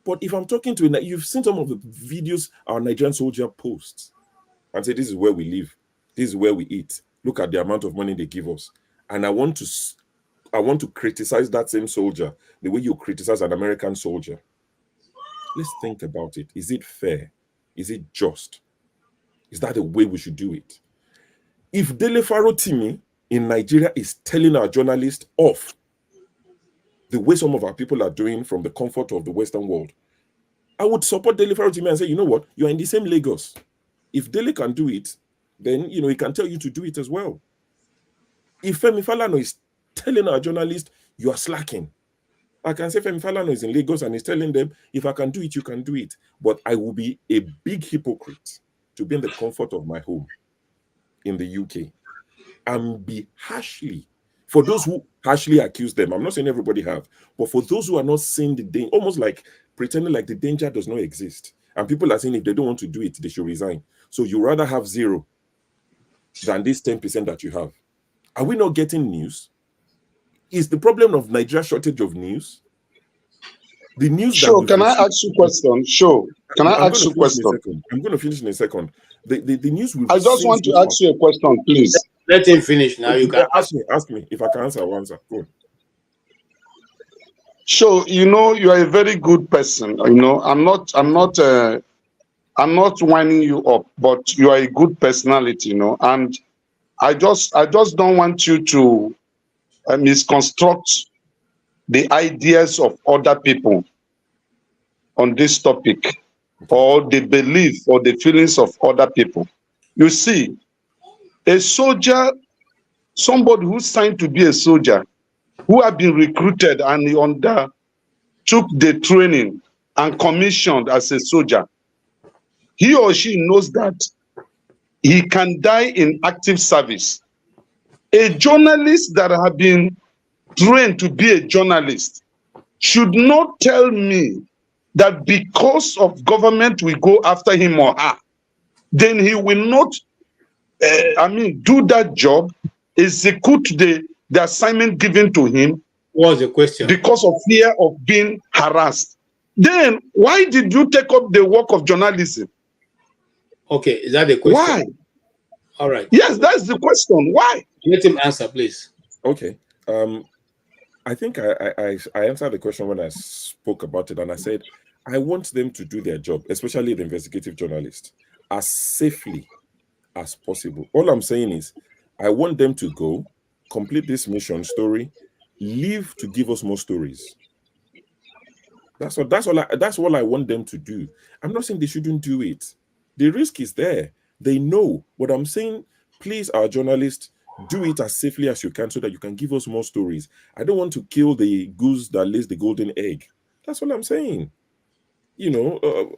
But if I'm talking to you, you've seen some of the videos our Nigerian soldier posts and say, this is where we live, this is where we eat. Look at the amount of money they give us. And I want to criticize that same soldier the way you criticize an American soldier. Let's think about it. Is it fair? Is it just? Is that the way we should do it? If Dele Farotimi in Nigeria is telling our journalists off the way some of our people are doing from the comfort of the Western world, I would support Dele Farotimi and say, you know what? You're in the same Lagos. If Dele can do it, then he can tell you to do it as well. If Femi Falana is telling our journalists you are slacking, I can say Femi Falana is in Lagos and he's telling them, if I can do it, you can do it. But I will be a big hypocrite to be in the comfort of my home in the UK and be harshly, for those who harshly accuse them, I'm not saying everybody have, but for those who are not seeing the danger, almost like pretending like the danger does not exist. And people are saying if they don't want to do it, they should resign. So you rather have 0 than this 10% that you have. Are we not getting news? Is the problem of Nigeria shortage of news? The news Sure, can I ask you a question? Sure. Can I ask you a question? I'm going to finish in a second. The news we've I just want to ask you a question, please. Let him finish now. You can ask me. If I can answer, I'll answer. Go on. Sure, you are a very good person. I'm not winding you up, but you are a good personality, and I just don't want you to misconstruct the ideas of other people on this topic, or the belief or the feelings of other people. You see, a soldier, somebody who signed to be a soldier, who have been recruited and he undertook the training and commissioned as a soldier, he or she knows that he can die in active service. A journalist that have been trained to be a journalist should not tell me that because of government will go after him or her, then he will not do that job, execute the assignment given to him. What's the question? Because of fear of being harassed. Then why did you take up the work of journalism? Okay, is that the question? Why? All right. Yes, that's the question. Why? Let him answer, please. Okay. I think I answered the question when I spoke about it, and I said I want them to do their job, especially the investigative journalists, as safely as possible. All I'm saying is I want them to go complete this mission story, leave to give us more stories. That's all I want them to do. I'm not saying they shouldn't do it. The risk is there. They know. But I'm saying, please, our journalists, do it as safely as you can so that you can give us more stories. I don't want to kill the goose that lays the golden egg. That's what I'm saying. You know,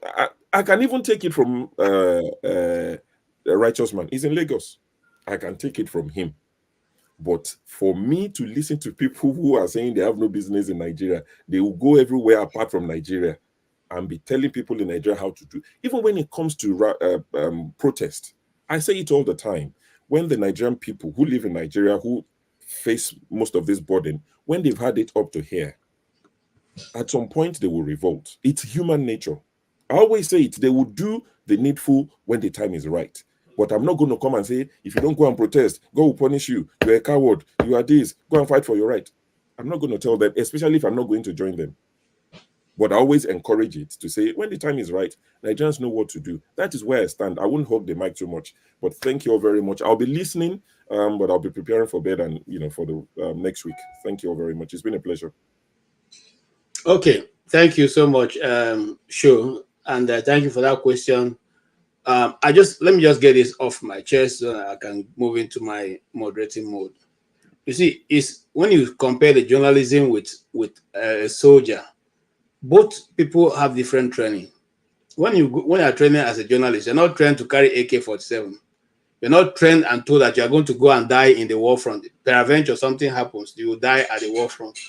I can even take it from a righteous man. He's in Lagos. I can take it from him. But for me to listen to people who are saying they have no business in Nigeria, they will go everywhere apart from Nigeria and be telling people in Nigeria how to do. Even when it comes to protest, I say it all the time. When the Nigerian people who live in Nigeria, who face most of this burden, when they've had it up to here, at some point they will revolt. It's human nature. I always say it, they will do the needful when the time is right. But I'm not going to come and say, if you don't go and protest, God will punish you. You're a coward. You are this. Go and fight for your right. I'm not going to tell them, especially if I'm not going to join them. But I always encourage it to say, when the time is right, Nigerians know what to do. That is where I stand. I won't hog the mic too much. But thank you all very much. I'll be listening, but I'll be preparing for bed and for the next week. Thank you all very much. It's been a pleasure. Okay, thank you so much, Shu, and thank you for that question. Let me just get this off my chest so that I can move into my moderating mode. You see, it's when you compare the journalism with a soldier, both people have different training. When you are training as a journalist, you're not trained to carry AK-47. You're not trained and told that you are going to go and die in the war front. Peradventure something happens, you will die at the war front.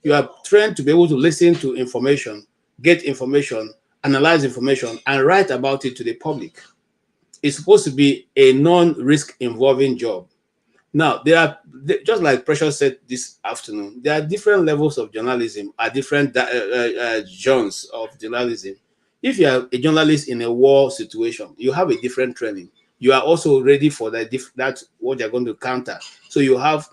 You are trained to be able to listen to information, get information, analyze information, and write about it to the public. It's supposed to be a non-risk involving job. Now, just like Precious said this afternoon, there are different levels of journalism, different genres of journalism. If you are a journalist in a war situation, you have a different training. You are also ready for that's what you're going to counter. So you have,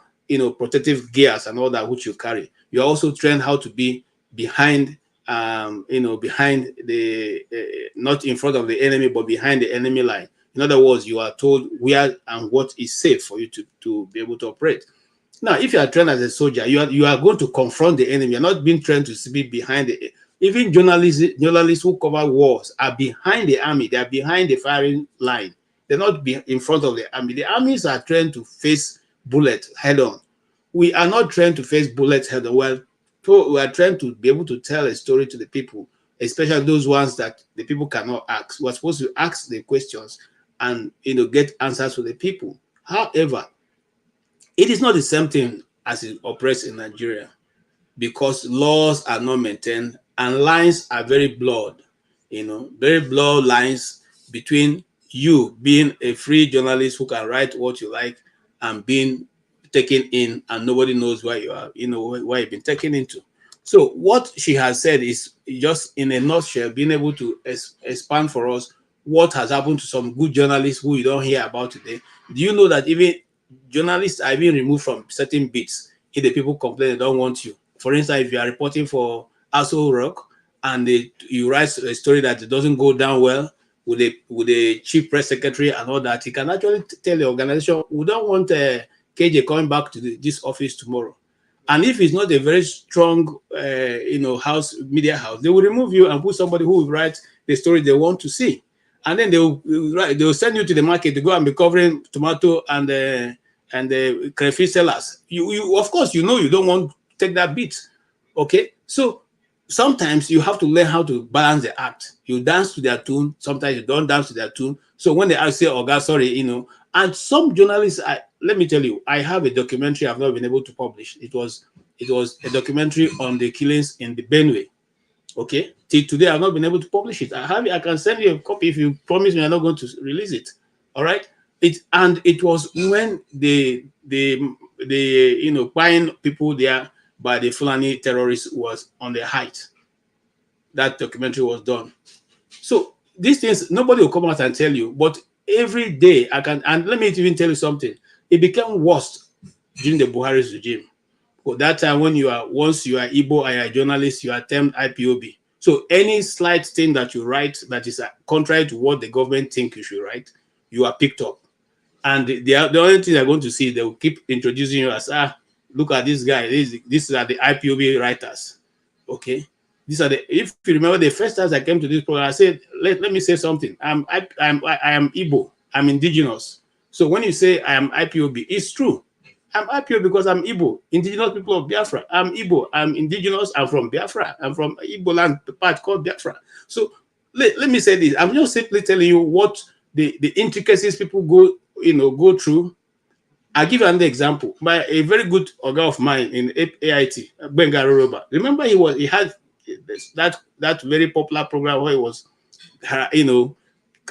protective gears and all that which you carry. You're also trained how to be behind, behind not in front of the enemy, but behind the enemy line. In other words, you are told where and what is safe for you to be able to operate. Now, if you are trained as a soldier, you are going to confront the enemy. You're not being trained to be behind it. Even journalists who cover wars are behind the army. They are behind the firing line. They're not in front of the army. The armies are trained to face bullets head on. We are not trained to face bullets head on. We are trained to be able to tell a story to the people, especially those ones that the people cannot ask. We're supposed to ask the questions and get answers to the people. However, it is not the same thing as it operates in Nigeria, because laws are not maintained and lines are very blurred, very blurred lines between you being a free journalist who can write what you like and being taken in and nobody knows where you are, where you've been taken into. So what she has said is just in a nutshell, being able to expand for us what has happened to some good journalists who you don't hear about today. Do you know that even journalists are being removed from certain bits if the people complain they don't want you? For instance, if you are reporting for Aso Rock and you write a story that doesn't go down well with the chief press secretary and all that, you can actually tell the organization, we don't want KJ coming back to this office tomorrow. And if it's not a very strong, media house, they will remove you and put somebody who will write the story they want to see. And then they will send you to the market to go and be covering tomato and the crayfish sellers. You of course, you don't want to take that bit. Okay, so sometimes you have to learn how to balance the act. You dance to their tune. Sometimes you don't dance to their tune. So when they say, "Oh God, sorry," and some journalists, let me tell you, I have a documentary I've not been able to publish. It was a documentary on the killings in the Benue. Okay, till today I've not been able to publish it. I can send you a copy if you promise me I'm not going to release it. All right. It was when the buying people there by the Fulani terrorists was on the height. That documentary was done. So these things nobody will come out and tell you, but every day and let me even tell you something. It became worse during the Buhari's regime. But that time once you are Igbo and you're a journalist, you are termed IPOB. So any slight thing that you write that is contrary to what the government think you should write, you are picked up. And the only thing they're going to see, they will keep introducing you as, look at this guy. These are the IPOB writers. Okay. These are the, if you remember the first time I came to this program, I said, let me say something. I am Igbo. I'm indigenous. So when you say I am IPOB, it's true. I'm IPOB because I'm Igbo, indigenous people of Biafra. I'm Igbo. I'm indigenous. I'm from Biafra. I'm from Igbo land, the part called Biafra. So let me say this. I'm just simply telling you what the intricacies people go through. I'll give you another example. By a very good organ of mine in AIT, Benga Roba. Remember, he had that very popular program where he was,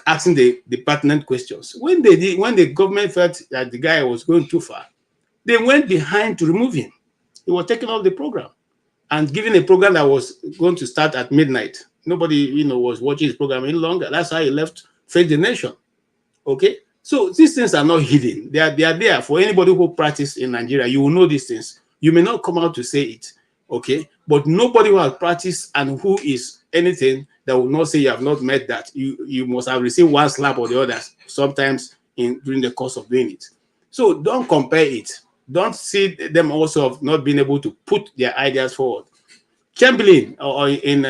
asking the pertinent questions. When the government felt that the guy was going too far, they went behind to remove him. He was taken off the program and given a program that was going to start at midnight. Nobody, was watching his program any longer. That's how he left Face the Nation. Okay, so these things are not hidden. They are there for anybody who practice in Nigeria. You will know these things. You may not come out to say it, okay, but nobody who has practiced and who is anything that will not say you have not met that. You must have received one slap or the other sometimes during the course of doing it. So don't compare it. Don't see them also of not being able to put their ideas forward. Chamberlain or in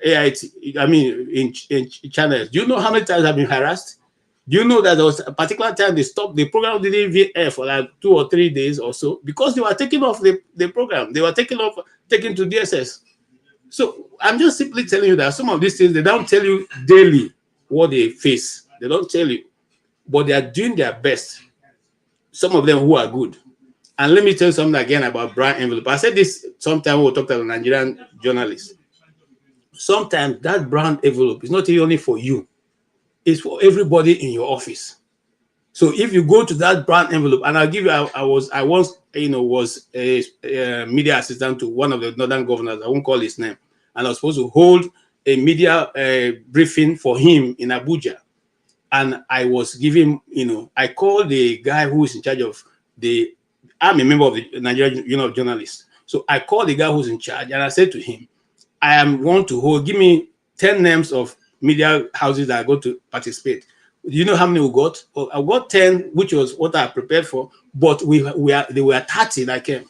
AIT, I mean in channels. Do you know how many times I've been harassed? Do you know that there was a particular time they stopped the program, didn't even air for like 2 or 3 days or so because they were taking off the program. They were taking to DSS. So I'm just simply telling you that some of these things, they don't tell you daily what they face. They don't tell you, but they are doing their best. Some of them who are good. And let me tell you something again about brown envelope. I said this sometime we'll talk to a Nigerian journalist. Sometimes that brown envelope is not only for you, it's for everybody in your office. So if you go to that brown envelope, and I'll give you, I once, was a media assistant to one of the northern governors. I won't call his name. And I was supposed to hold a media briefing for him in Abuja. And I was giving, I called the guy who is in charge of I'm a member of the Nigerian Union of Journalists. So I called the guy who's in charge and I said to him, give me 10 names of media houses that are going to participate. Do you know how many we got? Well, I got 10, which was what I prepared for, but there were 30 that came.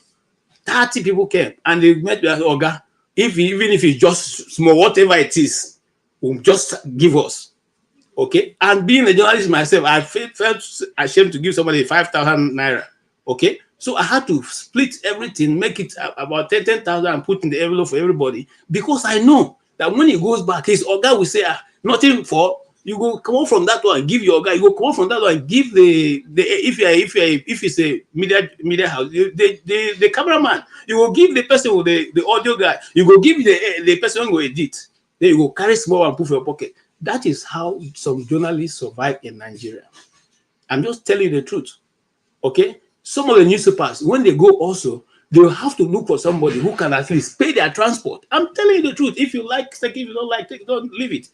30 people came and they met with Oga. Even if it's just small, whatever it is, will just give us. Okay. And being a journalist myself, I felt ashamed to give somebody 5,000 naira. Okay. So I had to split everything, make it about 10,000 and put in the envelope for everybody because I know that when he goes back, his Oga will say, nothing for, you go come on from that one, give your Oga, you go come on from that one, give if it's a media house, the cameraman, you will give the person with the audio guy, you go give the person who will edit, then you go carry small and put for your pocket. That is how some journalists survive in Nigeria. I'm just telling you the truth. Okay? Some of the newspapers, when they go also, they will have to look for somebody who can at least pay their transport. I'm telling you the truth. If you like, take it. If you don't like, take it. Don't leave it.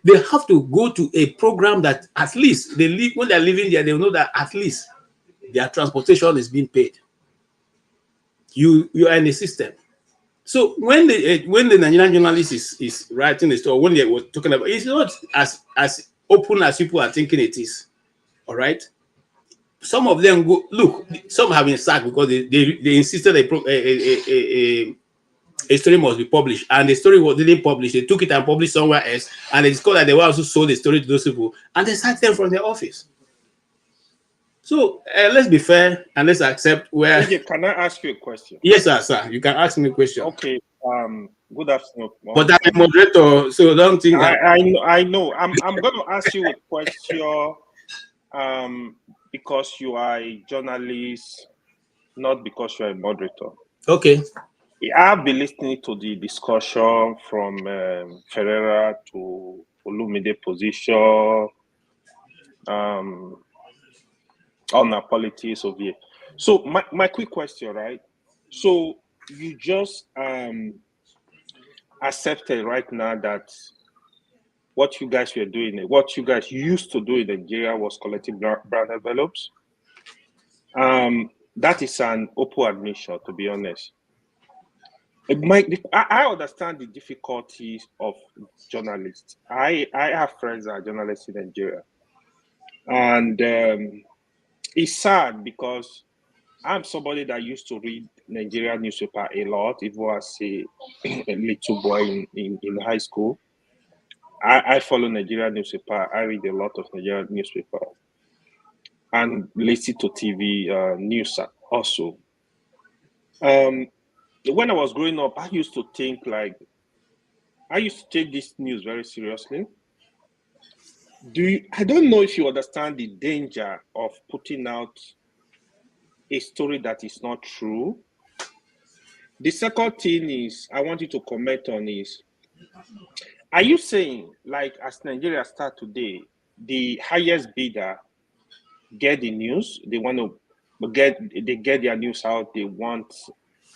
They have to go to a program that at least when they're living there, they know that at least their transportation is being paid. You are in the system. So when the Nigerian journalist is writing the story, when they were talking about, it's not as open as people are thinking it is. All right. Some of them look. Some have been sacked because they insisted a story must be published, and the story didn't publish. They took it and published somewhere else, and they discovered that they were also sold the story to those people, and they sacked them from their office. So let's be fair and let's accept where. AJ, can I ask you a question? Yes, sir. You can ask me a question. Okay. Good afternoon. But I'm a moderator, so don't think. I know. I'm going to ask you a question. Because you are a journalist, not because you are a moderator. Okay. I've been listening to the discussion from Ferreira to Olumide position on our politics of here. So my quick question, right? So you just accepted right now that what you guys were doing, what you guys used to do in Nigeria was collecting brown envelopes. That is an open admission, to be honest. I understand the difficulties of journalists. I have friends that are journalists in Nigeria. And it's sad because I'm somebody that used to read Nigerian newspaper a lot. It was a little boy in high school. I follow Nigerian newspaper. I read a lot of Nigerian newspaper and listen to TV news also. When I was growing up, I used to think like, I used to take this news very seriously. I don't know if you understand the danger of putting out a story that is not true. The second thing is I want you to comment on is, are you saying like as Nigeria start today, the highest bidder get the news, they get their news out, they want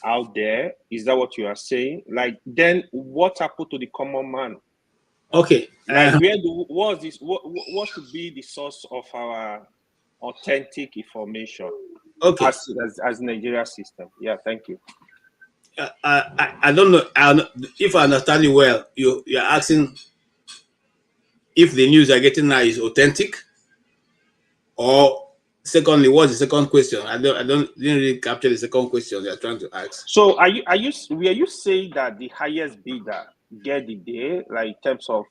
out there? Is that what you are saying? Like, then what happened to the common man? Okay. Like, what should be the source of our authentic information? Okay. As Nigeria system? Yeah, thank you. I don't know if I understand you well. You're asking if the news you're getting now is authentic, or secondly, what's the second question? I didn't really capture the second question you're trying to ask. So are you saying that the highest bidder get the day, like in terms of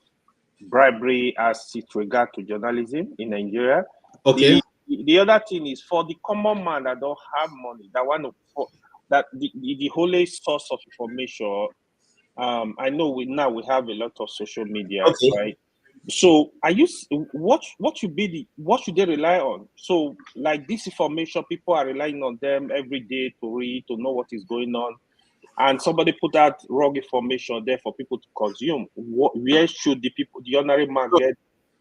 bribery as it regard to journalism in Nigeria? Okay. The other thing is for the common man that don't have money, that want to that the whole source of information. I know we have a lot of social media, okay, right? So what should they rely on? So like this information, people are relying on them every day to read, to know what is going on, and somebody put out wrong information there for people to consume. Where should the ordinary man get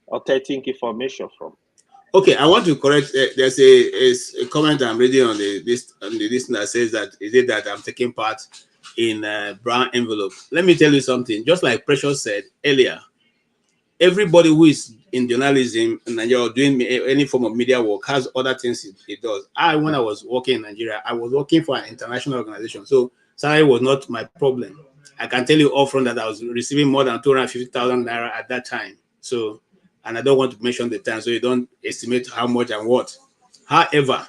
authentic information from? Okay, I want to correct. There's a comment I'm reading on the listener says that is it that I'm taking part in brown envelope. Let me tell you something. Just like Precious said earlier, everybody who is in journalism in Nigeria or doing any form of media work has other things it does. When I was working in Nigeria, I was working for an international organization, so salary was not my problem. I can tell you upfront that I was receiving more than 250,000 naira at that time. So, and I don't want to mention the time, so you don't estimate how much and what. However,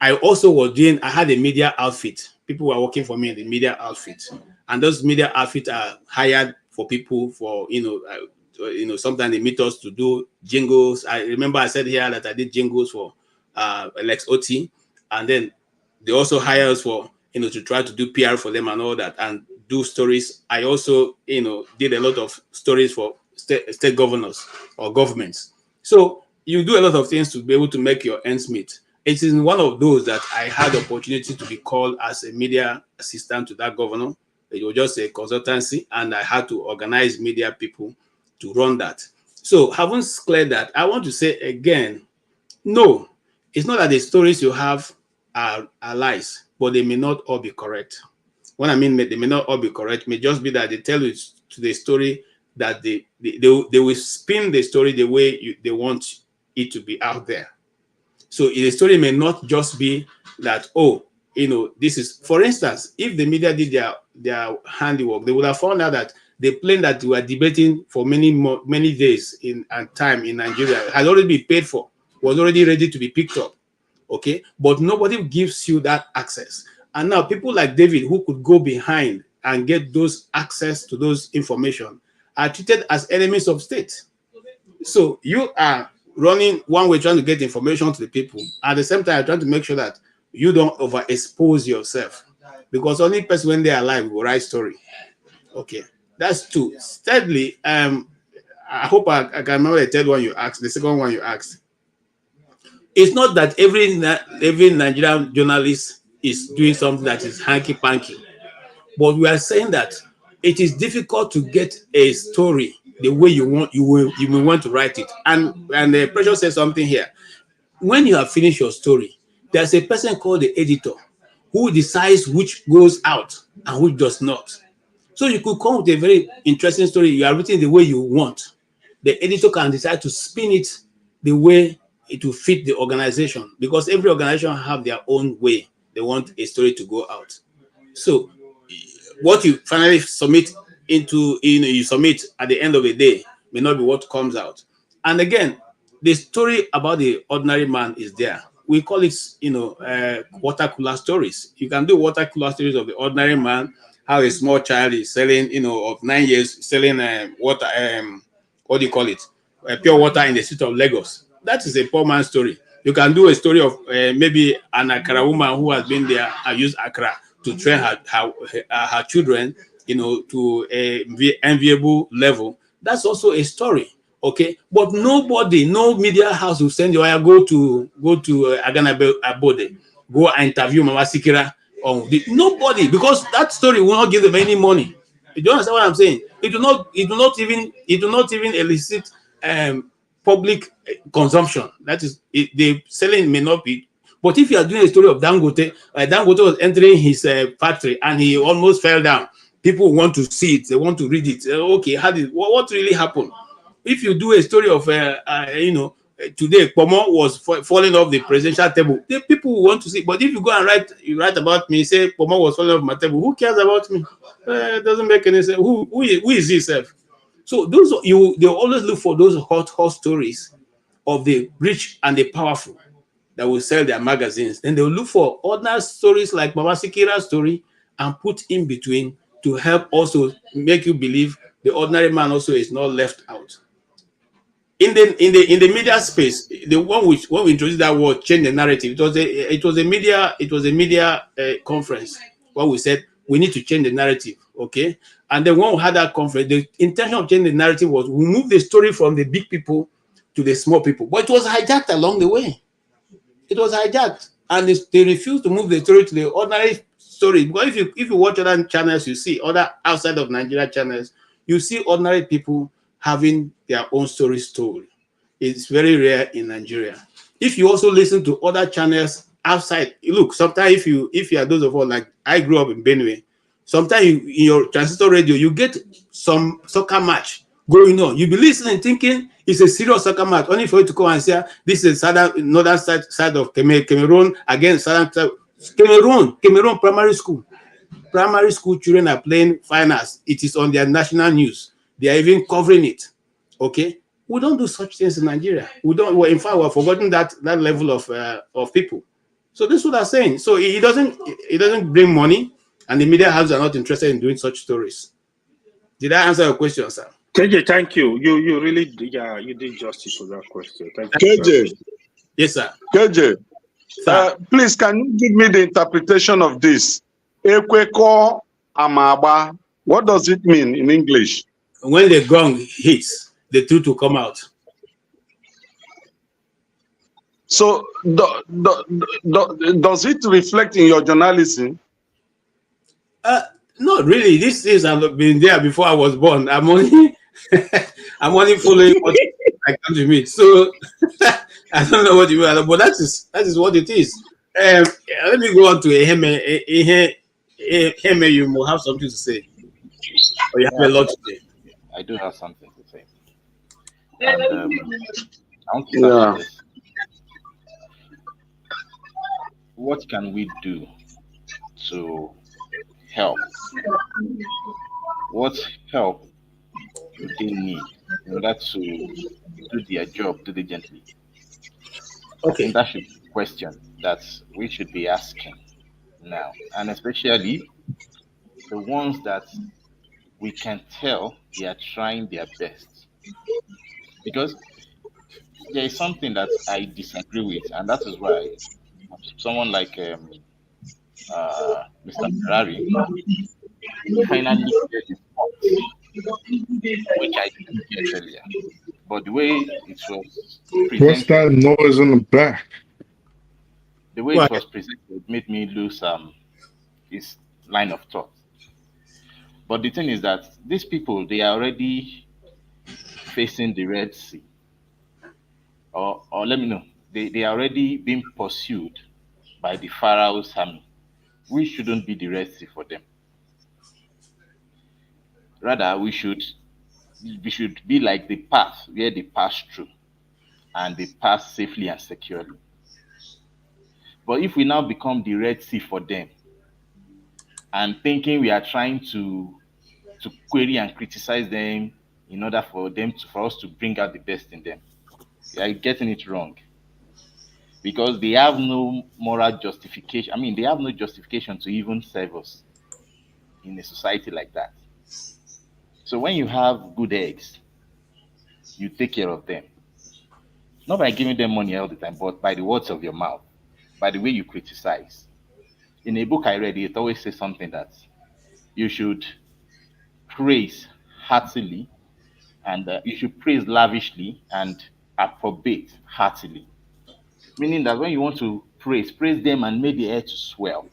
I also I had a media outfit. People were working for me in the media outfit, and those media outfits are hired for people for sometimes they meet us to do jingles. I remember I said here that I did jingles for Lex OT, and then they also hire us for to try to do PR for them and all that, and do stories. I also did a lot of stories for state governors or governments. So you do a lot of things to be able to make your ends meet. It is one of those that I had the opportunity to be called as a media assistant to that governor. It was just a consultancy, and I had to organize media people to run that. So having cleared that, I want to say again, no, it's not that the stories you have are lies, but they may not all be correct. What I mean, they may not all be correct, may just be that they tell you to the story that they will spin the story the way they want it to be out there. So the story may not just be that, this is, for instance, if the media did their handiwork, they would have found out that the plane that we were debating for many days and time in Nigeria had already been paid for, was already ready to be picked up. Okay, but nobody gives you that access. And now people like David, who could go behind and get those access to those information, are treated as enemies of state. So you are running one way, trying to get information to the people. At the same time, trying to make sure that you don't overexpose yourself, because only person when they're alive will write story. Okay, that's two. Thirdly, I hope I can remember the third one you asked. The second one you asked. It's not that every Nigerian journalist is doing something that is hanky-panky, but we are saying that it is difficult to get a story the way you will want to write it. And the Precious said something here. When you have finished your story, there's a person called the editor who decides which goes out and which does not. So you could come with a very interesting story. You are written the way you want. The editor can decide to spin it the way it will fit the organization, because every organization have their own way they want a story to go out. So what you finally submit you submit at the end of the day may not be what comes out. And again, the story about the ordinary man is there. we call it, water cooler stories. You can do water cooler stories of the ordinary man, how a small child is selling, of 9 years, selling water, what do you call it? Pure water in the city of Lagos. That is a poor man's story. You can do a story of maybe an Accra woman who has been there and used Accra to train her children, to a enviable level. That's also a story. Okay, but nobody, no media house will send you, go to Agana Abode, go and interview Mama Sikira. Nobody, because that story will not give them any money. You don't understand what I'm saying? It will not even elicit public consumption. That is, the selling may not be. But if you are doing a story of Dangote, Dangote was entering his factory and he almost fell down. People want to see it. They want to read it. Okay, what really happened? If you do a story of, today, Pomo was falling off the presidential table, the people will want to see. But if you go and write about me, say Pomo was falling off my table, who cares about me? It doesn't make any sense. Who is he, self? So they always look for those hot stories of the rich and the powerful that will sell their magazines. Then they will look for other stories like Mama Sikira's story and put in between to help also make you believe the ordinary man also is not left out. In the media space, the one when we introduced that word, change the narrative. It was a media conference where we said we need to change the narrative. Okay, and then when we had that conference, the intention of changing the narrative was we move the story from the big people to the small people, but it was hijacked along the way. It was hijacked, and they refused to move the story to the ordinary story. Because if you watch other channels, you see other outside of Nigeria channels, you see ordinary people having their own stories told. It's very rare in Nigeria. If you also listen to other channels outside, look, sometimes if you are those of us, like I grew up in Benue, sometimes in your transistor radio, you get some soccer match going on. You'll be listening, thinking it's a serious soccer match, only for you to come and say, this is northern side of Cameroon against southern side. Cameroon primary school. Primary school children are playing finals. It is on their national news. They are even covering it. Okay, we don't do such things in Nigeria. We don't. Well, in fact, we're forgotten that level of people. So this is what I'm saying. So it doesn't bring money, and the media houses are not interested in doing such stories. Did I answer your question, sir? KJ, thank you. You really you did justice to that question. Thank you. KJ. Yes, sir. KJ. Please, can you give me the interpretation of this? Ekweko amaba. What does it mean in English? When the gong hits, the truth will come out. So, does it reflect in your journalism? Not really. These things have been there before I was born. I'm only following what I come to meet. So I don't know what you mean, but that is what it is. Let me go on to Eheme. Eheme, you will have something to say. Or you have a lot to say. I do have something to say. And I want to start with this. What can we do to help? What help do they need in order to do their job diligently? Okay. I think that should be a question that we should be asking now, and especially the ones that we can tell they are trying their best. Because there is something that I disagree with, and that is why someone like Mr. Ferrari finally get his point, which I didn't get earlier. But the way it was presented, what's that noise in the back? The way it was presented made me lose this line of thought. But the thing is that these people, they are already facing the Red Sea. Or let me know, they are already being pursued by the Pharaoh's army. We shouldn't be the Red Sea for them. Rather, we should be like the path where they pass through, and they pass safely and securely. But if we now become the Red Sea for them, and thinking we are trying to query and criticize them in order for us to bring out the best in them, we are getting it wrong. because they have no moral justification. I mean, they have no justification to even serve us in a society like that. So when you have good eggs, you take care of them. Not by giving them money all the time, but by the words of your mouth, by the way you criticize. In a book I read, it always says something that you should praise heartily, and you should praise lavishly and approbate heartily. Meaning that when you want to praise, praise them and make the air to swell.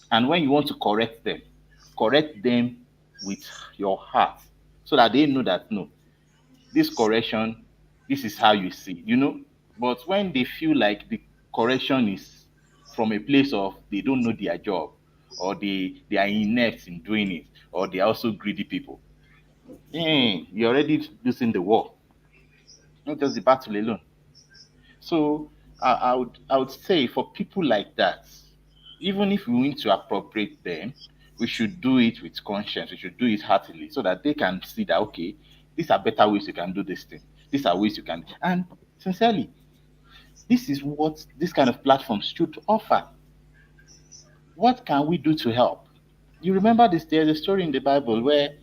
And when you want to correct them with your heart so that they know that no, this correction, this is how you see, you know. But when they feel like the correction is from a place of they don't know their job, or they are inept in doing it, or they are also greedy people, you're already losing the war, not just the battle alone. So I would say for people like that, even if we want to appropriate them, we should do it with conscience. We should do it heartily so that they can see that okay, these are better ways you can do this thing. These are ways you can, and sincerely, this is what this kind of platforms should offer. What can we do to help? You remember this? There's a story in the Bible where,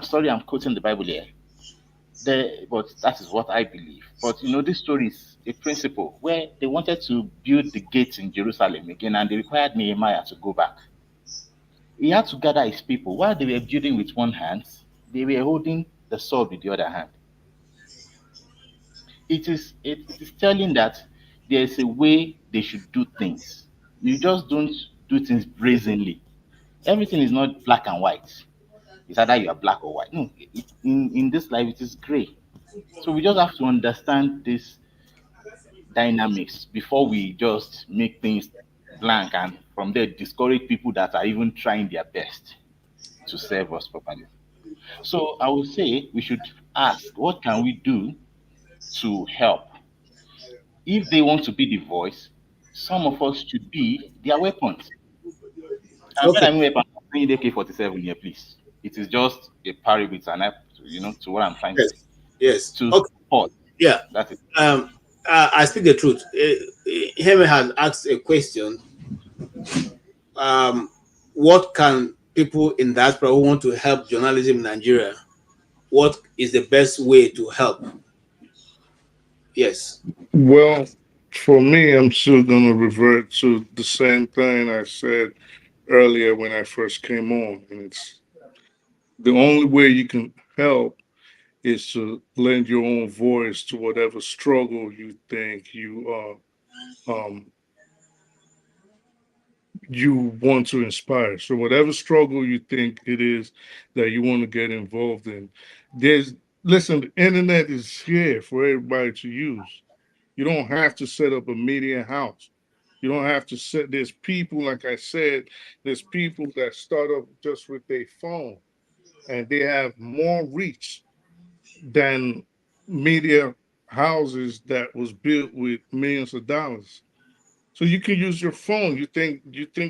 sorry, I'm quoting the Bible here. But that is what I believe. But you know, this story is a principle where they wanted to build the gates in Jerusalem again, and they required Nehemiah to go back. He had to gather his people. While they were building with one hand, they were holding the sword with the other hand. It is telling that there is a way they should do things. You just don't do things brazenly. Everything is not black and white. It's either you are black or white. No, in this life it is gray. So we just have to understand this dynamics before we just make things blank and from there discourage people that are even trying their best to serve us properly. So I would say we should ask, what can we do to help? If they want to be the voice, some of us should be their weapons. And when I Okay. mean weapons, I'm saying AK-47 here, please. It is just a parable, it's an app, to what I'm trying to Yes. say. Yes. To Okay. support. Yeah. That is. I speak the truth. Hemi has asked a question. What can people in diaspora who want to help journalism in Nigeria? What is the best way to help? Yes. Well, for me, I'm still going to revert to the same thing I said earlier when I first came on. And it's the only way you can help is to lend your own voice to whatever struggle you think you want to inspire. So whatever struggle you think it is that you want to get involved in, listen, the internet is here for everybody to use. You don't have to set up a media house. You don't have to set, there's people, like I said, there's people that start up just with their phone and they have more reach than media houses that was built with millions of dollars. So you can use your phone. You think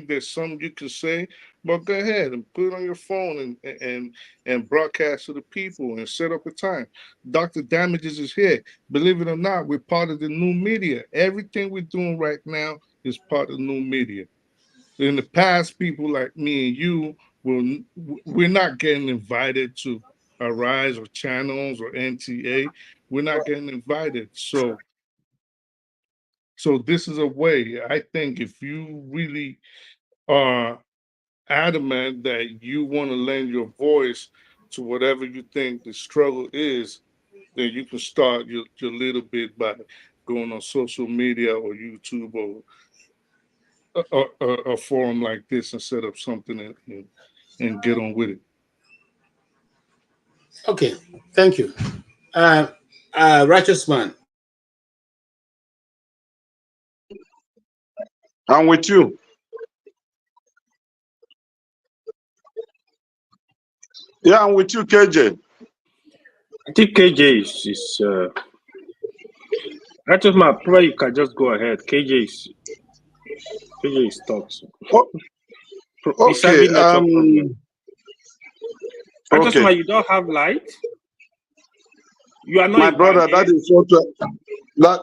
there's something you can say, but go ahead and put it on your phone and broadcast to the people and set up a time. Dr. Damages is here. Believe it or not, we're part of the new media. Everything we're doing right now is part of new media. In the past, people like me and you we're not getting invited to Arise or Channels or NTA. We're not getting invited. So this is a way, I think, if you really are adamant that you want to lend your voice to whatever you think the struggle is, then you can start your little bit by going on social media or YouTube or a forum like this and set up something and get on with it. Okay. Thank you. Righteous man. I'm with you. Yeah, I'm with you, KJ. I think KJ is Righteous man, probably you can just go ahead. KJ is talks. He's Okay. having network problem. Righteous Okay. man, you don't have light? You are not My in brother, Pange?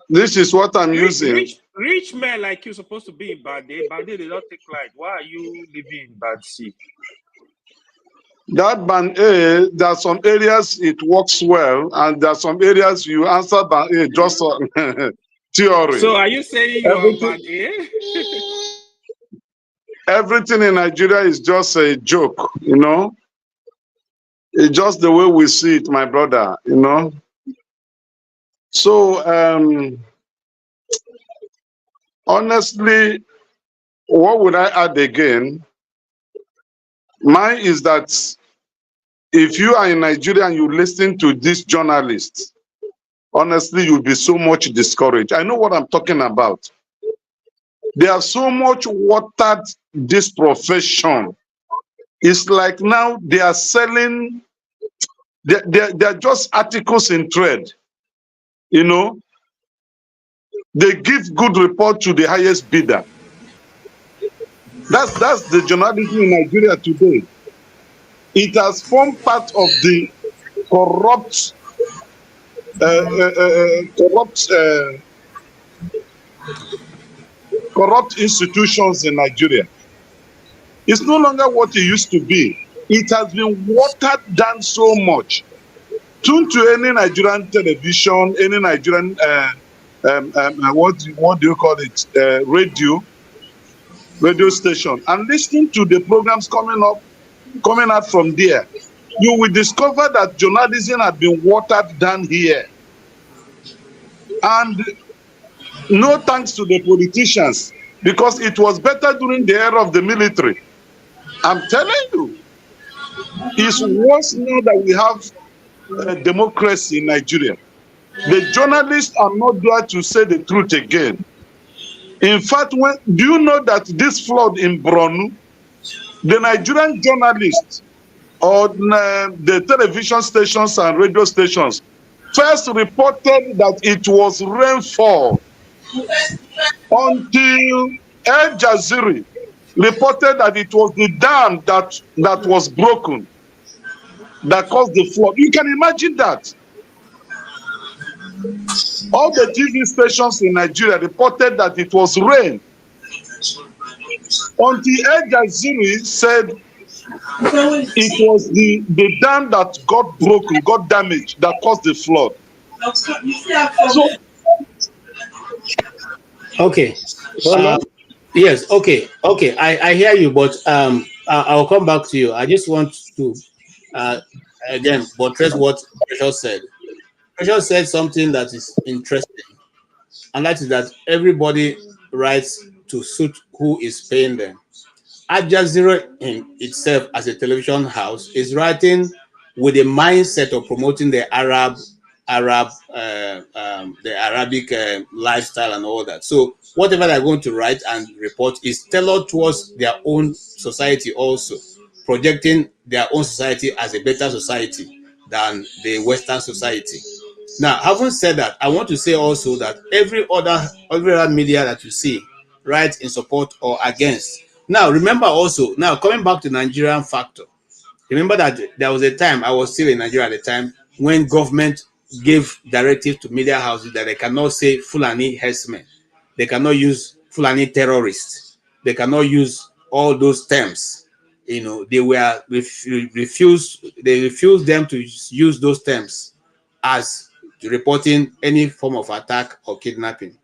this is what I'm using. Rich men like you supposed to be in Bade. Bade, they don't take light. Why are you living in Bad C? That band A, there are some areas it works well, and there are some areas you answer band A just on theory. So are you saying you are Bad A? Everything in Nigeria is just a joke, you know. It's just the way we see it, my brother, you know. So, honestly, what would I add again? Mine is that if you are in Nigeria and you listen to these journalists, honestly, you'll be so much discouraged. I know what I'm talking about. They have so much watered this profession. It's like now they are selling, they're just articles in trade, you know. They give good report to the highest bidder. That's the journalism in Nigeria today. It has formed part of the corrupt, corrupt institutions in Nigeria. It's no longer what it used to be. It has been watered down so much. Tune to any Nigerian television, any Nigerian what do you call it? Radio station, and listening to the programs coming out from there. You will discover that journalism has been watered down here. And no thanks to the politicians, because it was better during the era of the military. I'm telling you, it's worse now that we have democracy in Nigeria. The journalists are not there to say the truth again. In fact, do you know that this flood in Borno, the Nigerian journalists or the television stations and radio stations first reported that it was rainfall until El Jazeera reported that it was the dam that was broken that caused the flood. You can imagine that. All the TV stations in Nigeria reported that it was rain until El Jazeera said it was the dam that got broken, got damaged, that caused the flood. So, okay. Yes. Okay. I hear you, but I'll come back to you. I just want to again buttress what Precious said. Precious said something that is interesting, and that is that everybody writes to suit who is paying them. Al Jazeera in itself, as a television house, is writing with the mindset of promoting the the Arabic lifestyle and all that. So whatever they're going to write and report is tailored towards their own society, also projecting their own society as a better society than the Western society. Now, having said that, I want to say also that every other media that you see writes in support or against. Now, remember also, now coming back to Nigerian factor, remember that there was a time, I was still in Nigeria at the time, when government gave directive to media houses that they cannot say Fulani herdsmen, they cannot use Fulani terrorists, they cannot use all those terms. You know, they were refused them to use those terms as reporting any form of attack or kidnapping.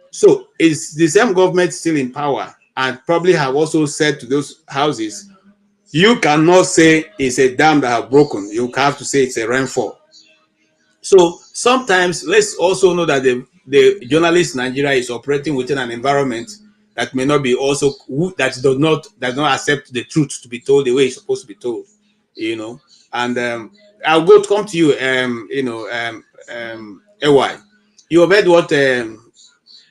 So is the same government still in power and probably have also said to those houses, you cannot say it's a dam that have broken. You have to say it's a rainfall. So sometimes let's also know that the journalist in Nigeria is operating within an environment that may not be also that does not accept the truth to be told the way it's supposed to be told, you know. And I'll come to you, AY. You have heard what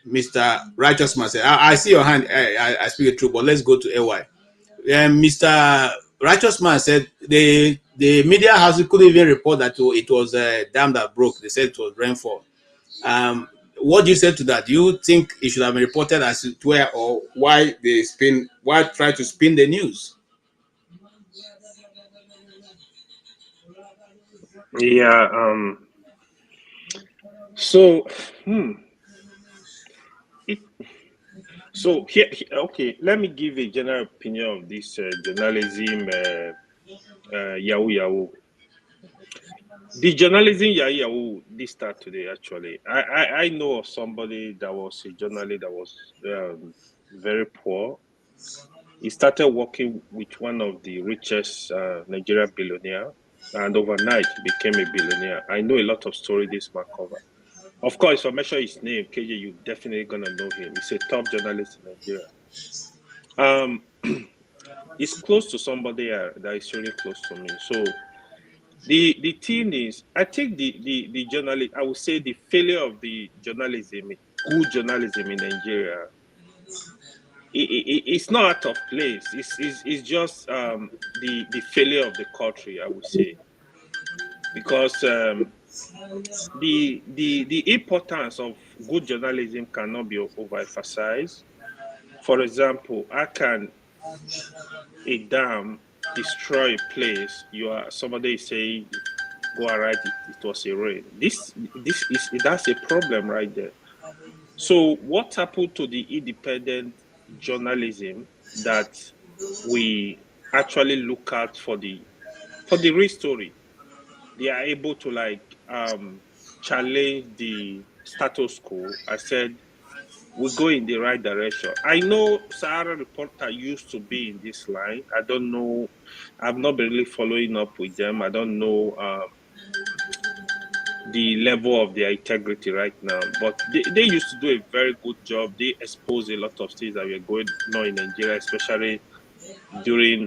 Mr. Righteousman said. I see your hand. I speak the truth, but let's go to AY. Mr. Righteousman said the media house couldn't even report that it was a dam that broke. They said it was rainfall. What do you say to that? Do you think it should have been reported as it were, or why try to spin the news? Yeah. So, So here, okay, let me give a general opinion of this journalism yahoo yahoo. The journalism yahoo yahoo this start today. Actually, I know of somebody that was a journalist that was very poor. He started working with one of the richest Nigerian billionaire, and overnight became a billionaire. I know a lot of story this man cover. Of course, if I mention his name, KJ, you definitely gonna know him. He's a top journalist in Nigeria. He's close to somebody that is really close to me. So the thing is, I think the journalist, I would say the failure of the journalism, good journalism in Nigeria, it's not out of place. It's just the failure of the country, I would say, because the importance of good journalism cannot be overemphasized. For example, how can a dam destroy a place? You are somebody is saying, go and write it was a rain. That's a problem right there. So what happened to the independent journalism that we actually look at for the real story? They are able to challenge the status quo. I said we go in the right direction. I know Sahara Reporter used to be in this line. I don't know. I've not been really following up with them. I don't know the level of their integrity right now, but they used to do a very good job. They expose a lot of things that were going on in Nigeria, especially during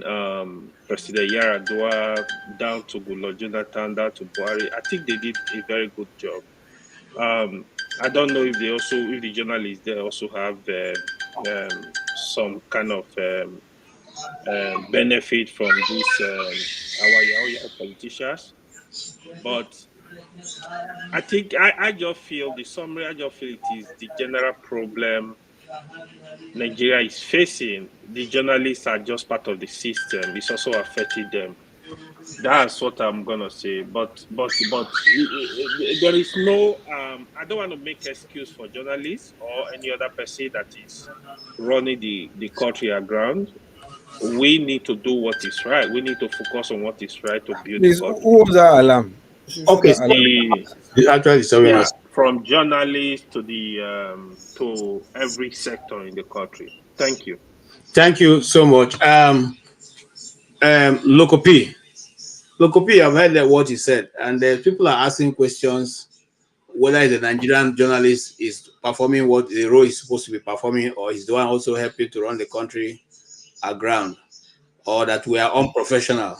President Yaradua, down to Goodluck Jonathan, down to Buhari. I think they did a very good job. I don't know if the journalists there also have some kind of benefit from these our Yahoo politicians, but I think I just feel the summary. I just feel it is the general problem Nigeria is facing. The journalists are just part of the system. It's also affecting them. That's what I'm gonna say. But there is no. I don't want to make excuse for journalists or any other person that is running the country aground. We need to do what is right. We need to focus on what is right to build Please, the country. who was that alarm? Okay, actually, sorry, Yeah, from journalists to the to every sector in the country. Thank you. Thank you so much. Loco P. Loco P, I've heard that what he said, and people are asking questions whether the Nigerian journalist is performing what the role is supposed to be performing, or is the one also helping to run the country aground, or that we are unprofessional.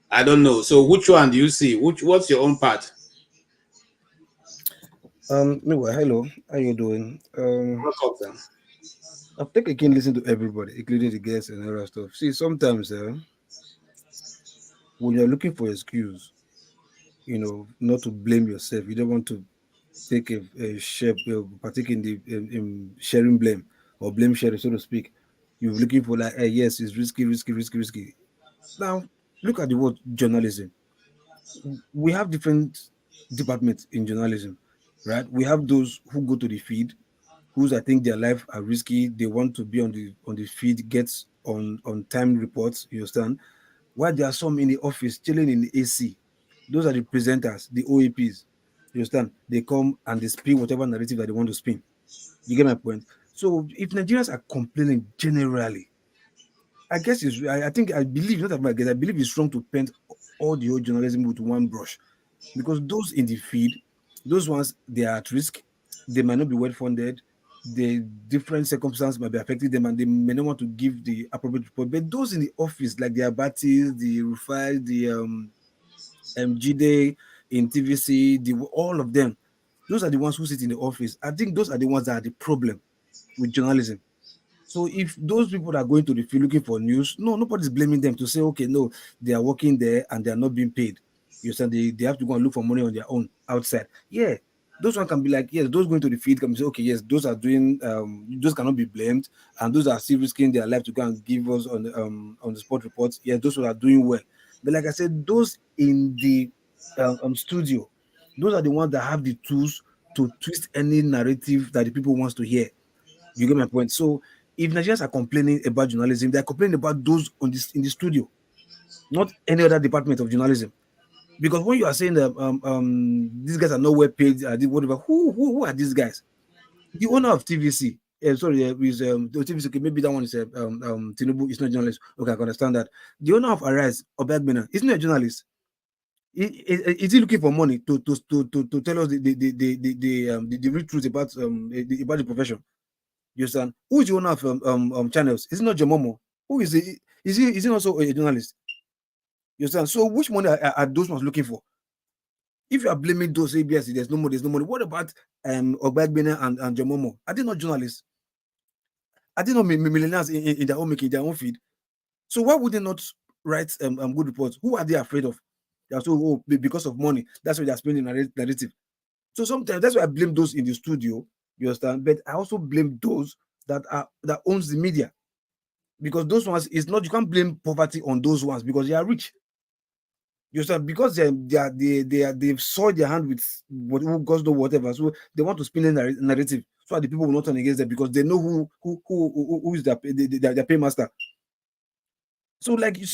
I don't know. So which one do you see? What's your own part? Meanwhile, hello, how you doing? I've taken a keen listen to everybody, including the guests and other stuff. See, sometimes when you're looking for excuse, not to blame yourself, you don't want to take a share, partake in the in sharing blame or blame sharing, so to speak. You're looking for like, hey, yes, it's risky, risky, risky, risky. Now, look at the word journalism. We have different departments in journalism, right? We have those who go to the feed, whose I think their life are risky. They want to be on the feed, gets on time reports. You understand? While there are some in the office chilling in the AC, those are the presenters, the OAPs. You understand? They come and they spin whatever narrative that they want to spin. You get my point? So if Nigerians are complaining generally, I guess I think I believe not about guess I believe it's wrong to paint all the whole journalism with one brush, because those in the feed, those ones they are at risk. They might not be well funded. The different circumstances might be affecting them, and they may not want to give the appropriate report. But those in the office, like the Abatis, the Rufai, the Jide in TVC, all of them, those are the ones who sit in the office. I think those are the ones that are the problem with journalism. So if those people are going to the field looking for news, no, nobody's blaming them to say, okay, no, they are working there and they are not being paid. You said they have to go and look for money on their own outside. Yeah, those one can be like, yes, those going to the field can say, okay, yes, those are doing, those cannot be blamed, and those are still risking their life to go and give us on the spot reports. Yeah, those who are doing well. But like I said, those in the studio, those are the ones that have the tools to twist any narrative that the people wants to hear. You get my point? So if Nigerians are complaining about journalism, they're complaining about those on this in the studio, not any other department of journalism. Because when you are saying that these guys are nowhere paid, whatever, who are these guys? The owner of TVC, is the TVC. Okay, maybe that one is Tinubu. It's not a journalist. Okay, I can understand that. The owner of Arise, Obagbena, isn't a journalist. Is he looking for money to tell us the real truth about the profession? You understand? Who is the owner of channels? Is it not Jamomo? Who is he? Is he also a journalist? You understand? So which money are those ones looking for? If you are blaming those ABS, there's no money. What about Obagbena and Jamomo? Are they not journalists? Are they not millionaires in their own making, their own feed? So why would they not write good reports? Who are they afraid of? They are so because of money. That's why they are spending narrative. So sometimes that's why I blame those in the studio. You understand? But I also blame those that owns the media, because those ones is not. You can't blame poverty on those ones because they are rich. You understand? Because they've soiled their hand with who goes know whatever. So they want to spin a narrative so that the people will not turn against them because they know who is their paymaster. So like you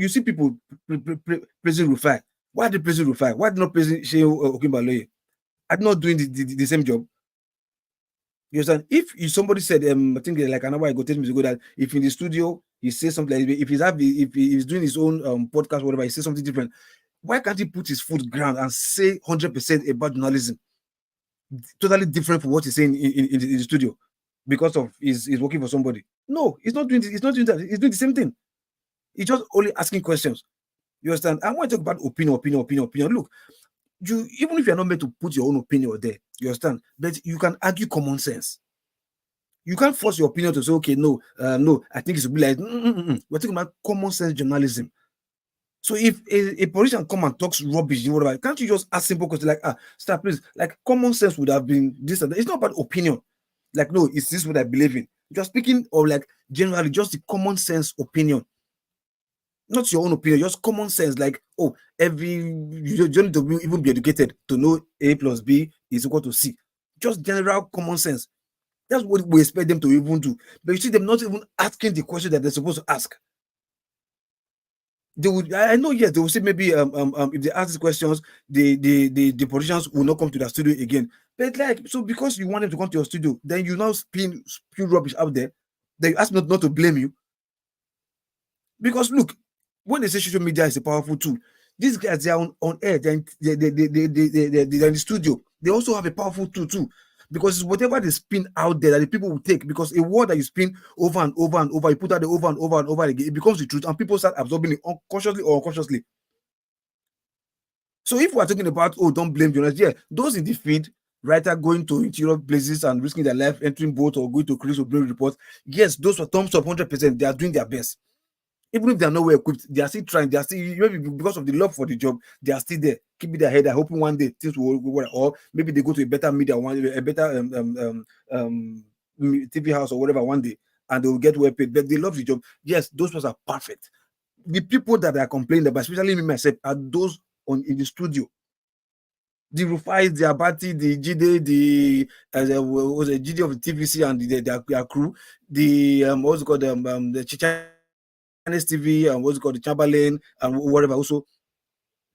see people praising Rufai. Why are they praising Rufai? Why are they not praising Shehu Okinbaloye? Are they not doing the same job? You understand? If somebody said, I think like an hour ago, 10 minutes ago, that if in the studio he says something like, if he's doing his own podcast, whatever, he says something different, why can't he put his foot ground and say 100% about journalism, totally different from what he's saying in the studio, because of he's working for somebody? No, he's not doing he's not doing that. He's doing the same thing. He's just only asking questions. You understand? I want to talk about opinion. Look, even if you're not meant to put your own opinion there, you understand, but you can argue common sense. You can't force your opinion to say, okay, no, I think it should be like, we're talking about common sense journalism. So if a politician come and talks rubbish, whatever, can't you just ask simple questions like, stop, please? Like common sense would have been this and that. It's not about opinion. Like, no, is this what I believe in? You're speaking of like generally just the common sense opinion. Not your own opinion, just common sense. Like, you don't need to even be educated to know A plus B is equal to C. Just general common sense. That's what we expect them to even do. But you see them not even asking the question that they're supposed to ask. They would, I know, yes, they will say maybe if they ask these questions, the politicians will not come to the studio again. But like, so because you want them to come to your studio, then you now spin rubbish out there. They ask not to blame you. Because look, when they say social media is a powerful tool, these guys, they are on air, they're in the studio. They also have a powerful tool too. Because it's whatever they spin out there that the people will take. Because a word that you spin over and over and over, you put out over and over and over again, it becomes the truth, and people start absorbing it unconsciously or unconsciously. So if we're talking about, don't blame journalists, yeah, those in the feed, writer going to interior places and risking their life, entering boat or going to cruise or bring reports, yes, those are thumbs up 100%. They are doing their best. Even if they are not well equipped, they are still trying. They are still, maybe because of the love for the job, they are still there, keeping their head. I hoping one day things will work, or maybe they go to a better media, a better TV house or whatever one day, and they will get well paid. But they love the job. Yes, those ones are perfect. The people that are complaining about, especially me myself, are those in the studio. The Rufai, the Abati, the GD, the GD of the TVC and their crew, the what's it called, the Chicha TV and what's it called, the Chamberlain and whatever. Also,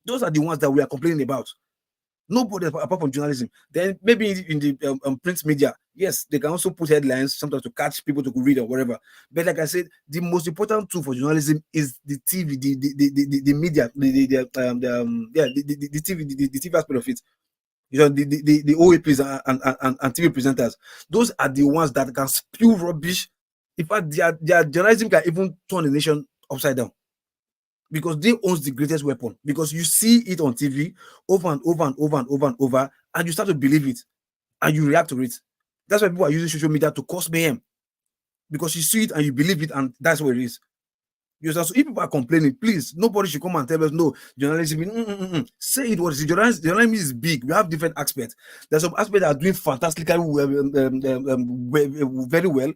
those are the ones that we are complaining about. Nobody apart from journalism. Then maybe in the print media, yes, they can also put headlines sometimes to catch people to read or whatever. But like I said, the most important tool for journalism is the TV, the media, the TV, the TV aspect of it. You know, the OAPs and TV presenters. Those are the ones that can spew rubbish. In fact, their journalism can even turn the nation upside down, because they owns the greatest weapon. Because you see it on TV over and over and over and over and over, and you start to believe it, and you react to it. That's why people are using social media to cause mayhem, because you see it and you believe it, and that's what it is. So if people are complaining, please, nobody should come and tell us, no, journalism, say it what it is. Journalism is big. We have different aspects. There's some aspects that are doing fantastically very well,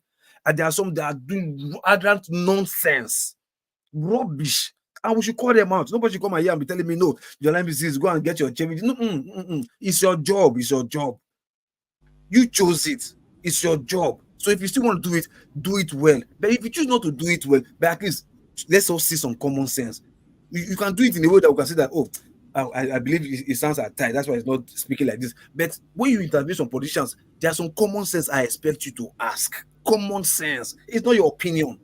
and there are some that are doing arrogant nonsense, rubbish, and we should call them out. Nobody should come here and be telling me, no, journalism is go and get your change. It's your job. It's your job. You chose it. It's your job. So if you still want to do it well. But if you choose not to do it well, but at least let's all see some common sense. You can do it in a way that we can say that, oh, I believe it sounds are tight. That's why it's not speaking like this. But when you interview some politicians, there's some common sense I expect you to ask. Common sense. It's not your opinion.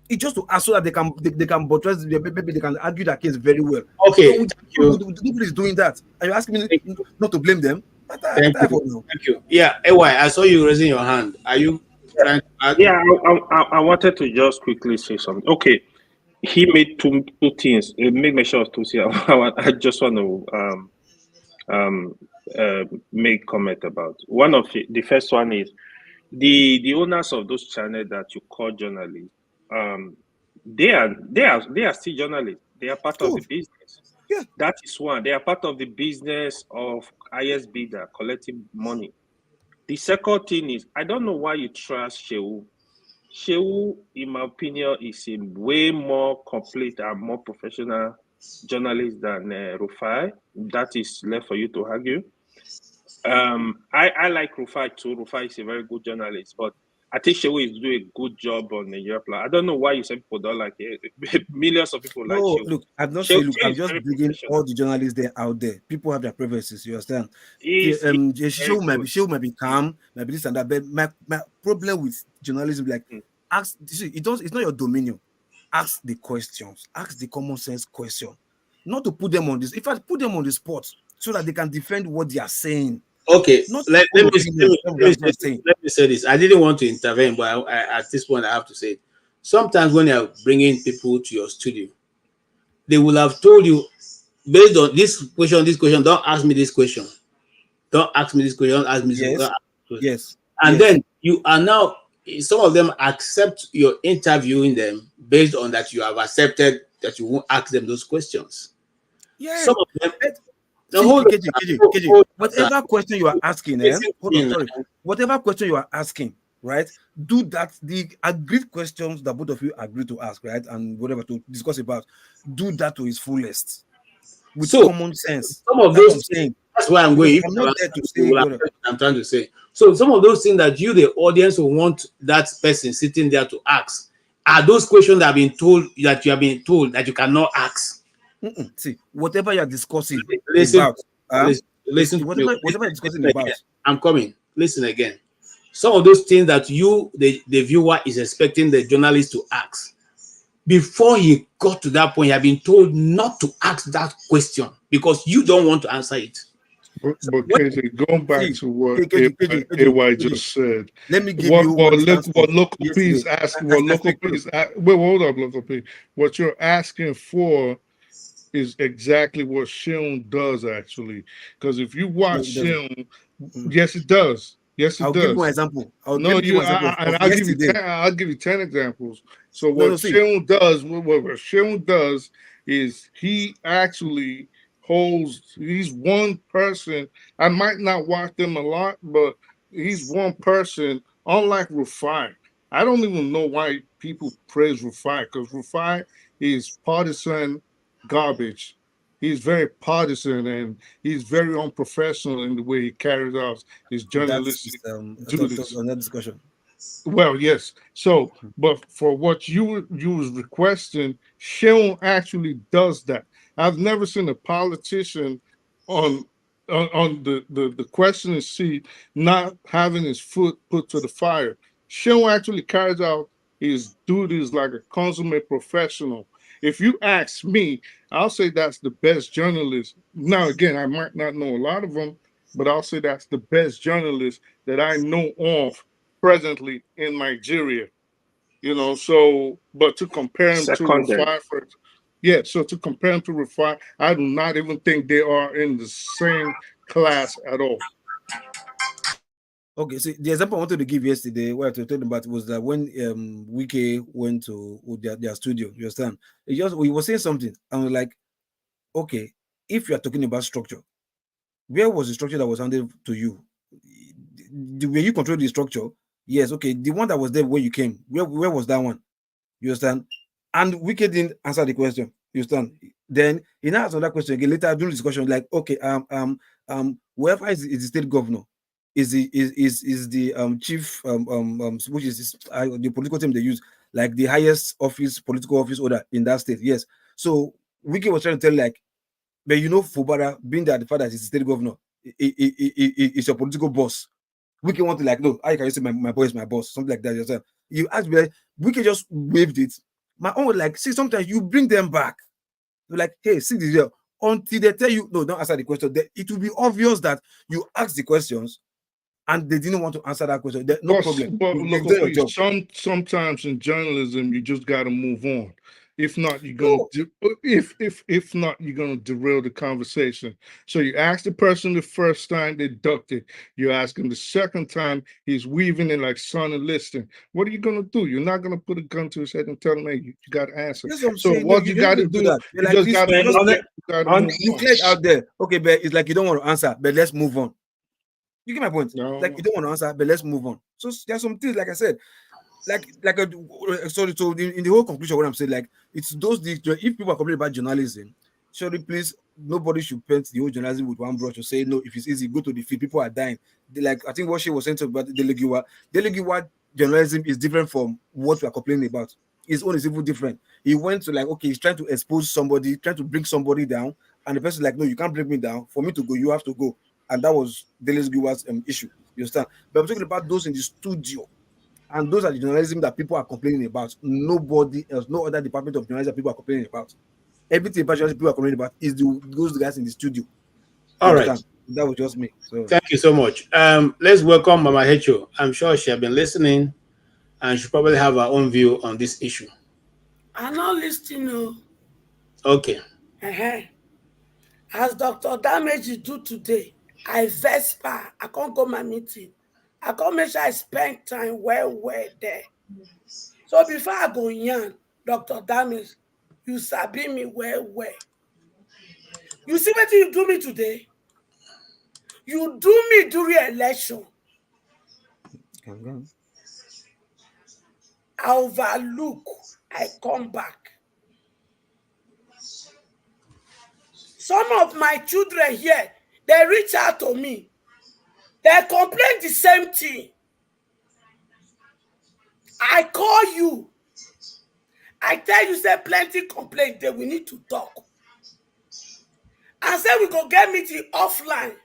It's just to ask so that they can buttress, maybe they can argue that case very well. Okay, so nobody is doing that. And you're asking me not to blame them. Thank you. Yeah, AY, I saw you raising your hand. Are you trying to add? Yeah, I wanted to just quickly say something. Okay, he made two things. Make mention of two things. I just want to make comment about. One of the first one is the owners of those channels that you call journalists. They are still journalists. They are part of the business. Yeah. That is one. They are part of the business of highest bidder collecting money. The second thing is, I don't know why you trust Shehu. Shehu, in my opinion, is a way more complete and more professional journalist than Rufai. That is left for you to argue. I like Rufai too. Rufai is a very good journalist, but I think Shehu is doing a good job on the Europe. I don't know why you say people don't like it. Millions of people like Shehu. Look, I'm not saying, look, I'm just bringing all the journalists there out there. People have their preferences, you understand? Shehu might be calm, might be this and that, but my problem with journalism, like, ask, it's not your dominion. Ask the questions, ask the common sense question, not to put them on this. If I put them on the spot so that they can defend what they are saying. Okay, let me say this. I didn't want to intervene, but at this point I have to say it. Sometimes when you're bringing people to your studio, they will have told you, based on this question, don't ask me this question. Don't ask me this question, don't ask me this question. Yes. And then you are now, some of them accept your interviewing them based on that you have accepted that you won't ask them those questions. Yeah. Some of them, KG, whatever question you are asking, whatever question you are asking, right? Do that. The agreed questions that both of you agree to ask, right? And whatever to discuss about, do that to its fullest with common sense. Some of those things, that's why I'm going. I'm not there to say what I'm trying to say. So some of those things that you, the audience, will want that person sitting there to ask, are those questions that have been told that you have been told that you cannot ask. See, whatever you're discussing listen, about, whatever you're discussing about. I'm coming. Listen again. Some of those things that you, the viewer, is expecting the journalist to ask, before he got to that point, you have been told not to ask that question because you don't want to answer it. But KJ, going back to what AY just said, let me give you what local P is asking. What local P is wait, hold up, local P. What you're asking for is exactly what Sheung does actually. Because if you watch Sheung, yes, it does. Yes, it I'll does. give you an example. I'll give you 10 examples. So what Sheung does, what Sheung does is he actually he's one person. I might not watch them a lot, but he's one person, unlike Rufai. I don't even know why people praise Rufai, because Rufai is partisan garbage. He's very partisan and he's very unprofessional in the way he carries out his journalistic duties. On that discussion. Well, yes. So, but for what you was requesting, Sheung actually does that. I've never seen a politician on the questioning seat not having his foot put to the fire. Sheung actually carries out his duties like a consummate professional. If you ask me, I'll say that's the best journalist. Now, again, I might not know a lot of them, but I'll say that's the best journalist that I know of presently in Nigeria. You know, so, but to compare him to Rufai, so to compare him to Rufai, I do not even think they are in the same class at all. Okay, so the example I wanted to give yesterday, what I was talking about was that when Wike went to their studio, you understand? He was saying something, and I was like, okay, if you are talking about structure, where was the structure that was handed to you? Were you control the structure? Yes, okay. The one that was there when you came, where was that one? You understand? And Wike didn't answer the question. You understand? Then he now asked another question again later during the discussion, like, okay, whoever is the state governor, is the chief which is the political team they use, like the highest political office order in that state. Yes. So Wiki was trying to tell like, but Fubara, being that the father is the state governor, is your political boss. Wiki want to like, no, how can you say my boy is my boss? Something like that. You ask me, like, Wiki just waved it. My own like, see, sometimes you bring them back. You're like, hey, see this here. Until they tell you, no, don't answer the question. It will be obvious that you ask the questions and they didn't want to answer that question. No problem. But You've look, done your job. sometimes in journalism, you just got to move on. If not, you're gonna if not, you're gonna derail the conversation. So you ask the person the first time, they ducked it. You ask him the second time, he's weaving it like Son and Liston. What are you gonna do? You're not gonna put a gun to his head and tell him, hey, you got to answer. So what you got to do, you like just got to move you cleared out there. Okay, but it's like you don't want to answer, but let's move on. You get my point? No. Like you don't want to answer, but let's move on. So there's some things, like I said, so in the whole conclusion, what I'm saying, like it's those if people are complaining about journalism, surely please, nobody should paint the whole journalism with one brush to say no. If it's easy, go to the field. People are dying. Like I think what she was saying about Delegiwa journalism is different from what we are complaining about. His own is even different. He went to like, okay, he's trying to expose somebody, trying to bring somebody down, and the person like, no, you can't bring me down. For me to go, you have to go. And that was Delegiwa's issue. You understand? But I'm talking about those in the studio. And those are the journalism that people are complaining about. Nobody else, no other department of journalism that people are complaining about. Everything about journalism people are complaining about is those guys in the studio. All right. That was just me. So thank you so much. Let's welcome Mama Hecho. I'm sure she has been listening and she probably have her own view on this issue. I'm not listening. Okay. As Dr. Damage do today, I Vespa. I can't go my meeting. I can't make sure I spend time well there. So before I go yarn, Dr. Damage, you sabi me well. You see what you do me today? You do me during election. I overlook. I come back. Some of my children here, they reach out to me. They complain the same thing. I call you. I tell you, say plenty complaint that we need to talk. I say we go get meeting offline.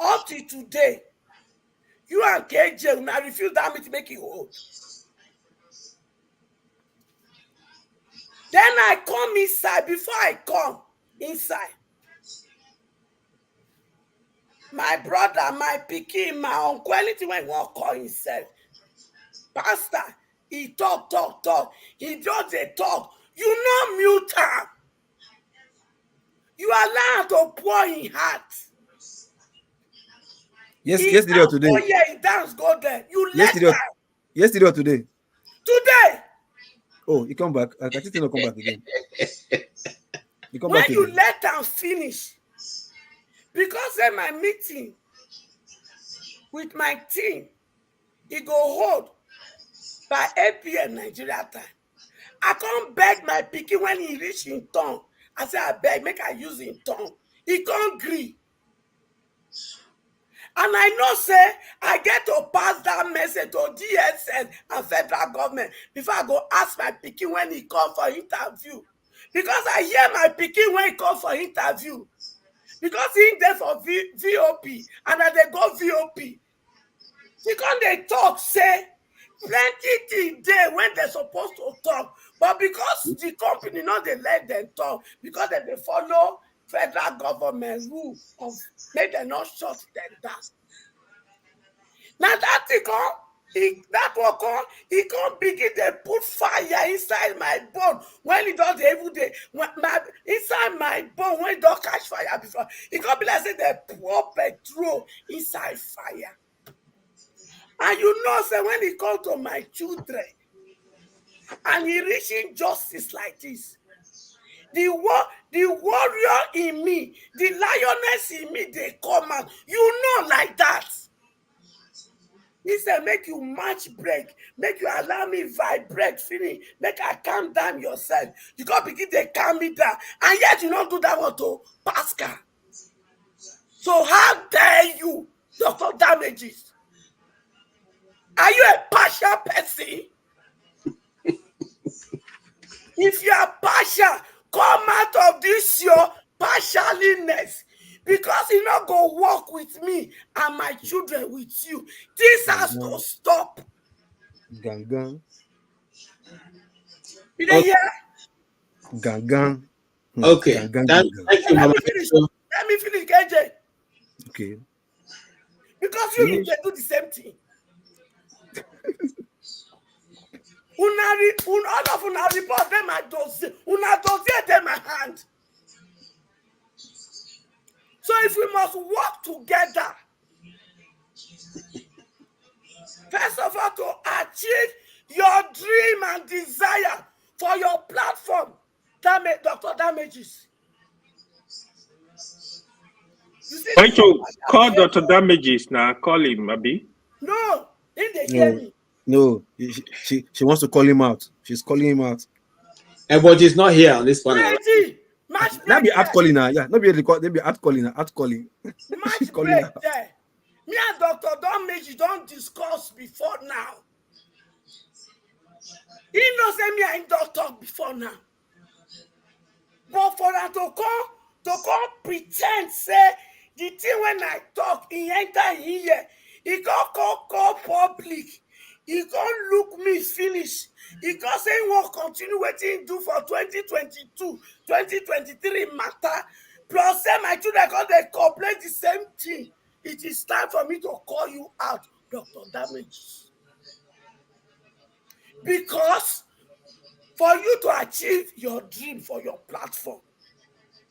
Up to today, you and KJ now refuse that meeting make it hold. Then I come inside. Before I come inside, my brother, my pikin, my uncle, anything when he won't call himself, pastor, he talk. He just a talk. You know mute am. You allow to pour in heart. Yesterday or today? Oh yeah, he dance go there. You let am. Yesterday or today? Today. Oh, he come back. I think he not come back again. When you let am finish, because in my meeting with my team, he go hold by 8 PM Nigerian time. I can't beg my pikin when he reach in tongue. I say, I beg, make I use in tongue. He can't agree. And I know, say, I get to pass that message to DSS and federal government before I go ask my pikin when he come for interview. Because I hear my pikin when he come for interview. Because he there for VOP, and as they go VOP, because they talk, say, plenty things there when they're supposed to talk. But because the company not they let them talk, because they follow federal government rule of make them not shut them down. Now that he can't begin to put fire inside my bone when he does the every day. Inside my bone when he don't catch fire before, he can't be like say they pour petrol inside fire. And you know, say when he come to my children and he reaching justice like this, the warrior in me, the lioness in me, they come out. You know, like that. He said, make you match break, make you allow me vibrate, finish, make I calm down yourself. You got to begin to calm me down. And yet you don't do that one to Pascal. So how dare dare you, Dr. Damages? Are you a partial person? If you are partial, come out of this your partialiness, because you not go work with me and my children with you. This has to stop. Gang. You dey hear? Gang. Okay. Thank you, Mama. Let me finish, KJ. Okay. Because you they do the same thing. All of una report them at dossier. Una dossier them at hand. So if we must work together, first of all, to achieve your dream and desire for your platform, Dr. Damages. You see, Why you call Dr. Damages now? Call him, Abi. No, in the hear me. No, she wants to call him out. She's calling him out. But he's not here on this panel. That be at calling her. Yeah, not be record. They be at calling her. At calling. Match break there. Me and Dr. Damages don't discuss before now. He knows me and don't talk before now. But for that to come pretend say the thing when I talk, he enter here, he call public, he can't look me finish. He can't say he won't continue waiting do for 2022, 2023 matter. Plus say my children because they complain the same thing. It is time for me to call you out, Dr. Damages. Because for you to achieve your dream for your platform,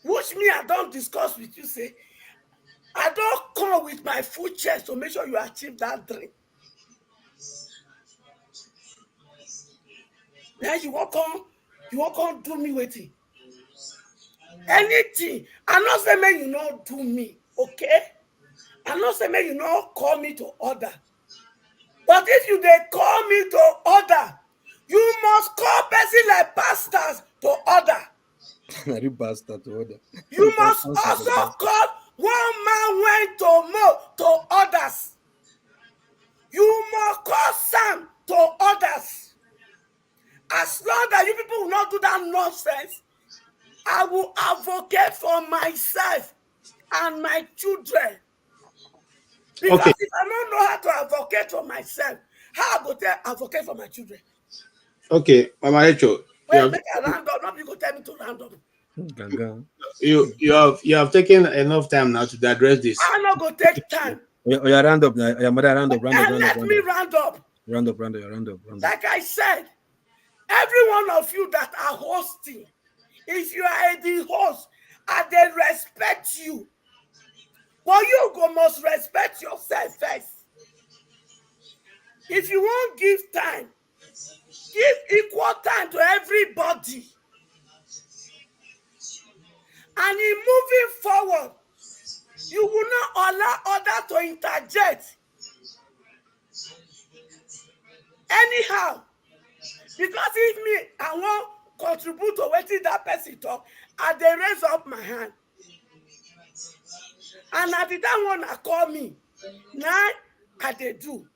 which me I don't discuss with you, say, I don't come with my full chest to make sure you achieve that dream. Then you won't come do me waiting. Anything. I'm not saying man, you not do me, okay? I'm not saying man, you not call me to order. But if you they call me to order, you must call person like pastors to order. You pastor to order. You must also call one man went to others. You must call Sam to others. As long as you people will not do that nonsense, I will advocate for myself and my children. Because if I don't know how to advocate for myself, how I go to advocate for my children? Okay, Mama Rachel. Wait, make a round up. Not people tell me to round up. You have taken enough time now to address this. I'm not going to take time. Yeah, round up. Yeah, mother, round up. Let me round up. Round up. Like I said, every one of you that are hosting, if you are the host, and they respect you, but you must respect yourself first. If you won't give time, give equal time to everybody. And in moving forward, you will not allow others to interject. Anyhow, because if me, I won't contribute to what that person talk, and they raise up my hand. And at the time when I call me, now I they do.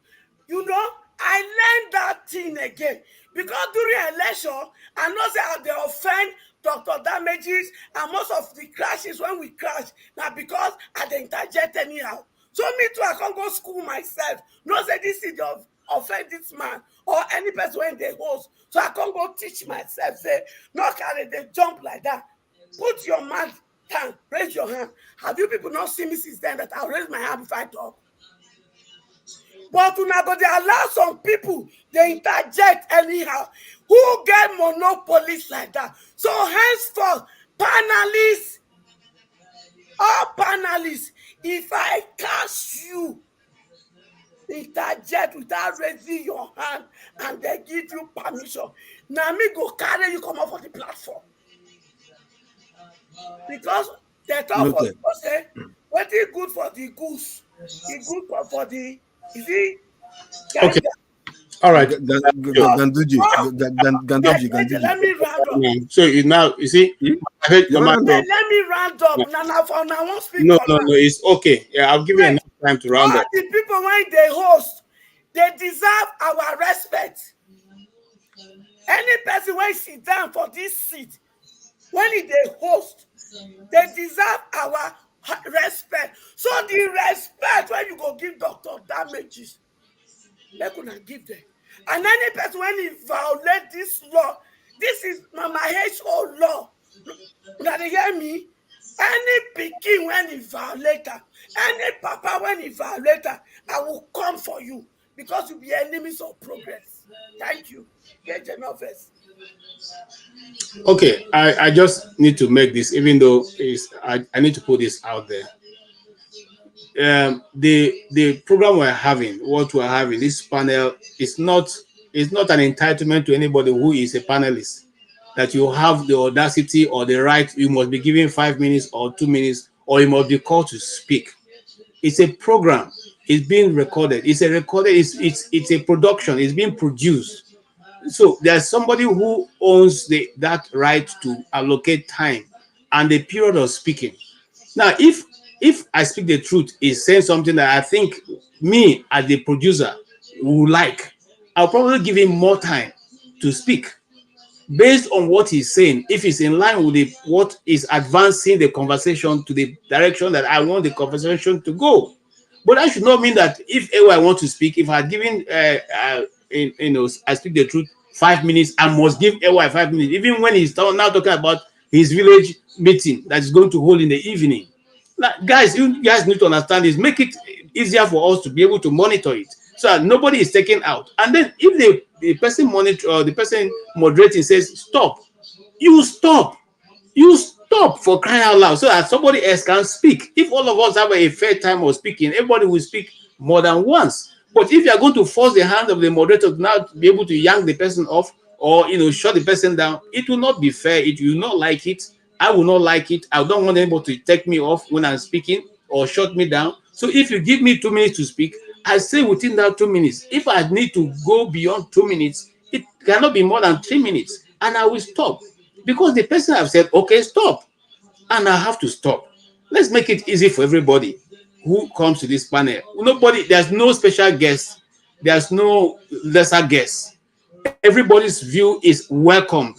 You know, I learned that thing again. Because during election, I know that they offend Dr. Damages, and most of the crashes when we crash, now because I they interject anyhow. So me too, I can't go school myself. No say this is the offend this man or any person when they host. So I can't go teach myself, say, no carry they jump like that. Put your mouth down, raise your hand. Have you people not seen me since then that I'll raise my hand if I talk? But now, but they allow some people, they interject anyhow. Who get monopolies like that? So henceforth, panelists, all panelists, if I catch you, interject without raising your hand and they give you permission, now me go carry you come up for the platform. Because they talk for people say, what is good for the goose? It's good for the, is it? Okay. All right. Ganduji. Let me round up. So you see, Let me round up. Now, I won't speak no, for now. it's okay. Yeah, I'll give you enough time to round All up. the people when they host, they deserve our respect. Any person when sit down for this seat, when they host, they deserve our respect. So the respect when you go give Dr. Damages, they could give them. And any person when he violate this law, this is Mama HO law. Now they hear me? Any pikin when he violate her, any papa when he violate her, I will come for you because you be enemies of progress. Thank you. Get enough first. Okay, I just need to make this, even though I need to put this out there. The program we're having, what we're having, this panel is not an entitlement to anybody who is a panelist. That you have the audacity or the right, you must be given 5 minutes or 2 minutes, or you must be called to speak. It's a program. It's being recorded. It's a production. It's being produced. So there's somebody who owns that right to allocate time and the period of speaking. Now, if I speak the truth, is saying something that I think me as the producer would like, I'll probably give him more time to speak based on what he's saying. If it's in line with what is advancing the conversation to the direction that I want the conversation to go. But that should not mean that if I want to speak, if I given I speak the truth 5 minutes, I must give AY 5 minutes, even when he's now talking about his village meeting that is going to hold in the evening. Now, guys, you guys need to understand this. Make it easier for us to be able to monitor it, so that nobody is taken out. And then if the person monitor or the person moderating says stop, you stop. You stop, for crying out loud, so that somebody else can speak. If all of us have a fair time of speaking, everybody will speak more than once. But if you are going to force the hand of the moderator to now be able to yank the person off, or shut the person down, it will not be fair. It will not like it. I will not like it. I don't want anybody to take me off when I'm speaking or shut me down. So if you give me 2 minutes to speak, I say within that 2 minutes. If I need to go beyond 2 minutes, it cannot be more than 3 minutes, and I will stop. Because the person have said, okay, stop, and I have to stop. Let's make it easy for everybody who comes to this panel. There's no special guest. There's no lesser guest. Everybody's view is welcome.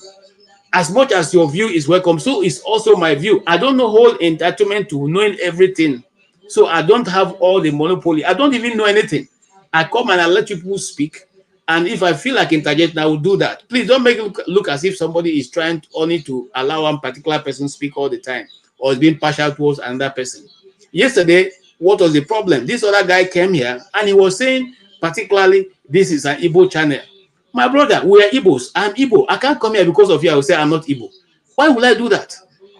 As much as your view is welcome, so is also my view. I don't know whole entitlement to knowing everything. So I don't have all the monopoly. I don't even know anything. I come and I let people speak. And if I feel like interjecting, I will do that. Please don't make it look as if somebody is trying only to allow one particular person speak all the time, or is being partial towards another person. Yesterday, what was the problem? This other guy came here and he was saying, particularly, this is an Igbo channel. My brother, we are Igbos. I'm Igbo. I can't come here because of you. I will say I'm not Igbo. Why would I do that?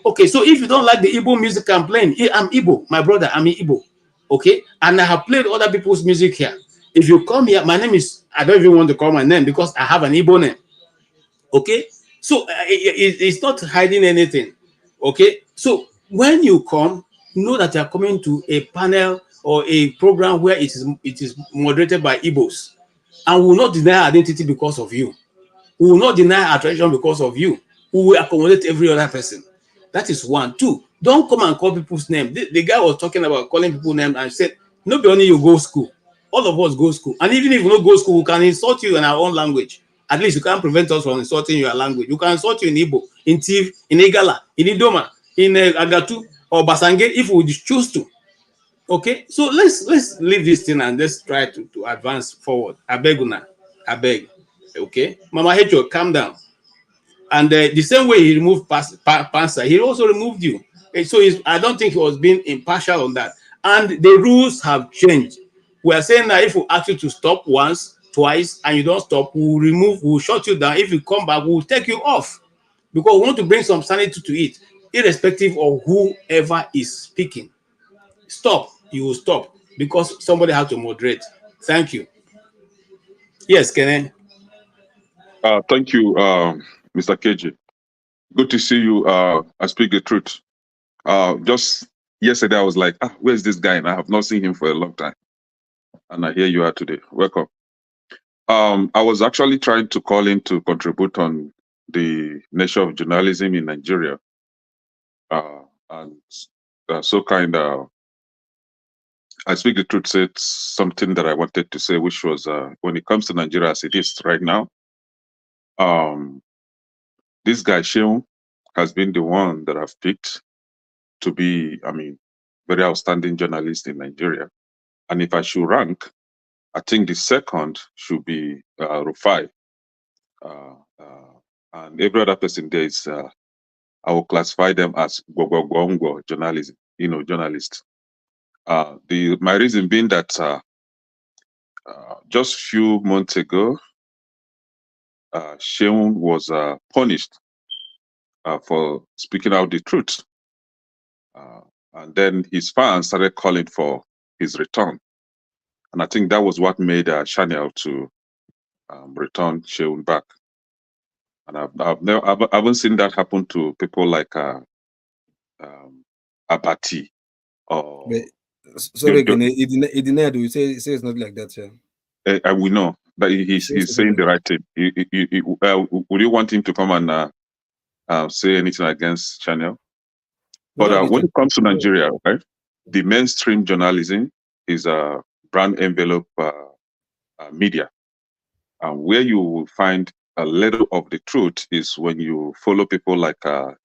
Okay, so if you don't like the Igbo music I'm playing, I'm Igbo. My brother, I'm Igbo. Okay, and I have played other people's music here. If you come here, my name is, I don't even want to call my name because I have an Igbo name. Okay, so it's not hiding anything. Okay, so when you come, know that you are coming to a panel or a program where it is moderated by Igbos, and we will not deny identity because of you. We will not deny our tradition because of you. We will accommodate every other person. That is one. Two, don't come and call people's name. The guy was talking about calling people's name and said, not only you go school, all of us go school. And even if you don't go school, we can insult you in our own language. At least you can't prevent us from insulting your language. You can insult you in Igbo, in Tiv, in Igala, in Idoma, in Agatu, or Basange, if we choose to. Okay, so let's leave this thing and let's try to advance forward. I beg una, I beg. Okay, Mama Hecho, calm down. And the same way he removed Pansa, he also removed you. And so I don't think he was being impartial on that. And the rules have changed. We are saying that if we ask you to stop once, twice, and you don't stop, we'll shut you down. If you come back, we'll take you off. Because we want to bring some sanity to it, irrespective of whoever is speaking. Stop, you will stop, because somebody has to moderate. Thank you. Yes, Kenen. Thank you, Mr. KJ. Good to see you. I speak the truth. Just yesterday, I was like, where's this guy? And I have not seen him for a long time. And here you are today. Welcome. I was actually trying to call in to contribute on the nature of journalism in Nigeria. And so kind of, I speak the truth, said something that I wanted to say, which was when it comes to Nigeria as it is right now, this guy, Sheung, has been the one that I've picked to be, I mean, very outstanding journalist in Nigeria. And if I should rank, I think the second should be Rufai. And every other person there is, I will classify them as journalism, journalists. My reason being that just a few months ago, Sheung was punished for speaking out the truth. And then his fans started calling for his return. And I think that was what made Chanel to return Sheung back. And I haven't seen that happen to people like Abati or. Sorry again, he denied. We say it's not like that, yeah. We know, but he's saying the right thing. Would you want him to come and say anything against Chanel? But when it comes to Nigeria, right, the mainstream journalism is a brand envelope media. And where you will find a little of the truth is when you follow people like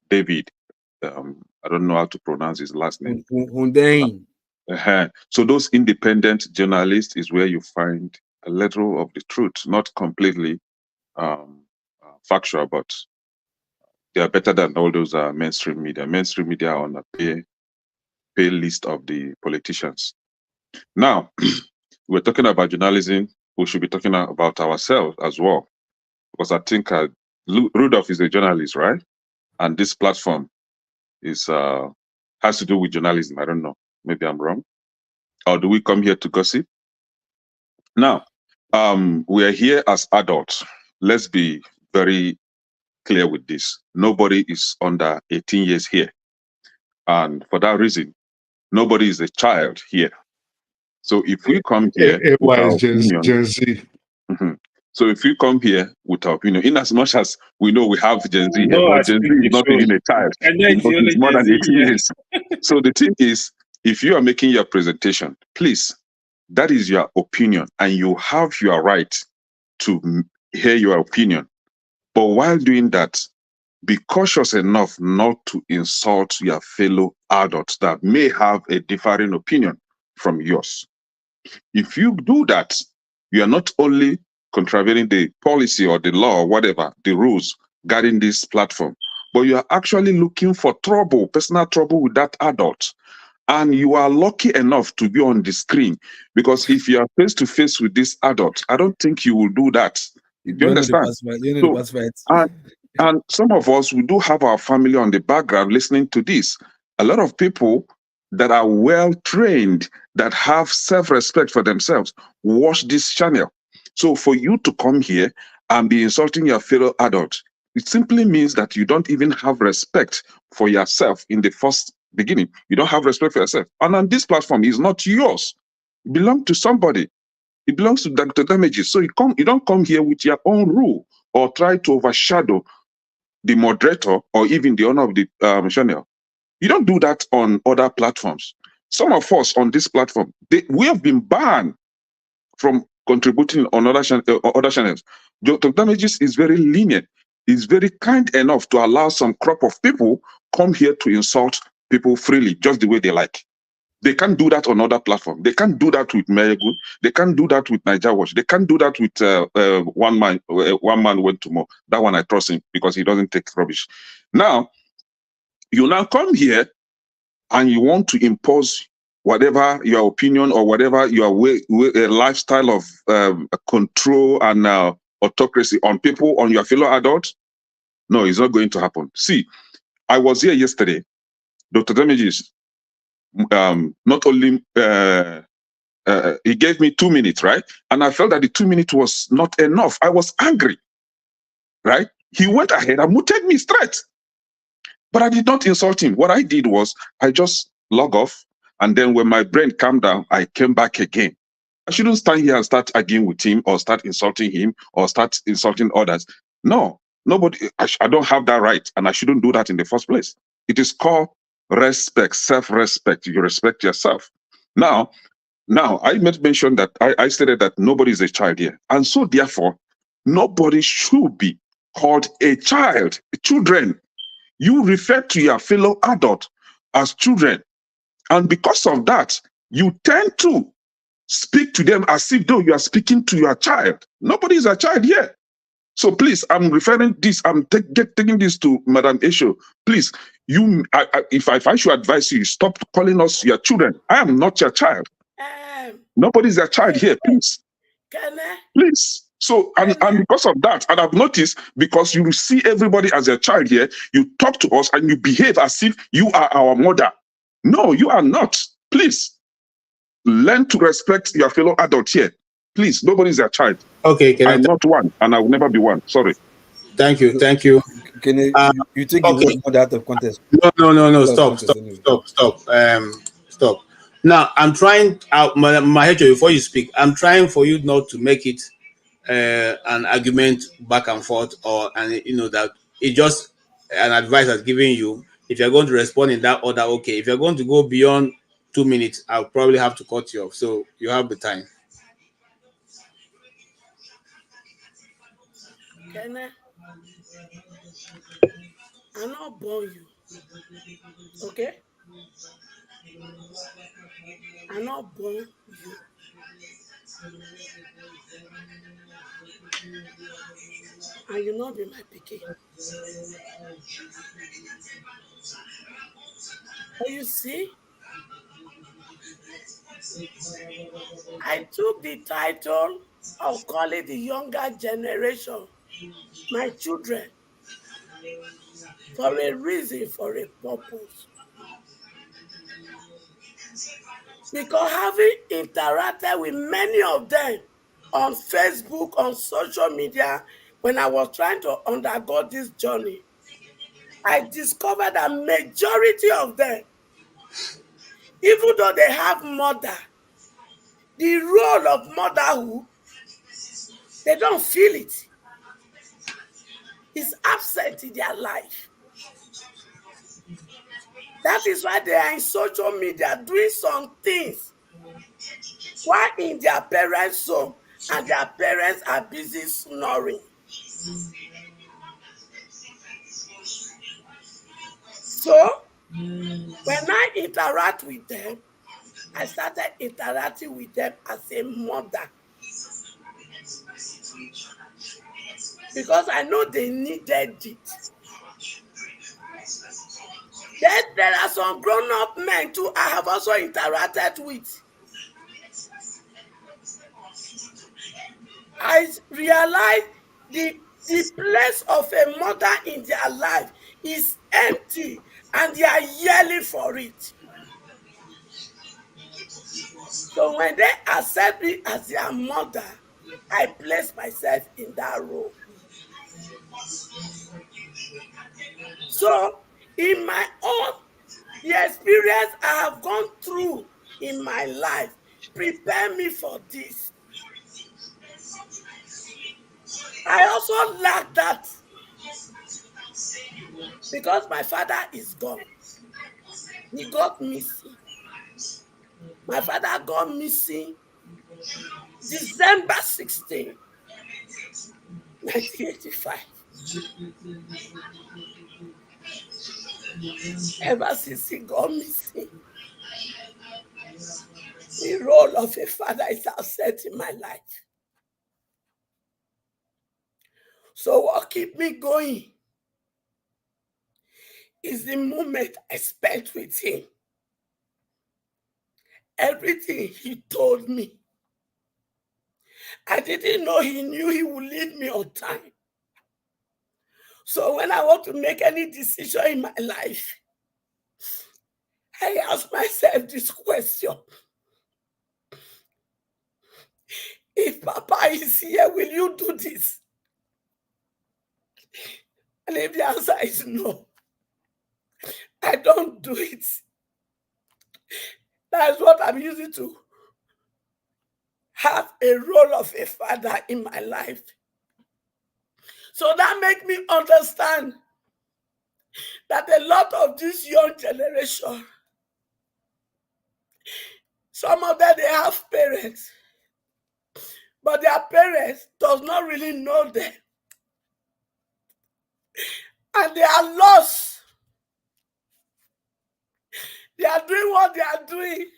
David. I don't know how to pronounce his last name. So those independent journalists is where you find a little of the truth, not completely factual, but they are better than all those mainstream media. Mainstream media are on a pay list of the politicians. Now, we're talking about journalism. We should be talking about ourselves as well, because I think Rudolph is a journalist, right? And this platform is has to do with journalism. I don't know. Maybe I'm wrong. Or do we come here to gossip? Now, we are here as adults. Let's be very clear with this. Nobody is under 18 years here. And for that reason, nobody is a child here. So if we come here with our opinion, so if we come here with our opinion, in as much as we know we have Gen Z here, but Gen Z is not even a child. It's more than 18 years. So the thing is, if you are making your presentation, please, that is your opinion, and you have your right to hear your opinion. But while doing that, be cautious enough not to insult your fellow adults that may have a differing opinion from yours. If you do that, you are not only contravening the policy or the law or whatever, the rules guarding this platform, but you are actually looking for trouble, personal trouble with that adult. And you are lucky enough to be on the screen, because if you are face to face with this adult, I don't think you will do that. Do you understand? And some of us, we do have our family on the background listening to this. A lot of people that are well trained, that have self-respect for themselves, watch this channel. So for you to come here and be insulting your fellow adult, it simply means that you don't even have respect for yourself in the first beginning. You don't have respect for yourself. And on this platform, it's not yours. It belongs to somebody. It belongs to Dr. Damages. So you don't come here with your own rule or try to overshadow the moderator or even the owner of the channel. You don't do that on other platforms. Some of us on this platform, we have been banned from contributing on other channels. Dr. Damages is very lenient. He's very kind enough to allow some crop of people come here to insult people freely, just the way they like. They can't do that on other platforms. They can't do that with Megu. They can't do that with Niger Watch. They can't do that with one man went to more. That one I trust him because he doesn't take rubbish. Now, you now come here and you want to impose whatever your opinion or whatever your lifestyle of control and autocracy on people, on your fellow adults. No, it's not going to happen. See, I was here yesterday. Dr. Damages, not only he gave me 2 minutes, right? And I felt that the 2 minutes was not enough. I was angry, right? He went ahead and muted me straight. But I did not insult him. What I did was I just log off. And then when my brain calmed down, I came back again. I shouldn't stand here and start arguing with him or start insulting him or start insulting others. No, nobody, I don't have that right, and I shouldn't do that in the first place. It is called respect, self-respect. You respect yourself. Now, I made mention that I stated that nobody is a child here. And so therefore, nobody should be called a child, children. You refer to your fellow adult as children. And because of that, you tend to speak to them as if though you are speaking to your child. Nobody is a child here. So please, I'm referring this, I'm taking this to Madam Esho. Please, if I should advise you, stop calling us your children. I am not your child. Nobody's a child here, please. Please. So, and because of that, and I've noticed, because you see everybody as a child here, you talk to us and you behave as if you are our mother. No, you are not. Please, learn to respect your fellow adult here. Please, nobody's a child. Okay, I'm not one, and I will never be one. Sorry. Thank you. Can you take okay. it out of context? No. Stop. Now I'm trying out, my before you speak. I'm trying for you not to make it an argument back and forth, and that it's just an advice I've given you. If you're going to respond in that order, okay. If you're going to go beyond 2 minutes, I'll probably have to cut you off. So you have the time. I'm not born you. Okay? I'm not born you. And you not be my pikin. But you see, I took the title of calling the younger generation my children for a reason, for a purpose. Because having interacted with many of them on Facebook, on social media, when I was trying to undergo this journey, I discovered that majority of them, even though they have mother, the role of motherhood, they don't feel it. It's absent in their life. That is why they are in social media doing some things while in their parents' home and their parents are busy snoring. So, when I interact with them, I started interacting with them as a mother. Because I know they needed it. Then there are some grown-up men too I have also interacted with. I realized the place of a mother in their life is empty and they are yelling for it. So when they accept me as their mother, I place myself in that role. So in my own, the experience I have gone through in my life prepare me for this. I also lack that because my father is gone. He got missing. My father got missing December 16, 1985. Ever since he got missing, the role of a father is upset in my life. So what keeps me going is the moment I spent with him. Everything he told me. I didn't know he knew he would leave me on time. So when I want to make any decision in my life, I ask myself this question. If Papa is here, will you do this? And if the answer is no, I don't do it. That's what I'm using to have a role of a father in my life. So that make me understand that a lot of this young generation, some of them, they have parents, but their parents does not really know them. And they are lost. They are doing what they are doing.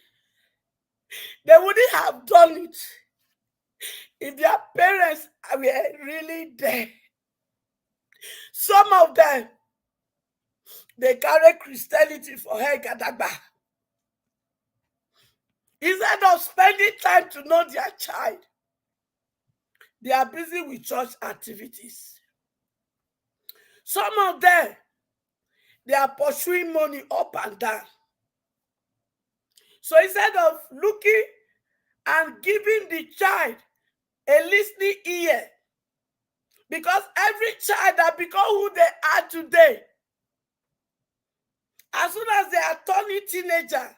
They wouldn't have done it if their parents were really there. Some of them, they carry Christianity for head gadagba. Instead of spending time to know their child, they are busy with church activities. Some of them, they are pursuing money up and down. So instead of looking and giving the child a listening ear, because every child that become who they are today, as soon as they are turning teenager,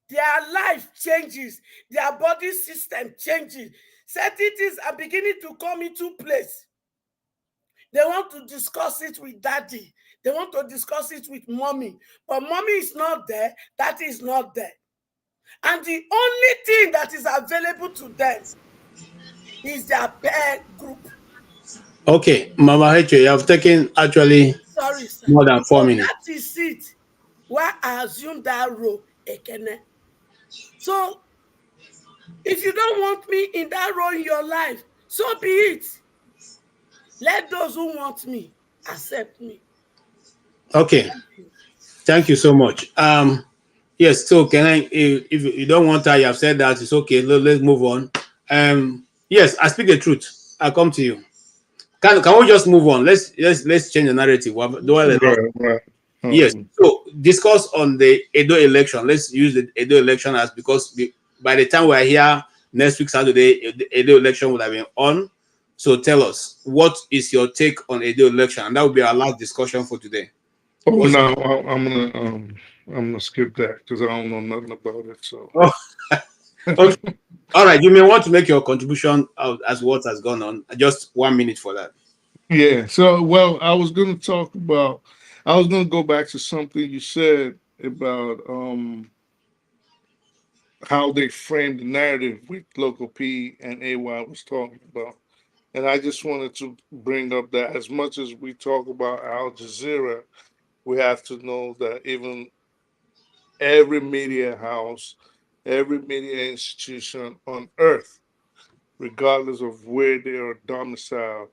their life changes, their body system changes. Certain things are beginning to come into place. They want to discuss it with daddy. They want to discuss it with mommy. But mommy is not there. Daddy is not there. And the only thing that is available to them is their peer group. Okay, Mama Heche, you have taken actually Sorry, sir. more than 4 minutes. That is it. Why I assume that role, Ekene. So, if you don't want me in that role in your life, so be it. Let those who want me accept me. Okay, thank you so much. Yes, so can I, if you don't want her, you have said that, it's okay, let's move on. Yes, I speak the truth. I'll come to you. Can we just move on? Let's change the narrative. Right. Yes. So discuss on the Edo election. Let's use the Edo election as, because by the time we're here next week Saturday, the Edo election would have been on. So tell us, what is your take on Edo election? And that will be our last discussion for today. Oh, no, I'm gonna skip that because I don't know nothing about it. So. Oh. Okay. All right. You may want to make your contribution as what has gone on. Just 1 minute for that. Yeah. So, well, I was going to go back to something you said about how they framed the narrative with Local P and AY was talking about. And I just wanted to bring up that as much as we talk about Al Jazeera, we have to know that even every media house, every media institution on earth, regardless of where they are domiciled,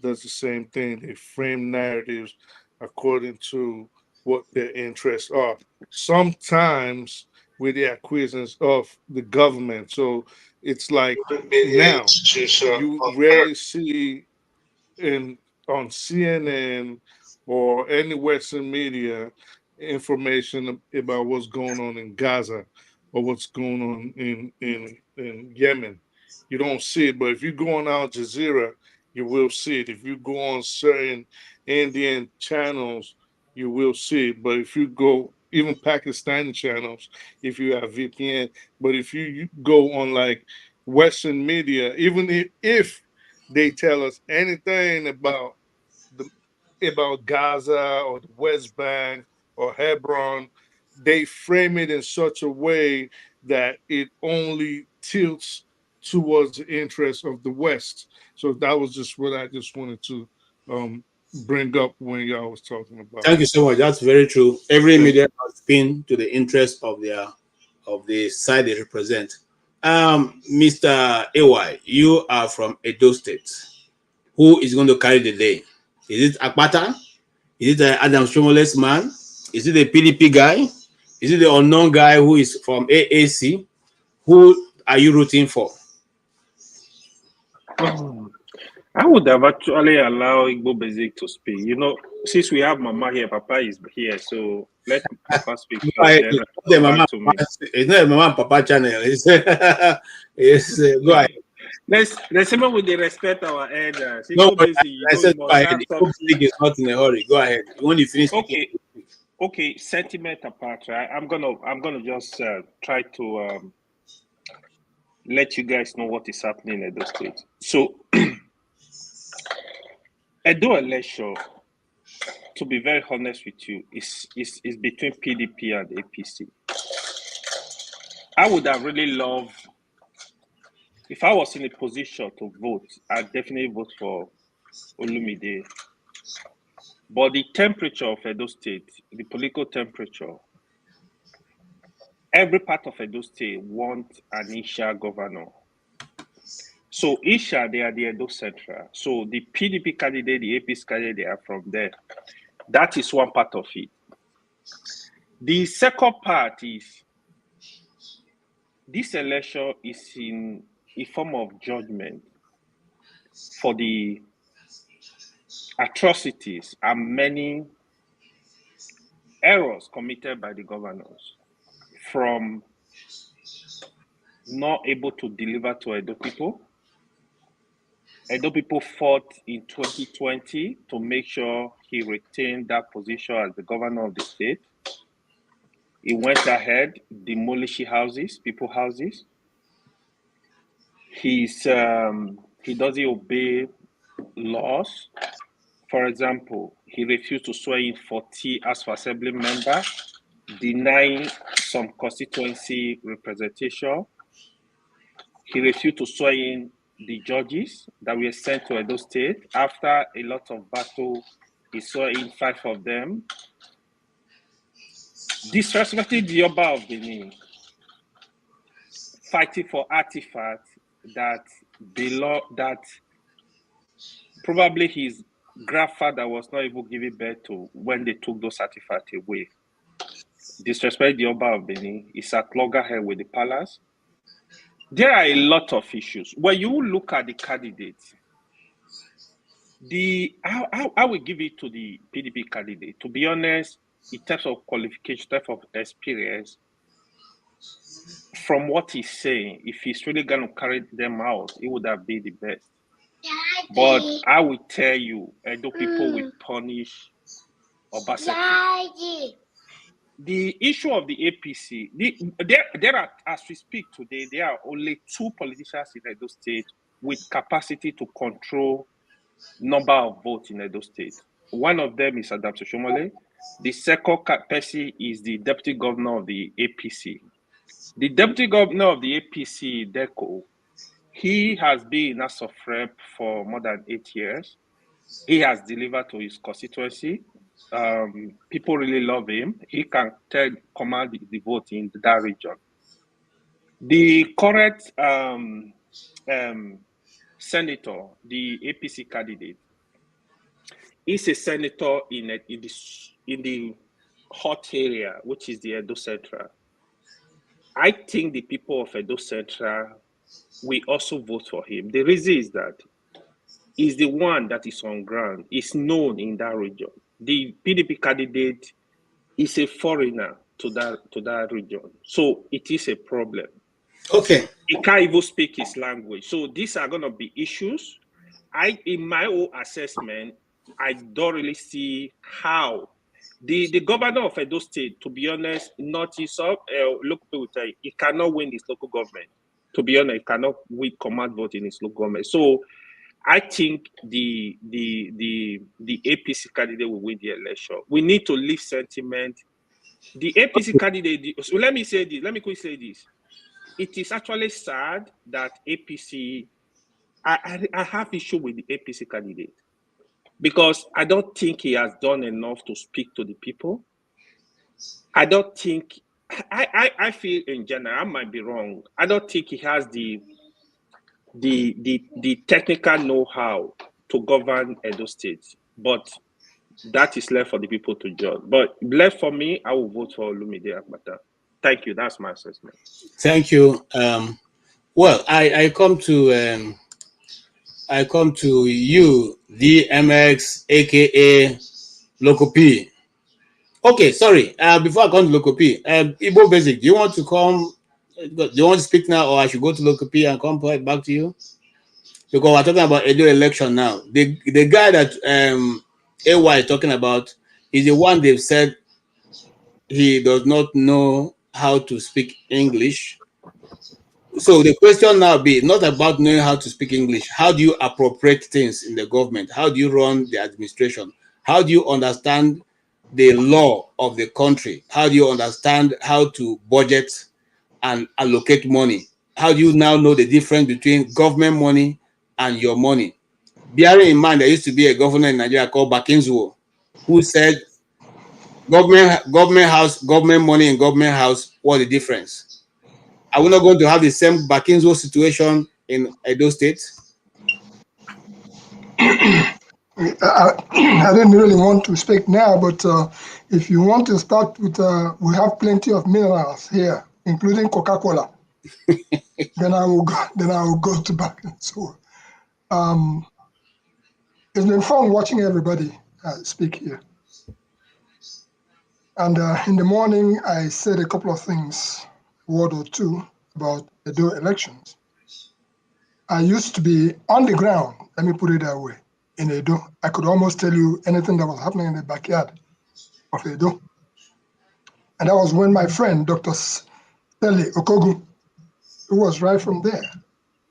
does the same thing. They frame narratives according to what their interests are. Sometimes with the acquiescence of the government. So it's like now you rarely see on CNN or any Western media information about what's going on in Gaza or what's going on in Yemen. You don't see it, but if you go on Al Jazeera, you will see it. If you go on certain Indian channels, you will see it. But if you go even Pakistani channels, if you have VPN, but if you go on like Western media, even if they tell us anything about Gaza or the West Bank or Hebron, they frame it in such a way that it only tilts towards the interests of the West. So that was just what I just wanted to bring up when y'all was talking about. Thank you so much. That's very true. Every media has been to the interest of the side they represent. Mr. AY, you are from Edo State. Who is going to carry the day? Is it Akpata? Is it Adam Shomole's man? Is it the PDP guy? Is it the unknown guy who is from AAC? Who are you rooting for? I would have actually allowed Igbo Basic to speak. You know, since we have Mama here, Papa is here, so let Papa speak first. Then Mama, to me. It's not a Mama and Papa channel. Go ahead. Let's even with the respect our elders. No, I said go ahead. Igbo Basic is not in a hurry. Go ahead. When you finish speaking. Okay. Sentiment apart, right? I'm gonna just try to let you guys know what is happening in Edo State. So, Edo election, to be very honest with you, is between PDP and APC. I would have really loved, if I was in a position to vote, I'd definitely vote for Olumide. But the temperature of Edo State, the political temperature, every part of Edo State wants an Isha governor. So Isha, they are the Edo Central. So the PDP candidate, the APC candidate, they are from there. That is one part of it. The second part is this election is in a form of judgment for the atrocities and many errors committed by the governors, from not able to deliver to Edo people. Edo people fought in 2020 to make sure he retained that position as the governor of the state. He went ahead, demolishing houses, people's houses. He doesn't obey laws. For example, he refused to swear in 40 House of Assembly members, denying some constituency representation. He refused to swear in the judges that were sent to Edo State. After a lot of battle, he swore in 5 of them. Disrespecting the Oba of Benin, fighting for artifacts that probably his grandfather was not even giving birth to when they took those artifacts away. Disrespect the Oba of Benin is at loggerhead with the palace. There are a lot of issues. When you look at the candidates, I will give it to the PDP candidate. To be honest, in terms of qualification, in terms of experience, from what he's saying, if he's really going to carry them out, it would have been the best. But I will tell you, Edo people will punish Obaseki. The issue of the APC, there are, as we speak today, there are only 2 politicians in Edo State with capacity to control number of votes in Edo State. One of them is Adam Soshomole. The second person is the deputy governor of the APC. The deputy governor of the APC, Deco, he has been in House of Rep for more than 8 years. He has delivered to his constituency. People really love him. He can command the vote in that region. The current senator, the APC candidate, is a senator in the hot area, which is the Edo Central. I think the people of Edo Central will also vote for him. The reason is that he's the one that is on ground, is known in that region. The PDP candidate is a foreigner to that region. So it is a problem. Okay. He can't even speak his language. So these are going to be issues. In my own assessment, I don't really see how the governor of Edo State, to be honest, not his local people will tell you, he cannot win his local government. To be honest, he cannot win command vote in his local government. So I think the APC candidate will win the election. We need to leave sentiment. The APC candidate, so let me quickly say this. It is actually sad that APC, I have issue with the APC candidate because I don't think he has done enough to speak to the people. I don't think, I feel in general, I might be wrong. I don't think he has the technical know-how to govern Edo State, but that is left for the people to judge. But left for me, I will vote for Olumide Akpata. Thank you. That's my assessment. Thank you. Well, I come to you, DMX, aka Loco P. Okay, sorry. Before I come to Loco P, Igbo Basic, do you want to come? Do you want to speak now, or I should go to Loco P and come back to you? Because we're talking about Edo election now. The guy that AY is talking about is the one they've said he does not know how to speak English. So the question now be not about knowing how to speak English. How do you appropriate things in the government? How do you run the administration? How do you understand the law of the country? How do you understand how to budget and allocate money? How do you now know the difference between government money and your money? Bearing in mind, there used to be a governor in Nigeria called Bakinzuo, who said government house, government money in government house, what the difference? Are we not going to have the same Bakinzuo situation in Edo State? I didn't really want to speak now, but if you want to start with, we have plenty of minerals here, including Coca-Cola. then I will go. Then I will go to back and so. It's been fun watching everybody speak here. And in the morning, I said a couple of things, a word or two about the Edo elections. I used to be on the ground. Let me put it that way. In Edo, I could almost tell you anything that was happening in the backyard of Edo. And that was when my friend, Dr. Sele Okogu, who was right from there,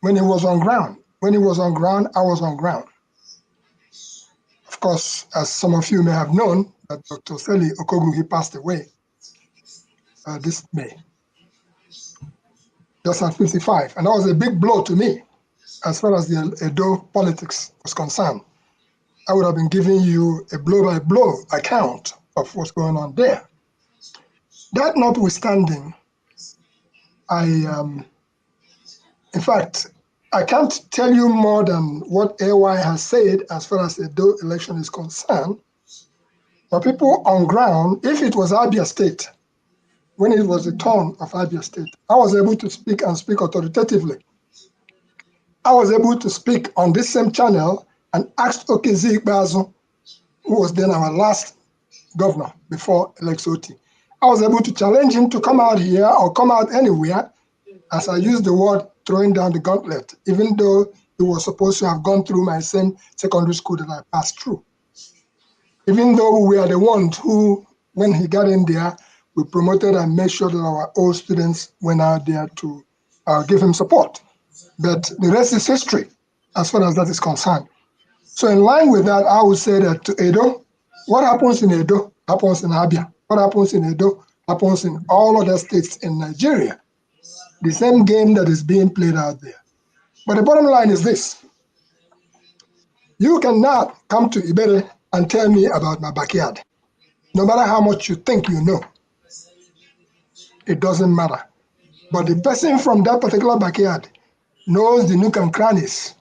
when he was on ground. When he was on ground, I was on ground. Of course, as some of you may have known, that Dr. Sele Okogu, he passed away this May, just at 55. And that was a big blow to me as far as the Edo politics was concerned. I would have been giving you a blow-by-blow account of what's going on there. That notwithstanding, in fact, I can't tell you more than what AY has said as far as the Edo election is concerned. But people on ground, if it was Abia State, when it was the turn of Abia State, I was able to speak and speak authoritatively. I was able to speak on this same channel and asked Okezi Ikpeazu, who was then our last governor before Alex Oti. I was able to challenge him to come out here or come out anywhere, as I used the word throwing down the gauntlet, even though he was supposed to have gone through my same secondary school that I passed through. Even though we are the ones who, when he got in there, we promoted and made sure that our old students went out there to give him support. But the rest is history, as far as that is concerned. So in line with that, I would say that to Edo, what happens in Edo happens in Abia. What happens in Edo happens in all other states in Nigeria. The same game that is being played out there. But the bottom line is this. You cannot come to Ibere and tell me about my backyard. No matter how much you think you know, it doesn't matter. But the person from that particular backyard knows the nook and crannies.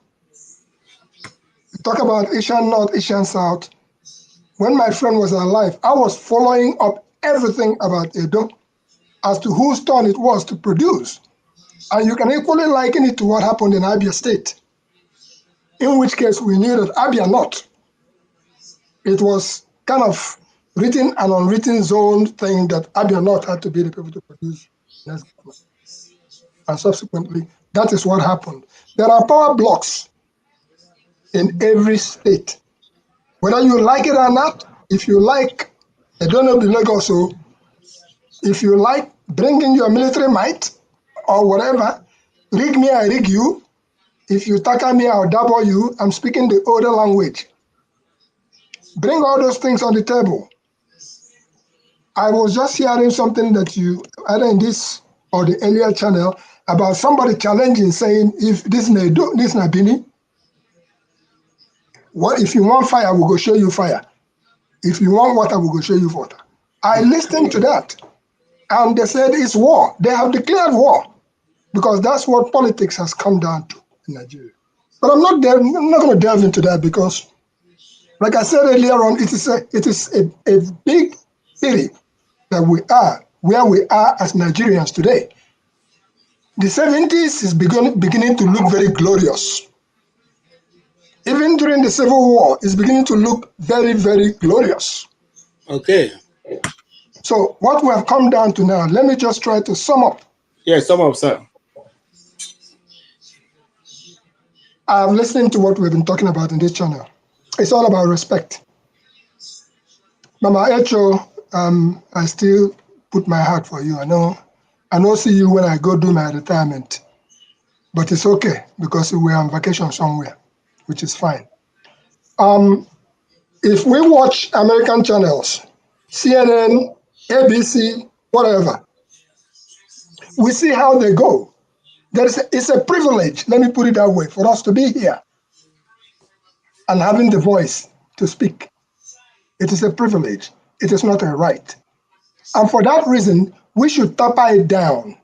We talk about Asian North, Asian South. When my friend was alive, I was following up everything about Edo as to whose turn it was to produce. And you can equally liken it to what happened in Abia State, in which case we knew that Abia North, it was kind of written and unwritten zone thing that Abia North had to be the people to produce. And subsequently, that is what happened. There are power blocks in every state. Whether you like it or not, if you like, I don't know the Lagos, so if you like bringing your military might or whatever, rig me, I rig you. If you tackle me, I'll double you. I'm speaking the older language. Bring all those things on the table. I was just hearing something that you, either in this or the earlier channel, about somebody challenging, saying, if this is Bini, what if you want fire, we'll go show you fire. If you want water, we'll go show you water. I listened to that, and they said it's war. They have declared war, because that's what politics has come down to in Nigeria. But I'm not going to delve into that, because, like I said earlier on, it is a big pity that we are where we are as Nigerians today. The 70s is beginning to look very glorious. Even during the Civil War, it's beginning to look very, very glorious. Okay. So what we have come down to now, let me just try to sum up. Yes, sum up, sir. I've listened to what we've been talking about in this channel. It's all about respect. Mama Echo, I still put my heart for you. I know see you when I go do my retirement. but it's okay because we're on vacation somewhere, which is fine. If we watch American channels, CNN, ABC, whatever, we see how they go. It's a privilege, let me put it that way, for us to be here and having the voice to speak. It is a privilege. It is not a right. And for that reason, we should taper it down.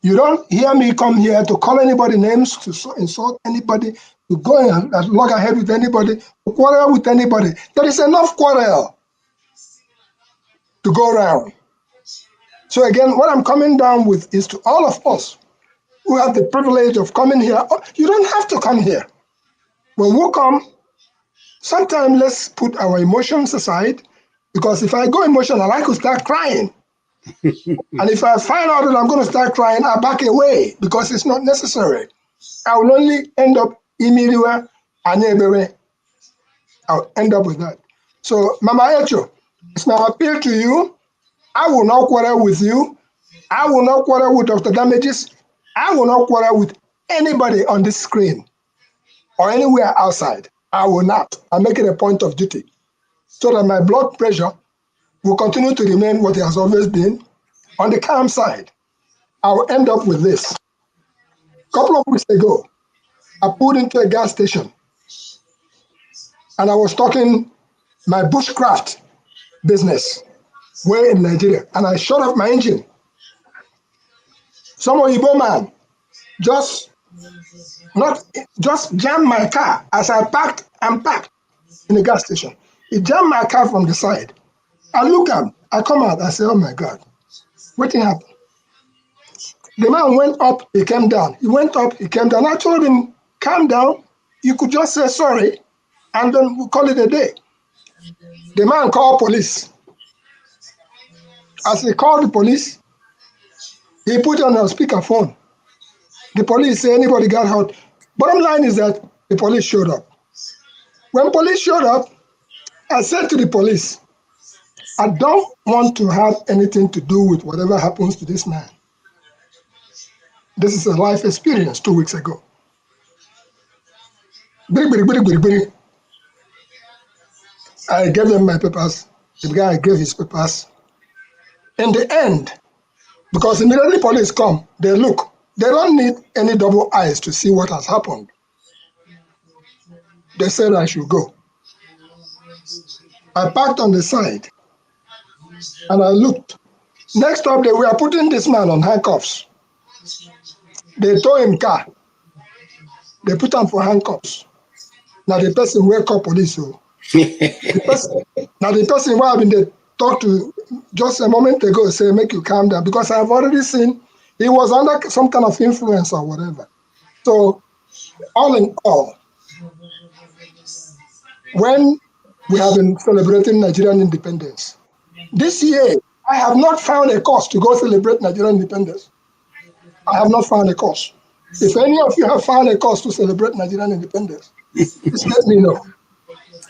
You don't hear me come here to call anybody names, to insult anybody, to go and log ahead with anybody, to quarrel with anybody. There is enough quarrel to go around. So again, what I'm coming down with is to all of us who have the privilege of coming here. You don't have to come here. When we come, sometimes let's put our emotions aside, because if I go emotional, I could start crying. And if I find out that I'm going to start crying, I back away because it's not necessary. I will only end up immediately and I'll end up with that. So, Mama Echo, it's my appeal to you. I will not quarrel with you. I will not quarrel with Dr. Damages. I will not quarrel with anybody on this screen or anywhere outside. I will not. I make it a point of duty so that my blood pressure will continue to remain what it has always been on the calm side. I will end up with this. A couple of weeks ago, I pulled into a gas station and I was talking my bushcraft business way in Nigeria, and I shut off my engine. Some Igbo man just jammed my car as I parked and parked in the gas station. He jammed my car from the side. I look at him, I come out, I say, oh my God, what happened? The man went up, he came down. He went up, he came down. I told him, calm down. You could just say sorry, and then we'll call it a day. The man called police. As he called the police, he put on a speakerphone. The police say anybody got hurt. Bottom line is that the police showed up. When police showed up, I said to the police, I don't want to have anything to do with whatever happens to this man. This is a life experience 2 weeks ago. I gave them my papers. The guy gave his papers. In the end, because immediately police come, they look. They don't need any double eyes to see what has happened. They said I should go. I parked on the side and I looked. Next up, they were putting this man on handcuffs. They tow him car. They put him for handcuffs. Now the person will call police. So the person who I've been talked to just a moment ago say, make you calm down, because I've already seen he was under some kind of influence or whatever. So all in all, when we have been celebrating Nigerian independence, this year, I have not found a cause to go celebrate Nigerian independence. I have not found a cause. If any of you have found a cause to celebrate Nigerian independence, please let me know.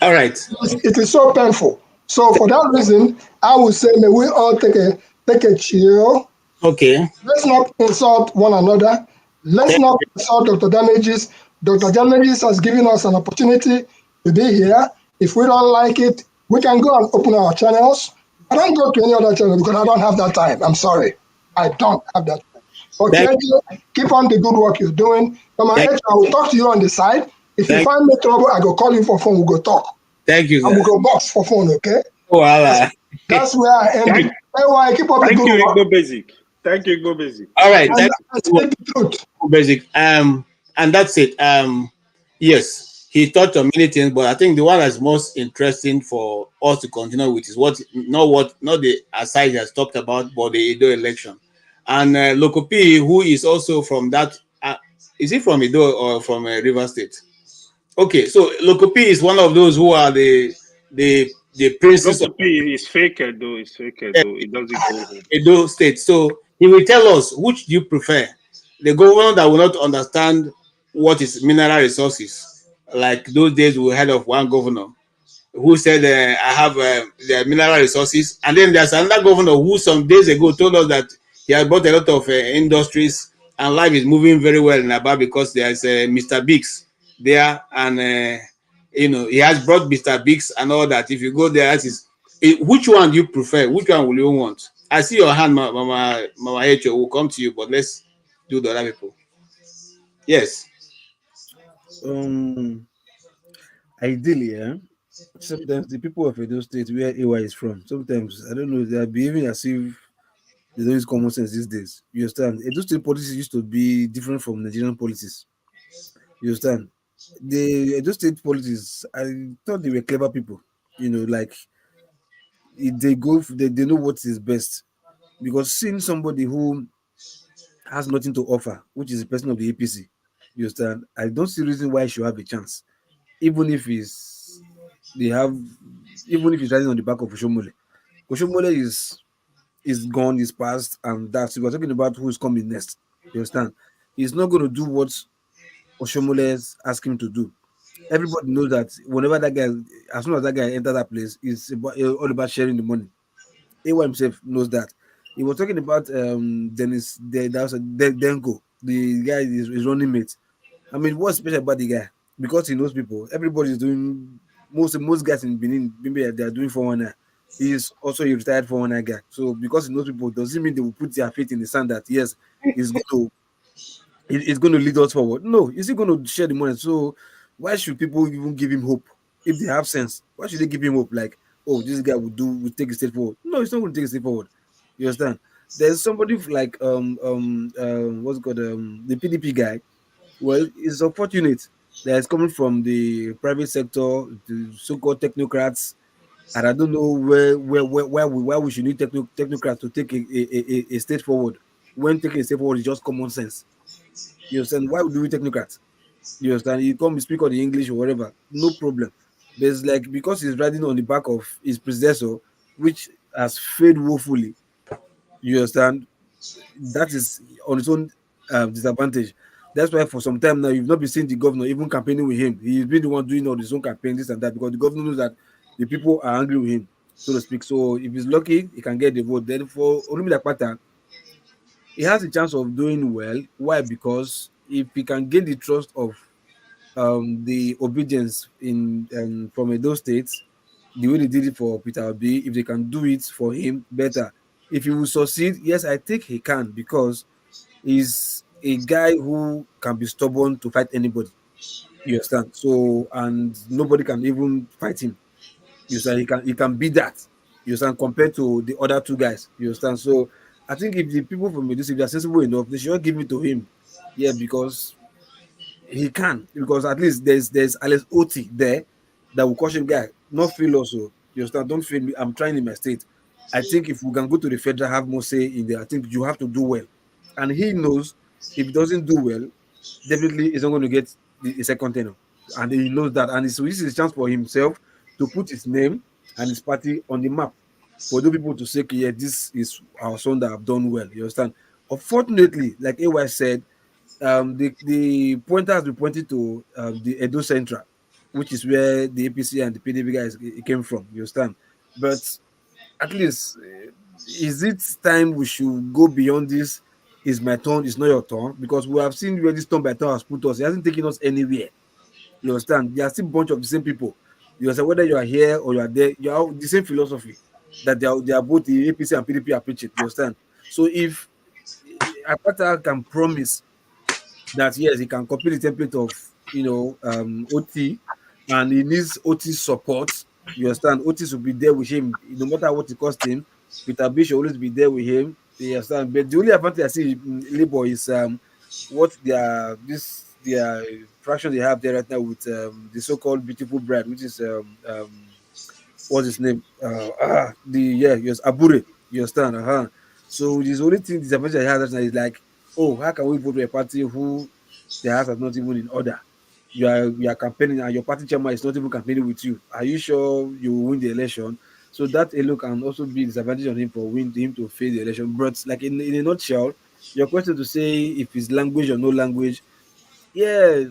All right. It is so painful. So for that reason, I would say may we all take a chill. Okay. Let's not insult one another. Let's not insult Dr. Damages. Dr. Damages has given us an opportunity to be here. If we don't like it, we can go and open our channels. I don't go to any other channel because I don't have that time. I'm sorry. I don't have that time. Okay, keep on the good work you're doing. I will talk to you on the side. If you find me trouble, I go call you for phone. We'll go talk. Thank you, sir. And we'll go box for phone, okay? Voila. That's where I end it. Anyway, keep up the good work. Go basic. Thank you, go basic. All right. And speak the truth. Basic. And that's it. Yes, he touched on many things, but I think the one that's most interesting for us to continue with is not the aside he has talked about, but the Edo election. And Lokopi, who is also from that, is he from Edo or from River State? Okay, so Lokopi is one of those who are the princes. Lokopi is fake Edo. It's fake Edo. It doesn't go home. Edo State. So he will tell us which do you prefer: the governor that will not understand what is mineral resources, like those days we heard of one governor who said I have the mineral resources, and then there's another governor who some days ago told us that he had bought a lot of industries and life is moving very well in Aba because there's Mr. Biggs there, and he has brought Mr. Biggs and all that. If you go there, which one do you prefer? Which one will you want? I see your hand, Mama H. Will come to you, but let's do the other people. Yes. Ideally, sometimes the people of Edo State, where AY is from, sometimes I don't know, they are behaving as if they don't use common sense these days. You understand? Edo State policies used to be different from Nigerian policies. You understand? The Edo State policies, I thought they were clever people. Like they know what is best. Because seeing somebody who has nothing to offer, which is the person of the APC, you understand? I don't see reason why he should have a chance, even if they have, even if he's riding on the back of Oshomole. Oshomole is gone, is past, and that's we're talking about who's coming next. You understand? He's not going to do what Oshomole is asking him to do. Everybody knows that whenever that guy, as soon as that guy enters that place, it's all about sharing the money. AY himself knows that. He was talking about Dennis, that was Denko, the guy is running mate. I mean, what's special about the guy? Because he knows people. Everybody is doing, most guys in Benin, maybe they are doing 419. He is also a retired 419 guy. So because he knows people, doesn't mean they will put their faith in the sand that yes, he's going to it's going to lead us forward. No, is he going to share the money? So why should people even give him hope if they have sense? Why should they give him hope? Like, oh, this guy will take a step forward. No, he's not going to take a step forward. You understand? There's somebody like what's it called the PDP guy. Well, it's unfortunate that it's coming from the private sector, the so-called technocrats, and I don't know why we should need technocrats to take a step forward when taking a step forward is just common sense. You understand? Why do we technocrats? You understand? You come speak on the English or whatever, no problem. But it's like because he's riding on the back of his predecessor, which has failed woefully. You understand? That is on its own disadvantage. That's why for some time now you've not been seeing the governor even campaigning with him. He's been the one doing all his own campaign, this and that, because the governor knows that the people are angry with him, so to speak. So if he's lucky, he can get the vote. Then for Olumide Akpata, he has a chance of doing well. Why? Because if he can gain the trust of the obedience in from those states, the way they did it for Peter Obi, if they can do it for him, better. If he will succeed, yes, I think he can because he's a guy who can be stubborn to fight anybody. You understand? So and nobody can even fight him. You understand? He can be that. You understand? Compared to the other two guys. You understand? So I think if the people from Medus, if they're sensible enough, they should not give it to him. Yeah, because he can, because at least there's Alex Oti there that will caution guy, not feel also. You understand? Don't feel me. I'm trying in my state. I think if we can go to the federal, have more say in there. I think you have to do well, and he knows if he doesn't do well, definitely he's not going to get the second tenure, and he knows that. And so this is a chance for himself to put his name and his party on the map for those people to say, "Okay, yeah, this is our son that have done well." You understand? Unfortunately, like AY said, the pointer has been pointed to the Edo Central, which is where the APC and the PDP guys came from. You understand? But at least, is it time we should go beyond this? Is my turn? Is not your turn? Because we have seen where this turn by turn has put us. It hasn't taken us anywhere. You understand? There are still a bunch of the same people. You understand? Whether you are here or you are there, you are the same philosophy that they are both the APC and PDP are preaching. You understand? So if Akpata can promise that yes, he can copy the template of OT, and he needs OT support. You understand? OT will be there with him no matter what it costs him. Peter B should always be there with him. You understand? But the only advantage I see in Labour is what their fraction they have there right now with the so-called beautiful bride, which is what's his name? Yes, Abure. You understand? So the only thing disadvantage I have right now is like, oh, how can we vote for a party who their house is not even in order? You are campaigning and your party chairman is not even campaigning with you. Are you sure you will win the election? So that alone can also be disadvantage on him for him to fail the election. But like in a nutshell, your question to say if it's language or no language, yeah,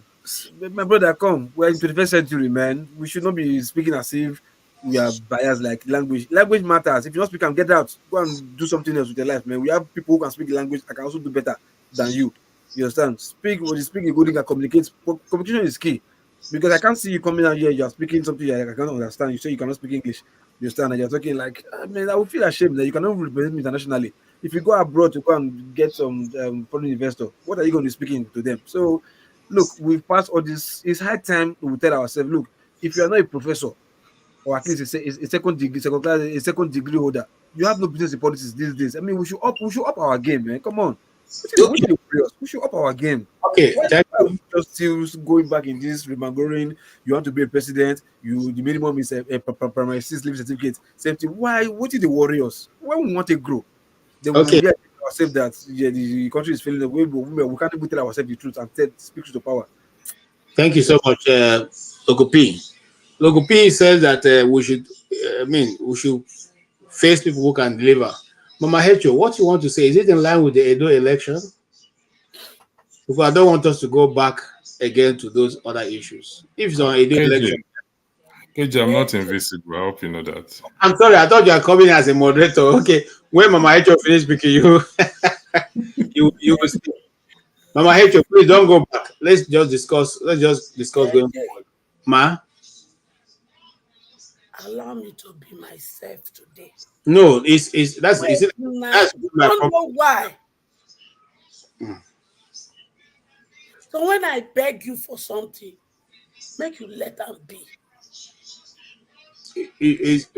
my brother, come. We're in 21st century, man. We should not be speaking as if we are biased. Like language, language matters. If you don't speak, and get out. Go and do something else with your life, man. We have people who can speak the language. I can also do better than you. You understand? Speak when you speak in good English, communicate. Communication is key. Because I can't see you coming out here, you're speaking something like I cannot understand. You say you cannot speak English. You understand? And you're talking like, I mean, I would feel ashamed that you cannot represent me internationally. If you go abroad to go and get some foreign investor, what are you going to be speaking to them? So, look, we've passed all this. It's high time we tell ourselves, look, if you are not a professor, or at least a second degree, second class, a second degree holder, you have no business in politics these days. I mean, we should up our game, man. Come on. We should up our game. Okay, Why thank are you. we just still going back in this remembering you want to be a president? The minimum is a primary six leave certificate. Same thing. Why? What is the warriors? When we want to grow, then we Okay. will ourselves that the country is failing. We can't even tell ourselves the truth and speak to the power. Thank you so much, Logopi. Logopi says that we should face people who can deliver. Mama Hecho, what you want to say? Is it in line with the Edo election? Because I don't want us to go back again to those other issues. If it's on Edo election. KJ, I'm not invisible. I hope you know that. I'm sorry, I thought you are coming as a moderator. Okay, when Mama Hecho finish speaking, you will speak. Mama Hecho, please don't go back. Let's just discuss going forward. Ma? Allow me to be myself today. No, that's my don't know why. So when I beg you for something, make you let them be.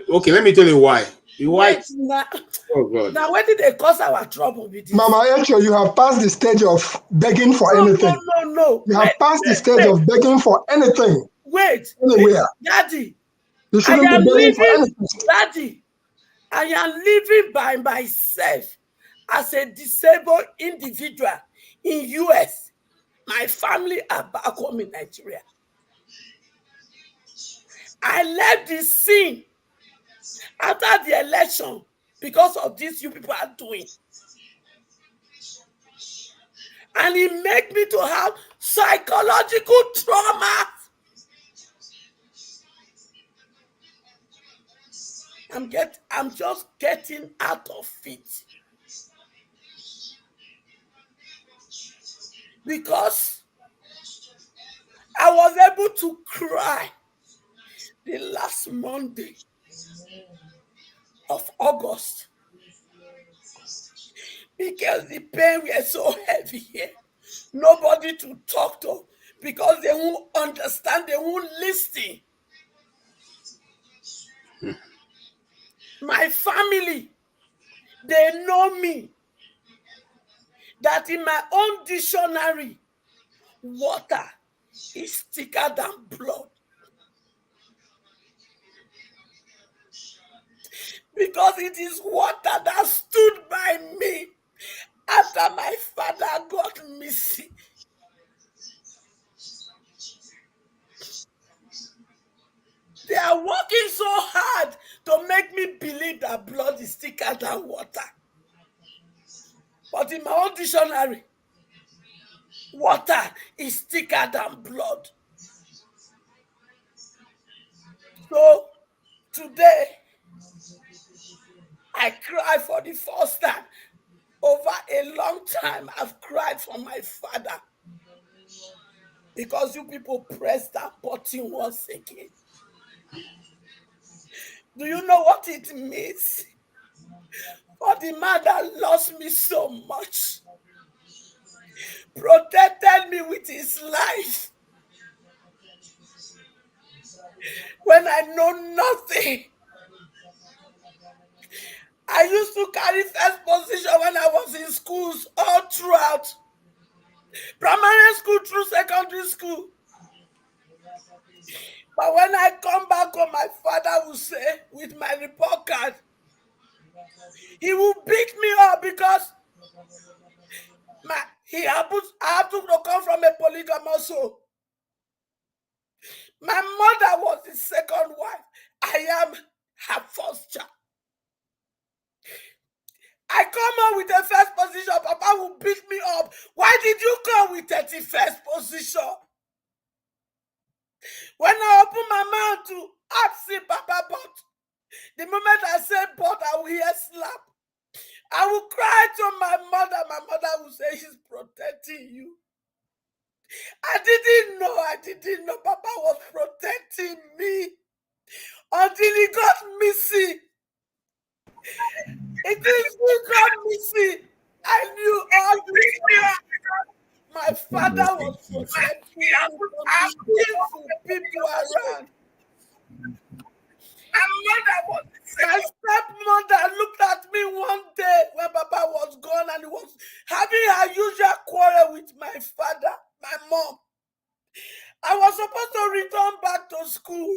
Okay, let me tell you why. Wait, oh God. Now where did they cause our trouble with this? Mama Echo, you have passed the stage of begging for anything. No. You have passed the stage of begging for anything. Anywhere. Daddy. You shouldn't be begging for anything. Daddy, I am living by myself as a disabled individual in US. My family are back home in Nigeria. I left the scene after the election because of this you people are doing. And it made me to have psychological trauma. I'm just getting out of it. Because I was able to cry the last Monday of August because the pain was so heavy here. Nobody to talk to because they won't understand, they won't listen. My family, they know me. That in my own dictionary, water is thicker than blood. Because it is water that stood by me after my father got missing. They are working so hard to make me believe that blood is thicker than water. But in my own dictionary, water is thicker than blood. So today, I cried for the first time. Over a long time, I've cried for my father. Because you people press that button once again. Do you know what it means? For the man that lost me so much, protected me with his life, when I know nothing. I used to carry first position when I was in schools all throughout. Primary school through secondary school. But when I come back home, my father will say, with my report card, he will beat me up because I have to come from a polygamous home. My mother was the second wife. I am her first child. I come out with the first position. Papa will beat me up. Why did you come with 31st position? When I open my mouth to ask him, Papa, but the moment I say but, I will hear slap. I will cry to my mother. My mother will say she's protecting you. I didn't know Papa was protecting me until he got missing. It is he got missing. I knew all this. My father was protecting me from the evil people around. My stepmother looked at me one day when Papa was gone and he was having her usual quarrel with my father, my mom. I was supposed to return back to school,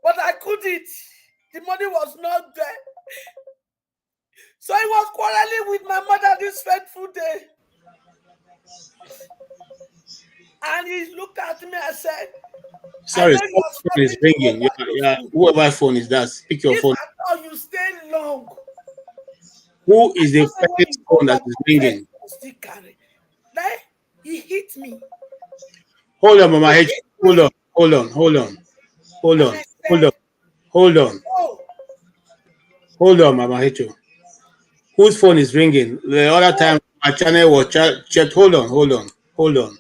but I couldn't. The money was not there. So I was quarreling with my mother this fateful day. And he looked at me and said, sorry, phone is ringing. Yeah, whoever phone is that, pick your phone. I thought you stay long. Who is the first phone that is ringing? Still carry. Then he hit me. Hold on, Mama H. Hold on, Mama H. Whose phone is ringing? The other time my channel was checked. Hold on.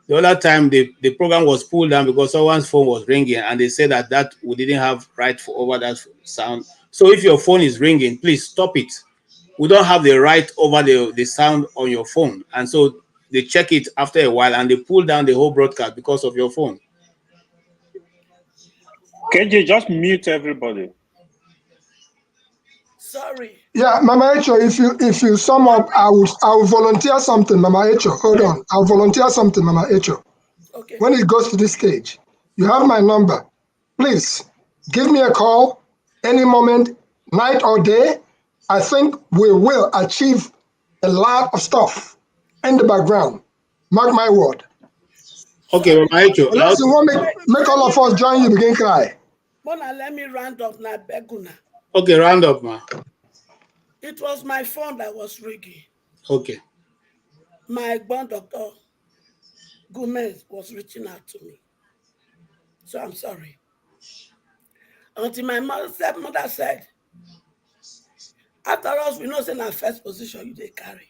The other time the program was pulled down because someone's phone was ringing and they said that we didn't have right for over that sound. So if your phone is ringing, please stop it. We don't have the right over the sound on your phone. And so they check it after a while and they pull down the whole broadcast because of your phone. KJ, just mute everybody. Sorry. Yeah, Mama Echo, if you sum up, I will volunteer something, Mama Echo. Hold on. I'll volunteer something, Mama Echo. Okay. When it goes to this stage, you have my number. Please give me a call any moment, night or day. I think we will achieve a lot of stuff in the background. Mark my word. Okay, Mama Echo. Unless you want make all of us join you, begin cry. Mona, let me round up now, Beguna. Okay, round up, ma. It was my phone that was ringing. Okay. My bond doctor, Gomez, was reaching out to me. So I'm sorry. Until my stepmother said, after us, we know in our first position you did carry.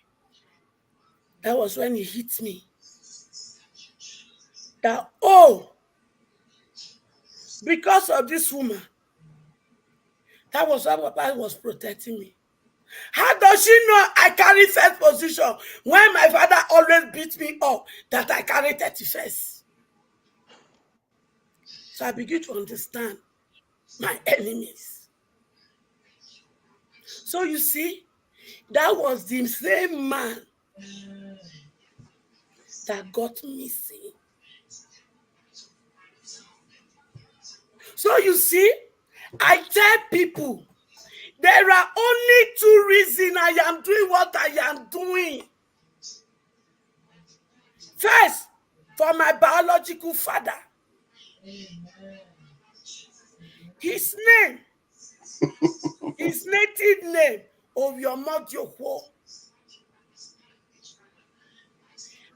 That was when he hit me. That, because of this woman, that was why Papa was protecting me. How does she know I carry first position when my father always beat me up that I carry 31st? So I begin to understand my enemies. So you see, that was the same man that got missing. So you see, I tell people, there are only two reasons I am doing what I am doing. First, for my biological father. His name, his native name, Oviomodiokwo.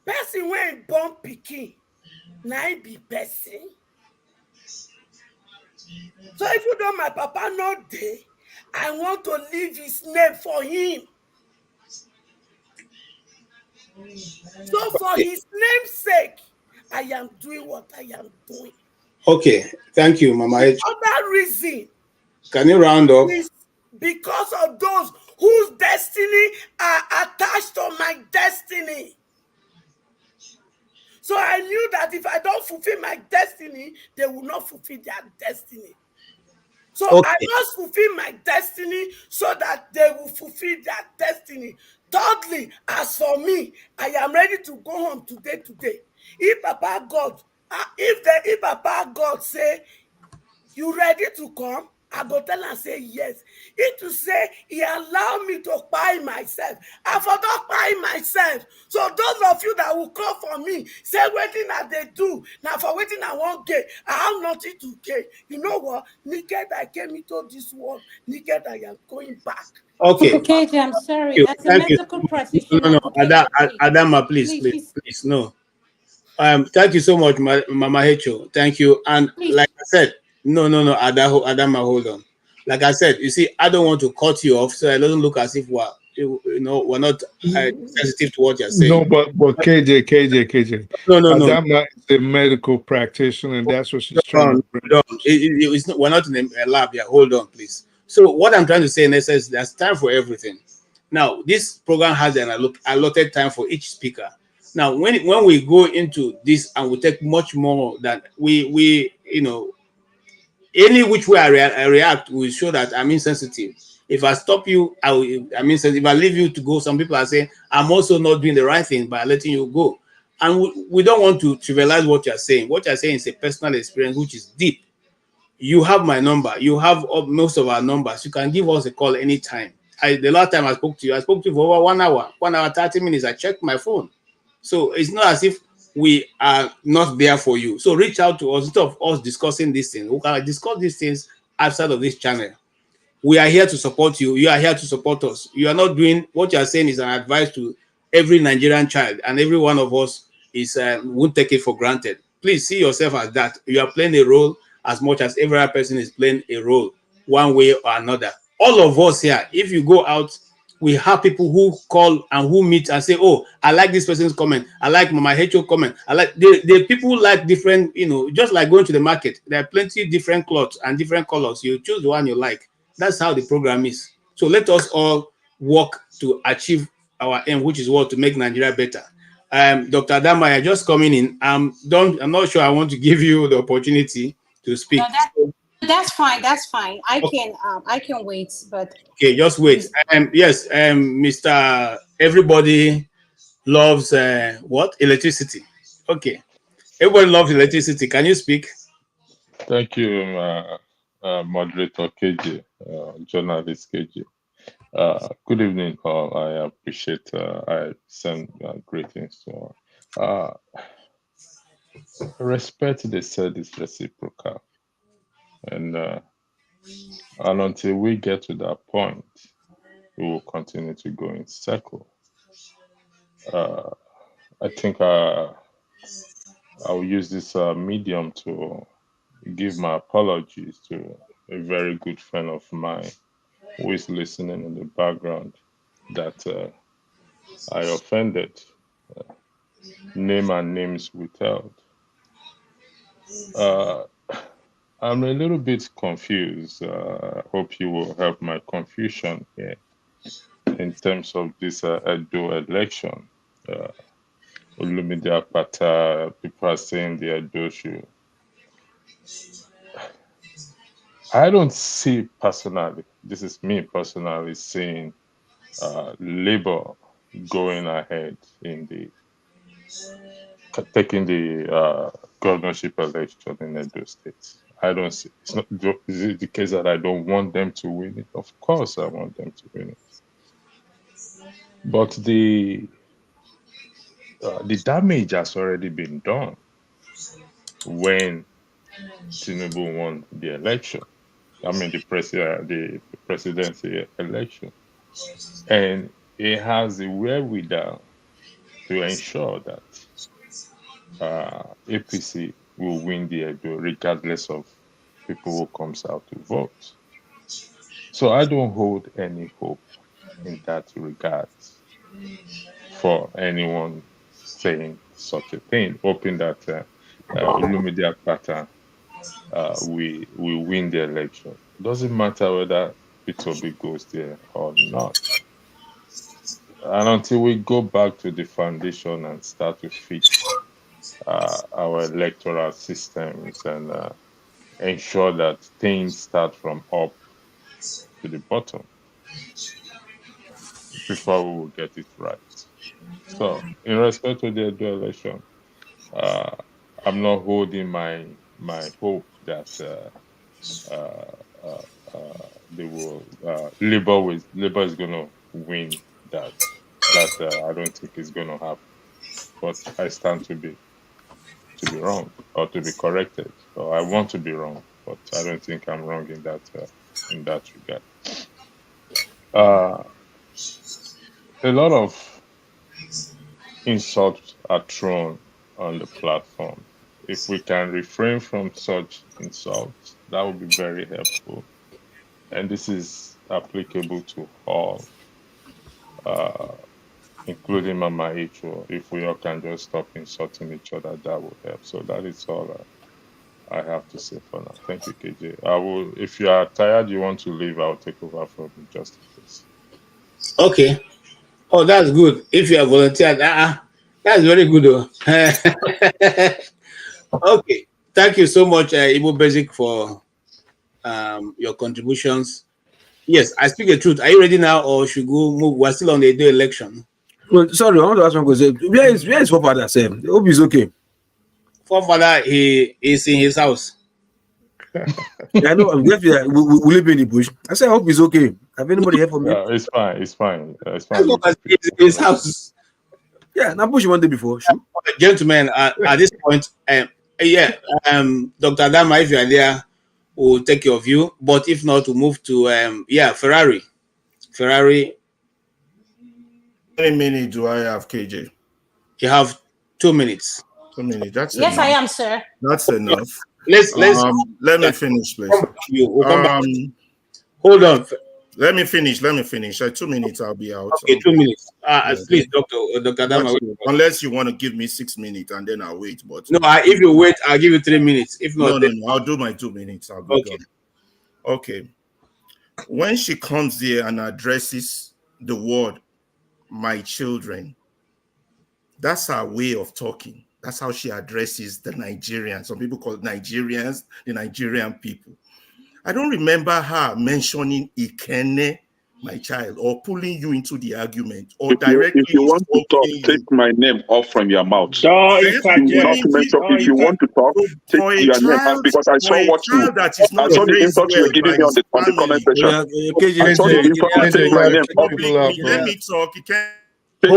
Person when born pikin, na be person. So if you know my papa not there, I want to leave his name for him. So for his name's sake, I am doing what I am doing. Okay, thank you, Mama H. Other reason. Can you round up? Is because of those whose destiny are attached to my destiny. So I knew that if I don't fulfill my destiny, they will not fulfill their destiny. So okay. I must fulfill my destiny so that they will fulfill their destiny. Thirdly, as for me, I am ready to go home today. If Papa God, if Papa God say, you ready to come? I go tell and say yes. It to say he allowed me to buy myself. I forgot buy myself. So those of you that will come for me, say waiting that they do. Now for waiting I won't get. I have nothing to get. You know what? Naked I came into this world. Naked I am going back. Okay. KJ, I'm sorry. As a medical practitioner. No. Adama, please. No. Thank you so much, Mama Hecho. Thank you. And please. Like I said, no, Adama, hold on. like I said, you see, I don't want to cut you off, so it doesn't look as if we're not sensitive to what you're saying. No, but KJ. No. Adama is a medical practitioner, and that's what she's trying to bring. It's not, we're not in a lab here. Hold on, please. So what I'm trying to say in essence, there's time for everything. Now, this program has an allotted time for each speaker. Now, when we go into this and we take much more than we any which way I react will show that I'm insensitive. If I stop you, I'm insensitive. If I leave you to go, some people are saying I'm also not doing the right thing by letting you go. And we don't want to trivialize what you're saying. What you're saying is a personal experience which is deep. You have my number. You have most of our numbers. You can give us a call anytime. The last time I spoke to you for over 1 hour, 1 hour, 30 minutes. I checked my phone. So it's not as if we are not there for you. So reach out to us instead of us discussing these things. We can discuss these things outside of this channel. We are here to support you. You are here to support us. You are not doing what you are saying is an advice to every Nigerian child, and every one of us is won't take it for granted. Please see yourself as that. You are playing a role as much as every other person is playing a role, one way or another. All of us here, if you go out, we have people who call and who meet and say, "Oh, I like this person's comment. I like my HO comment. I like the people like different, just like going to the market. There are plenty different clothes and different colors. You choose the one you like. That's how the program is. So let us all work to achieve our aim, which is what to make Nigeria better." Dr. Adama, you're just coming in. I'm not sure I want to give you the opportunity to speak. No, that's fine. That's fine. I can wait, but okay, just wait. Yes, Mr. Everybody loves what? Electricity. Okay. Everybody loves electricity. Can you speak? Thank you, moderator KJ, journalist KJ. Good evening, all. I appreciate. I send greetings to all. Respect, they said, is reciprocal, and until we get to that point, we will continue to go in circle. I think I will use this medium to give my apologies to a very good friend of mine who is listening in the background that I offended. Name and names withheld. I'm a little bit confused. Hope you will help my confusion here in terms of this Edo election. Olumide Akpata, people are saying the Edo should. I don't see personally, this is me personally seeing Labour going ahead in taking the governorship election in Edo State. I don't see. It's not. Is it the case that I don't want them to win it? Of course, I want them to win it. But the damage has already been done when Tinubu won the election. I mean, the presidency election, and it has the wherewithal to ensure that APC will win the Edo regardless of people who comes out to vote. So I don't hold any hope in that regard for anyone saying such a thing, hoping that Olumide Akpata we win the election. Doesn't matter whether Peter Obi goes there or not. And until we go back to the foundation and start to fix our electoral systems and ensure that things start from up to the bottom before we will get it right. So, in respect to the Edo election, I'm not holding my hope that they will Labour is going to win that. That I don't think is going to happen. But I stand to be wrong or to be corrected. So I want to be wrong, but I don't think I'm wrong in that regard. A lot of insults are thrown on the platform. If we can refrain from such insults, that would be very helpful. and this is applicable to all, including Mama Icho. If we all can just stop insulting each other, that would help. So that is all I have to say for now. Thank you, KJ. I will. If you are tired, you want to leave, I'll take over from you just in case. Okay. Oh, that's good. If you are volunteered, that's very good. Okay. Thank you so much, Ibo Basic, for your contributions. Yes, I speak the truth. Are you ready now, or should go move? We're still on the day election. Well, sorry, I want to ask one question. Where is Fofather? Say, hope he's okay. Fofather, he is in his house. I know. I'm definitely we live in the bush. I said, I hope he's okay. Have anybody here for me? It's fine. It's fine. It's As fine. long as he's in his house. Yeah, now bush one day before. Sure. Gentlemen, at this point, Dr. Adama, if you are there, we'll take your view. But if not, we'll move to Ferrari. Ferrari. How many minutes do I have, KJ? You have 2 minutes. 2 minutes. That's yes, enough. I am, sir. That's enough. Let's let me finish, please. We'll come back. Hold on. Let me finish. 2 minutes, I'll be out. Okay, 2 minutes. Please, Dr. Adama. Unless you want to give me 6 minutes and then I'll wait. But no, if you wait, I'll give you 3 minutes. If not, no, I'll do my 2 minutes. I'll be done. Okay. When she comes there and addresses the word, my children, that's her way of talking. That's how she addresses the Nigerians. Some people call it Nigerians, the Nigerian people. I don't remember her mentioning Ikene, my child, or pulling you into the argument, or directly. If you want to talk, take my name off from your mouth. If you want to talk, take your name off, because I saw what you. I saw the insult you were giving me on the comment section. I saw the insult. Take my name off. Let me talk. You can't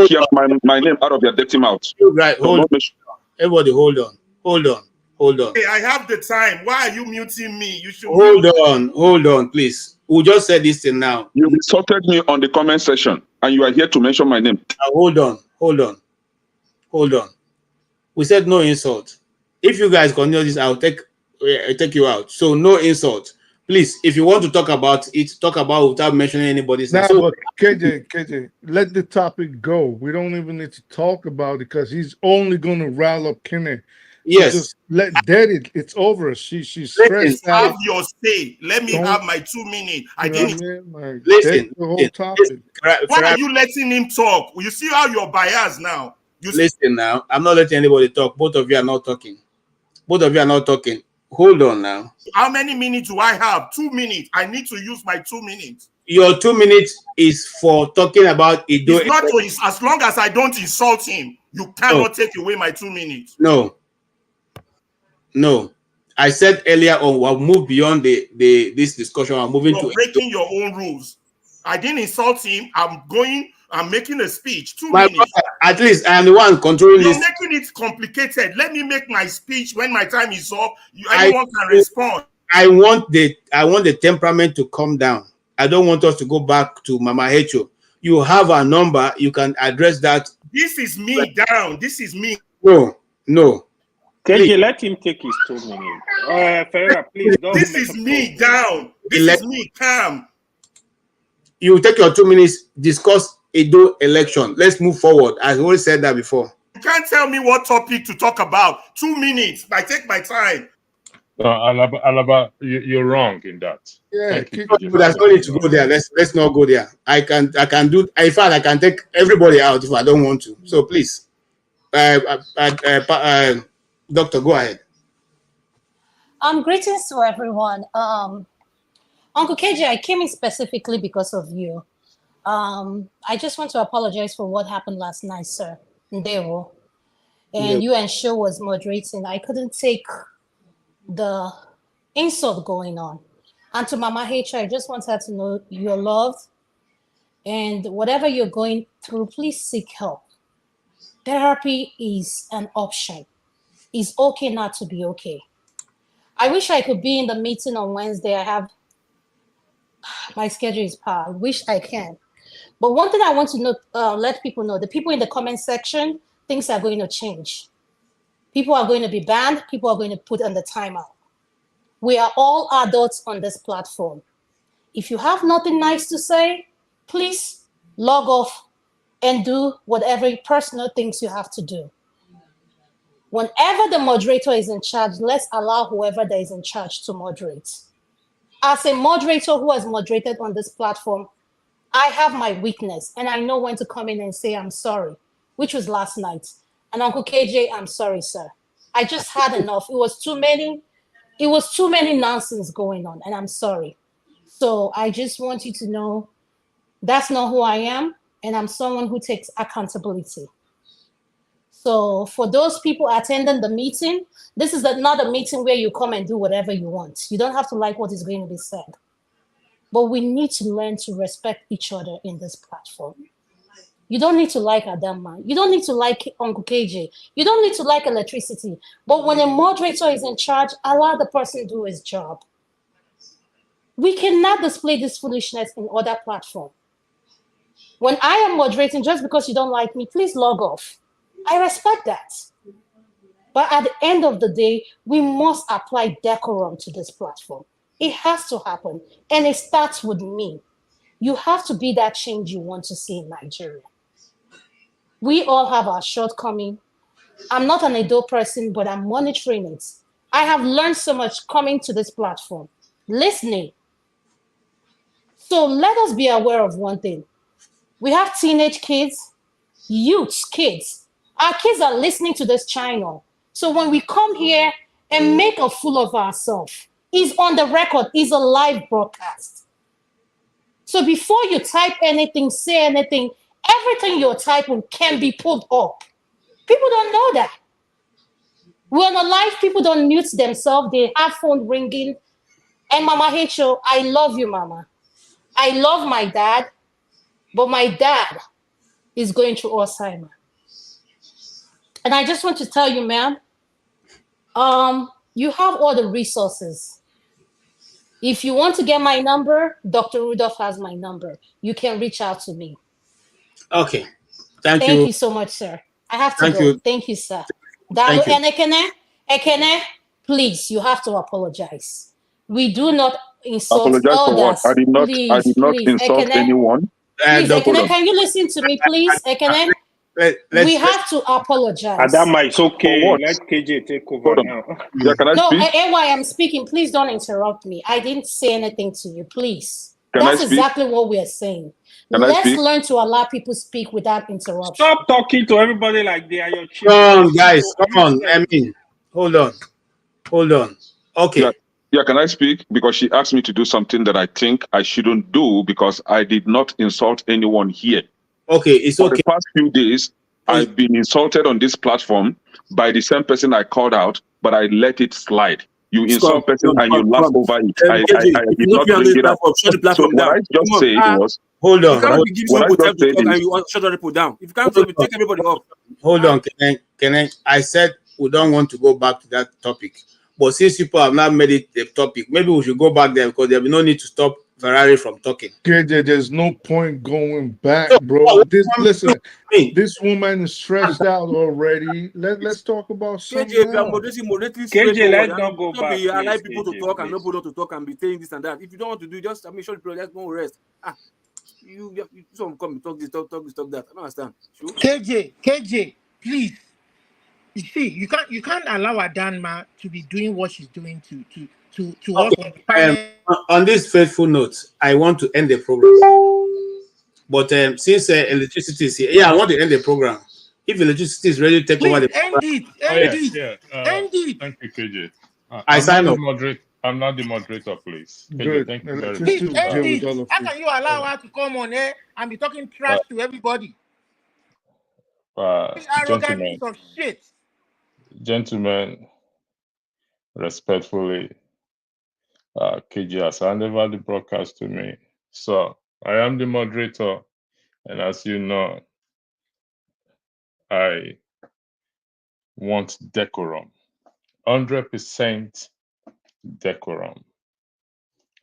take my name out of your dirty mouth. Right, everybody, hold on. Hey, I have the time. Why are you muting me? You should hold on, please. We just said this thing now. You insulted me on the comment section, and you are here to mention my name. Hold on. We said no insult. If you guys continue this, I'll take you out. So no insult. Please, if you want to talk about it, talk about it without mentioning anybody's name. Now, KJ, let the topic go. We don't even need to talk about it because he's only going to rile up Kenne. Yes. Just let it. It's over. She's stressed out. Have your say. Let me have my 2 minutes. I didn't listen. The whole topic. Why are you letting him talk? You see how you're biased now. Listen now. I'm not letting anybody talk. Both of you are not talking. Hold on now. How many minutes do I have? 2 minutes. I need to use my 2 minutes. Your 2 minutes is for talking about Ido. It's not to, as long as I don't insult him, you cannot take away my 2 minutes. No. I said earlier on, we'll move beyond this discussion. I'm moving to breaking your own rules. I didn't insult him. I'm making a speech. 2 my minutes. brother, at least I am the one controlling You're this. making it complicated. Let me make my speech when my time is up. Anyone can respond. I want the temperament to come down. I don't want us to go back to Mama Hecho. You have a number. You can address that. This is me down. This is me. No. KJ, let him take his 2 minutes. Ferreira, please don't. This is me down. This is me calm. You take your 2 minutes. Discuss Edo election. Let's move forward. I already said that before. You can't tell me what topic to talk about. 2 minutes. I take my time. Alaba, you're wrong in that. Yeah, there's no need to go there. Let's not go there. I can do. In fact, I can take everybody out if I don't want to. So please, Doctor, go ahead. Greetings to everyone. Uncle KJ, I came in specifically because of you. I just want to apologize for what happened last night, sir. Ndewo. And you and Sho was moderating. I couldn't take the insult going on. And to Mama H, I just want her to know you're loved. And whatever you're going through, please seek help. Therapy is an option. It's okay not to be okay. I wish I could be in the meeting on Wednesday. My schedule is packed. I wish I can. But one thing I want to know, let people know, the people in the comment section, things are going to change. People are going to be banned. People are going to put on the timeout. We are all adults on this platform. If you have nothing nice to say, please log off and do whatever personal things you have to do. Whenever the moderator is in charge, let's allow whoever that is in charge to moderate. As a moderator who has moderated on this platform, I have my weakness and I know when to come in and say I'm sorry, which was last night. And Uncle KJ, I'm sorry, sir. I just had enough. It was too many nonsense going on, and I'm sorry. So I just want you to know that's not who I am, and I'm someone who takes accountability. So for those people attending the meeting, this is not a meeting where you come and do whatever you want. You don't have to like what is going to be said. But we need to learn to respect each other in this platform. You don't need to like Adama. You don't need to like Uncle KJ. You don't need to like electricity. But when a moderator is in charge, allow the person to do his job. We cannot display this foolishness in other platforms. When I am moderating, just because you don't like me, please log off. I respect that. But at the end of the day, we must apply decorum to this platform. It has to happen. And it starts with me. You have to be that change you want to see in Nigeria. We all have our shortcomings. I'm not an adult person, but I'm monitoring it. I have learned so much coming to this platform, listening. So let us be aware of one thing. We have teenage kids, youths, kids. Our kids are listening to this channel. So when we come here and make a fool of ourselves, it's on the record, it's a live broadcast. So before you type anything, say anything, everything you're typing can be pulled up. People don't know that. We're on a live, people don't mute themselves, they have phone ringing. And Mama H.O., I love you, Mama. I love my dad, but my dad is going through Alzheimer's. And I just want to tell you, ma'am, you have all the resources. If you want to get my number, Dr. Rudolph has my number. You can reach out to me. Okay. Thank you. Thank you so much, sir. I have to go. Thank you, sir. Thank you. Ekene, please, you have to apologize. We do not insult Apologize elders. for what? I did not insult Ekene, anyone. please, Ekene, can you listen to me, please? Ekene, we have to apologize. Adama, it's okay. Let KJ take over now. Yeah, can I speak? AY, I'm speaking. Please don't interrupt me. I didn't say anything to you, please. Can That's I speak? exactly what we're saying. Can I Let's speak? learn to allow people speak without interruption. Stop talking to everybody like they are your children. Come on, guys. Come on. I mean, hold on. Okay. Yeah, can I speak? Because she asked me to do something that I think I shouldn't do because I did not insult anyone here. Okay, it's okay. For the past few days, I've been insulted on this platform by the same person I called out, but I let it slide. You insult person and you laugh over it. I did not bring it up. So what I just said was, hold on. You can't be giving people time to talk and you shut other people down. If you can't take everybody off. Hold on, I said we don't want to go back to that topic. But since people have not made it a topic, maybe we should go back there because there will be no need to stop Ferrari from talking. KJ, there's no point going back, bro. Listen, this woman is stressed out already. Let's talk about something KJ, if you are else. moderating, KJ, let's not go don't back. be allow people to talk and nobody to talk and be saying this and that. If you don't want to do, just make sure the project won't rest. You some come talk this, talk this, talk that. I don't understand. Sure? KJ, please. You see, you can't allow Adanma to be doing what she's doing to work on the panel. On this faithful note, I want to end the program. But since electricity is here, I want to end the program. If electricity is ready to take over the program, end it. Thank you, KJ. I sign up. I'm not the moderator, please. Good. KJ, thank you very Please much. end it. How can you allow her to come on air and be talking trash to everybody? This arrogant piece of shit. Gentlemen, respectfully, KJ has handed over the broadcast to me. So I am the moderator, and as you know, I want decorum, 100% decorum.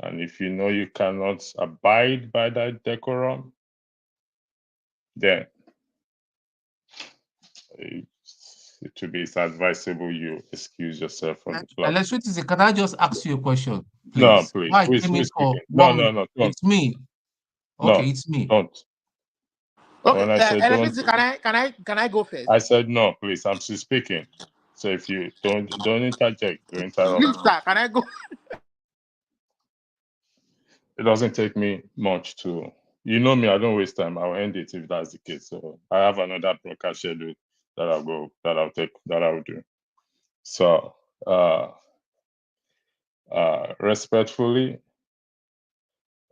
And if you know you cannot abide by that decorum, then it's advisable you excuse yourself from the platform. Electricity, can I just ask you a question, please? No, please. Why Who came in is for speaking? No, 1 minute? don't. It's me. No, Okay, it's me. don't. Okay, When I said don't, electricity, can I go first? I said no, please. I'm still speaking. So if you don't interject, you interrupt. Please, sir, can I go? It doesn't take me much to, you know me, I don't waste time. I'll end it if that's the case. So I have another broadcast schedule that I'll do. So respectfully,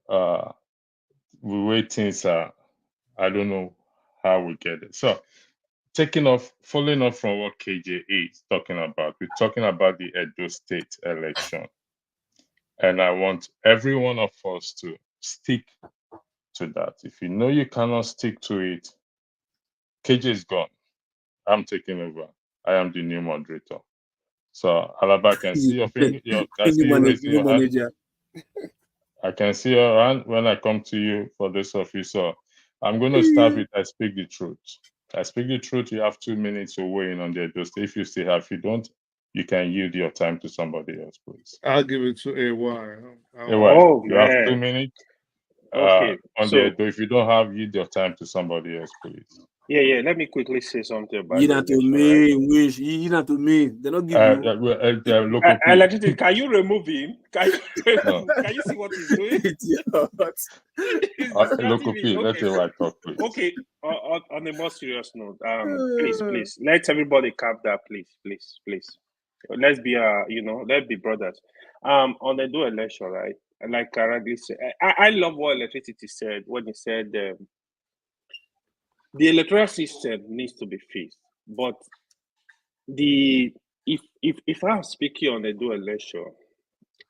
we wait things I don't know how we get it. So following off from what KJ is talking about, we're talking about the Edo State election. And I want every one of us to stick to that. If you know you cannot stick to it, KJ is gone. I'm taking over. I am the new moderator. So Alaba, I can see your finger. I see you raising your hand. I can see your hand when I come to you for this office. So I'm going to start with I speak the truth. I speak the truth. You have 2 minutes to weigh in on the Edo State. If you still have, if you don't, you can yield your time to somebody else, please. I'll give it to AY. Oh, you have 2 man. minutes. Okay, On the Edo. If you don't have, yield your time to somebody else, please. Yeah. Let me quickly say something about You not to me, wish. You not to me. They don't give you. Local Electricity, can you remove him? Can you No. can you see what he's doing? Local P, let AY talk, please. Okay. On a more serious note, please, let everybody calm down, please. Let's be let's be brothers. On the do election, right? Like Karagli said, I love what Electricity said when he said the electoral system needs to be fixed, but if I'm speaking on the do election,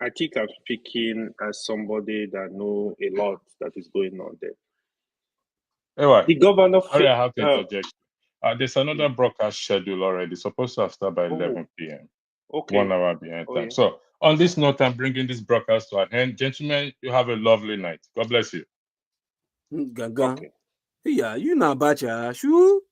I think I'm speaking as somebody that know a lot that is going on there. Anyway, The governor. Sorry, I have to interject. There's another broadcast schedule already. Supposed to start by 11 p.m. Okay. 1 hour behind time. Yeah. So on this note, I'm bringing this broadcast to an end. Gentlemen, you have a lovely night. God bless you. Gaga. Okay. Yeah, you know about your shoe.